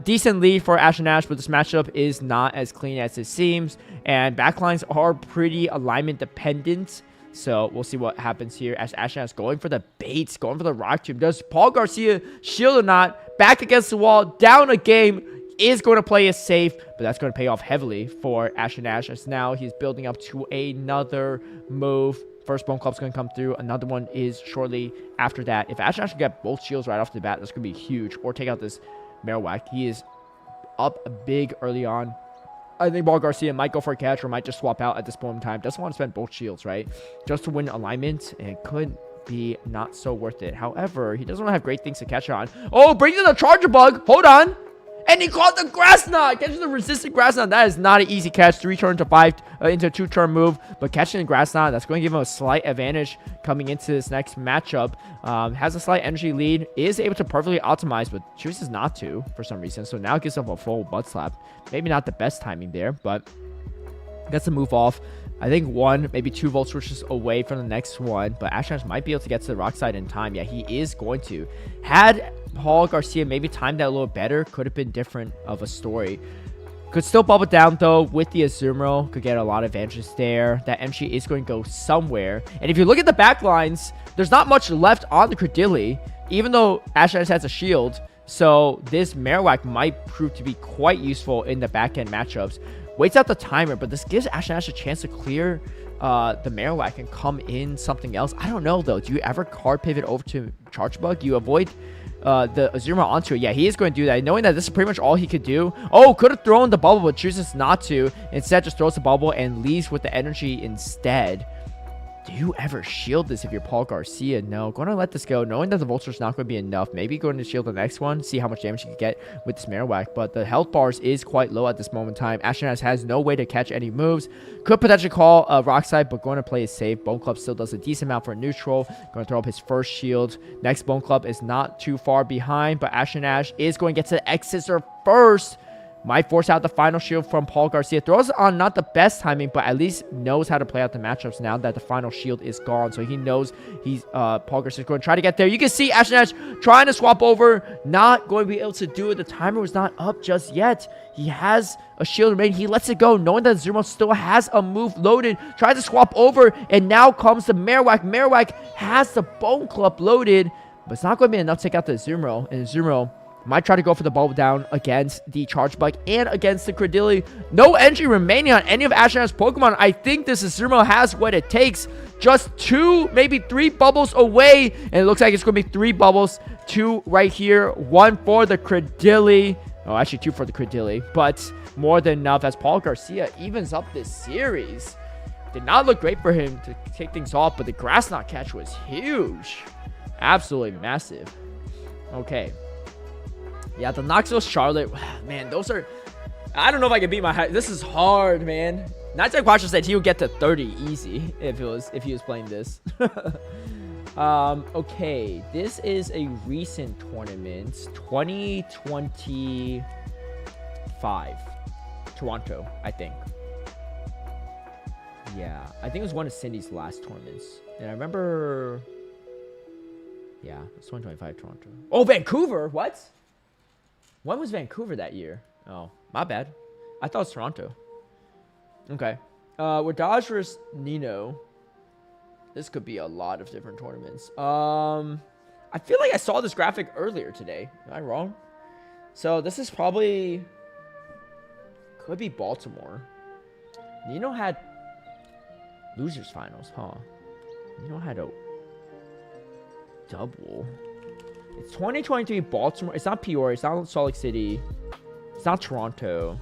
Decent lead for Ashen Ash, but this matchup is not as clean as it seems. And backlines are pretty alignment dependent. So we'll see what happens here as Ashen Ash going for the baits, going for the Rock Tomb. Does Paul Garcia shield or not? Back against the wall, down a game. Is going to play it safe, but that's going to pay off heavily for Ashen Ash as now he's building up to another move. First Bone Club's going to come through. Another one is shortly after that. If Ashen Ash can get both shields right off the bat, that's going to be huge. Or take out this Marowak. He is up big early on. I think Paul Garcia might go for a catch or might just swap out at this point in time. Doesn't want to spend both shields, right? Just to win alignment, and it could be not so worth it. However, he doesn't want to have great things to catch on. Oh, brings in the Charger Bug. Hold on. And he caught the Grass Knot. Catches the resistant Grass Knot. That is not an easy catch. 3 turn to 5 into a 2-turn move. But catching the Grass Knot, that's going to give him a slight advantage coming into this next matchup. Has a slight energy lead. Is able to perfectly optimize, but chooses not to for some reason. So now it gives him a full butt slap. Maybe not the best timing there, but gets a move off. I think 1, maybe 2 Volt Switches away from the next one. But Ashen Ash might be able to get to the rock side in time. Yeah, he is going to. Had Paul Garcia maybe timed that a little better, could have been different of a story. Could still bubble down, though, with the Azumarill. Could get a lot of advantages there. That MG is going to go somewhere. And if you look at the back lines, there's not much left on the Credilli, even though Ashen Ash has a shield. So this Marowak might prove to be quite useful in the back-end matchups. Waits out the timer, but this gives Ashen Ash a chance to clear the Marowak and come in something else. I don't know, though. Do you ever card pivot over to Charge Bug? You avoid the Azumarill onto it. Yeah, he is going to do that. Knowing that this is pretty much all he could do. Oh, could have thrown the bubble, but chooses not to. Instead, just throws the bubble and leaves with the energy instead. Do you ever shield this if you're Paul Garcia? No. Going to let this go, knowing that the Vulture's not going to be enough. Maybe going to shield the next one, see how much damage you can get with this Marowak. But the health bars is quite low at this moment in time. Ashen Ash has no way to catch any moves. Could potentially call a Rock Slide, but going to play it safe. Bone Club still does a decent amount for a neutral. Going to throw up his first shield. Next Bone Club is not too far behind, but Ashen Ash is going to get to the X-Scissor first. Might force out the final shield from Paul Garcia. Throws on not the best timing, but at least knows how to play out the matchups now that the final shield is gone. So he knows he's Paul Garcia is going to try to get there. You can see Ashen Ash trying to swap over. Not going to be able to do it. The timer was not up just yet. He has a shield remaining. He lets it go, knowing that Zero still has a move loaded. Tries to swap over, and now comes the Marowak. Marowak has the Bone Club loaded, but it's not going to be enough to take out the Azumarill. And Azumarill Might try to go for the bubble down against the Charge Bug and against the Credilli. No energy remaining on any of Ash and Ash's Pokemon. I think this Azumarill has what it takes. Just 2, maybe 3 bubbles away. And it looks like it's going to be 3 bubbles. 2 right here. 1 for the Credilli. Oh, actually 2 for the Credilli. But more than enough as Paul Garcia evens up this series. Did not look great for him to take things off. But the Grass Knot catch was huge. Absolutely massive. Okay. Yeah, the Knoxville Charlotte, man, those are... I don't know if I can beat my... This is hard, man. Niantic Quattro said he would get to 30 easy if he was playing this. Okay, this is a recent tournament, 2025, Toronto, I think. Yeah, I think it was one of Cindy's last tournaments, and I remember... Yeah, it's 2025 Toronto. Oh, Vancouver, what? When was Vancouver that year? Oh, my bad. I thought it was Toronto. Okay. We're Dodge versus Nino. This could be a lot of different tournaments. I feel like I saw this graphic earlier today. Am I wrong? So this is probably... Could be Baltimore. Nino had... Losers finals, huh? Nino had a... double. It's 2023 Baltimore. It's not Peoria. It's not Salt Lake City. It's not Toronto.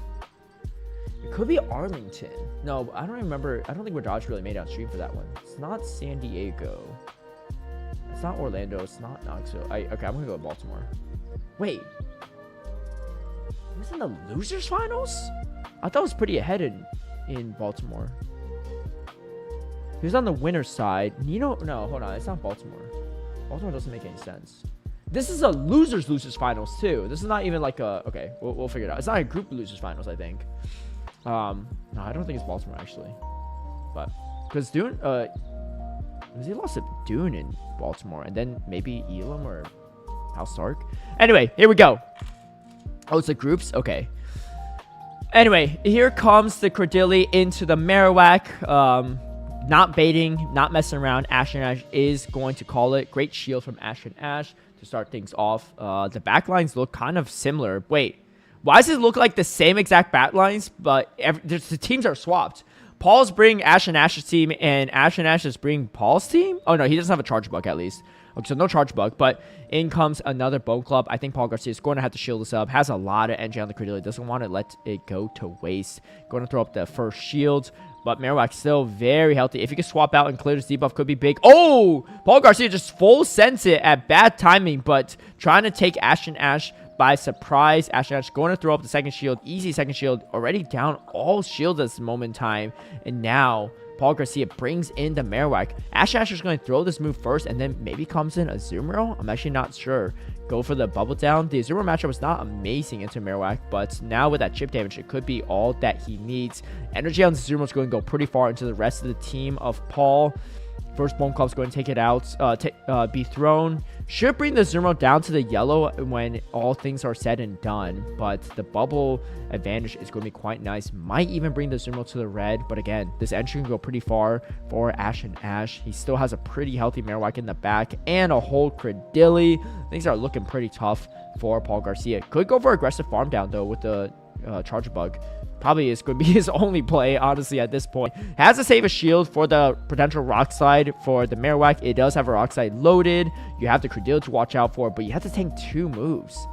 It could be Arlington. No, I don't remember. I don't think we're Dodge really made out stream for that one. It's not San Diego. It's not Orlando. It's not Knoxville. Okay, I'm gonna go with Baltimore. Wait. He was in the losers finals? I thought it was pretty ahead in Baltimore. He was on the winner's side. No, hold on. It's not Baltimore. Baltimore doesn't make any sense. This is a losers finals too. This is not even like a... Okay, we'll figure it out. It's not a group losers finals, I think. No, I don't think it's Baltimore actually. But because Dune, he lost to Dune in Baltimore, and then maybe Elam or House Stark. Anyway, here we go. Oh, it's the groups. Okay. Anyway, here comes the Credilli into the Marowak. Not baiting, not messing around. Ash and Ash is going to call it. Great shield from Ash and Ash to start things off. The backlines look kind of similar. Wait, why does it look like the same exact backlines, but the teams are swapped? Paul's bringing Ash and Ash's team, and Ash is bringing Paul's team? Oh, no, he doesn't have a Charge Bug at least. Okay, so no Charge Bug, but in comes another Bone Club. I think Paul Garcia is going to have to shield this up. Has a lot of energy on the Credilli. Doesn't want to let it go to waste. Going to throw up the first shield. But Marowak still very healthy. If he can swap out and clear this debuff, could be big. Oh! Paul Garcia just full sends it at bad timing, but trying to take Ash and Ash by surprise. Ash and Ash going to throw up the second shield. Easy second shield. Already down all shields at this moment in time. And now Paul Garcia brings in the Marowak. Ash and Ash is going to throw this move first, and then maybe comes in a Azumarill. I'm actually not sure. Go for the bubble down. The Azumarill matchup was not amazing into Marowak, but now with that chip damage, it could be all that he needs. Energy on the Azumarill is going to go pretty far into the rest of the team of Paul. First Bone Club's going to take it out, be thrown. Should bring the Azumarill down to the yellow when all things are said and done, but the bubble advantage is going to be quite nice. Might even bring the Azumarill to the red, but again, this entry can go pretty far for Ash and Ash. He still has a pretty healthy Marowak in the back and a whole Credilli. Things are looking pretty tough for Paul Garcia. Could go for aggressive farm down though with the Charge Bug. Probably is going to be his only play, honestly, at this point. Has to save a shield for the potential Rock Slide for the Marowak. It does have a Rock Slide loaded. You have the Credilli to watch out for, but you have to tank 2 moves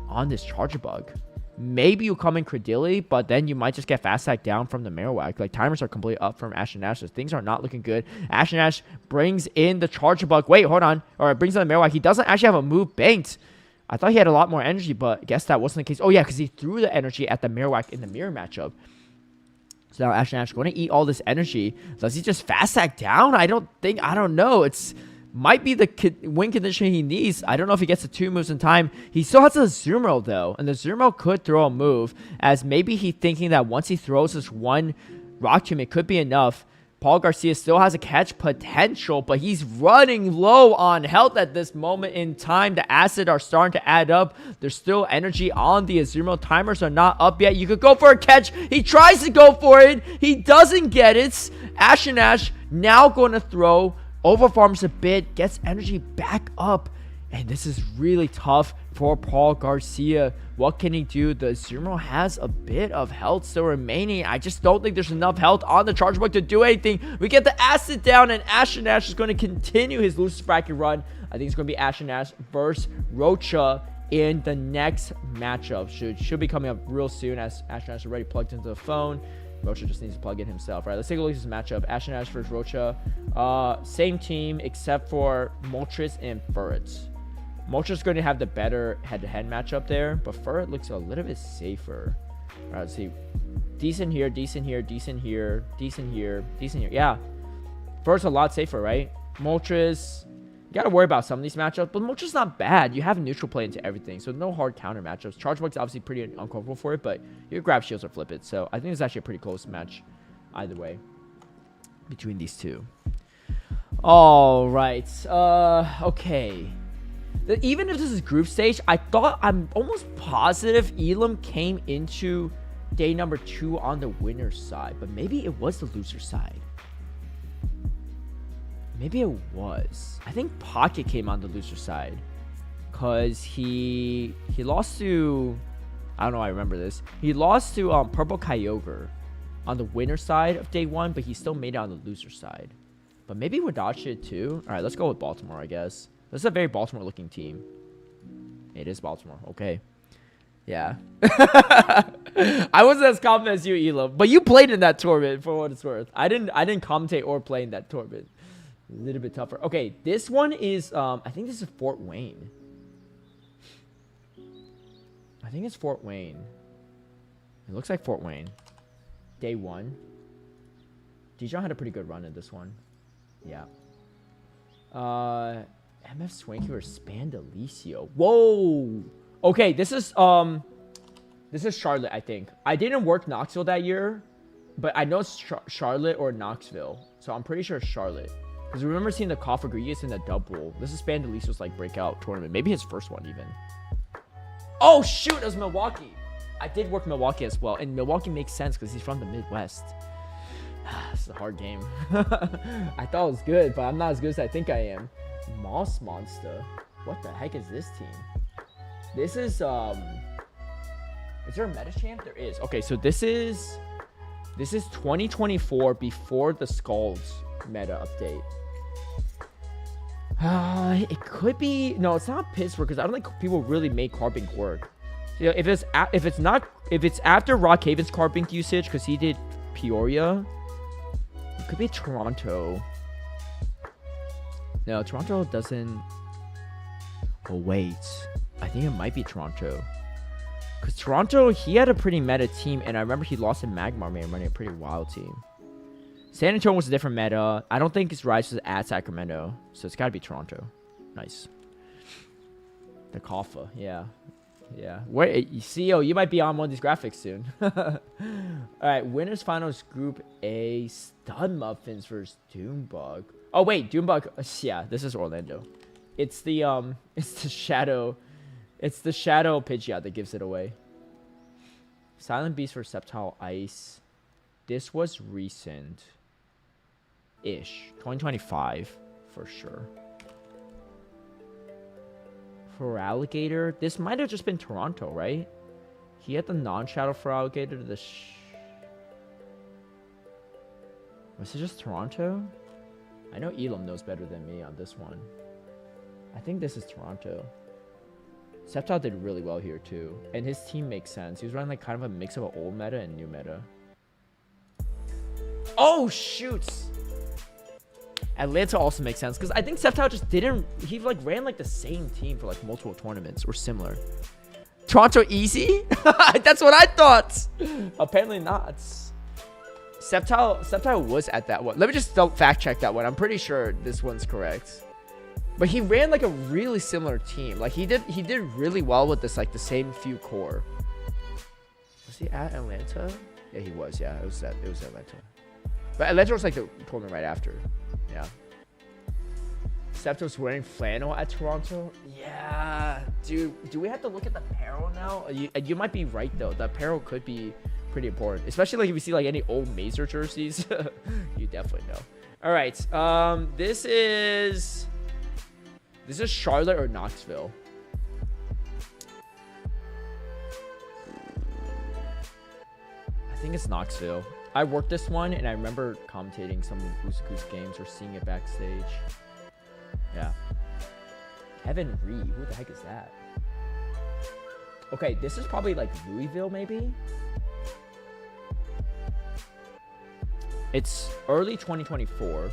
on this Charge Bug. Maybe you come in Credilli, but then you might just get fast attack down from the Marowak. Like, timers are completely up from Ash and Ash, so things are not looking good. Ash and Ash brings in the Charge Bug. Wait, hold on. Or it brings in the Marowak. He doesn't actually have a move banked. I thought he had a lot more energy, but I guess that wasn't the case. Oh, yeah, because he threw the energy at the Marowak in the mirror matchup. So now Ash and Ash going to eat all this energy. Does he just fast attack down? I don't know. It's might be the win condition he needs. I don't know if he gets the 2 moves in time. He still has a Azumarill, though, and the Azumarill could throw a move, as maybe he thinking that once he throws this one Rock Tomb, it could be enough. Paul Garcia still has a catch potential, but he's running low on health at this moment in time. The acid are starting to add up. There's still energy on the Azumarill. Timers are not up yet. You could go for a catch. He tries to go for it. He doesn't get it. Ash and Ash now going to throw. Overfarms a bit. Gets energy back up. And this is really tough for Paul Garcia. What can he do? The Zero has a bit of health still remaining. I just don't think there's enough health on the charge bug to do anything. We get the acid down, and Ashen Ash is going to continue his loose bracket run. I think it's going to be Ashen Ash versus Rocha in the next matchup. Should be coming up real soon, as Ashen Ash is already plugged into the phone. Rocha just needs to plug in himself. All right, let's take a look at this matchup. Ashen Ash versus Rocha. Same team except for Moltres and Furret. Moltres going to have the better head-to-head matchup there, but Furret looks a little bit safer. All right, let's see. Decent here, decent here, decent here, decent here, decent here. Yeah, Furret's a lot safer, right? Moltres, you got to worry about some of these matchups, but Moltres not bad. You have neutral play into everything, so no hard counter matchups. Charge Bug's obviously pretty uncomfortable for it, but you can grab shields or flip it. So I think it's actually a pretty close match either way between these two. All right. Okay. Even if this is group stage, I'm almost positive Elam came into day number 2 on the winner's side, but maybe it was the loser's side. Maybe it was. I think Pocket came on the loser's side because he lost to, I don't know, I remember this. He lost to Purple Kyogre on the winner's side of day 1, but he still made it on the loser's side. But maybe Wadachi did too. All right, let's go with Baltimore, I guess. This is a very Baltimore-looking team. It is Baltimore. Okay. Yeah. I wasn't as confident as you, Elam, but you played in that tournament for what it's worth. I didn't commentate or play in that tournament. A little bit tougher. Okay, this one is I think this is Fort Wayne. I think it's Fort Wayne. It looks like Fort Wayne. Day 1. Dijon had a pretty good run in this one. Yeah. MF Swanky or Spandalicio. Whoa. Okay, this is Charlotte, I think. I didn't work Knoxville that year, but I know it's Charlotte or Knoxville. So I'm pretty sure it's Charlotte. Because I remember seeing the Coffer Grievous in the double. This is Spandalio's like breakout tournament. Maybe his first one even. Oh shoot, it was Milwaukee. I did work Milwaukee as well. And Milwaukee makes sense because he's from the Midwest. This is a hard game. I thought it was good, but I'm not as good as I think I am. Moss Monster. What the heck is this team? This is there a meta champ? There is. Okay, so this is 2024 before the Skulls meta update. It could be, no, it's not Pittsburgh because I don't think people really make Carbink work. You know, if it's after Rockhaven's Carbink usage because he did Peoria, it could be Toronto. No, Toronto doesn't. Oh wait, I think it might be Toronto. Because Toronto, he had a pretty meta team, and I remember he lost in Magmar Man running a pretty wild team. San Antonio was a different meta. I don't think his rise was at Sacramento, so it's got to be Toronto. Nice. The Kaffa, yeah. Yeah. Where, CEO, you might be on one of these graphics soon. Alright, winners finals group A. Stud Muffins versus Doombug. Oh wait, Doombug. Yeah, this is Orlando. It's the shadow Pidgeot that gives it away. Silent Beast for Sceptile Ice. This was recent ish. 2025 for sure. For Alligator, this might have just been Toronto, right? He had the non-shadow for Alligator. Was it just Toronto? I know Elam knows better than me on this one. I think this is Toronto. Sceptile did really well here too. And his team makes sense. He was running like kind of a mix of an old meta and new meta. Oh, shoots! Atlanta also makes sense because I think Sceptile just didn't. He like ran like the same team for like multiple tournaments or similar. Toronto easy? That's what I thought. Apparently not. Sceptile was at that one. Let me just fact check that one. I'm pretty sure this one's correct. But he ran like a really similar team. Like he did really well with this like the same few core. Was he at Atlanta? Yeah, he was. Yeah, it was Atlanta. But Atlanta was like the tournament right after. Yeah. Sceptile's wearing flannel at Toronto. Yeah, dude. Do we have to look at the apparel now? You might be right though. The apparel could be pretty important, especially like if you see like any old Mazer jerseys. You definitely know. All right. This is This is Charlotte or Knoxville. I think it's Knoxville. I worked this one, and I remember commentating some of Usaku's games or seeing it backstage. Yeah. Kevin Reed. Who the heck is that? Okay, this is probably like Louisville, maybe? It's early 2024.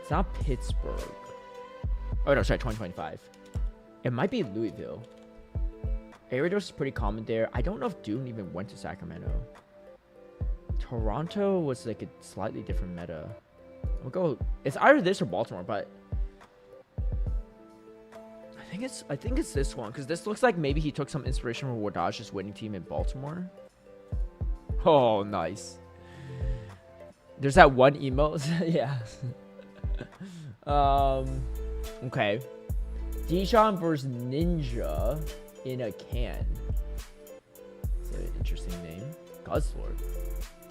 It's not Pittsburgh. Oh, no, sorry, 2025. It might be Louisville. Gyarados is pretty common there. I don't know if Dune even went to Sacramento. Toronto was like a slightly different meta. We'll go. It's either this or Baltimore, but I think it's this one because this looks like maybe he took some inspiration from Wardage's winning team in Baltimore. Oh, nice. There's that one emote. Yeah. Okay. Dijon versus Ninja in a can. It's an interesting name. Guzzlord.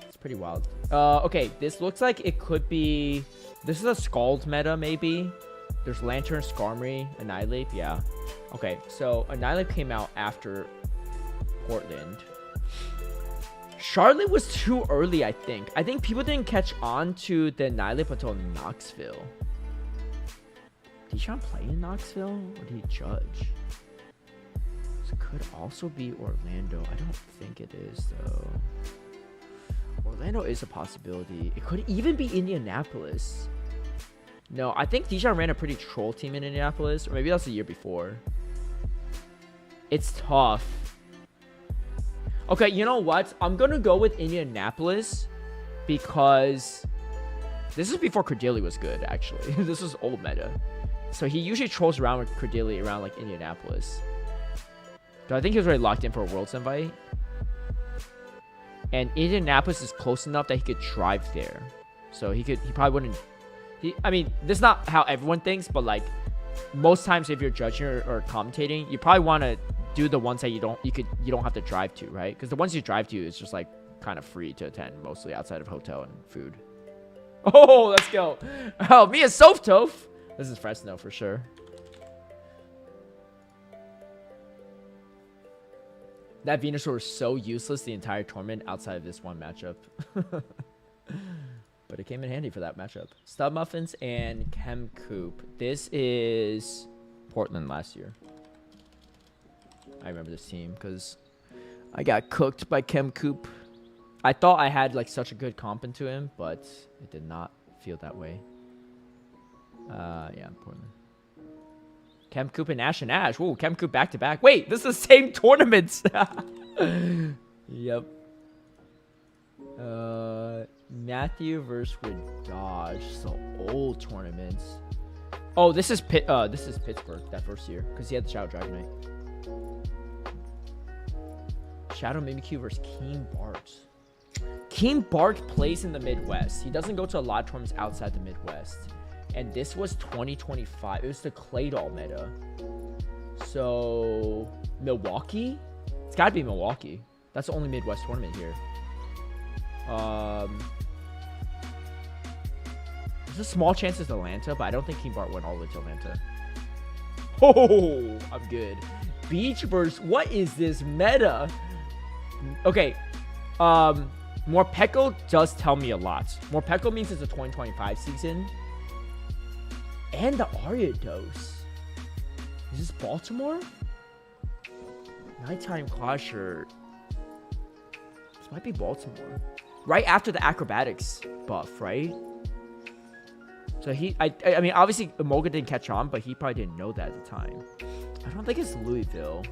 It's pretty wild. Okay, this looks like it could be. This is a Scald meta, maybe. There's Lantern, Skarmory, Annihilate. Yeah. Okay, so Annihilate came out after Portland. Charlotte was too early, I think. I think people didn't catch on to the Annihilate until Knoxville. Did Sean play in Knoxville? Or did he judge? This could also be Orlando. I don't think it is, though. Orlando is a possibility. It could even be Indianapolis. No, I think Dijon ran a pretty troll team in Indianapolis. Or maybe that's the year before. It's tough. Okay, you know what? I'm going to go with Indianapolis because this is before Cordelia was good, actually. This was old meta. So he usually trolls around with Cordelia around like Indianapolis. So I think he was already locked in for a Worlds invite. And Indianapolis is close enough that he could drive there. So he probably wouldn't. I mean, this is not how everyone thinks, but like most times if you're judging or commentating, you probably want to do the ones that you don't have to drive to, right? Because the ones you drive to is just like kind of free to attend, mostly outside of hotel and food. Oh, let's go. Oh, me and Softoph. This is Fresno for sure. That Venusaur was so useless the entire tournament outside of this one matchup. But it came in handy for that matchup. Stub Muffins and Chem Coop. This is Portland last year. I remember this team because I got cooked by Chem Coop. I thought I had like such a good comp into him, but it did not feel that way. Yeah, Portland. Chem Coop and Ash and Ash. Whoa, Chem Coop back to back. Wait, this is the same tournament. Yep. Matthew versus Dodge. So old tournaments. Oh, this is Pittsburgh that first year because he had the Shadow Dragonite. Shadow Mimikyu versus Keen Bart. Keen Bart plays in the Midwest. He doesn't go to a lot of tournaments outside the Midwest. And this was 2025. It was the Claydol meta. So Milwaukee? It's gotta be Milwaukee. That's the only Midwest tournament here. There's a small chance it's Atlanta, but I don't think King Bart went all the way to Atlanta. Oh, I'm good. Beach versus what is this meta? Okay. Morpeko does tell me a lot. Morpeko means it's a 2025 season. And the Ariados. Is this Baltimore? Nighttime Clasher. This might be Baltimore. Right after the acrobatics buff, right? So I mean, obviously, Moga didn't catch on, but he probably didn't know that at the time. I don't think it's Louisville.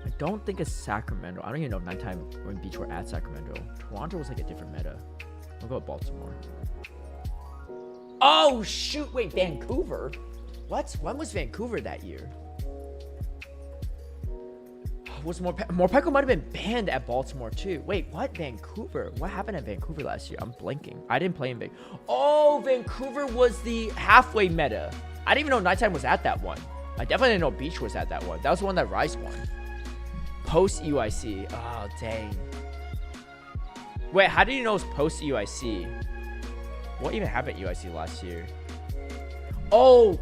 I don't think it's Sacramento. I don't even know if Nighttime or Beach were at Sacramento. Toronto was like a different meta. I'll go with Baltimore. Oh, shoot. Wait, Vancouver? What? When was Vancouver that year? Was Morpeko might have been banned at Baltimore too. Wait, what? Vancouver? What happened at Vancouver last year? I'm blanking. I didn't play in Vancouver. Oh, Vancouver was the halfway meta. I didn't even know Nighttime was at that one. I definitely didn't know Beach was at that one. That was the one that Rice won. Post UIC. Oh, dang. Wait, how did you know it was post UIC? What even happened at UIC last year? Oh,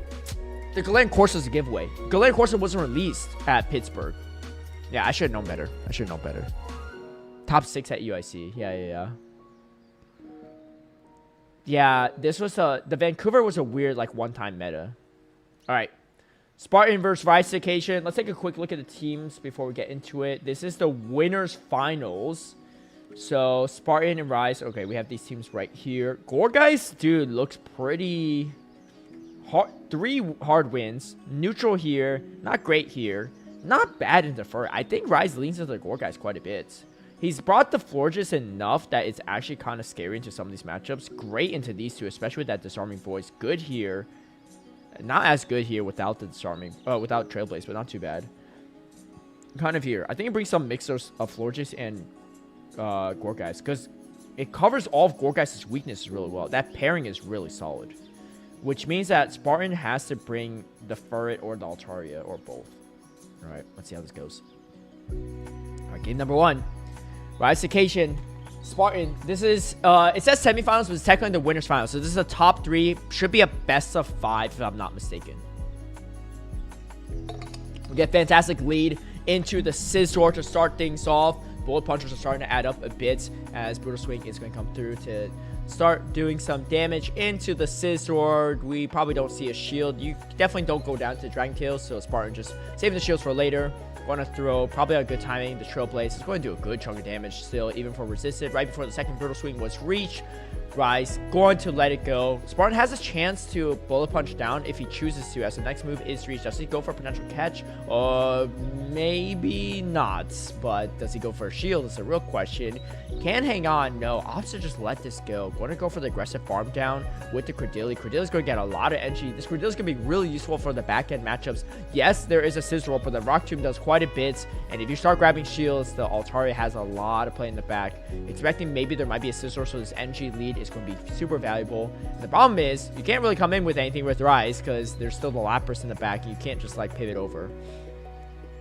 the Galen Corsa is a giveaway. Galen Corsa wasn't released at Pittsburgh. Yeah, I should have known better. I should have known better. Top 6 at UIC. Yeah. Yeah, this was the Vancouver was a weird, like, one-time meta. All right. Spartan versus Rise Occasion. Let's take a quick look at the teams before we get into it. This is the winners finals. So, Spartan and Rise. Okay, we have these teams right here. Gorgeist, dude, looks pretty hard. 3 hard wins. Neutral here. Not great here. Not bad in Defer. I think Rise leans into the Gorgeist quite a bit. He's brought the Florges enough that it's actually kind of scary into some of these matchups. Great into these two, especially with that Disarming Voice. Good here. Not as good here without the Disarming. Without Trailblaze, but not too bad. Kind of here. I think it brings some mixers of Florges and Gorgeist, because it covers all of Gorgeist's weaknesses really well. That pairing is really solid, which means that Spartan has to bring the Ferret or the Altaria or both. All right, let's see how this goes. All right, game number 1. Rise Occasion, Spartan. This is it says semifinals, but it's technically the winners finals. So this is a top 3. Should be a best of 5 if I'm not mistaken. We get fantastic lead into the Scizor to start things off. Bullet Punchers are starting to add up a bit as Brutal Swing is going to come through to start doing some damage into the Scizor. We probably don't see a shield. You definitely don't go down to Dragon Tail, so Spartan just saving the shields for later. Going to throw probably a good timing. The Trailblaze is going to do a good chunk of damage still, even for resisted. Right before the second Brutal Swing was reached. Rise going to let it go. Spartan has a chance to Bullet Punch down if he chooses to, as the next move is reached. Does he go for a potential catch? Maybe not, but does he go for a shield? That's a real question. Can hang on. No, opts to just let this go. Going to go for the aggressive farm down with the Credilli. Credilli's going to get a lot of energy. This Credilli's going to be really useful for the back end matchups. Yes, there is a Scizor, but the Rock Tomb does quite a bit, and if you start grabbing shields, the Altaria has a lot of play in the back. Expecting maybe there might be a Scizor, so this energy lead is going to be super valuable. And the problem is you can't really come in with anything with Rise because there's still the Lapras in the back, and you can't just like pivot over.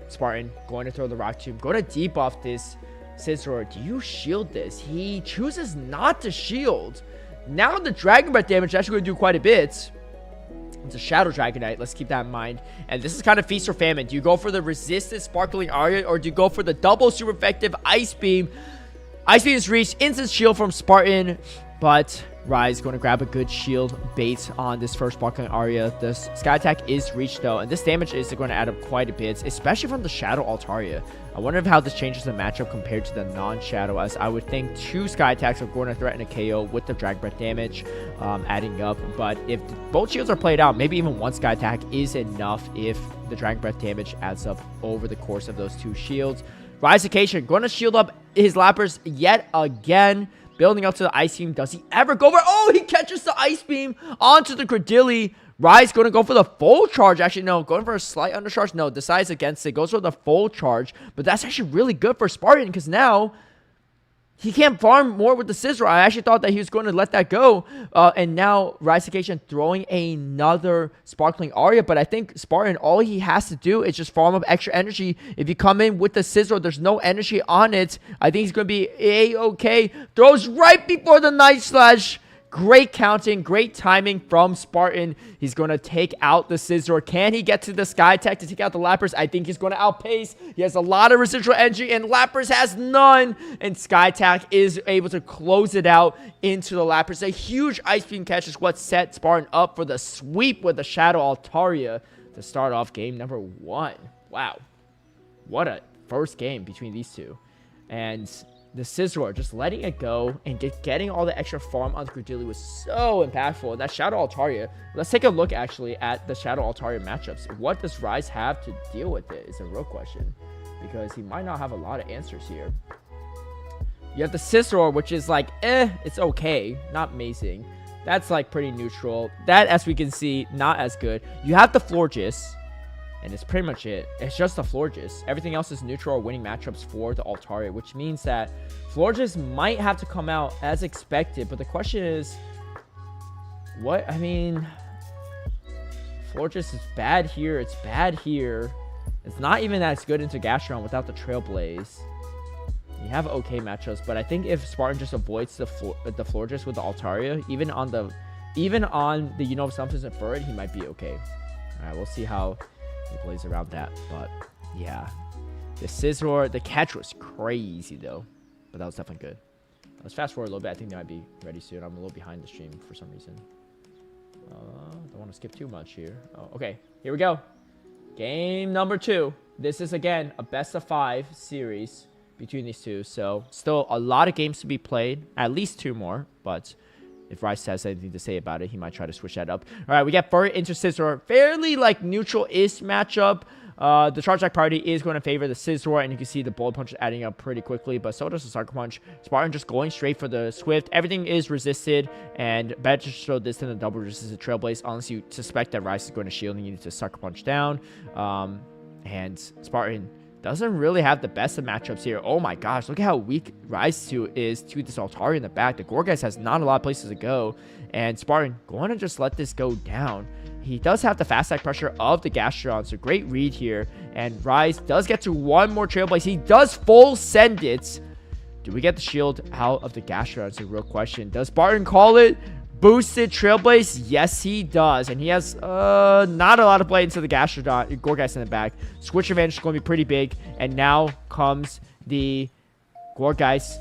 Spartan going to throw the Rock Tomb, going to debuff this Scizor. Do you shield this? He chooses not to shield. Now the Dragon Breath damage is actually going to do quite a bit. It's a Shadow Dragonite. Let's keep that in mind. And this is kind of feast or famine. Do you go for the resisted Sparkling Aria, or do you go for the double super effective Ice Beam? Ice Beam is reached. Instant shield from Spartan, but Rise going to grab a good shield bait on this first Sparkling Aria. The Sky Attack is reached though, and this damage is going to add up quite a bit, especially from the Shadow Altaria. I wonder how this changes the matchup compared to the non-Shadow, as I would think 2 Sky Attacks are going to threaten a KO with the Dragon Breath damage adding up. But if both shields are played out, maybe even 1 Sky Attack is enough if the Dragon Breath damage adds up over the course of those 2 shields. Rise Occasion going to shield up his Lapras yet again. Building up to the Ice Beam. Does he ever go for it? Oh, he catches the Ice Beam onto the Credilli. Rise going to go for the full charge. Actually, no. Going for a slight undercharge. No, decides against it. Goes for the full charge. But that's actually really good for Spartan, because now he can't farm more with the Scizor. I actually thought that he was going to let that go. And now Rise Occasion throwing another Sparkling Aria. But I think Spartan, all he has to do is just farm up extra energy. If you come in with the Scizor, there's no energy on it. I think he's going to be A-okay. Throws right before the Night Slash. Great counting, great timing from Spartan. He's going to take out the Scizor. Can he get to the Sky Attack to take out the Lapras? I think he's going to outpace. He has a lot of residual energy, and Lapras has none. And Sky Attack is able to close it out into the Lapras. A huge Ice Beam catch is what set Spartan up for the sweep with the Shadow Altaria to start off game number 1. Wow. What a first game between these two. And the Scizor, just letting it go and getting all the extra farm on the Credilli was so impactful. And that Shadow Altaria, let's take a look actually at the Shadow Altaria matchups. What does Rise have to deal with it is a real question, because he might not have a lot of answers here. You have the Scizor, which is like, it's okay, not amazing. That's like pretty neutral. That, as we can see, not as good. You have the Florges, and it's pretty much it. It's just the Florges. Everything else is neutral or winning matchups for the Altaria, which means that Florges might have to come out as expected. But the question is, what? I mean, Florges is bad here. It's bad here. It's not even as good into Gastron without the Trailblaze. You have okay matchups, but I think if Spartan just avoids the Florges with the Altaria, even on the even on the something's for it, he might be okay. All right, we'll see how he plays around that. But yeah, the Scizor, the catch was crazy though, but that was definitely good. Let's fast forward a little bit. I think they might be ready soon. I'm a little behind the stream for some reason. Don't want to skip too much here. Oh, okay, here we go. Game number 2. This is again a best of 5 series between these two. So still a lot of games to be played. At least 2 more, but if Rice has anything to say about it, he might try to switch that up. All right, we got Furry into Scizor. Fairly like neutral-ish matchup. The Charge Attack priority is going to favor the Scizor, and you can see the Bullet Punch adding up pretty quickly, but so does the Sucker Punch. Spartan just going straight for the Swift. Everything is resisted, and better to show this than the double resisted Trailblaze, unless you suspect that Rice is going to shield and you need to Sucker Punch down. And Spartan doesn't really have the best of matchups here. Oh my gosh, look at how weak Rise 2 is to this Altari in the back. The Gorgeist has not a lot of places to go, and Spartan going to just let this go down. He does have the fast attack pressure of the Gastrodon, so great read here. And Rise does get to 1 more Trailblaze. He does full send it. Do we get the shield out of the Gastrodon? It's a real question. Does Spartan call it? Boosted Trailblaze? Yes, he does. And he has not a lot of play into the Gastrodon, Gorgeist in the back. Switch advantage is going to be pretty big. And now comes the Gorgeist.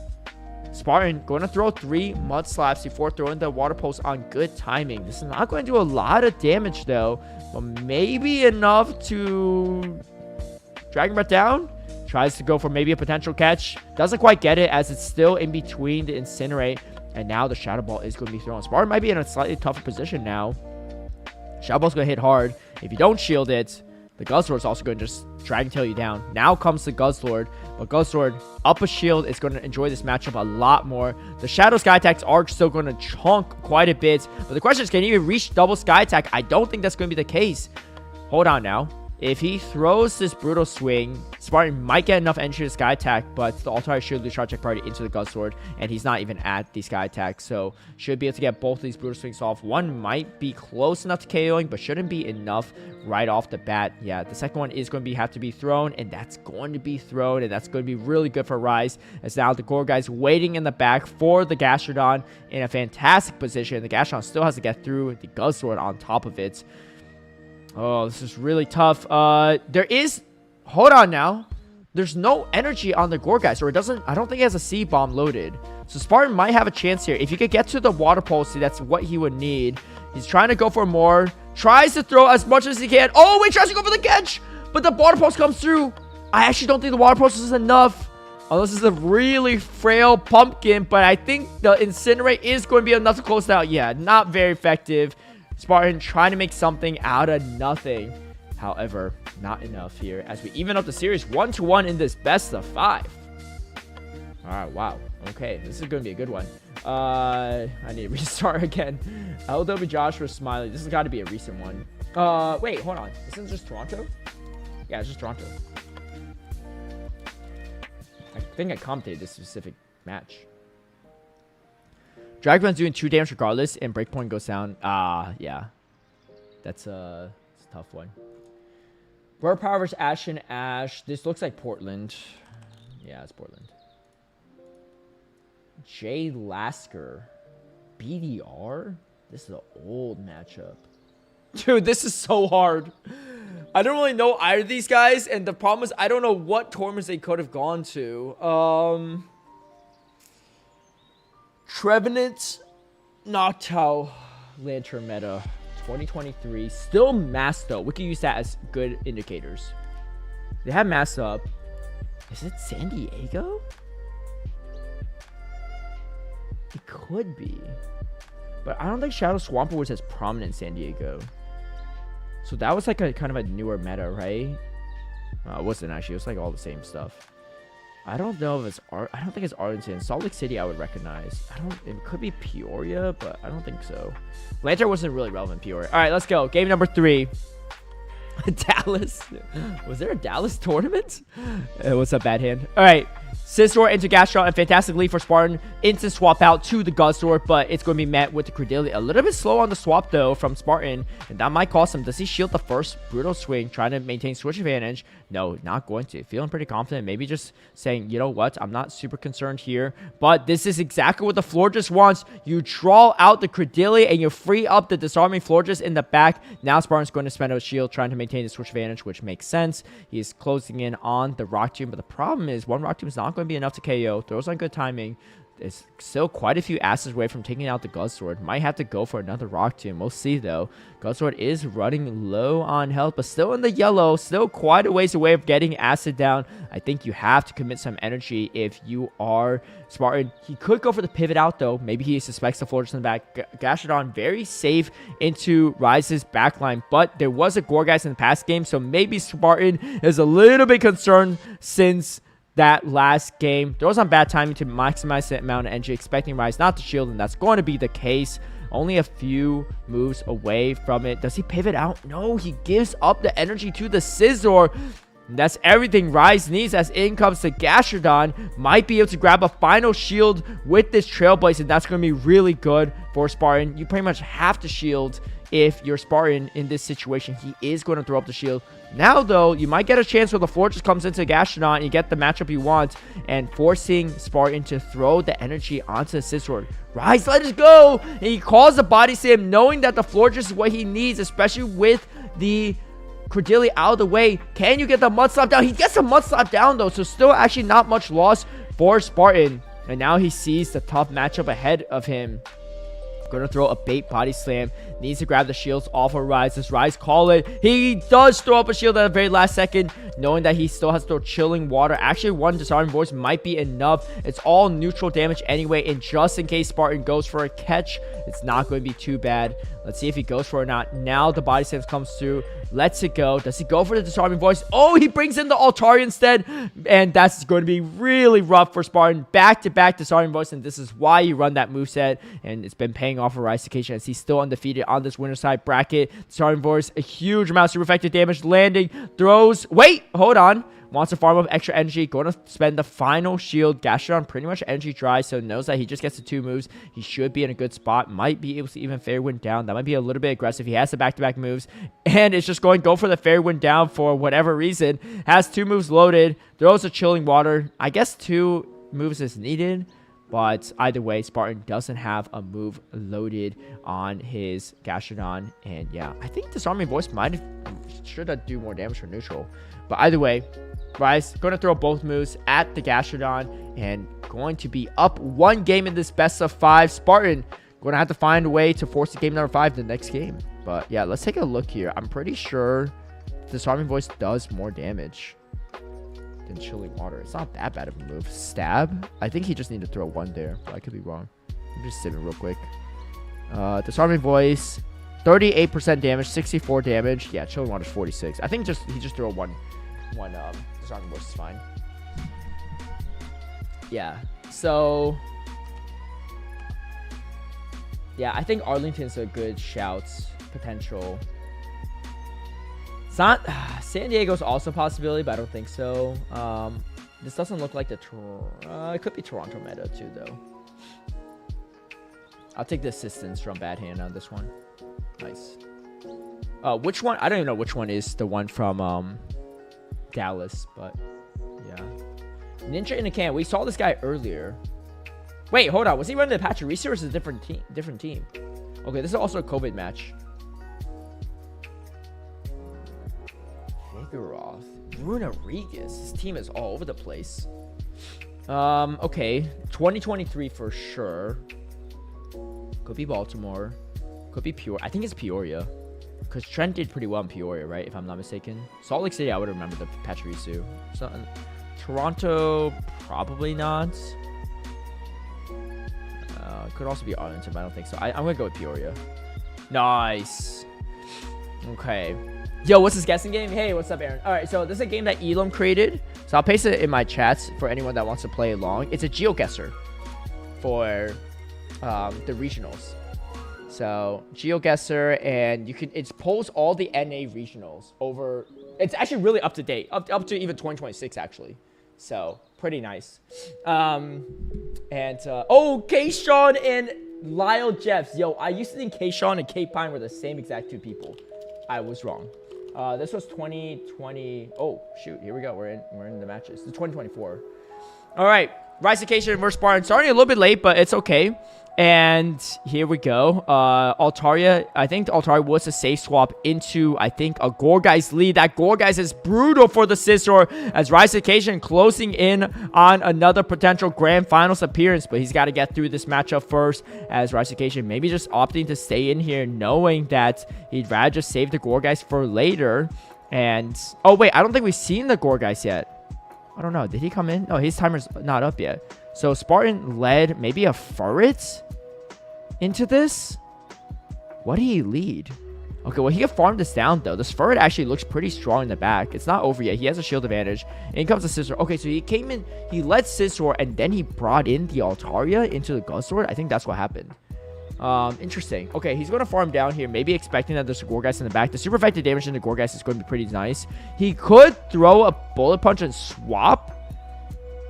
Spartan going to throw 3 Mud Slaps before throwing the Water Pulse on good timing. This is not going to do a lot of damage though, but maybe enough to Dragon Breath down. Tries to go for maybe a potential catch. Doesn't quite get it as it's still in between the Incinerate. And now the Shadow Ball is going to be thrown. Spartan might be in a slightly tougher position now. Shadow Ball's going to hit hard. If you don't shield it, the Guzzlord is also going to just Dragon Tail you down. Now comes the Guzzlord. But Guzzlord up a shield is going to enjoy this matchup a lot more. The Shadow Sky Attacks are still going to chunk quite a bit. But the question is, can he even reach double Sky Attack? I don't think that's going to be the case. Hold on now. If he throws this Brutal Swing, Spartan might get enough entry to Sky Attack, but the Altari should lose Charge Attack priority into the Guzzlord, and he's not even at the Sky Attack, so should be able to get both of these Brutal Swings off. One might be close enough to KOing, but shouldn't be enough right off the bat. Yeah, the second one is going to have to be thrown, and that's going to be thrown, and that's going to be really good for Rise, as now the Gorgeist waiting in the back for the Gastrodon in a fantastic position. The Gastrodon still has to get through the Guzzlord on top of it. Oh, this is really tough. There is... Hold on now. There's no energy on the Gorgeist, or it doesn't... I don't think it has a C-Bomb loaded. So Spartan might have a chance here. If he could get to the Water Pulse, that's what he would need. He's trying to go for more. Tries to throw as much as he can. Oh, wait, tries to go for the catch. But the Water Pulse comes through. I actually don't think the Water Pulse is enough. Oh, this is a really frail pumpkin, but I think the Incinerate is going to be enough to close it out. Yeah, not very effective. Spartan trying to make something out of nothing. However, not enough here as we even up the series 1-1 in this best of 5. All right, wow. Okay, this is going to be a good one. I need to restart again. LW Joshua Smiley. This has got to be a recent one. Wait, hold on. Isn't it just Toronto? Yeah, it's just Toronto. I think I commentated this specific match. Dragon's doing 2 damage regardless, and Breakpoint goes down. Yeah. That's a tough one. Bird Power versus Ashen Ash. This looks like Portland. Yeah, it's Portland. Jay Lasker. BDR? This is an old matchup. Dude, this is so hard. I don't really know either of these guys, and the problem is I don't know what tournaments they could have gone to. Trevenant, Noctowl, Lantern meta, 2023. Still masked though. We can use that as good indicators. They have masked up. Is it San Diego? It could be. But I don't think Shadow Swampert was as prominent in San Diego. So that was like a kind of a newer meta, right? It wasn't actually. It was like all the same stuff. I don't know if it's I don't think it's Arlington. Salt Lake City I would recognize. It could be Peoria, but I don't think so. Lantern wasn't really relevant in Peoria. All right, let's go. Game number 3. Dallas. Was there a Dallas tournament? What's up, Bad Hand? All right. Scizor into Gastrodon, and fantastic lead for Spartan. Instant swap out to the Guzzlord, but it's going to be met with the Credility. A little bit slow on the swap, though, from Spartan, and that might cost him. Does he shield the first Brutal Swing, trying to maintain switch advantage? No, not going to. Feeling pretty confident. Maybe just saying, you know what, I'm not super concerned here, but this is exactly what the Florges wants. You draw out the Credility, and you free up the disarming Florges in the back. Now Spartan's going to spend a shield, trying to maintain the switch advantage, which makes sense. He's closing in on the Rock Tomb, but the problem is one Rock Tomb is not going to be enough to KO. Throws on good timing. It's still quite a few asses away from taking out the Guzzlord. Might have to go for another Rock Tomb. We'll see, though. Guzzlord is running low on health, but still in the yellow. Still quite a ways away of getting acid down. I think you have to commit some energy if you are Spartan. He could go for the pivot out, though. Maybe he suspects the Florges in the back. Gastrodon very safe into Rise's backline, but there was a Gorgeist in the past game, so maybe Spartan is a little bit concerned since that last game. Throws on bad timing to maximize the amount of energy, expecting Rise not to shield, and that's going to be the case. Only a few moves away from it. Does he pivot out? No, he gives up the energy to the Scizor. And that's everything Rise needs, as in comes the Gastrodon. Might be able to grab a final shield with this Trailblaze, and that's going to be really good for Spartan. You pretty much have to shield if you're Spartan in this situation. He is going to throw up the shield. Now, though, you might get a chance where the Florges comes into Gastrodon and you get the matchup you want, and forcing Spartan to throw the energy onto the Scizor. Rise, let it go! And he calls the Body Slam, knowing that the Florges is what he needs, especially with the Credility out of the way. Can you get the Mud Slap down? He gets the Mud Slap down, though, so still actually not much loss for Spartan. And now he sees the tough matchup ahead of him. Going to throw a bait Body Slam. Needs to grab the shields off of Rise. Does Rise call it? He does throw up a shield at the very last second, knowing that he still has to throw Chilling Water. Actually, one Disarming Voice might be enough. It's all neutral damage anyway, and just in case Spartan goes for a catch, it's not going to be too bad. Let's see if he goes for it or not. Now the Body Slam comes through. Lets it go. Does he go for the Disarming Voice? Oh, he brings in the Altari instead, and that's going to be really rough for Spartan. Back-to-back Disarming Voice, and this is why you run that moveset, and it's been paying off for Rise occasion as he's still undefeated on this winner side bracket. Disarming Voice, a huge amount of super effective damage. Landing, throws. Wait, hold on. Wants to farm up extra energy. Going to spend the final shield. Gastrodon pretty much energy dry, so knows that he just gets the 2 moves. He should be in a good spot. Might be able to even Fairy Wind down. That might be a little bit aggressive. He has the back-to-back moves, and it's just going to go for the Fairy Wind down for whatever reason. Has 2 moves loaded. Throws a Chilling Water. I guess 2 moves is needed, but either way, Spartan doesn't have a move loaded on his Gastrodon. And yeah, I think Disarming Voice should do more damage for neutral. But either way, Rise going to throw both moves at the Gastrodon and going to be up 1 game in this best of 5. Spartan going to have to find a way to force the game number 5 the next game. But yeah, let's take a look here. I'm pretty sure Disarming Voice does more damage than Chilling Water. It's not that bad of a move. Stab? I think he just needed to throw 1 there, but I could be wrong. I'm just sipping real quick. Disarming Voice, 38% damage, 64 damage. Yeah, Chilling Water's 46. I think he just threw one Disarming Voice is fine. Yeah, so yeah, I think Arlington's a good shout potential. It's not San Diego's also a possibility, but I don't think so. This doesn't look like the it could be Toronto meta too, though. I'll take the assistance from Bad Hand on this one. Nice. Which one? I don't even know which one is the one from Dallas, but yeah. Ninja in a can. We saw this guy earlier. Wait, hold on. Was he running the Pachirisu or is it a different team? Okay, this is also a COVID match. Vigoroth. Runarigus. This team is all over the place. Okay. 2023 for sure. Could be Baltimore. Could be Peoria. I think it's Peoria. Because Trent did pretty well in Peoria, right? If I'm not mistaken. Salt Lake City, I would remember the Pachirisu. So, Toronto, probably not. Could also be Arlington, but I don't think so. I'm going to go with Peoria. Nice. Okay. Yo, what's this guessing game? Hey, what's up, Aaron? All right, so this is a game that Elam created. So I'll paste it in my chats for anyone that wants to play along. It's a GeoGuessr for the regionals. So GeoGuessr, and it pulls all the NA regionals over. It's actually really up to date, up to even 2026 actually. So pretty nice. Oh, K-Sean and Lyle Jeffs. Yo, I used to think K-Sean and K-Pine were the same exact two people. I was wrong. This was 2020. Oh, shoot. Here we go. We're in the matches. It's 2024. All right. Rise Occasion versus Spartan. Starting a little bit late, but it's okay. And here we go. Altaria. I think Altaria was a safe swap into, I think, a Gorgeist lead. That Gorgeist is brutal for the Scizor as Rise Occasion closing in on another potential Grand Finals appearance. But he's got to get through this matchup first as Rise Occasion maybe just opting to stay in here knowing that he'd rather just save the Gorgeist for later. And, oh, wait. I don't think we've seen the Gorgeist yet. I don't know. Did he come in? No, his timer's not up yet. So Spartan led maybe a Furret into this. What did he lead? Okay, well, he can farm this down, though. This Furret actually looks pretty strong in the back. It's not over yet. He has a shield advantage. And in comes the Scizor. Okay, so he came in. He led Scizor, and then he brought in the Altaria into the Guzzlord. I think that's what happened. Interesting. Okay, he's going to farm down here, maybe expecting that there's a Gorgeist in the back. The super effective damage in the Gorgeist is going to be pretty nice. He could throw a Bullet Punch and swap,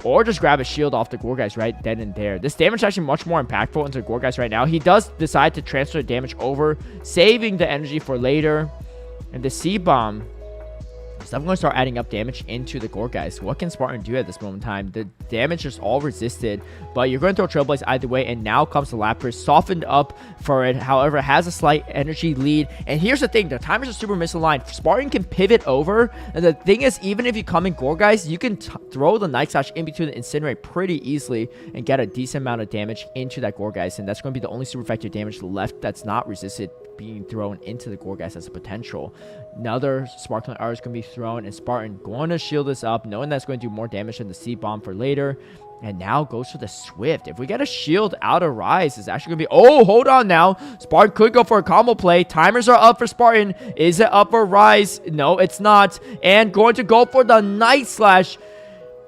or just grab a shield off the Gorgeist right then and there. This damage is actually much more impactful into the Gorgeist right now. He does decide to transfer the damage over, saving the energy for later. And the C-Bomb is definitely going to start adding up damage into the Gorgeist. What can Spartan do at this moment in time? The damage is all resisted, but you're going to throw Trailblaze either way, and now comes the Lapras, softened up for it. However, has a slight energy lead. And here's the thing, the timers are super misaligned. Spartan can pivot over, and the thing is, even if you come in Gorgeist, you can throw the Night Slash in between the Incinerate pretty easily and get a decent amount of damage into that Gorgeist, and that's going to be the only super effective damage left that's not resisted being thrown into the Gorgeist as a potential. Another Sparkling Arrow is going to be thrown, and Spartan going to shield this up, knowing that's going to do more damage than the C-Bomb for later. And now goes for the Swift. If we get a shield out of Rise, it's actually going to be... Oh, hold on now. Spartan could go for a combo play. Timers are up for Spartan. Is it up for Rise? No, it's not. And going to go for the Night Slash.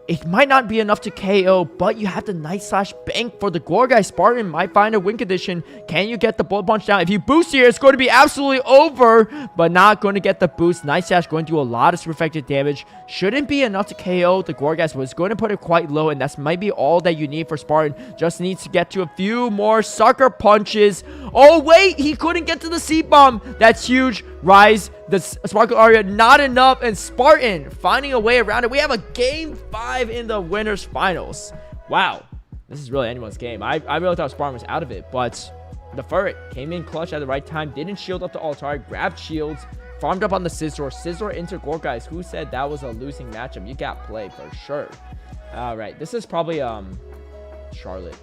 It might not be enough to KO, but you have the Night Slash bank for the Gorgeist. Spartan might find a win condition. Can you get the Bullet Punch down? If you boost here, it's going to be absolutely over, but not going to get the boost. Night Slash going to do a lot of super effective damage. Shouldn't be enough to KO the Gorgeist, but it's going to put it quite low, and that's might be all that you need for Spartan. Just needs to get to a few more Sucker Punches. Oh, wait, he couldn't get to the C-Bomb. That's huge. Rise, the Sparkle Aria, not enough, and Spartan finding a way around it. We have a Game 5 in the winners finals. Wow, this is really anyone's game. I really thought Spartan was out of it, but the Furret came in clutch at the right time, didn't shield up the Altaria, grabbed shields, farmed up on the Scizor into Gorgeist. Who said that was a losing matchup? You got played for sure. All right, this is probably Charlotte,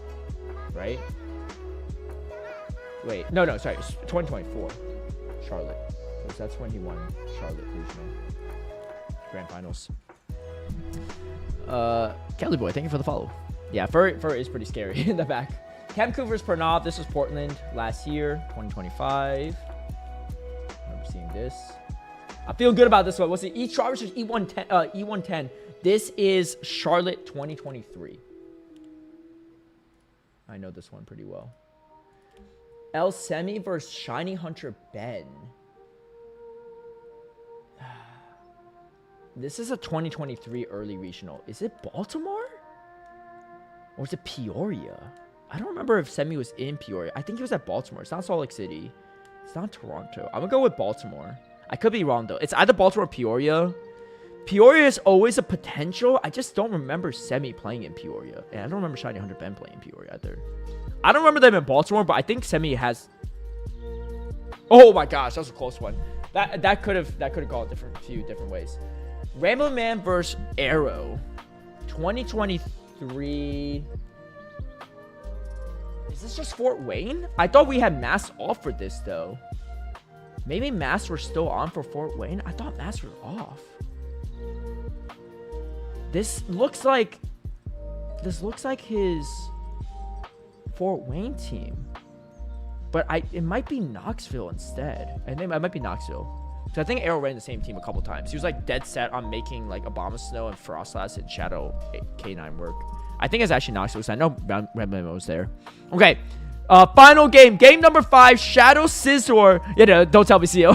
right? Wait, no, sorry, 2024 Charlotte. That's when he won Charlotte Regional Grand Finals. Kelly Boy, thank you for the follow. Yeah, Fur is pretty scary in the back. Kemku versus Pranav. This was Portland last year, 2025. Remember seeing this. I feel good about this one. What's it? E-Char versus E110. This is Charlotte 2023. I know this one pretty well. El Semi versus Shiny Hunter Ben. This is a 2023 early regional. Is it Baltimore? Or is it Peoria? I don't remember if Semi was in Peoria. I think he was at Baltimore. It's not Salt Lake City. It's not Toronto. I'm going to go with Baltimore. I could be wrong, though. It's either Baltimore or Peoria. Peoria is always a potential. I just don't remember Semi playing in Peoria. And I don't remember Shiny Hunter Ben playing in Peoria either. I don't remember them in Baltimore, but I think Semi has... Oh my gosh, that was a close one. That could have gone a few different ways. Rambling Man versus Arrow 2023. Is this just Fort Wayne? I thought we had masks off for this, though. Maybe masks were still on for Fort Wayne. I thought masks were off. This looks like his Fort Wayne team, but it might be Knoxville instead. I think it might be Knoxville. So I think Arrow ran the same team a couple times. He was like dead set on making like Abomasnow and Frostlass and Shadow K9 work. I think it's actually Knoxville, because I know Red was there. Okay. Final game. Game number 5. Shadow Scizor. Yeah, no, don't tell me, CEO.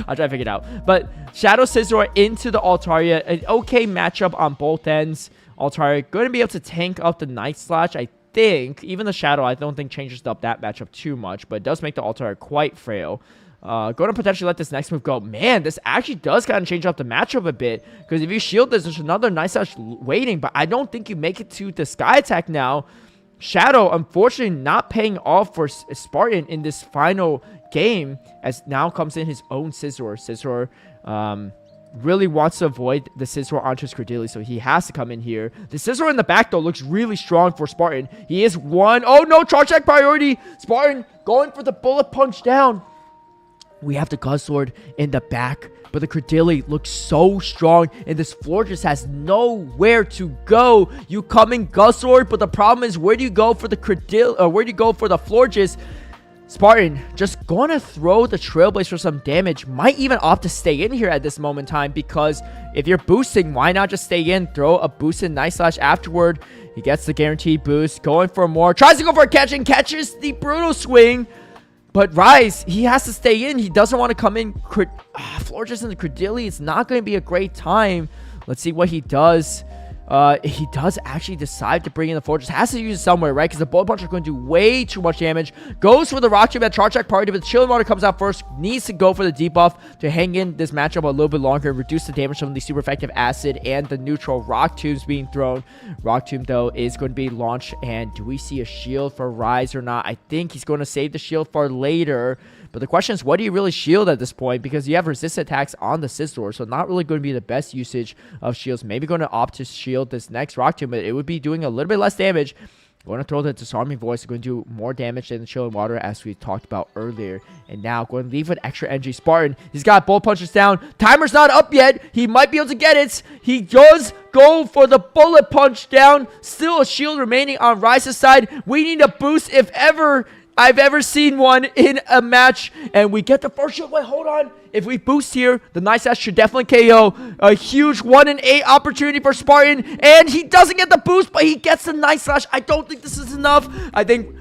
I'll try to figure it out. But Shadow Scizor into the Altaria. An okay matchup on both ends. Altair going to be able to tank up the Night Slash, I think. Even the Shadow, I don't think changes up that matchup too much, but it does make the Altair quite frail. Going to potentially let this next move go. Man, this actually does kind of change up the matchup a bit, because if you shield this, there's another Night Slash waiting, but I don't think you make it to the Sky Attack now. Shadow, unfortunately, not paying off for Spartan in this final game, as now comes in his own Scizor. Scizor, really wants to avoid the Scizor onto his Credilli, so he has to come in here. The Scizor in the back, though, looks really strong for Spartan. He is one. Oh, no, charge attack priority. Spartan going for the bullet punch down. We have the Guzzlord in the back, but the Credilli looks so strong, and this floor just has nowhere to go. You come in Guzzlord, but the problem is, where do you go for the Credilli, or where do you go for the Florges? Spartan just gonna throw the Trailblaze for some damage. Might even opt to stay in here at this moment in time, because if you're boosting, why not just stay in, throw a boosted Night Slash afterward. He gets the guaranteed boost, going for more, tries to go for a catch and catches the brutal swing. But Rise, he has to stay in. He doesn't want to come in. Florges and the Credilli, it's not going to be a great time. Let's see what he does. He does actually decide to bring in the Florges. Has to use it somewhere, right? Because the Bullet Punch is going to do way too much damage. Goes for the Rock Tomb at Charge Attack Party, but the Chilling Water comes out first. Needs to go for the debuff to hang in this matchup a little bit longer and reduce the damage from the super effective Acid and the neutral Rock Tombs being thrown. Rock Tomb, though, is going to be launched. And do we see a shield for Rise or not? I think he's going to save the shield for later. But the question is, what do you really shield at this point? Because you have resist attacks on the Scizor, so not really going to be the best usage of shields. Maybe going to opt to shield this next Rock Tomb, but it would be doing a little bit less damage. Going to throw the Disarming Voice, going to do more damage than the Chilling Water, as we talked about earlier. And now going to leave with extra energy. Spartan, he's got Bullet Punches down. Timer's not up yet. He might be able to get it. He does go for the Bullet Punch down. Still a shield remaining on Rise's side. We need a boost if ever I've ever seen one in a match, and we get the first shield. Wait, hold on. If we boost here, the Night Slash should definitely KO. A huge 1-in-8 opportunity for Spartan, and he doesn't get the boost, but he gets the Night Slash. I don't think this is enough. I think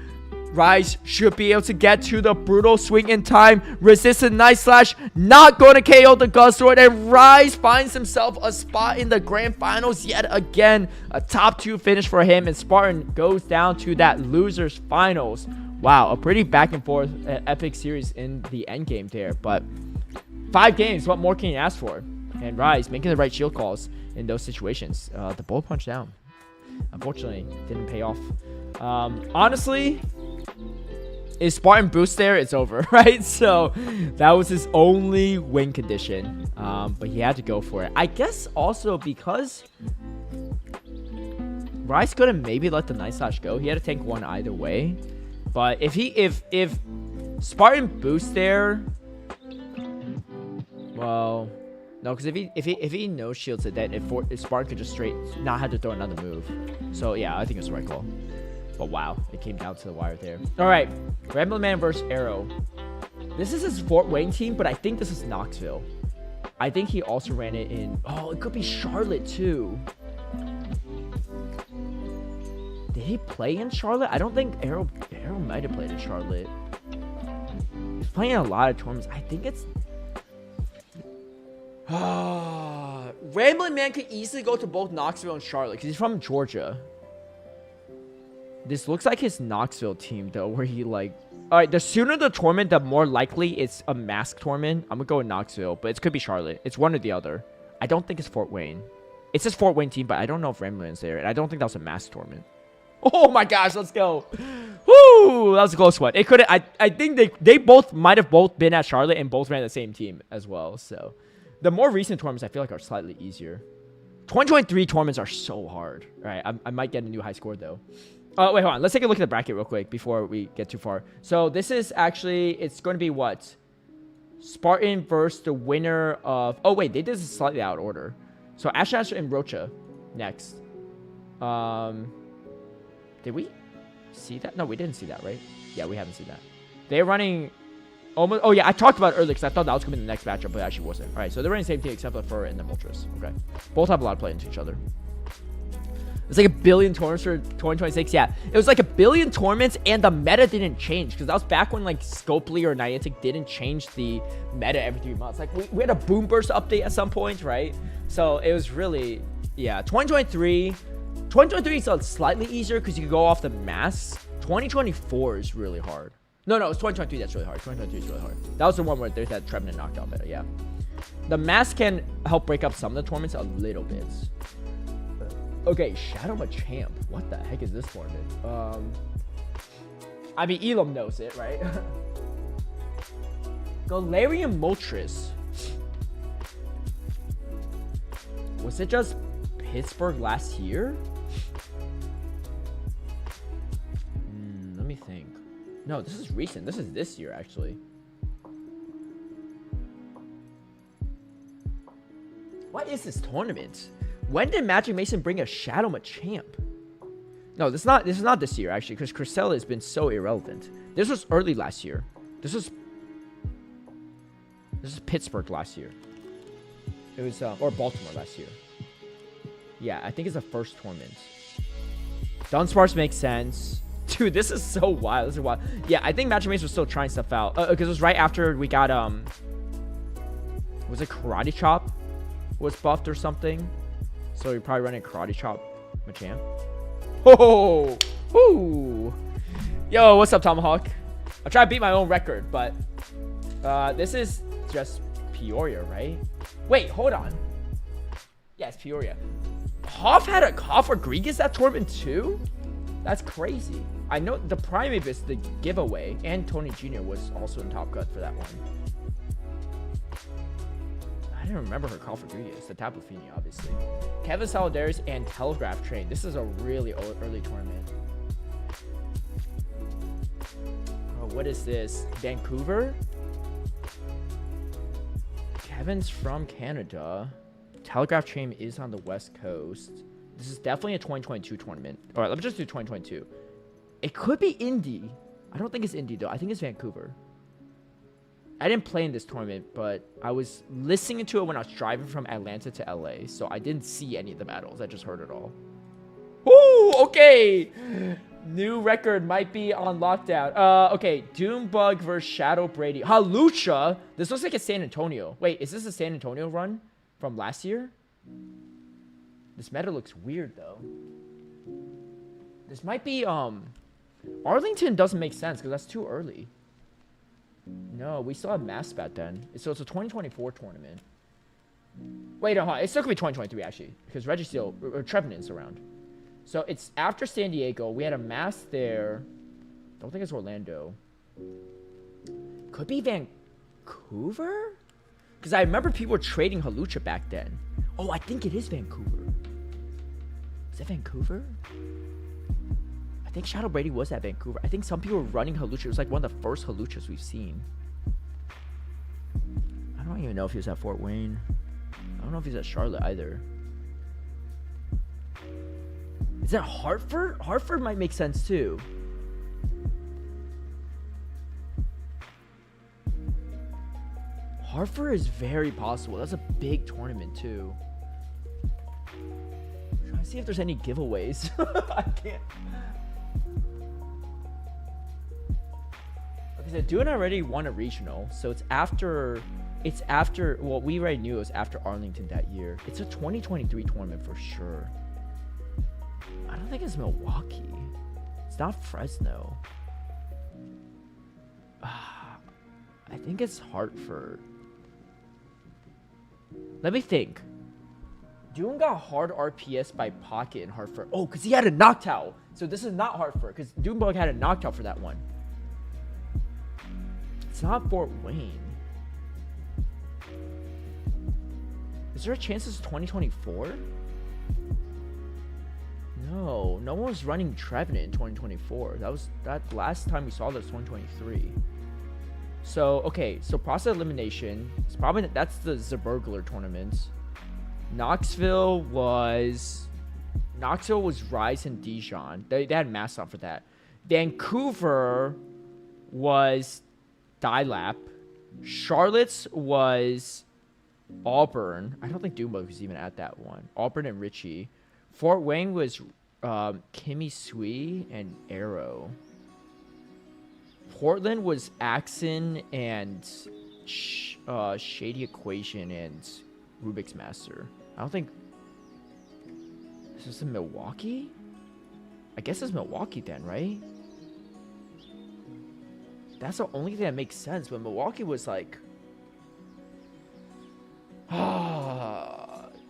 Rise should be able to get to the brutal swing in time. Resistant Night Slash, not going to KO the Guzzlord, and Rise finds himself a spot in the grand finals yet again. A top 2 finish for him, and Spartan goes down to that losers finals. Wow, a pretty back and forth epic series in the end game there. But 5 games, what more can you ask for? And Rise making the right shield calls in those situations. The Bullet Punch down, unfortunately, didn't pay off. Honestly, if Spartan boosts there, it's over, right? So that was his only win condition. But he had to go for it. I guess also because Rise could have maybe let the Night Slash go. He had to tank one either way. But if Spartan boosts there, well, no, because if he no shields it, then if Spartan could just straight not have to throw another move. So yeah, I think it's the right call. But wow, it came down to the wire there. All right, Rambling Man versus Arrow. This is his Fort Wayne team, but I think this is Knoxville. I think he also ran it in. Oh, it could be Charlotte too. Did he play in Charlotte? I don't think Arrow might have played in Charlotte. He's playing in a lot of tournaments. I think it's... Rambling Man could easily go to both Knoxville and Charlotte because he's from Georgia. This looks like his Knoxville team, though, where he, like... Alright, the sooner the tournament, the more likely it's a mask tournament. I'm gonna go with Knoxville, but it could be Charlotte. It's one or the other. I don't think it's Fort Wayne. It's his Fort Wayne team, but I don't know if Rambling Man's there, and I don't think that was a mask tournament. Oh my gosh, let's go. Woo! That was a close one. It could I think they both might have both been at Charlotte and both ran the same team as well. So the more recent tournaments I feel like are slightly easier. 2023 tournaments are so hard. All right, I might get a new high score though. Oh, wait, hold on. Let's take a look at the bracket real quick before we get too far. So this is actually, it's going to be what? Spartan versus the winner of... Oh, wait, they did this slightly out of order. So Ash and Rocha next. Did we see that? No, we didn't see that, right? Yeah, we haven't seen that. They're running almost... Oh, yeah, I talked about it earlier because I thought that was going to be the next matchup, but it actually wasn't. All right, so they're running the same team except for Fur and the Moltres. Okay. Both have a lot of play into each other. It's like 1 billion tournaments for 2026. Yeah, it was like 1 billion tournaments, and the meta didn't change because that was back when like Scopely or Niantic didn't change the meta every 3 months. Like we had a Boom Burst update at some point, right? So it was really, yeah, 2023 2023 is slightly easier because you can go off the mass. 2024 is really hard. No, it's 2023 that's really hard. 2023 is really hard. That was the one where there's that Trevenant knockdown meta, yeah. The mass can help break up some of the tournaments a little bit. Okay, Shadow Machamp. What the heck is this tournament? I mean, Elam knows it, right? Galarian Moltres. Was it just Pittsburgh last year? Let me think. No, this is recent. This is this year, actually. What is this tournament? When did Magic Mason bring a Shadow Machamp? No, this is not this year, actually, because Cresselia has been so irrelevant. This was early last year. This is Pittsburgh last year. It was or Baltimore last year. Yeah, I think it's the first tournament. Dunsparce makes sense. Dude, this is so wild. This is wild. Yeah, I think Magic Mason was still trying stuff out. Because it was right after we got was it Karate Chop was buffed or something? So you're probably running Karate Chop Machamp. Oh, woo! Yo, what's up, Tomahawk? I try to beat my own record, but this is just Peoria, right? Wait, hold on. Yeah, it's Peoria. Hoff Rodriguez that tournament too? That's crazy. I know the Primeape is the giveaway, and Tony Jr. was also in Top Cut for that one. I didn't remember her Hoff Rodriguez, the Tapu Fini, obviously. Kevin Saladares and Telegraph Train. This is a really early tournament. Oh, what is this? Vancouver? Kevin's from Canada. Telegraph Chain is on the West Coast. This is definitely a 2022 tournament. All right, let me just do 2022. It could be Indy. I don't think it's Indy, though. I think it's Vancouver. I didn't play in this tournament, but I was listening to it when I was driving from Atlanta to LA, so I didn't see any of the battles. I just heard it all. Ooh, okay. New record might be on lockdown. Okay, Doombug versus Shadow Brady. Halucha. This looks like a San Antonio. Wait, is this a San Antonio run from last year? This meta looks weird, though. This might be, Arlington doesn't make sense because that's too early. No, we still have Massbat then. So it's a 2024 tournament. Wait, no, it still could be 2023, actually, because Registeel or Trevenant's around. So it's after San Diego. We had a Mass there. Don't think it's Orlando. Could be Vancouver? Because I remember people were trading Halucha back then. Oh, I think it is Vancouver. Is that Vancouver? I think Shadow Brady was at Vancouver. I think some people were running Halucha. It was like one of the first Haluchas we've seen. I don't even know if he was at Fort Wayne. I don't know if he's at Charlotte either. Is that Hartford? Hartford might make sense too. Hartford is very possible. That's a big tournament too. I'm trying to see if there's any giveaways. I can't. Okay, so Dune already won a regional, so it's after. Well, we already knew it was after Arlington that year. It's a 2023 tournament for sure. I don't think it's Milwaukee. It's not Fresno. I think it's Hartford. Let me think. Dune got hard RPS by Pocket in Hartford. Oh, because he had a Noctowl. So this is not Hartford, because Doombug had a Noctowl for that one. It's not Fort Wayne. Is there a chance it's 2024? No, no one was running Trevenant in 2024. That last time we saw that was 2023. So, okay, so process elimination. It's probably that's the Zerburglar tournament. Knoxville was Rise and Dijon. They had Mass on for that. Vancouver was Dilap. Charlotte's was Auburn. I don't think Doombug was even at that one. Auburn and Richie. Fort Wayne was Kimmy Sui and Arrow. Portland was Axon and Shady Equation and Rubik's Master. I don't think Is this in Milwaukee? I guess it's Milwaukee then, right? That's the only thing that makes sense. But Milwaukee was like...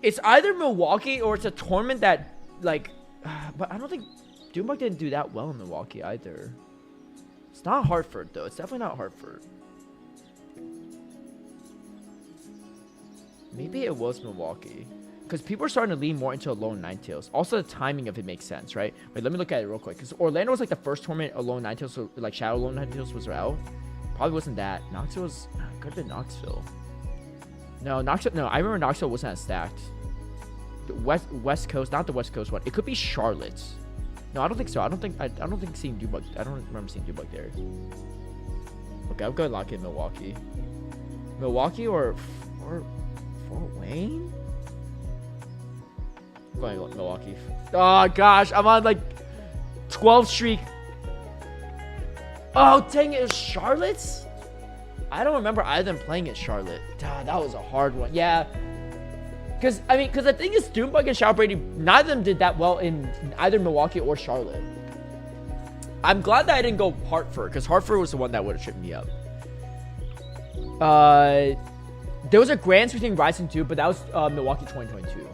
it's either Milwaukee or it's a tournament that, like... but I don't think... Doombuck didn't do that well in Milwaukee either. It's not Hartford, though. It's definitely not Hartford. Maybe it was Milwaukee. Because people are starting to lean more into Alone Ninetales. Also, the timing of it makes sense, right? Wait, let me look at it real quick. Because Orlando was like the first tournament Alone Ninetales, so like Shadow Alone Ninetales was out. Probably wasn't that. Knoxville was... Could have been Knoxville. No, Knoxville... No, I remember Knoxville wasn't as stacked. The West Coast, not the West Coast one. It could be Charlotte. No, I don't think so. I don't think seeing Dubuck. I don't remember seeing Dubuck there. Okay, I'm going to lock in Milwaukee. Milwaukee or Fort Wayne? I'm going Milwaukee. Oh gosh, I'm on like 12 streak. Oh dang it, it was Charlotte's? I don't remember either of them playing at Charlotte. That was a hard one. Yeah. Because the thing is, Doombug and Shadow Brady, neither of them did that well in either Milwaukee or Charlotte. I'm glad that I didn't go Hartford, because Hartford was the one that would have tripped me up. There was a Grands between Rising 2, but that was Milwaukee 2022.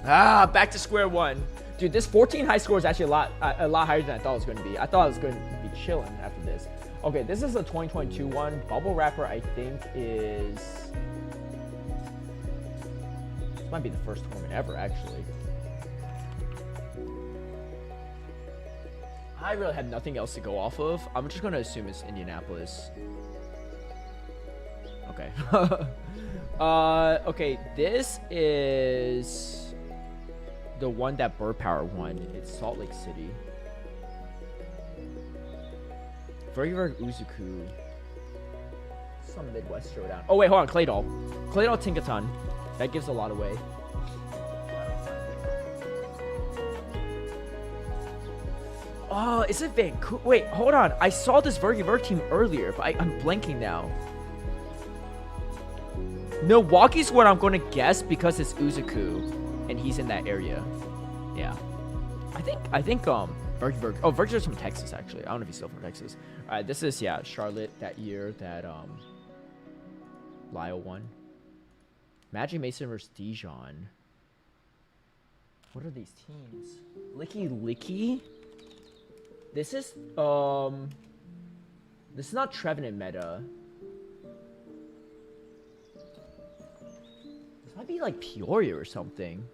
Yeah. Back to square one. Dude, this 14 high score is actually a lot higher than I thought it was going to be. I thought I was going to be chilling after this. Okay, this is a 2022 one. Bubble Wrapper, I think, is... This might be the first tournament ever, actually. I really have nothing else to go off of. I'm just going to assume it's Indianapolis. Okay. Okay, this is the one that Bird Power won. It's Salt Lake City. Very Uzuku. Some Midwest showdown. Oh, wait, hold on. Claydol. Claydol Tinkaton. That gives a lot away. Oh, is it Vancouver? Wait, hold on. I saw this Vergy team earlier, but I'm blanking now. Milwaukee's what I'm going to guess because it's Uzuku, and he's in that area. Yeah. I think Vergy. Oh, Vergy's from Texas, actually. I don't know if he's still from Texas. All right, this is, yeah, Charlotte that year that Lyle won. Magic Mason versus Dijon. What are these teams? Licky? This is not Trevenant meta. This might be like Peoria or something.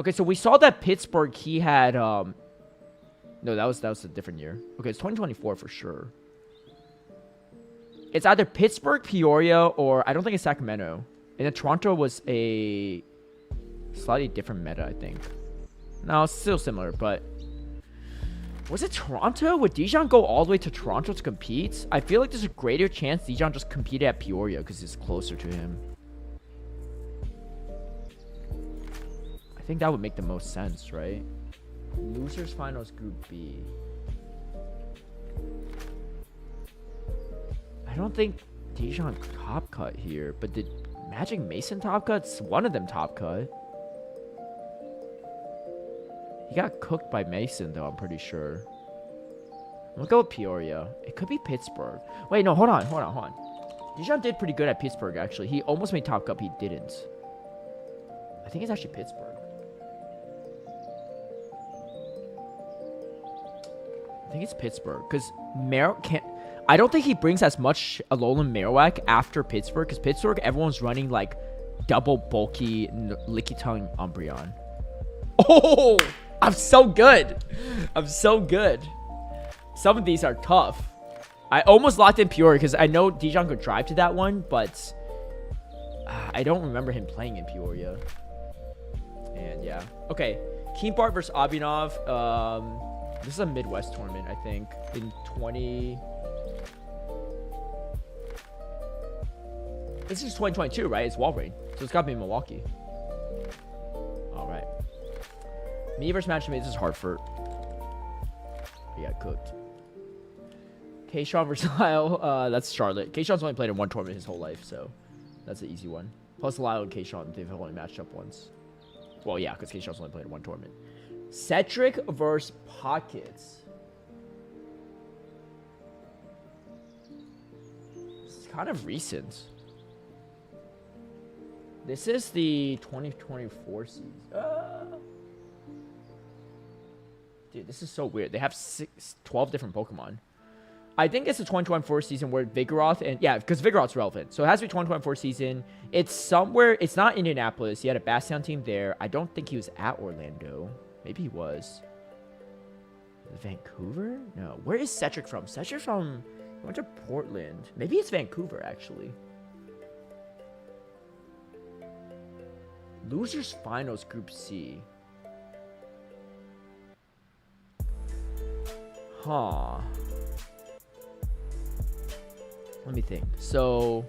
Okay, so we saw that Pittsburgh, he had no, that was a different year. Okay, it's 2024 for sure. It's either Pittsburgh, Peoria, or I don't think it's Sacramento. And then Toronto was a slightly different meta, I think. No, it's still similar, but... Was it Toronto? Would Dijon go all the way to Toronto to compete? I feel like there's a greater chance Dijon just competed at Peoria because it's closer to him. I think that would make the most sense, right? Losers Finals Group B. I don't think Dijon top cut here, but did Magic Mason top cuts? One of them top cut. He got cooked by Mason, though, I'm pretty sure. I'm gonna go with Peoria. It could be Pittsburgh. Wait, no, hold on. Dijon did pretty good at Pittsburgh, actually. He almost made top cup. He didn't. I think it's actually Pittsburgh. I think it's Pittsburgh. Because I don't think he brings as much Alolan Marowak after Pittsburgh. Because Pittsburgh, everyone's running, like, double bulky Lickitung Umbreon. Oh! I'm so good. Some of these are tough. I almost locked in Peoria because I know Dijon could drive to that one, but I don't remember him playing in Peoria. And yeah. Okay. Keenbart versus Abhinav. This is a Midwest tournament, I think. In 20... This is 2022, right? It's Walrein. So it's got to be Milwaukee. Alright. Me versus Magic Mason is Hartford. We got cooked. Kayshawn versus Lyle. That's Charlotte. Kayshawn's only played in one tournament his whole life, so that's an easy one. Plus Lyle and Kayshawn, they've only matched up once. Well, yeah, because K-Shell's only played one tournament. Cedric versus Pockets. This is kind of recent. This is the 2024 season. Dude, this is so weird. They have 12 different Pokemon. I think it's the 2024 season where Vigoroth and... Yeah, because Vigoroth's relevant. So it has to be 2024 season. It's somewhere... It's not Indianapolis. He had a Bastion team there. I don't think he was at Orlando. Maybe he was. Vancouver? No. Where is Cedric from? Cedric from... He went to Portland. Maybe it's Vancouver, actually. Losers Finals Group C. Huh. Let me think. So,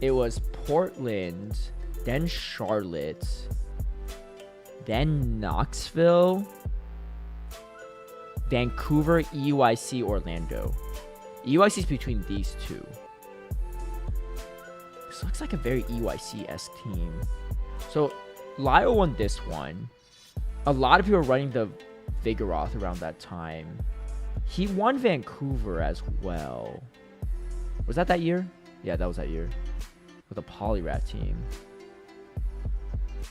it was Portland, then Charlotte, then Knoxville, Vancouver, EUIC, Orlando. EUIC is between these two. This looks like a very EUIC-esque team. So, Lyle won this one. A lot of people were running the Vigoroth around that time. He won Vancouver as well. Was that year? Yeah, that was that year. With a Poliwrath team.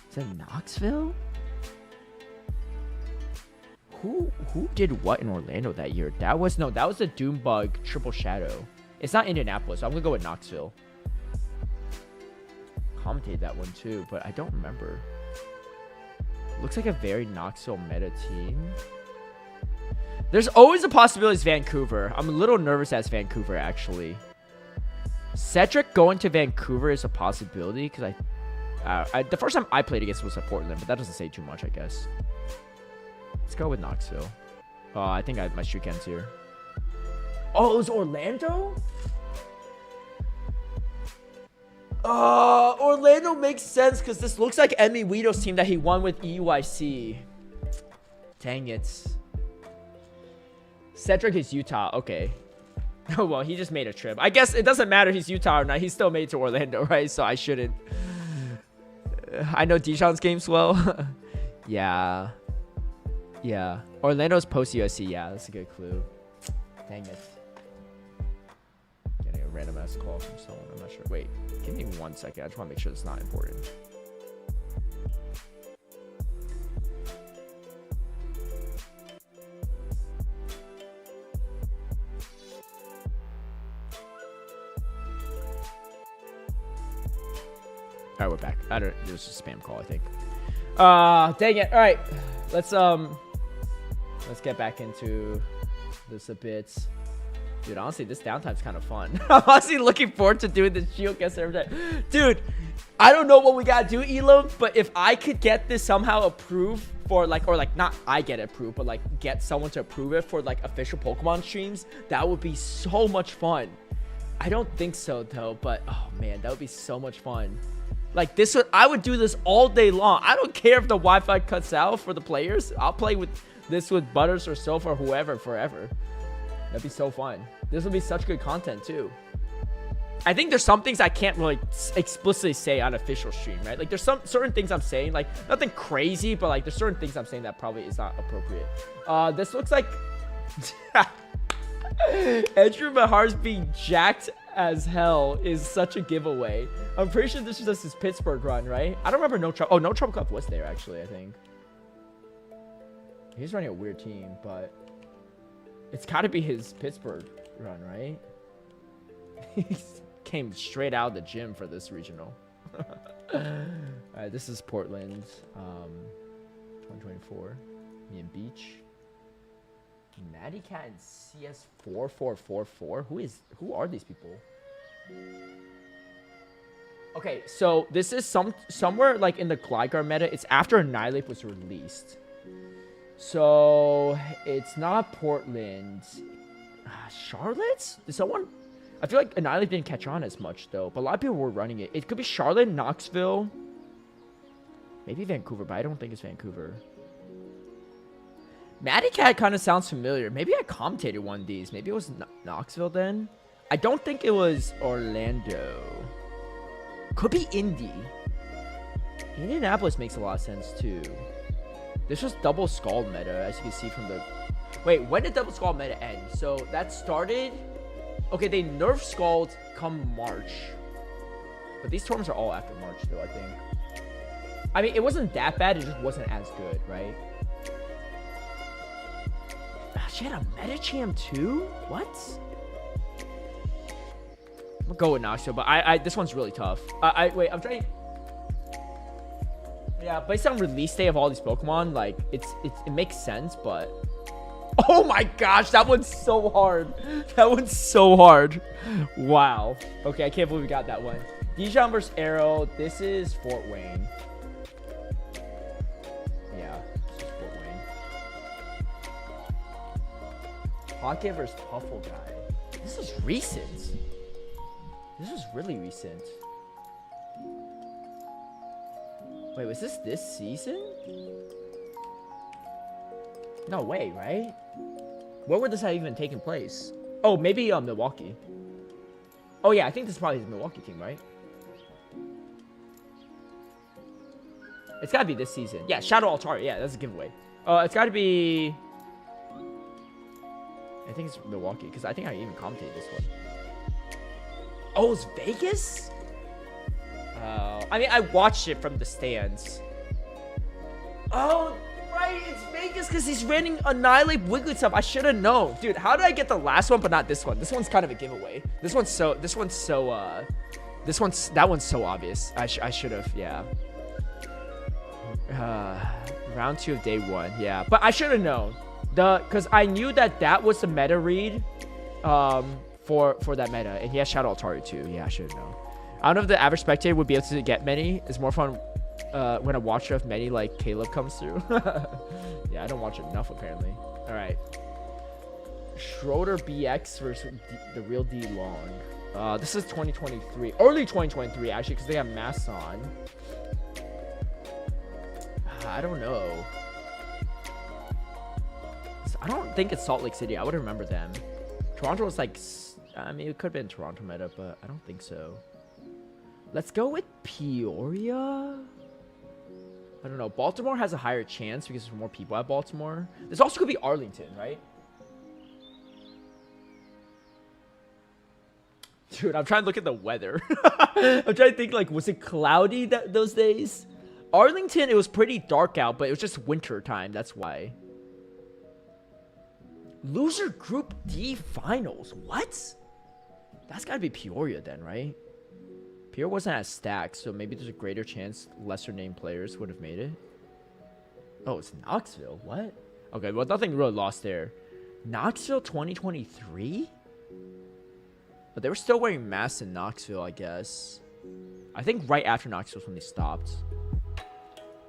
Is that Knoxville? Who did what in Orlando that year? That was the Doombug Triple Shadow. It's not Indianapolis, so I'm gonna go with Knoxville. Commentated that one too, but I don't remember. Looks like a very Knoxville meta team. There's always a possibility it's Vancouver. I'm a little nervous as Vancouver, actually. Cedric going to Vancouver is a possibility because the first time I played against was at Portland, but that doesn't say too much, I guess. Let's go with Knoxville. I think my streak ends here. Oh, it was Orlando? Orlando makes sense because this looks like Emi Guido's team that he won with EUIC. Dang it. Cedric is Utah. Okay. Oh, well, he just made a trip. I guess it doesn't matter if he's Utah or not. He still made it to Orlando, right? So I shouldn't. I know Dijon's games well. Yeah. Yeah. Orlando's post-USC. Yeah, that's a good clue. Dang it. Getting a random ass call from someone. I'm not sure. Wait. Give me 1 second. I just want to make sure it's not important. All right, we're back. It was just a spam call, I think. Dang it. All right, let's get back into this a bit. Dude, honestly, this downtime's kind of fun. I'm honestly looking forward to doing this shield guest every time. Dude, I don't know what we gotta do, Elam, but if I could get this somehow approved for not I get it approved, but like get someone to approve it for like official Pokemon streams, that would be so much fun. I don't think so though, but oh man, that would be so much fun. Like this I would do this all day long. I don't care if the Wi-Fi cuts out for the players. I'll play with this with Butters or Sofa or whoever forever. That'd be so fun. This would be such good content too. I think there's some things I can't really explicitly say on official stream, right? Like there's some certain things I'm saying, like nothing crazy, but like there's certain things I'm saying that probably is not appropriate. This looks like Andrew Mahar's being jacked as hell is such a giveaway. I'm pretty sure this is just his Pittsburgh run, right? I don't remember No Trouble. Oh, No Trouble Cup was there actually, I think. He's running a weird team, but it's got to be his Pittsburgh run, right? He came straight out of the gym for this regional. All right, this is Portland, 2024. Me and Beach. Natty Cat and CS4444. Who are these people? Okay, so this is somewhere like in the Gligar meta. It's after Annihilate was released. So it's not Portland. Charlotte? Did someone? I feel like Annihilate didn't catch on as much though, but a lot of people were running it. It could be Charlotte, Knoxville, maybe Vancouver, but I don't think it's Vancouver. Matty Cat kind of sounds familiar. Maybe I commentated one of these. Maybe it was Knoxville then. I don't think it was Orlando. Could be Indy. Indianapolis makes a lot of sense too. This was double Scald meta, as you can see from the... Wait, when did double Scald meta end? So that started... Okay, they nerfed Scald come March. But these tournaments are all after March though, I think. I mean, it wasn't that bad, it just wasn't as good, right? She had a Metacham too? What? I'm gonna go with Noxio, but this one's really tough. Wait, I'm trying... Yeah, based on release day of all these Pokemon, like, it makes sense, but... Oh my gosh, that one's so hard. That one's so hard. Wow. Okay, I can't believe we got that one. Dijon versus Arrow. This is Fort Wayne. Yeah, this is Fort Wayne. Pocket versus Puffle guy. This is recent. This is really recent. Wait, was this season? No way, right? Where would this have even taken place? Oh, maybe Milwaukee. Oh yeah, I think this is probably his Milwaukee team, right? It's gotta be this season. Yeah, Shadow Altari. Yeah, that's a giveaway. It's gotta be... I think it's Milwaukee, because I think I even commentated this one. Oh, it's Vegas? I mean, I watched it from the stands. Oh, right, it's Vegas because he's running Annihilate Wigglytuff. I should have known. Dude, how did I get the last one but not this one? This one's kind of a giveaway. That one's so obvious. I should have, yeah. Round 2 of day 1, yeah. But I should have known. Because I knew that was the meta read for that meta. And he has Shadow Altari too. Yeah, I should have known. I don't know if the average spectator would be able to get many. It's more fun when a watcher of many like Caleb comes through. Yeah, I don't watch enough apparently. All right. Schroeder BX versus the real D Long. This is 2023. Early 2023 actually because they have masks on. I don't know. I don't think it's Salt Lake City. I would remember them. Toronto was like... I mean, it could have been Toronto meta, but I don't think so. Let's go with Peoria. I don't know. Baltimore has a higher chance because there's more people at Baltimore. This also could be Arlington, right? Dude, I'm trying to look at the weather. I'm trying to think, like, was it cloudy those days? Arlington, it was pretty dark out, but it was just winter time. That's why. Loser Group D Finals. What? That's got to be Peoria then, right? Peoria wasn't as stacked, so maybe there's a greater chance lesser named players would have made it. Oh, it's Knoxville. What? Okay, well, nothing really lost there. Knoxville 2023? But they were still wearing masks in Knoxville, I guess. I think right after Knoxville was when they stopped.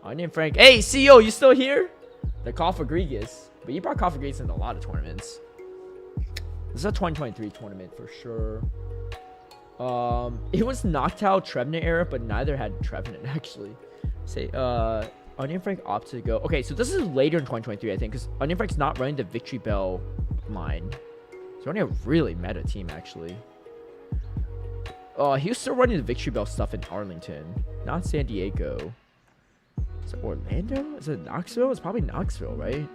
Onion Frank. Hey, CEO, you still here? The Cofagrigus. But you brought Cofagrigus in a lot of tournaments. This is a 2023 tournament for sure. It was Noctowl Trevenant era, but neither had Trevenant actually. Say, Onion Frank opted to go. Okay, so this is later in 2023, I think, because Onion Frank's not running the Victory Bell line. So only a really meta team actually. He was still running the Victory Bell stuff in Arlington, not San Diego. Is it Orlando? Is it Knoxville? It's probably Knoxville, right?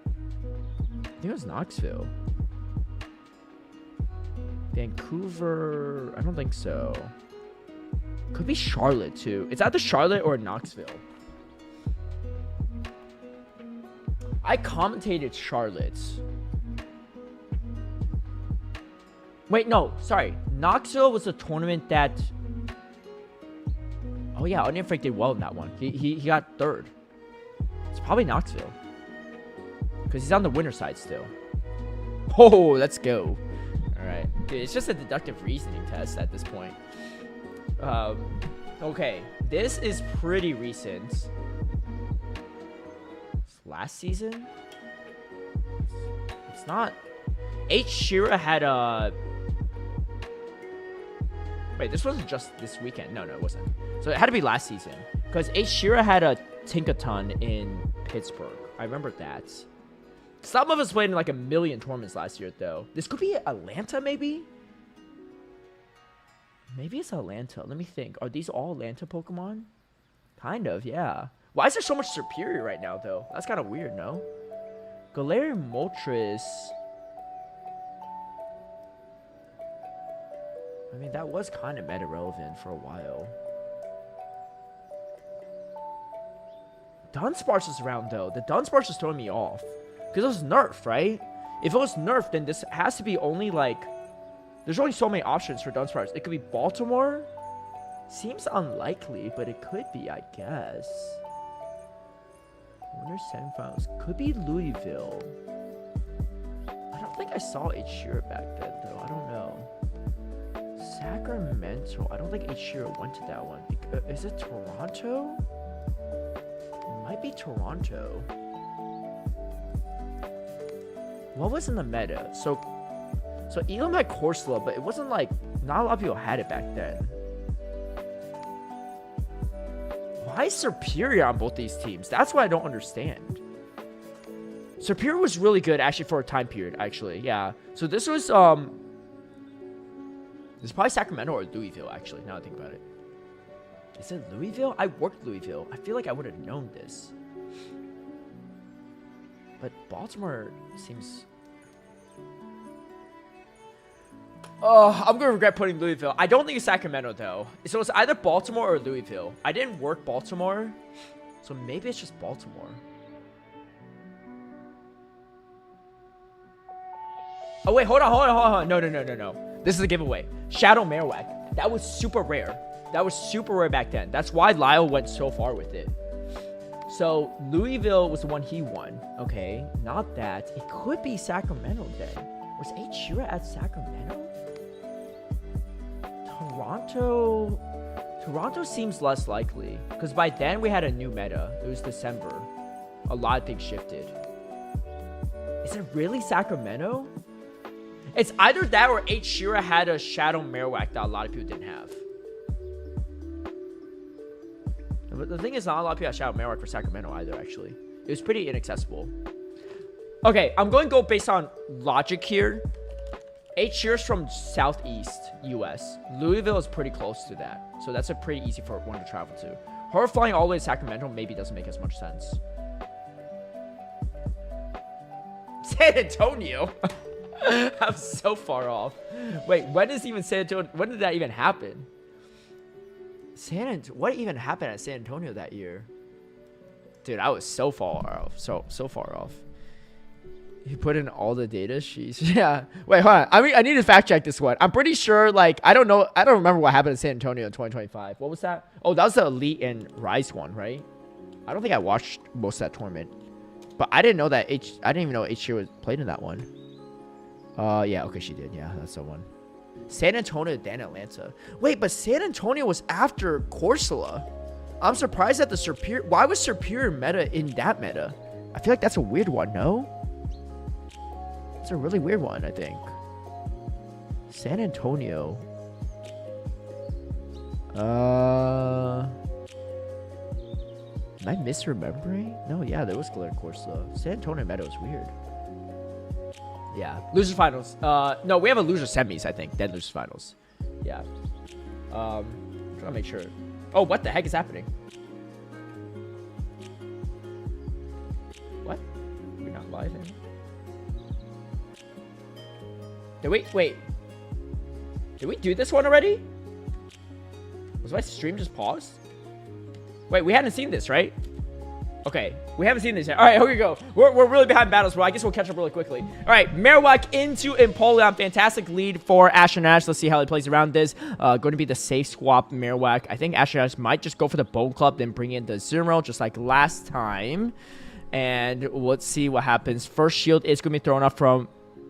I think it was Knoxville. Vancouver, I don't think so. Could be Charlotte too. It's either Charlotte or Knoxville. I commentated Charlotte. Wait, no, sorry. Knoxville was a tournament that... Oh yeah, Onion Frank did well in that one. He got third. It's probably Knoxville. Because he's on the winner side still. Oh, let's go. Alright. Dude, it's just a deductive reasoning test at this point. Okay. This is pretty recent. It's last season? It's not... H. Shira had a... Wait, this wasn't just this weekend. No, it wasn't. So it had to be last season. Because H. Shira had a Tinkaton in Pittsburgh. I remember that. Some of us played in like a million tournaments last year, though. This could be Atlanta, maybe? Maybe it's Atlanta. Let me think. Are these all Atlanta Pokemon? Kind of, yeah. Why is there so much Superior right now, though? That's kind of weird, no? Galarian Moltres. I mean, that was kind of meta relevant for a while. Dunsparce is around, though. The Dunsparce is throwing me off. Because it was nerfed, right? If it was nerfed, then this has to be only, like... There's only so many options for Dunsparce. It could be Baltimore. Seems unlikely, but it could be, I guess. Winter semifinals. Could be Louisville. I don't think I saw H-Shira back then, though. I don't know. Sacramento. I don't think H-Shira went to that one. Is it Toronto? It might be Toronto. What was in the meta? So Elam had Corsola, but it wasn't like... Not a lot of people had it back then. Why is Superior on both these teams? That's what I don't understand. Superior was really good, actually, for a time period, actually. Yeah. So this was, It's probably Sacramento or Louisville, actually, now I think about it. Is it Louisville? I worked Louisville. I feel like I would have known this. But Baltimore seems... Oh, I'm going to regret putting Louisville. I don't think it's Sacramento, though. So it's either Baltimore or Louisville. I didn't work Baltimore, so maybe it's just Baltimore. Oh, wait, hold on. No. This is a giveaway. Shadow Marowak. That was super rare. That was super rare back then. That's why Lyle went so far with it. So Louisville was the one he won. Okay, not that. It could be Sacramento then. Was H-Shira at Sacramento? Toronto seems less likely. Because by then we had a new meta. It was December. A lot of things shifted. Is it really Sacramento? It's either that or H-Shira had a Shadow Marowak that a lot of people didn't have. But the thing is, not a lot of people have Shadow Marowak for Sacramento either, actually. It was pretty inaccessible. Okay, I'm going to go based on logic here. H-Shira's from Southeast US. Louisville is pretty close to that. So that's a pretty easy for one to travel to. Her flying all the way to Sacramento maybe doesn't make as much sense. San Antonio? I'm so far off. Wait, when is even San Antonio? When did that even happen? What even happened at San Antonio that year? Dude, I was so far off. So far off. You put in all the data? Sheesh. Yeah. Wait, hold on. I need to fact check this one. I'm pretty sure, like, I don't know. I don't remember what happened in San Antonio in 2025. What was that? Oh, that was the Elite and Rise one, right? I don't think I watched most of that tournament. But I didn't know that I didn't even know H-Shira was played in that one. Yeah, okay, she did. Yeah, that's the one. San Antonio, then Atlanta. Wait, but San Antonio was after Corsola. I'm surprised at the Superior. Why was Superior meta in that meta? I feel like that's a weird one, no? It's a really weird one, I think. San Antonio. Am I misremembering? No, yeah, there was Galarian Corsola. San Antonio meta was weird. Yeah, loser finals. No, we have a loser semis, I think. Then loser finals. Yeah. I'm trying to make sure. Oh, what the heck is happening? What? We're not live anymore. Wait. Did we do this one already? Was my stream just paused? Wait, we hadn't seen this, right? Okay, we haven't seen this yet. All right, here we go. We're really behind battles, bro. I guess we'll catch up really quickly. All right, Marowak into Empoleon. Fantastic lead for Ash and Ash. Let's see how he plays around this. Going to be the safe swap Marowak. I think Ash and Ash might just go for the Bone Club, then bring in the Zero, just like last time. And let's see what happens. First shield is going to be thrown up from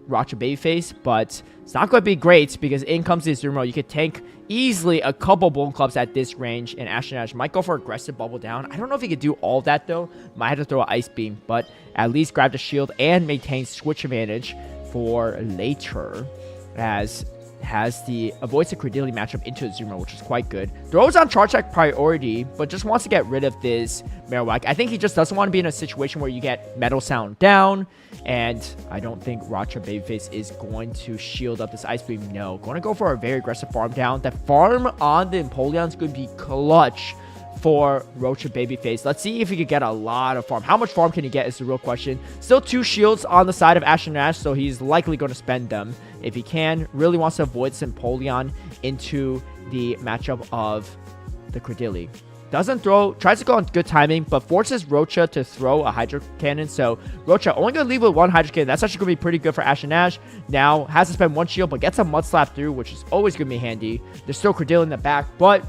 Racha Babyface, but it's not going to be great because in comes the Zero. You could tank easily a couple Bone Clubs at this range, and Ash and Ash might go for aggressive Bubble Down. I don't know if he could do all that, though. Might have to throw an Ice Beam, but at least grab the shield and maintain switch advantage for later, as has the avoids the Credility matchup into the Zero, which is quite good. Throws on Charge Attack priority, but just wants to get rid of this Marowak. I think he just doesn't want to be in a situation where you get Metal Sound down, and I don't think Racha Babyface is going to shield up this Ice Beam. No, going to go for a very aggressive farm down. The farm on the Empoleon is going to be clutch for Rocha Babyface. Let's see if he could get a lot of farm. How much farm can he get is the real question. Still 2 shields on the side of Ashen Ash, so he's likely going to spend them if he can. Really wants to avoid Empoleon into the matchup of the Credilli. Doesn't throw, tries to go on good timing, but forces Rocha to throw a Hydro Cannon. So Rocha only going to leave with 1 Hydro Cannon. That's actually going to be pretty good for Ashen Ash. Now has to spend 1 shield, but gets a Mud Slap through, which is always going to be handy. There's still Credilli in the back, but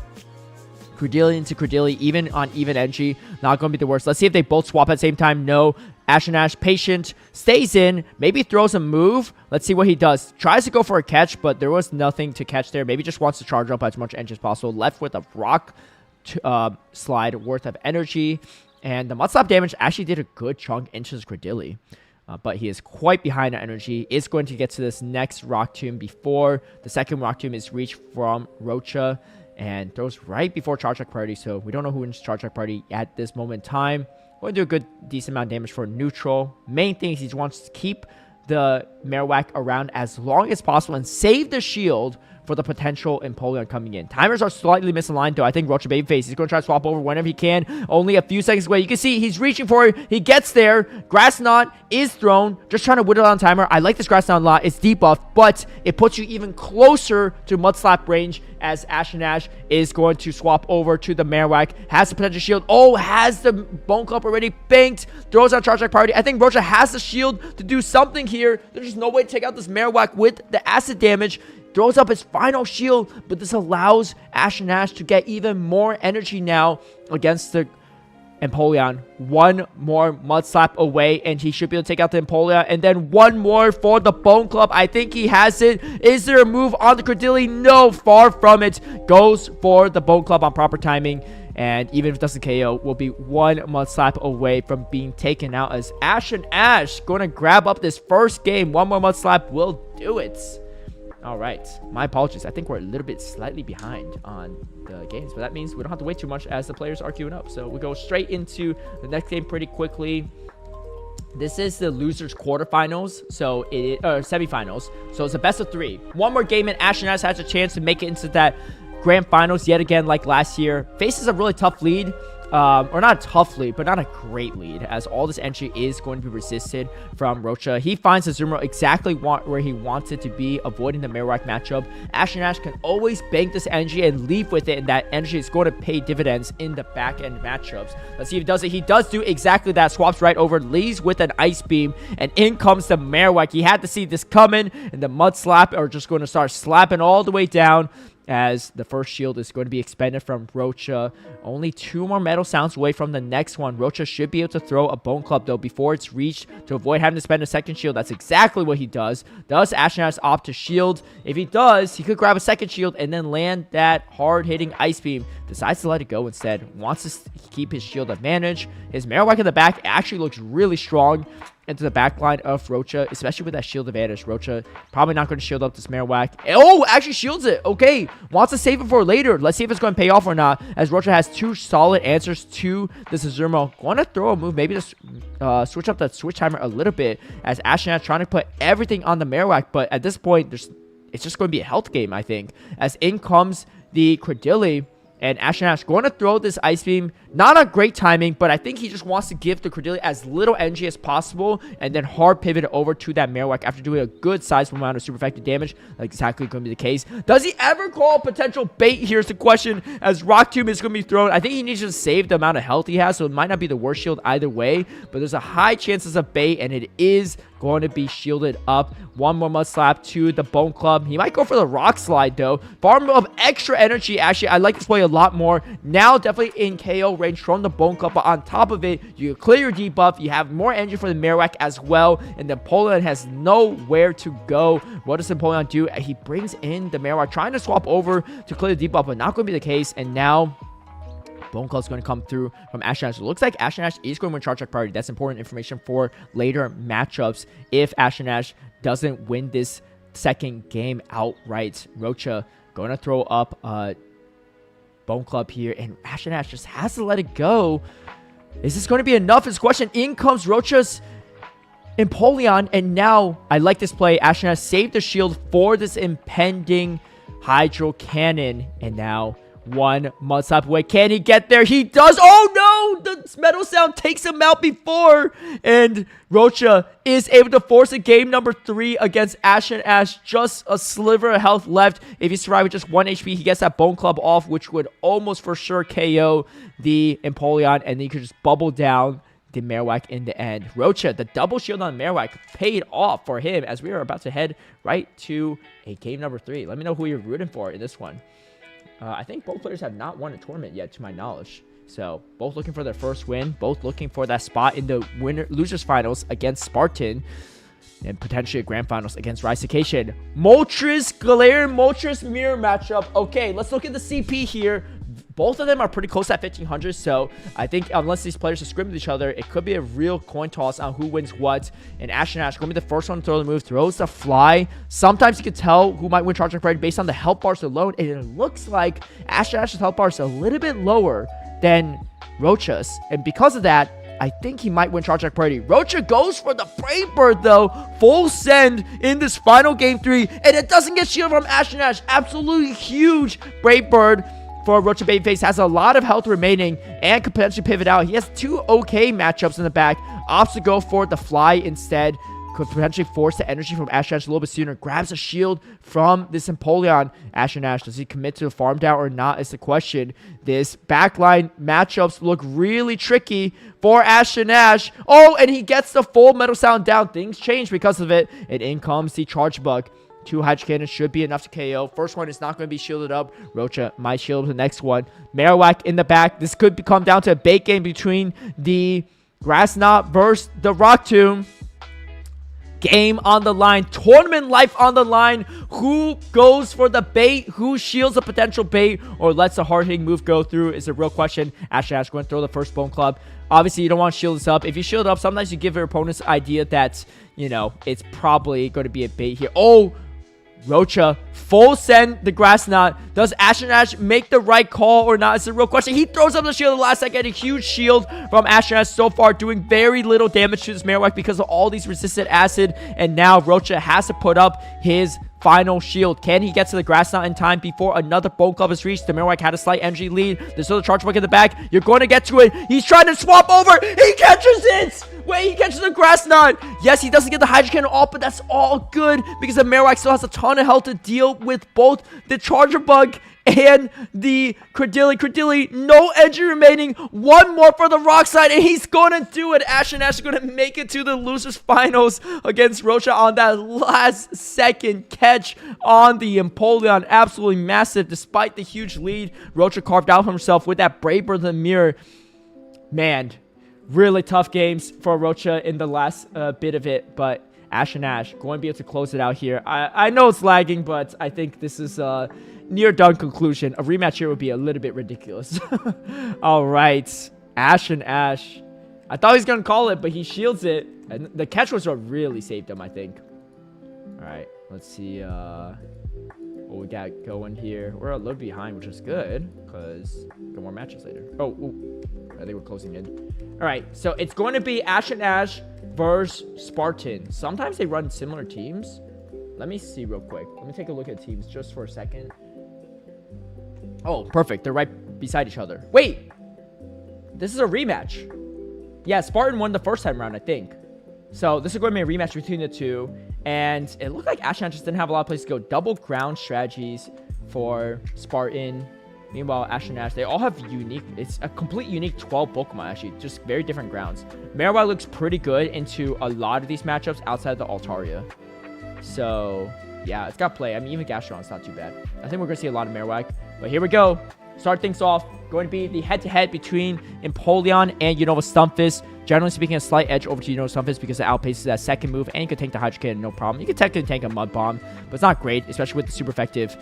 Credilli into Credilli, even on even energy, not going to be the worst. Let's see if they both swap at the same time. No. Ashen Ash, patient, stays in, maybe throws a move. Let's see what he does. Tries to go for a catch, but there was nothing to catch there. Maybe just wants to charge up as much energy as possible. Left with a rock slide worth of energy. And the Mud Slap damage actually did a good chunk into his Credilli. But he is quite behind on energy. Is going to get to this next Rock Tomb before the second Rock Tomb is reached from Rocha. And throws right before Charge Attack Party, so we don't know who wins Charge Attack Party at this moment in time. Going to do a good, decent amount of damage for neutral. Main thing is he wants to keep the Marowak around as long as possible and save the shield for the potential Empoleon coming in. Timers are slightly misaligned, though. I think Rocha Babyface is going to try to swap over whenever he can. Only a few seconds away. You can see he's reaching for it. He gets there. Grass Knot is thrown. Just trying to whittle on timer. I like this Grass Knot a lot. It's debuffed, but it puts you even closer to Mud Slap range as Ashen Ash is going to swap over to the Marowak. Has the potential shield. Oh, has the Bone Club already banked. Throws out Charge Attack Party. I think Rocha has the shield to do something here. There's just no way to take out this Marowak with the acid damage. Throws up his final shield, but this allows Ashen Ash to get even more energy now against the Empoleon. 1 more Mud Slap away, and he should be able to take out the Empoleon. And then 1 more for the Bone Club. I think he has it. Is there a move on the Credilli? No, far from it. Goes for the Bone Club on proper timing. And even if it doesn't KO, will be 1 Mud Slap away from being taken out as Ashen Ash going to grab up this first game. 1 more Mud Slap will do it. All right, my apologies. I think we're a little bit slightly behind on the games, but that means we don't have to wait too much as the players are queuing up. So we go straight into the next game pretty quickly. This is the losers quarterfinals, so semifinals. So it's a best of 3. 1 more game and Ashen Ash has a chance to make it into that grand finals yet again, like last year. Faces a really tough lead. Or not a tough lead, but not a great lead, as all this entry is going to be resisted from Rocha. He finds Azumarill exactly where he wants it to be, avoiding the Marowak matchup. Ashen Ash can always bank this energy and leave with it, and that energy is going to pay dividends in the back-end matchups. Let's see if he does it. He does do exactly that. Swaps right over, leaves with an Ice Beam, and in comes the Marowak. He had to see this coming, and the Mud Slap are just going to start slapping all the way down, as the first shield is going to be expended from Rocha. Only 2 more Metal Sounds away from the next one. Rocha should be able to throw a Bone Club, though, before it's reached to avoid having to spend a second shield. That's exactly what he does. Does Ashen Ash opt to shield? If he does, he could grab a second shield and then land that hard-hitting Ice Beam. Decides to let it go instead. Wants to keep his shield advantage. His Marowak in the back actually looks really strong into the back line of Rocha, especially with that shield advantage. Rocha probably not going to shield up this Marowak. Oh, actually shields it. Okay, wants to save it for later. Let's see if it's going to pay off or not, as Rocha has 2 solid answers to this Azumarill. Going to throw a move, maybe to switch up the switch timer a little bit, as Ashen Ash trying to put everything on the Marowak, but at this point, it's just going to be a health game, I think, as in comes the Credilli. And Ashen Ash going to throw this Ice Beam. Not a great timing, but I think he just wants to give the Credilli as little energy as possible and then hard pivot over to that Marowak after doing a good sizable amount of super effective damage. Like exactly going to be the case. Does he ever call potential bait? Here's the question, as Rock Tomb is going to be thrown. I think he needs to save the amount of health he has, so it might not be the worst shield either way, but there's a high chances of bait, and it is going to be shielded up. 1 more Mud Slap to the Bone Club. He might go for the Rock Slide, though. Farm of extra energy. Actually, I like this play a lot more. Now, definitely in KO range from the Bone Club, but on top of it, you clear your debuff. You have more energy for the Marowak as well, and the Empoleon has nowhere to go. What does Empoleon do? He brings in the Marowak, trying to swap over to clear the debuff, but not going to be the case, and now Bone Club is going to come through from Ashen Ash. It looks like Ashen Ash is going to win Charge Attack Party. That's important information for later matchups if Ashen Ash doesn't win this second game outright. Rocha going to throw up Bone Club here, and Ashen Ash just has to let it go. Is this going to be enough? Is the question. In comes Rocha's Empoleon, and now I like this play. Ashen Ash saved the shield for this impending Hydro Cannon, and now one mud slap away. Can he get there? He does. Oh no! The Metal Sound takes him out before. And Rocha is able to force a game number 3 against Ash and Ash. Just a sliver of health left. If he survives with just 1 HP, he gets that Bone Club off, which would almost for sure KO the Empoleon. And then he could just bubble down the Marowak in the end. Rocha, the double shield on Marowak, paid off for him as we are about to head right to a game number 3. Let me know who you're rooting for in this one. I think both players have not won a tournament yet, to my knowledge. So, both looking for their first win. Both looking for that spot in the losers finals against Spartan. And potentially a grand finals against Raification. Moltres, Galarian Moltres mirror matchup. Okay, let's look at the CP here. Both of them are pretty close at 1500, so I think unless these players are scrimming with each other, it could be a real coin toss on who wins what. And Ash going to be the first one to throw the move, throws the fly. Sometimes you can tell who might win Charging Parade based on the health bars alone, and it looks like Ash's health bar is a little bit lower than Rocha's. And because of that, I think he might win Charging Party. Rocha goes for the Brave Bird, though. Full send in this final game 3, and it doesn't get shielded from Ash. Absolutely huge Brave Bird for Rocha Babyface. Has a lot of health remaining and could potentially pivot out. He has 2 okay matchups in the back. Opts to go for the fly instead. Could potentially force the energy from Ash a little bit sooner. Grabs a shield from this Empoleon. Ash, does he commit to the farm down or not is the question. This backline matchups look really tricky for Ash. Oh, and he gets the full Metal Sound down. Things change because of it. And in comes the Charge Bug. 2 Hydro Cannons should be enough to KO. First one is not going to be shielded up. Rocha might shield the next one. Marowak in the back. This could come down to a bait game between the Grass Knot versus the Rock Tomb. Game on the line. Tournament life on the line. Who goes for the bait? Who shields a potential bait or lets a hard-hitting move go through is a real question. Ash going to throw the first Bone Club. Obviously, you don't want to shield this up. If you shield it up, sometimes you give your opponent's idea that, you know, it's probably going to be a bait here. Oh, Rocha full send the Grass Knot. Does Ash make the right call or not? It's a real question. He throws up the shield at the last second. A huge shield from Ash so far, doing very little damage to this Marowak because of all these resistant acid. And now Rocha has to put up his final shield. Can he get to the Grass Knot in time before another Bone Club is reached? The Marowak had a slight energy lead. There's still a Charge Bug in the back. You're going to get to it. He's trying to swap over. He catches it. Wait, he catches the Grass Knot. Yes, he doesn't get the Hydro Cannon off, but that's all good because the Marowak still has a ton of health to deal with both the Charger Bug and the Credilli. No energy remaining. One more for the Rock Side, and he's going to do it. Ash is going to make it to the losers finals against Rocha on that last second catch on the Empoleon. Absolutely massive. Despite the huge lead Rocha carved out for himself with that Brave Bird in the mirror. Man, really tough games for Rocha in the last bit of it, but Ash going to be able to close it out here. I know it's lagging, but I think this is a near done conclusion. A rematch here would be a little bit ridiculous. All right, Ash. I thought he was going to call it, but he shields it. And the catch was what really saved him, I think. All right, let's see what we got going here. We're a little behind, which is good because got more matches later. Oh, ooh, I think we're closing in. All right, so it's going to be Ash versus Spartan. Sometimes they run similar teams. Let me see real quick. Let me take a look at teams just for a second. Oh, perfect. They're right beside each other. Wait, this is a rematch. Yeah, Spartan won the first time around, I think. So this is going to be a rematch between the two. And it looked like Ash just didn't have a lot of places to go. Double ground strategies for Spartan. Meanwhile, Ash, they all have unique, it's a complete unique 12 Pokemon, actually. Just very different grounds. Marowak looks pretty good into a lot of these matchups outside of the Altaria. So, yeah, it's got play. I mean, even Gastron's not too bad. I think we're going to see a lot of Marowak. But here we go. Start things off. Going to be the head-to-head between Empoleon and Unova Stunfisk. Generally speaking, a slight edge over to Unova Stunfisk because it outpaces that second move. And you can tank the Hydro Cannon, no problem. You can technically tank a Mud Bomb, but it's not great, especially with the super effective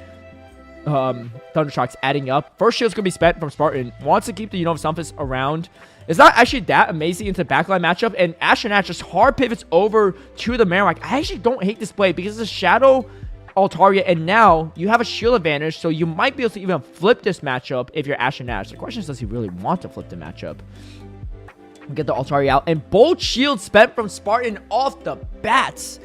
Thunder Shocks adding up. First shield's gonna be spent from Spartan. Wants to keep the Unova Stunfisk around. It's not actually that amazing into the backline matchup, and Ash just hard pivots over to the Marowak. I actually don't hate this play because it's a Shadow Altaria, and now you have a shield advantage, so you might be able to even flip this matchup if you're Ash. The question is, does he really want to flip the matchup? Get the Altaria out, and both shields spent from Spartan off the bats.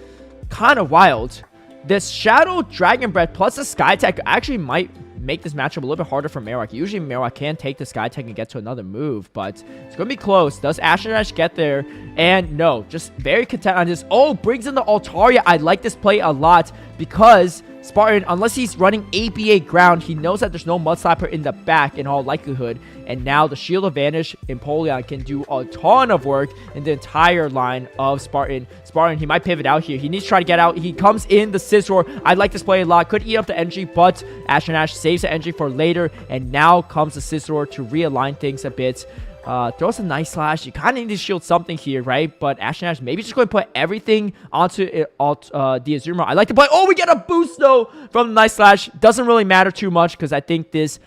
Kind of wild. This Shadow Dragon Breath plus the Sky Attack actually might make this matchup a little bit harder for Marowak. Usually Marowak can take the Sky Tech and get to another move, but it's going to be close. Does Ashen get there? And no, just very content on this. Oh, brings in the Altaria. I like this play a lot because Spartan, unless he's running ABA ground, he knows that there's no Mud Slapper in the back in all likelihood. And now the Shield of Vanish Empoleon can do a ton of work in the entire line of Spartan. Spartan, he might pivot out here. He needs to try to get out. He comes in the Scizor. I like this play a lot. Could eat up the energy, but Ashen saves the energy for later. And now comes the Scizor to realign things a bit. Throws a nice slash. You kind of need to shield something here, right? But Ashen maybe just going to put everything onto the Azumarill. I like to play. Oh, we get a boost, though, from the nice slash. Doesn't really matter too much because I think this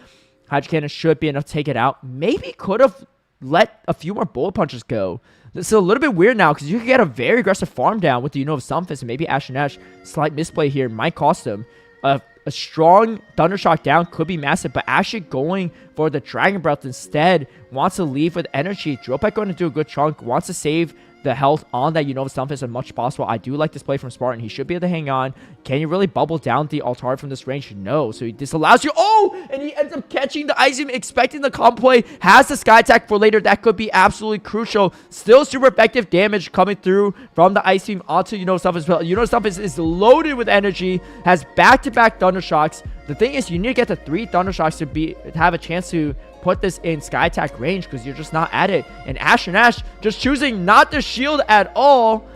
Hydro Cannon should be enough to take it out. Maybe could have let a few more Bullet Punches go. This is a little bit weird now because you could get a very aggressive farm down with the Sunfist, and maybe Ashen slight misplay here might cost him. A strong Thundershock down could be massive, but actually going for the Dragon Breath instead, wants to leave with energy. Drill Peck going to do a good chunk, wants to save the health on that Sunfist as much as possible. I do like this play from Spartan. He should be able to hang on. Can you really bubble down the Altar from this range? No. So this allows you. Oh! And he ends up catching the Ice Beam, expecting the comp play. Has the Sky Attack for later. That could be absolutely crucial. Still super effective damage coming through from the Ice Beam onto Sunfist. Sunfist is loaded with energy. Has back-to-back Thundershocks. The thing is, you need to get the 3 Thundershocks to have a chance to put this in Sky Attack range because you're just not at it. And Ashen just choosing not to shield at all.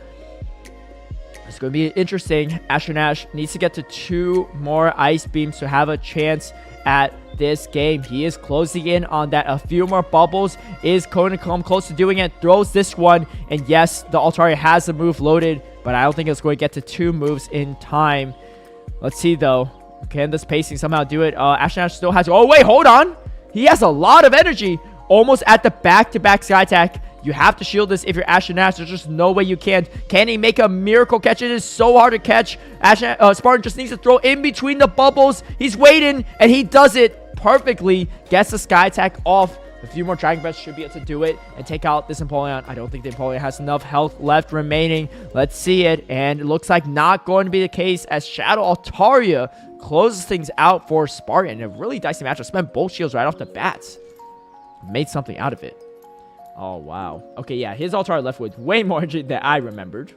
It's going to be interesting. Ashen needs to get to 2 more Ice Beams to have a chance at this game. He is closing in on that. A few more bubbles is going to come close to doing it. Throws this one. And yes, the Altaria has the move loaded, but I don't think it's going to get to 2 moves in time. Let's see, though. Can this pacing somehow do it? Ashen still has... Oh, wait, hold on. He has a lot of energy. Almost at the back-to-back Sky Attack. You have to shield this if you're Ashen There's just no way you can. Can he make a miracle catch? It is so hard to catch. Spartan just needs to throw in between the bubbles. He's waiting, and he does it perfectly. Gets the Sky Attack off. A few more Dragon Breaths should be able to do it and take out this Empoleon. I don't think the Empoleon has enough health left remaining. Let's see it. And it looks like not going to be the case as Shadow Altaria closes things out for Spartan. A really dicey matchup. Spent both shields right off the bats. Made something out of it. Oh, wow. Okay, yeah. His Altaria left with way more energy than I remembered.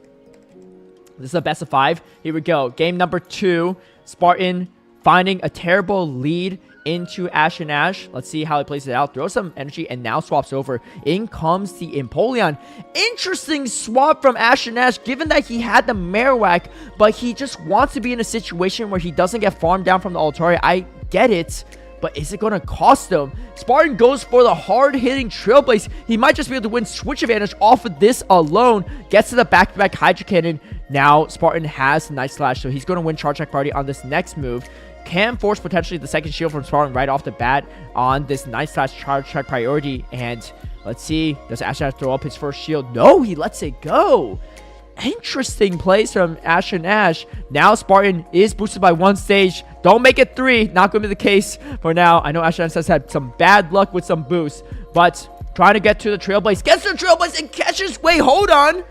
This is a best of 5. Here we go. Game number 2. Spartan finding a terrible lead into Ashen Let's see how he plays it out. Throws some energy and now swaps over. In comes the Empoleon. Interesting swap from Ashen given that he had the Marowak, but he just wants to be in a situation where he doesn't get farmed down from the Altaria. I get it, but is it going to cost him? Spartan goes for the hard-hitting Trailblaze. He might just be able to win switch advantage off of this alone. Gets to the back-to-back Hydro Cannon. Now Spartan has Night Slash, so he's going to win Charge Attack Party on this next move. Can force potentially the second shield from Spartan right off the bat on this Night Slash Charge Attack priority. And let's see, does Ashen throw up his first shield? No, he lets it go. Interesting plays from Ashen Now Spartan is boosted by 1 stage. Don't make it 3. Not going to be the case for now. I know Ashen has had some bad luck with some boosts, but trying to get to the Trailblaze. Gets to the Trailblaze and catches. Wait, hold on.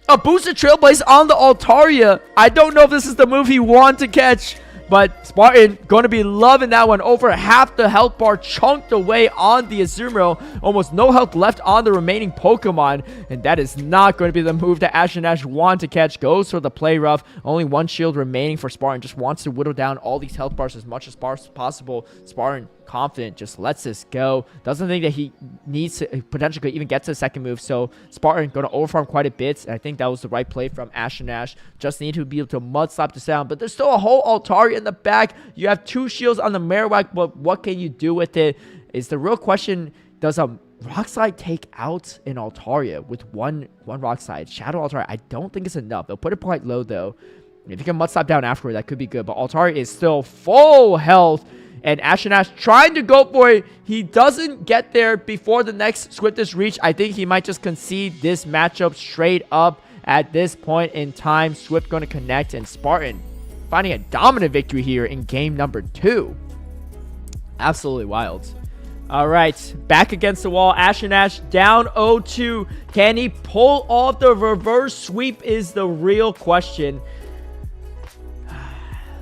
A boosted Trailblaze on the Altaria. I don't know if this is the move he wanted to catch, but Spartan going to be loving that one. Over half the health bar chunked away on the Azumarill. Almost no health left on the remaining Pokemon. And that is not going to be the move that Ashen want to catch. Goes for the play rough. Only 1 shield remaining for Spartan. Just wants to whittle down all these health bars as much as possible. Spartan confident, just lets this go. Doesn't think that he needs to potentially even get to the second move. So Spartan going to overfarm quite a bit. And I think that was the right play from Ashen Just need to be able to mud slap this down. But there's still a whole Altaria in the back. You have 2 shields on the Marowak, but what can you do with it? Is the real question. Does a Rock Slide take out an Altaria with one Rock Slide? Shadow Altaria, I don't think it's enough. They'll put it quite low though. If you can mud slap down afterward, that could be good. But Altaria is still full health. And Ashen trying to go for it. He doesn't get there before the next Swiftest reach. I think he might just concede this matchup straight up at this point in time. Swift going to connect, and Spartan finding a dominant victory here in game number 2. Absolutely wild. All right, back against the wall. Ashen down 0-2. Can he pull off the reverse sweep is the real question.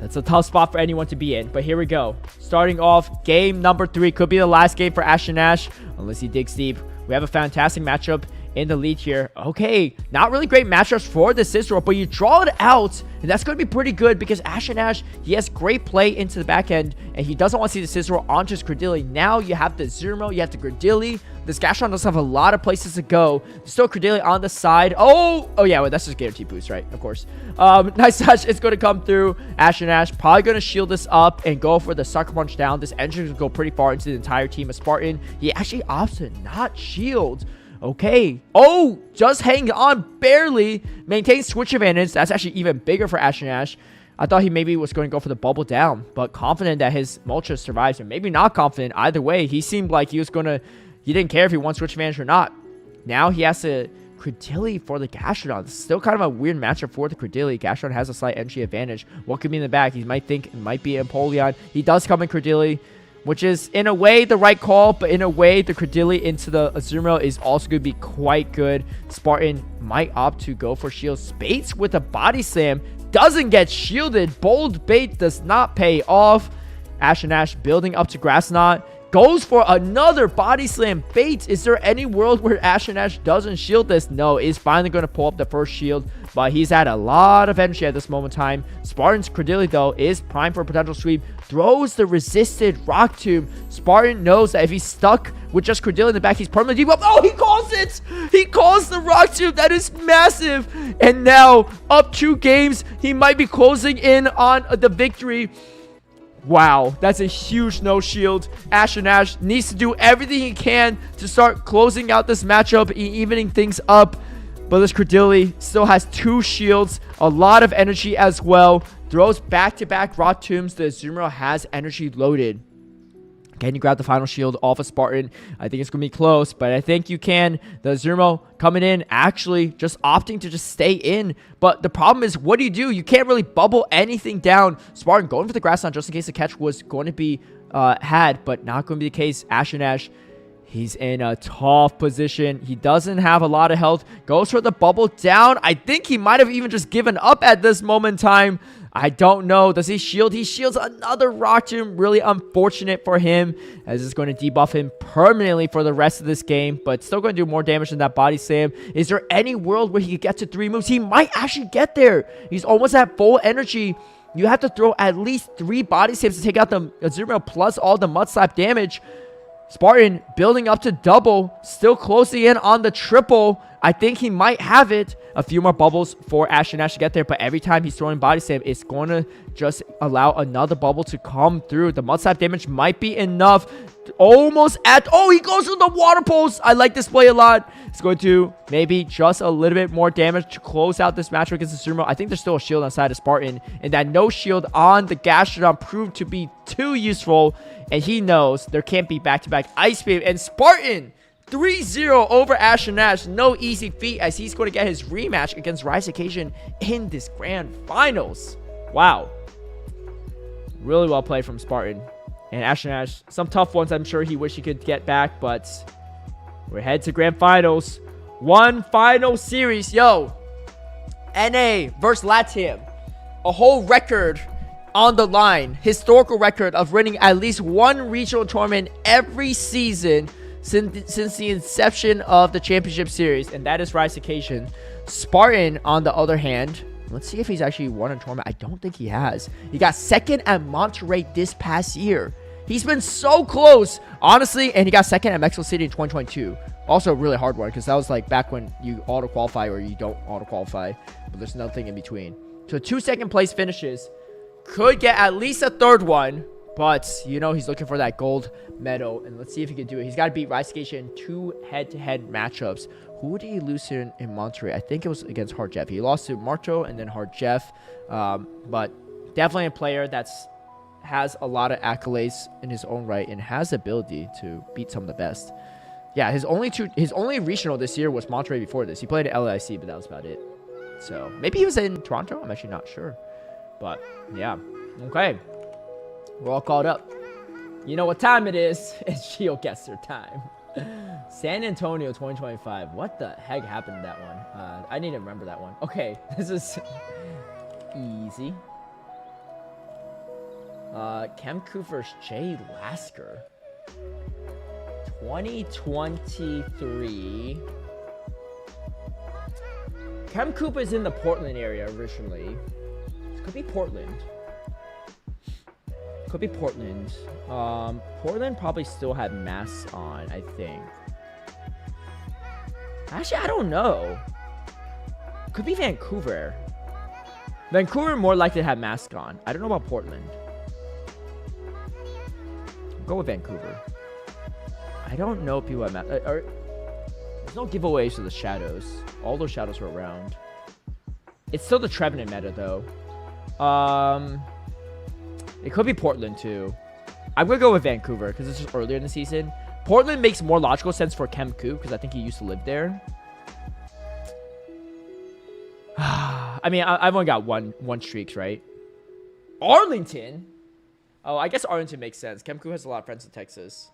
That's a tough spot for anyone to be in. But here we go. Starting off, game number 3. Could be the last game for Ash and Nash, unless he digs deep. We have a fantastic matchup in the lead here. Okay, not really great matchups for the Cicero, but you draw it out, and that's going to be pretty good because Ash and Ash, he has great play into the back end, and he doesn't want to see the Cicero onto his Credilli. Now you have the Zermo, you have the Credilli. This Gastron does have a lot of places to go. Still Credilli on the side. Oh yeah, well, that's just guaranteed boost, right? Of course. Nice touch. It's going to come through. Ash and Ash probably going to shield this up and go for the Sucker Punch down. This engine will go pretty far into the entire team of Spartan. He actually opts to not shield. Okay. Oh, just hang on barely. Maintain switch advantage. That's actually even bigger for Ash and Ash. I thought he maybe was going to go for the bubble down, but confident that his Moltres survives, or maybe not confident. Either way, he seemed like he was going to... He didn't care if he won switch advantage or not. Now he has to Credilli for the Gastrodon. Still kind of a weird matchup for the Credilli. Gastrodon has a slight entry advantage. What could be in the back? He might think it might be Empoleon. He does come in Credilli, which is in a way the right call, but in a way the Credilli into the Azumarill is also going to be quite good. Spartan might opt to go for shield. Spates with a body slam doesn't get shielded. Bold bait does not pay off. Ash and Ash building up to Grass Knot. Goes for another body slam bait. Is there any world where Ash and Ash doesn't shield this? No, he's finally going to pull up the first shield, but he's had a lot of energy at this moment in time. Spartan's Credilli, though, is primed for a potential sweep. Throws the resisted Rock Tomb. Spartan knows that if he's stuck with just Credilli in the back, he's permanently debuffed. Oh, he calls it! He calls the Rock Tomb. That is massive. And now, up 2 games, he might be closing in on the victory. Wow, that's a huge no shield. Ash and Ash needs to do everything he can to start closing out this matchup, evening things up. But this Credilli still has 2 shields, a lot of energy as well. Throws back-to-back Rot Tombs. The Azumarill has energy loaded. Can you grab the final shield off of Spartan? I think it's going to be close, but I think you can. The Azumarill coming in, actually just opting to just stay in. But the problem is, what do? You can't really bubble anything down. Spartan going for the Grass Knot just in case the catch was going to be had, but not going to be the case. Ash and Ash, he's in a tough position. He doesn't have a lot of health. Goes for the bubble down. I think he might have even just given up at this moment in time. I don't know. Does he shield? He shields another Rock Tomb. Really unfortunate for him, as it's going to debuff him permanently for the rest of this game, but still going to do more damage than that body slam. Is there any world where he could get to 3 moves? He might actually get there. He's almost at full energy. You have to throw at least 3 body slams to take out the Azumarill plus all the Mud Slap damage. Spartan building up to double, still closing in on the triple. I think he might have it. A few more bubbles for Ash and Ash to get there, but every time he's throwing body slam, it's going to just allow another bubble to come through. The Mud Slap damage might be enough. Almost at... Oh, he goes for the water pulse. I like this play a lot. It's going to maybe just a little bit more damage to close out this match against the Sumo. I think there's still a shield on the side of Spartan, and that no shield on the Gastrodon proved to be too useful, and he knows there can't be back-to-back Ice Beam, and Spartan 3-0 over Ash and Nash. No easy feat, as he's going to get his rematch against Rise Occasion in this grand finals. Wow. Really well played from Spartan. And Ash and Nash, some tough ones I'm sure he wished he could get back, but we're headed to grand finals. One final series. Yo, NA versus Latam. A whole record on the line. Historical record of winning at least 1 regional tournament every season since the inception of the championship series, and that is Rise Occasion. Spartan, on the other hand, let's see if he's actually won a tournament. I don't think he has. He got 2nd at Monterey this past year. He's been so close, honestly, and he got 2nd at Mexico City in 2022. Also a really hard one, because that was like back when you auto-qualify or you don't auto-qualify, but there's nothing in between. So 2 second place finishes. Could get at least a 3rd one, but, you know, he's looking for that gold medal. And let's see if he can do it. He's got to beat Rise Occasion in 2 head-to-head matchups. Who did he lose in Monterey? I think it was against Hard Jeff. He lost to Marto and then Hard Jeff. But definitely a player that has a lot of accolades in his own right and has the ability to beat some of the best. Yeah, his only regional this year was Monterey before this. He played at LAIC, but that was about it. So maybe he was in Toronto. I'm actually not sure. But, yeah. Okay. We're all caught up. You know what time it is. It's GeoGuessr time. San Antonio 2025. What the heck happened to that one? I need to remember that one. Okay, this is easy. Kemku versus Jay Lasker. 2023. Kemku is in the Portland area originally. This could be Portland. Could be Portland. Portland probably still had masks on, I think. Actually, I don't know. Could be Vancouver. Vancouver more likely to have masks on. I don't know about Portland. Go with Vancouver. I don't know if people have masks. There's no giveaways for the shadows. All those shadows were around. It's still the Trevenant meta though. It could be Portland too. I'm gonna go with Vancouver because it's just earlier in the season. Portland makes more logical sense for Kemku because I think he used to live there. I mean, I've only got one streaks, right? Arlington? Oh, I guess Arlington makes sense. Kemku has a lot of friends in Texas.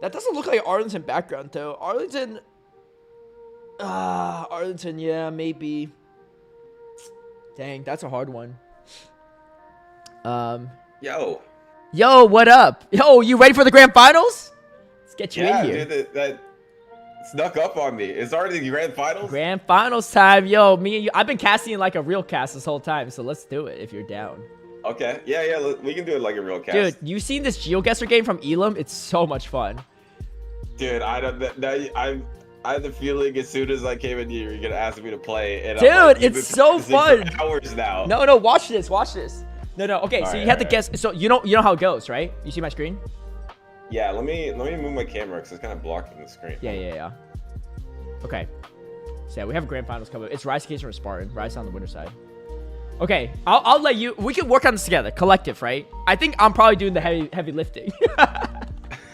That doesn't look like Arlington background though. Arlington, yeah, maybe. Dang, that's a hard one. Yo, what up? Yo, you ready for the grand finals? Let's get you in here. Dude, that snuck up on me. It's already the grand finals. Grand finals time, yo. Me and you. I've been casting like a real cast this whole time, so let's do it if you're down. Okay, yeah, we can do it like a real cast. Dude, you seen this GeoGuessr game from Elam? It's so much fun. Dude, I had the feeling as soon as I came in here, you're gonna ask me to play. And dude, I'm like, it's so fun. For hours now. No, watch this. No. Okay, so you have to guess. So you know how it goes, right? You see my screen? Yeah, let me move my camera because it's kind of blocking the screen. Yeah. Okay. So yeah, we have a grand finals coming. It's Rise Case or Spartan. Rise on the winner side. Okay, I'll let you. We can work on this together, collective, right? I think I'm probably doing the heavy lifting.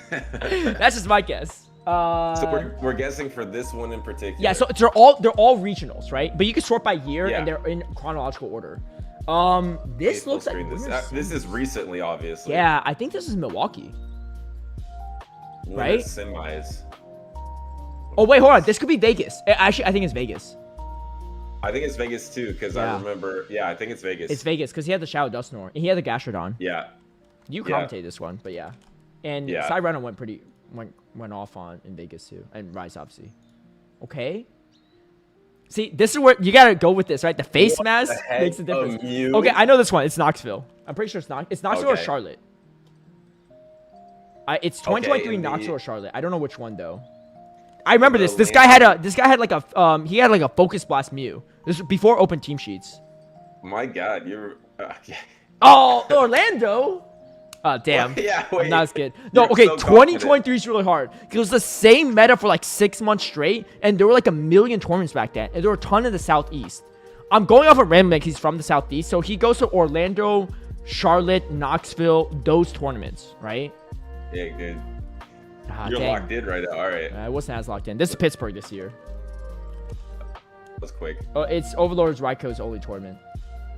That's just my guess. So we're guessing for this one in particular. Yeah, so they're all regionals, right? But you can sort by year, and they're in chronological order. This looks like this is recently, obviously. Yeah, I think this is Milwaukee. Right? Semis. Oh wait, hold on. This could be Vegas. Actually, I think it's Vegas. I think it's Vegas too, because I remember. Yeah, I think it's Vegas. It's Vegas because he had the Shadow Dustnor and he had the Gastrodon. Yeah. You commentate this one, but yeah. And Cyrano went off on in Vegas too, and Rise obviously. Okay. See, this is where you gotta go with this, right? The face mask makes a difference. Okay, I know this one. It's Knoxville. I'm pretty sure it's Knoxville or Charlotte. It's 2023 Knoxville or Charlotte. I don't know which one though. I remember this. This guy had like a Focus Blast Mew. This was before open team sheets. My God, you're. Oh, Orlando. Damn. Yeah, wait. I'm not as good. No, okay, so 2023 is really hard. It was the same meta for like 6 months straight, and there were like 1 million tournaments back then, and there were a ton in the Southeast. I'm going off of random because he's from the Southeast, so he goes to Orlando, Charlotte, Knoxville, those tournaments, right? Yeah, good. You're locked in right now. All right. I wasn't as locked in. This is Pittsburgh this year. That's quick. Oh, it's Overlord's Raiko's only tournament.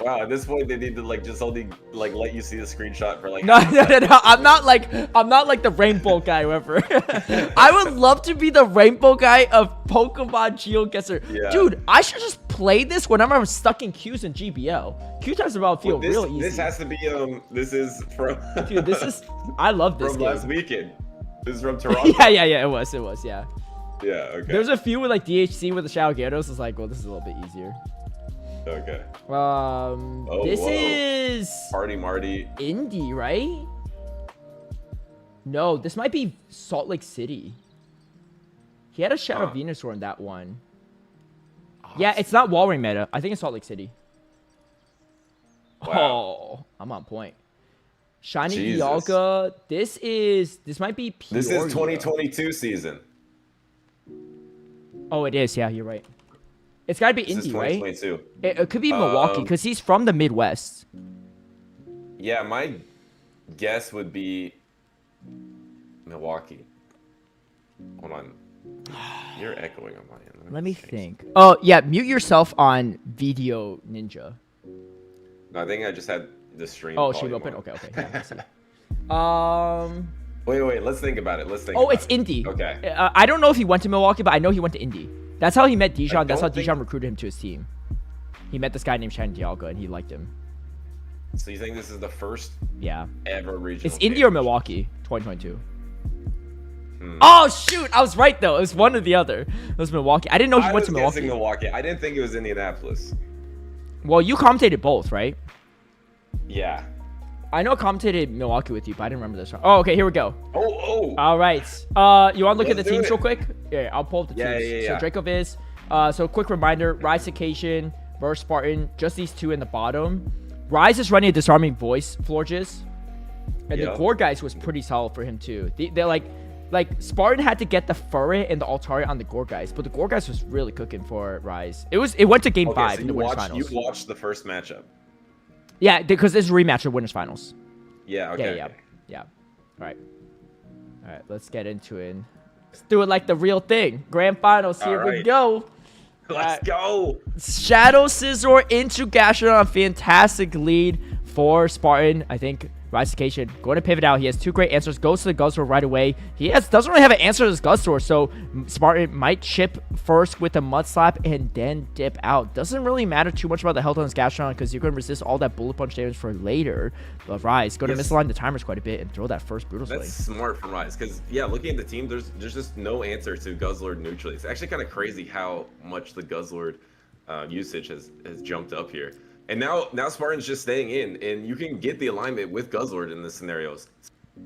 Wow, at this point they need to just only let you see the screenshot for like. No. I'm not like the rainbow guy, whoever. I would love to be the rainbow guy of Pokemon GeoGuessr. Yeah. Dude, I should just play this whenever I'm stuck in queues in GBL. Queue times about feel real easy. This has to be This is from. Dude, I love this from game. Last weekend. This is from Toronto. Yeah. It was. Yeah. Yeah. Okay. There's a few with like DHC with the Shadow Gyarados. It's like, well, this is a little bit easier. Okay. This is Party Marty. Indy, right? No, this might be Salt Lake City. He had a Shadow Venusaur in that one. Yeah, it's not Walring meta. I think it's Salt Lake City. Wow. Oh, I'm on point. Shiny Dialga. This might be Peoria. This is 2022 season. Oh, it is. Yeah, you're right. It's got to be Indy, right? It could be Milwaukee because he's from the Midwest. Yeah, my guess would be Milwaukee. Hold on. You're echoing on my end. Let me think. Oh, yeah. Mute yourself on Video Ninja. No, I think I just had the stream. Oh, stream open? Okay. Yeah, Wait. Let's think about it. It's Indy. Okay. I don't know if he went to Milwaukee, but I know he went to Indy. That's how he met Dijon. That's how Dijon recruited him to his team. He met this guy named Shiny Dialga, and he liked him. So you think this is the first Yeah. ever regional? It's India or Milwaukee, 2022. Oh shoot! I was right though. It was one or the other. It was Milwaukee. I didn't know he went to Milwaukee. Milwaukee. I didn't think it was Indianapolis. Well, you commentated both, right? Yeah. I know I commentated Milwaukee with you, but I didn't remember this one. Oh, okay. Here we go. Oh. All right. You want to look at the teams real quick? Yeah, I'll pull up the teams. Yeah. So Draco Viz. So quick reminder: Rise Occasion versus Spartan. Just these two in the bottom. Rise is running a disarming voice Florges, and the Gore guys was pretty solid for him too. They're like Spartan had to get the Furret and the Altari on the Gore guys, but the Gore guys was really cooking for Rise. It went to game 5 in the winners finals. You watched the first matchup. Yeah, because this is a rematch of winners finals. Yeah. Okay. Yeah. All right. Let's get into it. Let's do it like the real thing. Grand finals. Here we go. Let's go. Shadow Scizor into Gastrodon. Fantastic lead for Spartan. I think Rise Occasion going to pivot out. He has 2 great answers. Goes to the Guzzlord right away. Doesn't really have an answer to this Guzzlord, so Spartan might chip first with a Mud Slap and then dip out. Doesn't really matter too much about the health on this Gastrodon because you're going to resist all that Bullet Punch damage for later. But Rise going to misalign the timers quite a bit and throw that first Brutal Swing. That's smart from Rise because, yeah, looking at the team, there's just no answer to Guzzlord neutrally. It's actually kind of crazy how much the Guzzlord usage has jumped up here. And now Spartan's just staying in, and you can get the alignment with Guzzlord in the scenarios.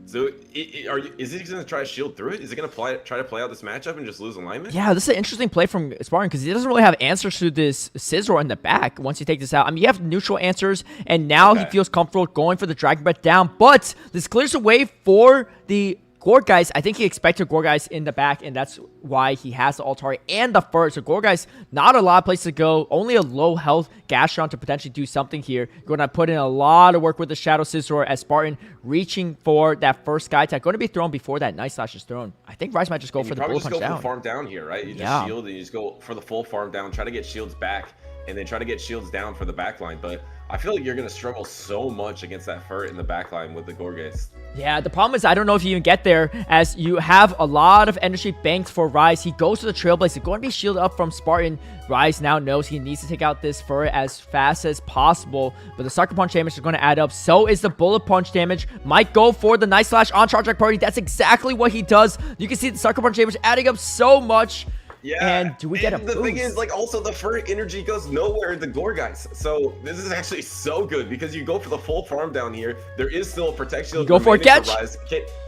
So is he going to try to shield through it? Is he going to try to play out this matchup and just lose alignment? Yeah, this is an interesting play from Spartan because he doesn't really have answers to this Scizor in the back once you take this out. I mean, you have neutral answers, and now he feels comfortable going for the Dragon Breath down, but this clears the way for the Gore guys. I think he expected Gore guys in the back, and that's why he has the Altari and the Fur. So Gore guys, not a lot of place to go. Only a low health Gastrodon to potentially do something here. Going to put in a lot of work with the Shadow Scizor as Spartan reaching for that first Sky Attack. Going to be thrown before that Night Slash is thrown. I think Rise might just go for the Bullet Punch down. You probably just go for the farm down here, right? You just shield and you just go for the full farm down. Try to get shields back, and then try to get shields down for the backline. But I feel like you're going to struggle so much against that Fur in the backline with the Gorgas. Yeah, the problem is I don't know if you even get there as you have a lot of energy banked for Rise. He goes to the Trailblazer. It's going to be shielded up from Spartan. Rise now knows he needs to take out this Fur as fast as possible. But the Sucker Punch damage is going to add up. So is the Bullet Punch damage. Might go for the Night Slash on Charge Rack Priority. That's exactly what he does. You can see the Sucker Punch damage adding up so much. Yeah, and do we get a boost? The thing is, like, also the Fur energy goes nowhere in the Gore guys. So this is actually so good because you go for the full farm down here. There is still a protection. Go for a catch.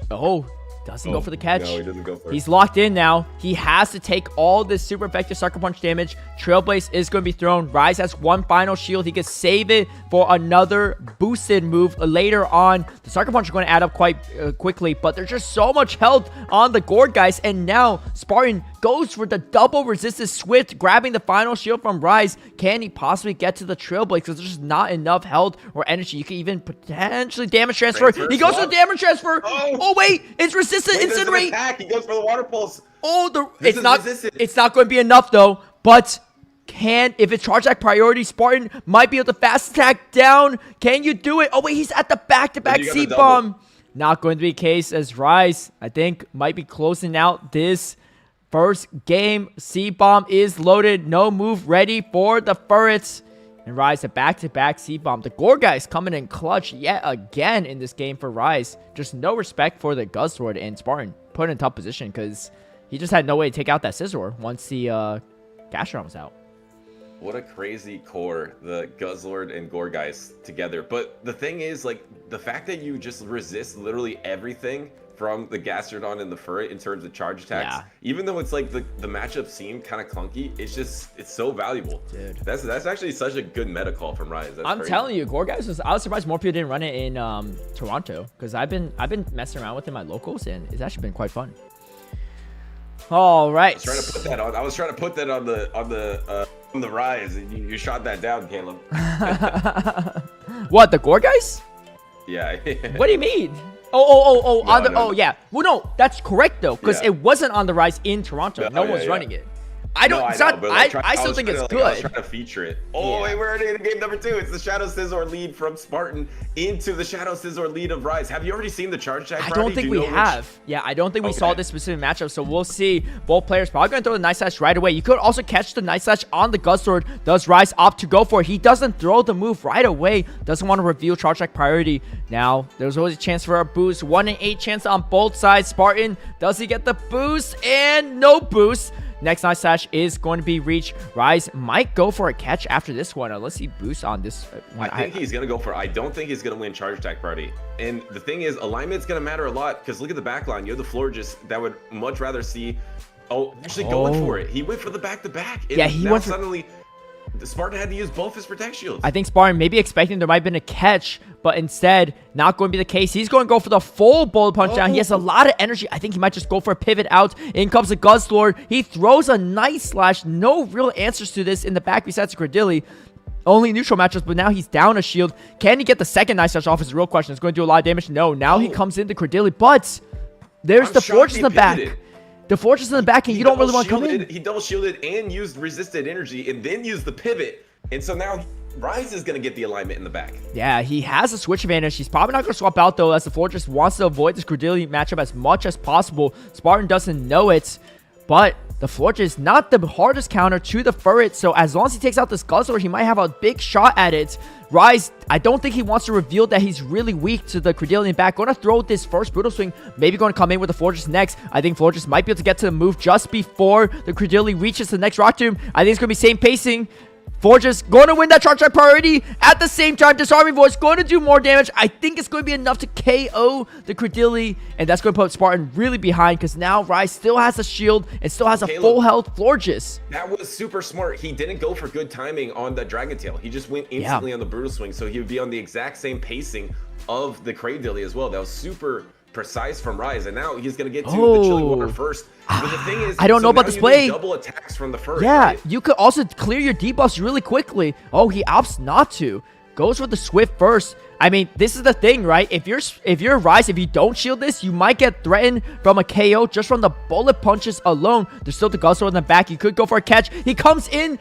Oh, doesn't go for the catch. No, he doesn't go for it. He's locked in now. He has to take all this super effective Sucker Punch damage. Trailblaze is going to be thrown. Rise has one final shield. He can save it for another boosted move later on. The Sucker Punch is going to add up quite quickly, but there's just so much health on the Gord guys. And now Spartan goes for the double resisted Swift, grabbing the final shield from Rise. Can he possibly get to the Trailblaze? Because there's just not enough health or energy. You can even potentially damage transfer. He goes for the damage transfer. Oh wait, it's resistant incinerate. He goes for the water pulse. Oh, it's not going to be enough though. But if it's Charge Attack priority, Spartan might be able to fast attack down. Can you do it? Oh wait, he's at the back-to-back C-bomb. Not going to be the case as Rise, I think, might be closing out this first game. C-bomb is loaded. No move ready for the Furrets. And Rise, a back-to-back C-bomb. The Gore guys coming in clutch yet again in this game for Rise. Just no respect for the Guzzlord, and Spartan put in a tough position because he just had no way to take out that Scizor once the Gastrodon was out. What a crazy core, the Guzzlord and Gore guys together. But the thing is, like, the fact that you just resist literally everything from the Gastrodon and the Furret in terms of charge attacks, even though it's like the matchup seemed kind of clunky, it's so valuable. Dude, that's actually such a good meta call from Rise. I'm crazy. Telling you, Gore guys I was surprised more people didn't run it in Toronto because I've been messing around with it in my locals and it's actually been quite fun. All right. I was trying to put that on the Rise, and you shot that down, Caleb. What, the Gore guys? Yeah. What do you mean? Yeah. Well, no, that's correct though, because it wasn't on the Rise in Toronto. No one was running it. I don't. No, it's know, not. but like, I still think it's I was good. trying to feature it. Oh, Yeah. wait, we're already in game number 2. It's the Shadow Scizor lead from Spartan into the Shadow Scizor lead of Rise. Have you already seen the charge tag? I don't think we have. Yeah, I don't think we saw this specific matchup, so we'll see. Both players probably going to throw the Night Slash right away. You could also catch the Night Slash on the Guzzlord. Does Rise opt to go for it? He doesn't throw the move right away. Doesn't want to reveal charge tag priority. Now, there's always a chance for a boost. 1 in 8 chance on both sides. Spartan, does he get the boost? And no boost. Next Night Slash is going to be reached. Rise might go for a catch after this one, unless he boosts on this one. I think he's going to go for it. I don't think he's going to win charge attack party. And the thing is, alignment's going to matter a lot, because look at the back line. You have the Florges that would much rather see, actually going for it. He went for the back-to-back. Yeah, he went for... Suddenly, the Spartan had to use both his protect shields. I think Spartan maybe expecting there might have been a catch, but instead, not going to be the case. He's going to go for the full bullet punch down. He has a lot of energy. I think he might just go for a pivot out. In comes the Guzzlord. He throws a Night Slash. No real answers to this in the back besides Credilli. Only neutral matchups, but now he's down a shield. Can he get the second Night Slash off is the real question. It's going to do a lot of damage. No, now he comes into Credilli, but there's the Fortress in the back. The Fortress in the back, and you don't really want to come in. He double shielded and used resisted energy and then used the pivot. And so now Rise is going to get the alignment in the back. Yeah, he has a switch advantage. He's probably not going to swap out, though, as the Fortress wants to avoid this Credilli matchup as much as possible. Spartan doesn't know it, but the Fortress not the hardest counter to the Furret, so as long as he takes out this Guzzler, he might have a big shot at it. Rise, I don't think he wants to reveal that he's really weak to the Credillian back. Going to throw this first Brutal Swing, maybe going to come in with the Fortress next. I think Fortress might be able to get to the move just before the Credilli reaches the next Rock Tomb. I think it's going to be same pacing. Fortress going to win that charge tag priority. At the same time, Disarming Voice going to do more damage. I think it's going to be enough to KO the Credilli, and that's going to put Spartan really behind, because now Rise still has a shield and still has a full health Florges. That was super smart. He didn't go for good timing on the Dragon Tail. He just went instantly on the Brutal Swing, so he would be on the exact same pacing of the Credilli as well. That was super precise from Rise, and now he's going to get to the Chilling Water first. But the thing is, I don't know about this play. Double attacks from the first. Yeah, right? you could also clear your debuffs really quickly. Oh, he opts not to. Goes for the Swift first. I mean, this is the thing, right? If you're Rise, if you don't shield this, you might get threatened from a KO just from the bullet punches alone. There's still the Guzzler in the back. You could go for a catch. He comes in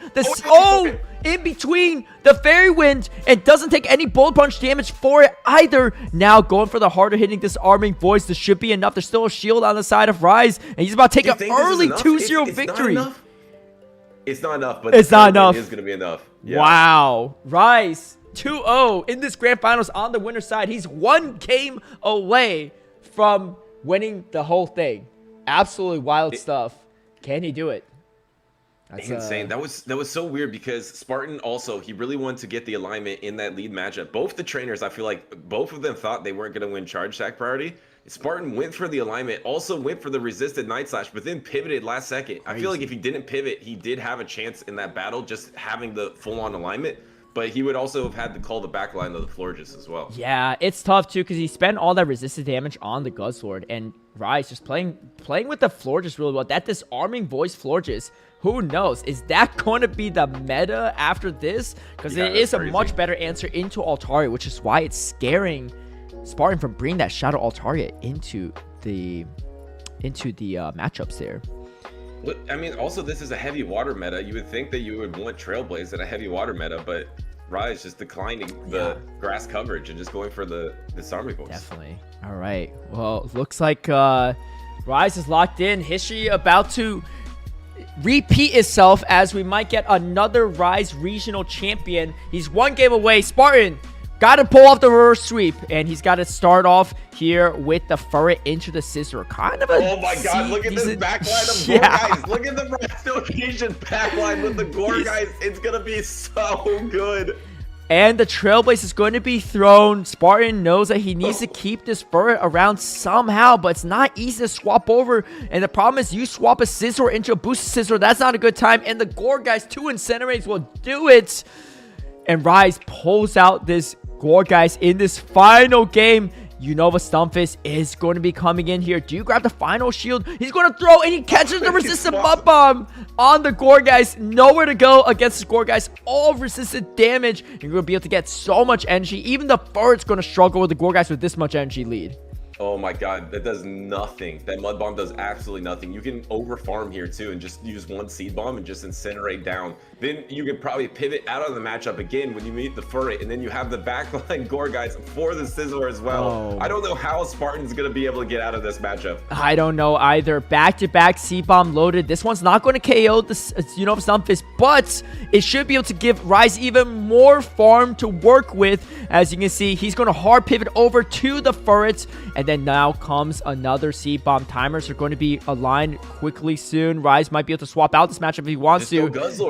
in between the Fairy Wind and doesn't take any bullet punch damage for it either. Now going for the harder hitting Disarming Voice. This should be enough. There's still a shield on the side of Rise, and he's about to take an early 2-0 victory. It's not enough, but it's not enough. It is going to be enough. Yeah. Wow. Rise 2-0 in this grand finals on the winner's side. He's one game away from winning the whole thing. Absolutely wild stuff. Can he do it? That's insane. That was so weird, because Spartan also, he really wanted to get the alignment in that lead matchup. Both the trainers, I feel like both of them thought they weren't going to win charge sack priority. Spartan went for the alignment, also went for the resisted Night Slash, but then pivoted last second. I feel like if he didn't pivot, he did have a chance in that battle, just having the full-on alignment. But he would also have had to call the backline of the Florges as well. Yeah, it's tough too, because he spent all that resisted damage on the Guzzlord, and Rise just playing with the Florges really well. That Disarming Voice Florges, who knows? Is that going to be the meta after this? Because it is a much better answer into Altaria, which is why it's scaring Spartan from bringing that Shadow Altaria into the matchups there. I mean, also, this is a heavy water meta. You would think that you would want Trailblaze in a heavy water meta, but Rise just declining the grass coverage and just going for the Disarming Voice. Definitely. All right. Well, looks like Rise is locked in. History about to repeat itself, as we might get another Rise regional champion. He's one game away. Spartan got to pull off the reverse sweep, and he's got to start off here with the Furret into the Scizor. Kind of a oh my god, look at this backline of Gore guys. Look at the Restoration backline with the Gore guys. It's going to be so good. And the Trailblaze is going to be thrown. Spartan knows that he needs to keep this Furret around somehow, but it's not easy to swap over. And the problem is, you swap a Scizor into a boosted Scizor, that's not a good time. And the Gore guys, 2 Incinerates will do it. And Rise pulls out this Gore guys in this final game. Unova Stunfisk is going to be coming in here. Do you grab the final shield? He's going to throw, and he catches the resistant butt bomb on the Gore guys. Nowhere to go against the Gore guys. All resistant damage. You're going to be able to get so much energy. Even the Furret's going to struggle with the Gore guys with this much energy lead. Oh my god, that does nothing. That mud bomb does absolutely nothing. You can over farm here too and just use one seed bomb and just incinerate down. Then you can probably pivot out of the matchup again when you meet the Furret, and then you have the backline gore guys for the Sizzler as well. Oh. I don't know how Spartan's gonna be able to get out of this matchup. I don't know either. Back-to-back C-bomb loaded. This one's not going to KO the Stunfisk, but it should be able to give Rise even more farm to work with. As you can see, he's going to hard pivot over to the Furrets, and then now comes another C-bomb. Timers are going to be aligned quickly soon. Rise might be able to swap out this matchup if he wants to.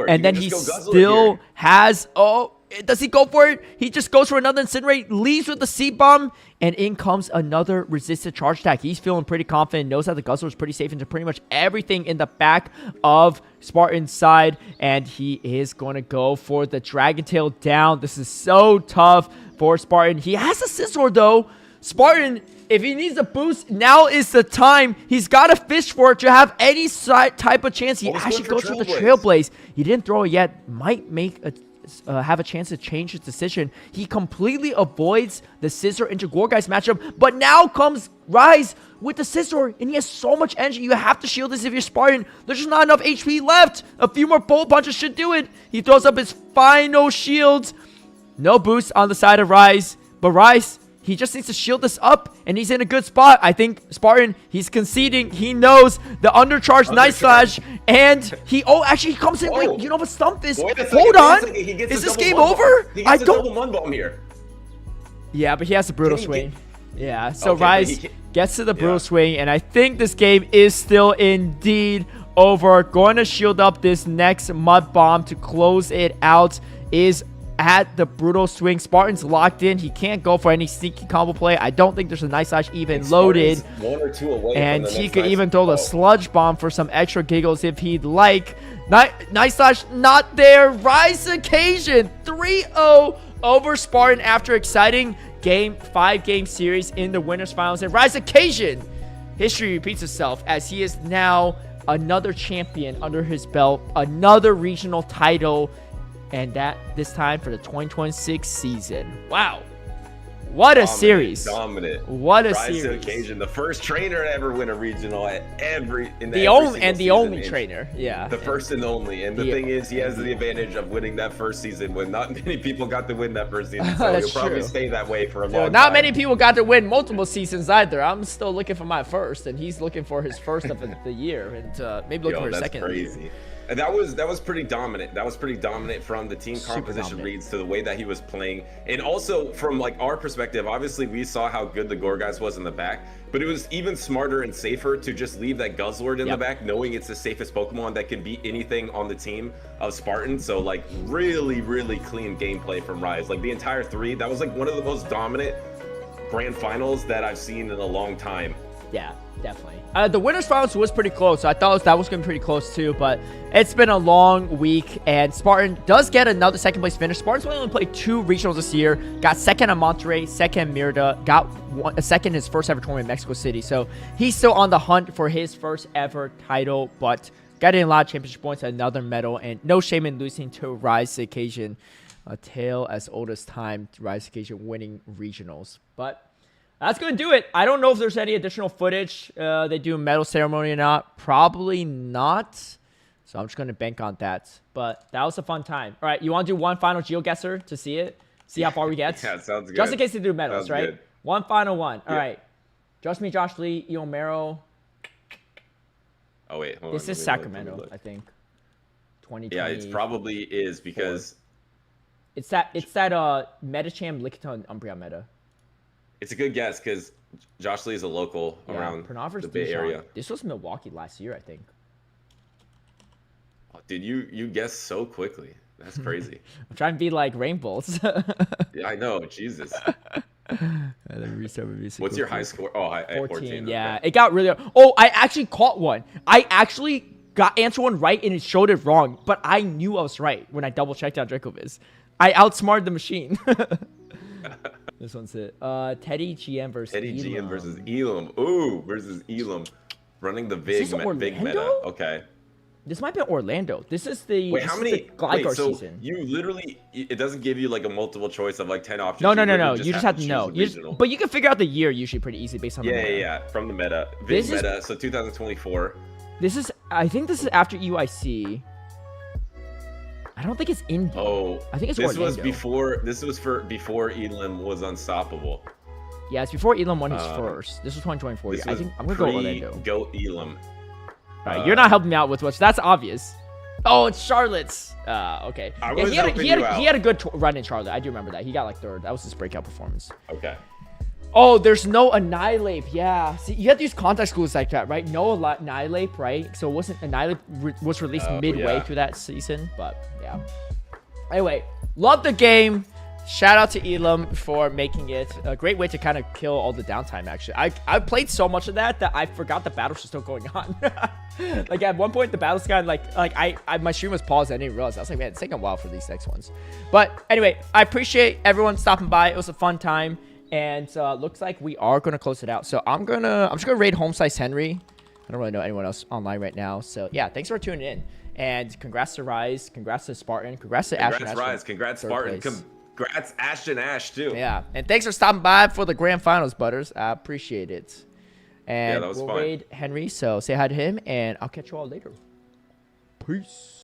And then he still has... Oh, does he go for it? He just goes for another Incinerate, leaves with the C-bomb, and in comes another resisted charge attack. He's feeling pretty confident, knows that the Guzzler is pretty safe into pretty much everything in the back of Spartan's side, and he is going to go for the Dragon Tail down. This is so tough for Spartan. He has a Scizor though. Spartan, if he needs a boost, now is the time. He's got to fish for it to have any type of chance. He actually goes for the Trailblaze. He didn't throw it yet. Might make a have a chance to change his decision. He completely avoids the Scizor into Gourgeist matchup, but now comes Rise with the Scizor, and he has so much energy. You have to shield this if you're Spartan. There's just not enough HP left. A few more Bolt Punches should do it. He throws up his final shields. No boost on the side of Rise, but Rise, he just needs to shield this up, and he's in a good spot. I think Spartan, he's conceding. He knows the undercharge Night Slash, and he... Oh, actually, he comes in. Wait, you know what? Stunfisk. Hold on. Is this game over? I don't... double mud bomb here. Yeah, but he has a Brutal Swing. Yeah, so Rise gets to the Brutal Swing, and I think this game is still indeed over. Going to shield up this next Mud Bomb to close it out is... at the Brutal Swing. Spartan's locked in. He can't go for any sneaky combo play. I don't think there's a Night Slash even loaded. One or two away and he could even throw the Sludge Bomb for some extra giggles if he'd like. Night Slash not there. Rise Occasion 3-0 over Spartan after exciting 5-game series in the winners finals. And Rise Occasion, history repeats itself as he is now another champion under his belt, another regional title, and that this time for the 2026 season. Wow. What a series. Dominant. What a series. Occasion. The first trainer to ever win a regional at the only trainer. Yeah. The first and only. And the thing is, he has the advantage of winning that first season when not many people got to win that first season. So he'll probably stay that way for a long time. Not many people got to win multiple seasons either. I'm still looking for my first, and he's looking for his first of the year, and maybe looking for his second. That's crazy. And that was pretty dominant. That was pretty dominant from the team composition reads to the way that he was playing. And also from like our perspective, obviously we saw how good the Gourgeist was in the back, but it was even smarter and safer to just leave that Guzzlord in the back, knowing it's the safest Pokemon that can beat anything on the team of Spartan. So like really, really clean gameplay from Rise. Like the entire 3, that was like one of the most dominant grand finals that I've seen in a long time. Yeah, definitely. The winners finals was pretty close, so I thought that was going to be pretty close too, but it's been a long week, and Spartan does get another second place finish. Spartan's only played 2 regionals this year, got second at Monterey, second at Mérida, got a second in his first ever tournament in Mexico City, so he's still on the hunt for his first ever title, but got in a lot of championship points, another medal, and no shame in losing to Rise Occasion. A tale as old as time, Rise Occasion winning regionals, but... that's going to do it. I don't know if there's any additional footage they do a medal ceremony or not. Probably not. So I'm just going to bank on that. But that was a fun time. All right, you want to do one final GeoGuessr to see it? See how far we get? Yeah, sounds good. Just in case they do medals, sounds right? Good. One final one. All right. Just me, Josh Lee, Eomero. Oh, wait. Hold this on. Is Sacramento, I think. 2020. Yeah, it probably is because... It's that Metacham, Lickitung, Umbreon meta. It's a good guess because Josh Lee is a local around the Bay Area. This was Milwaukee last year, I think. Oh, dude, you guessed so quickly. That's crazy. I'm trying to be like Rainbows. Yeah, I know. Jesus. What's your high score? Oh, 14. Yeah, okay. It got really... Oh, I actually caught one. I actually got answer one right, and it showed it wrong. But I knew I was right when I double-checked on Dracoviz. I outsmarted the machine. This one's it. Teddy GM versus GM versus Elam. Ooh, versus Elam. Running the big meta. Okay. This might be Orlando. This is the Wait, this how is many? the Gligar Wait, so season. you literally, it doesn't give you like a multiple choice of like 10 options. No. You literally You just have to choose know. a regional. But you can figure out the year usually pretty easy based on the Yeah, meta. yeah, from the meta. This Big is- meta, so 2024. I think this is after UIC. I don't think it's Indy. Oh, I think it's this Orlando. was before Elam was unstoppable. Yeah, it's before Elam won his first. This was 2024. This I was think I'm gonna go Orlando. Go Elam. All right, you're not helping me out with much. That's obvious. Oh, it's Charlotte's. Okay. I Yeah, was helping he you had a good run in Charlotte. I do remember that. He got like third. That was his breakout performance. Okay. Oh, there's no Annihilate. Yeah. See, you had these contact schools like that, right? No Annihilate, right? So it wasn't Annihilate was released midway yeah. through that season, but yeah. Anyway, love the game. Shout out to Elam for making it a great way to kind of kill all the downtime. Actually, I played so much of that I forgot the battles were still going on. Like at one point the battles got like my stream was paused. And I didn't realize. I was like, man, it's taking a while for these next ones. But anyway, I appreciate everyone stopping by. It was a fun time, and looks like we are gonna close it out. So I'm just gonna raid Home Slice Henry. I don't really know anyone else online right now. So yeah, thanks for tuning in, and congrats to Rise, congrats to Spartan, congrats to Ash. Congrats Rise, congrats Spartan. Congrats Ashton Ash too. Yeah, and thanks for stopping by for the grand finals, Butters. I appreciate it. And that was we'll fun. raid Henry, so say hi to him, and I'll catch you all later. Peace.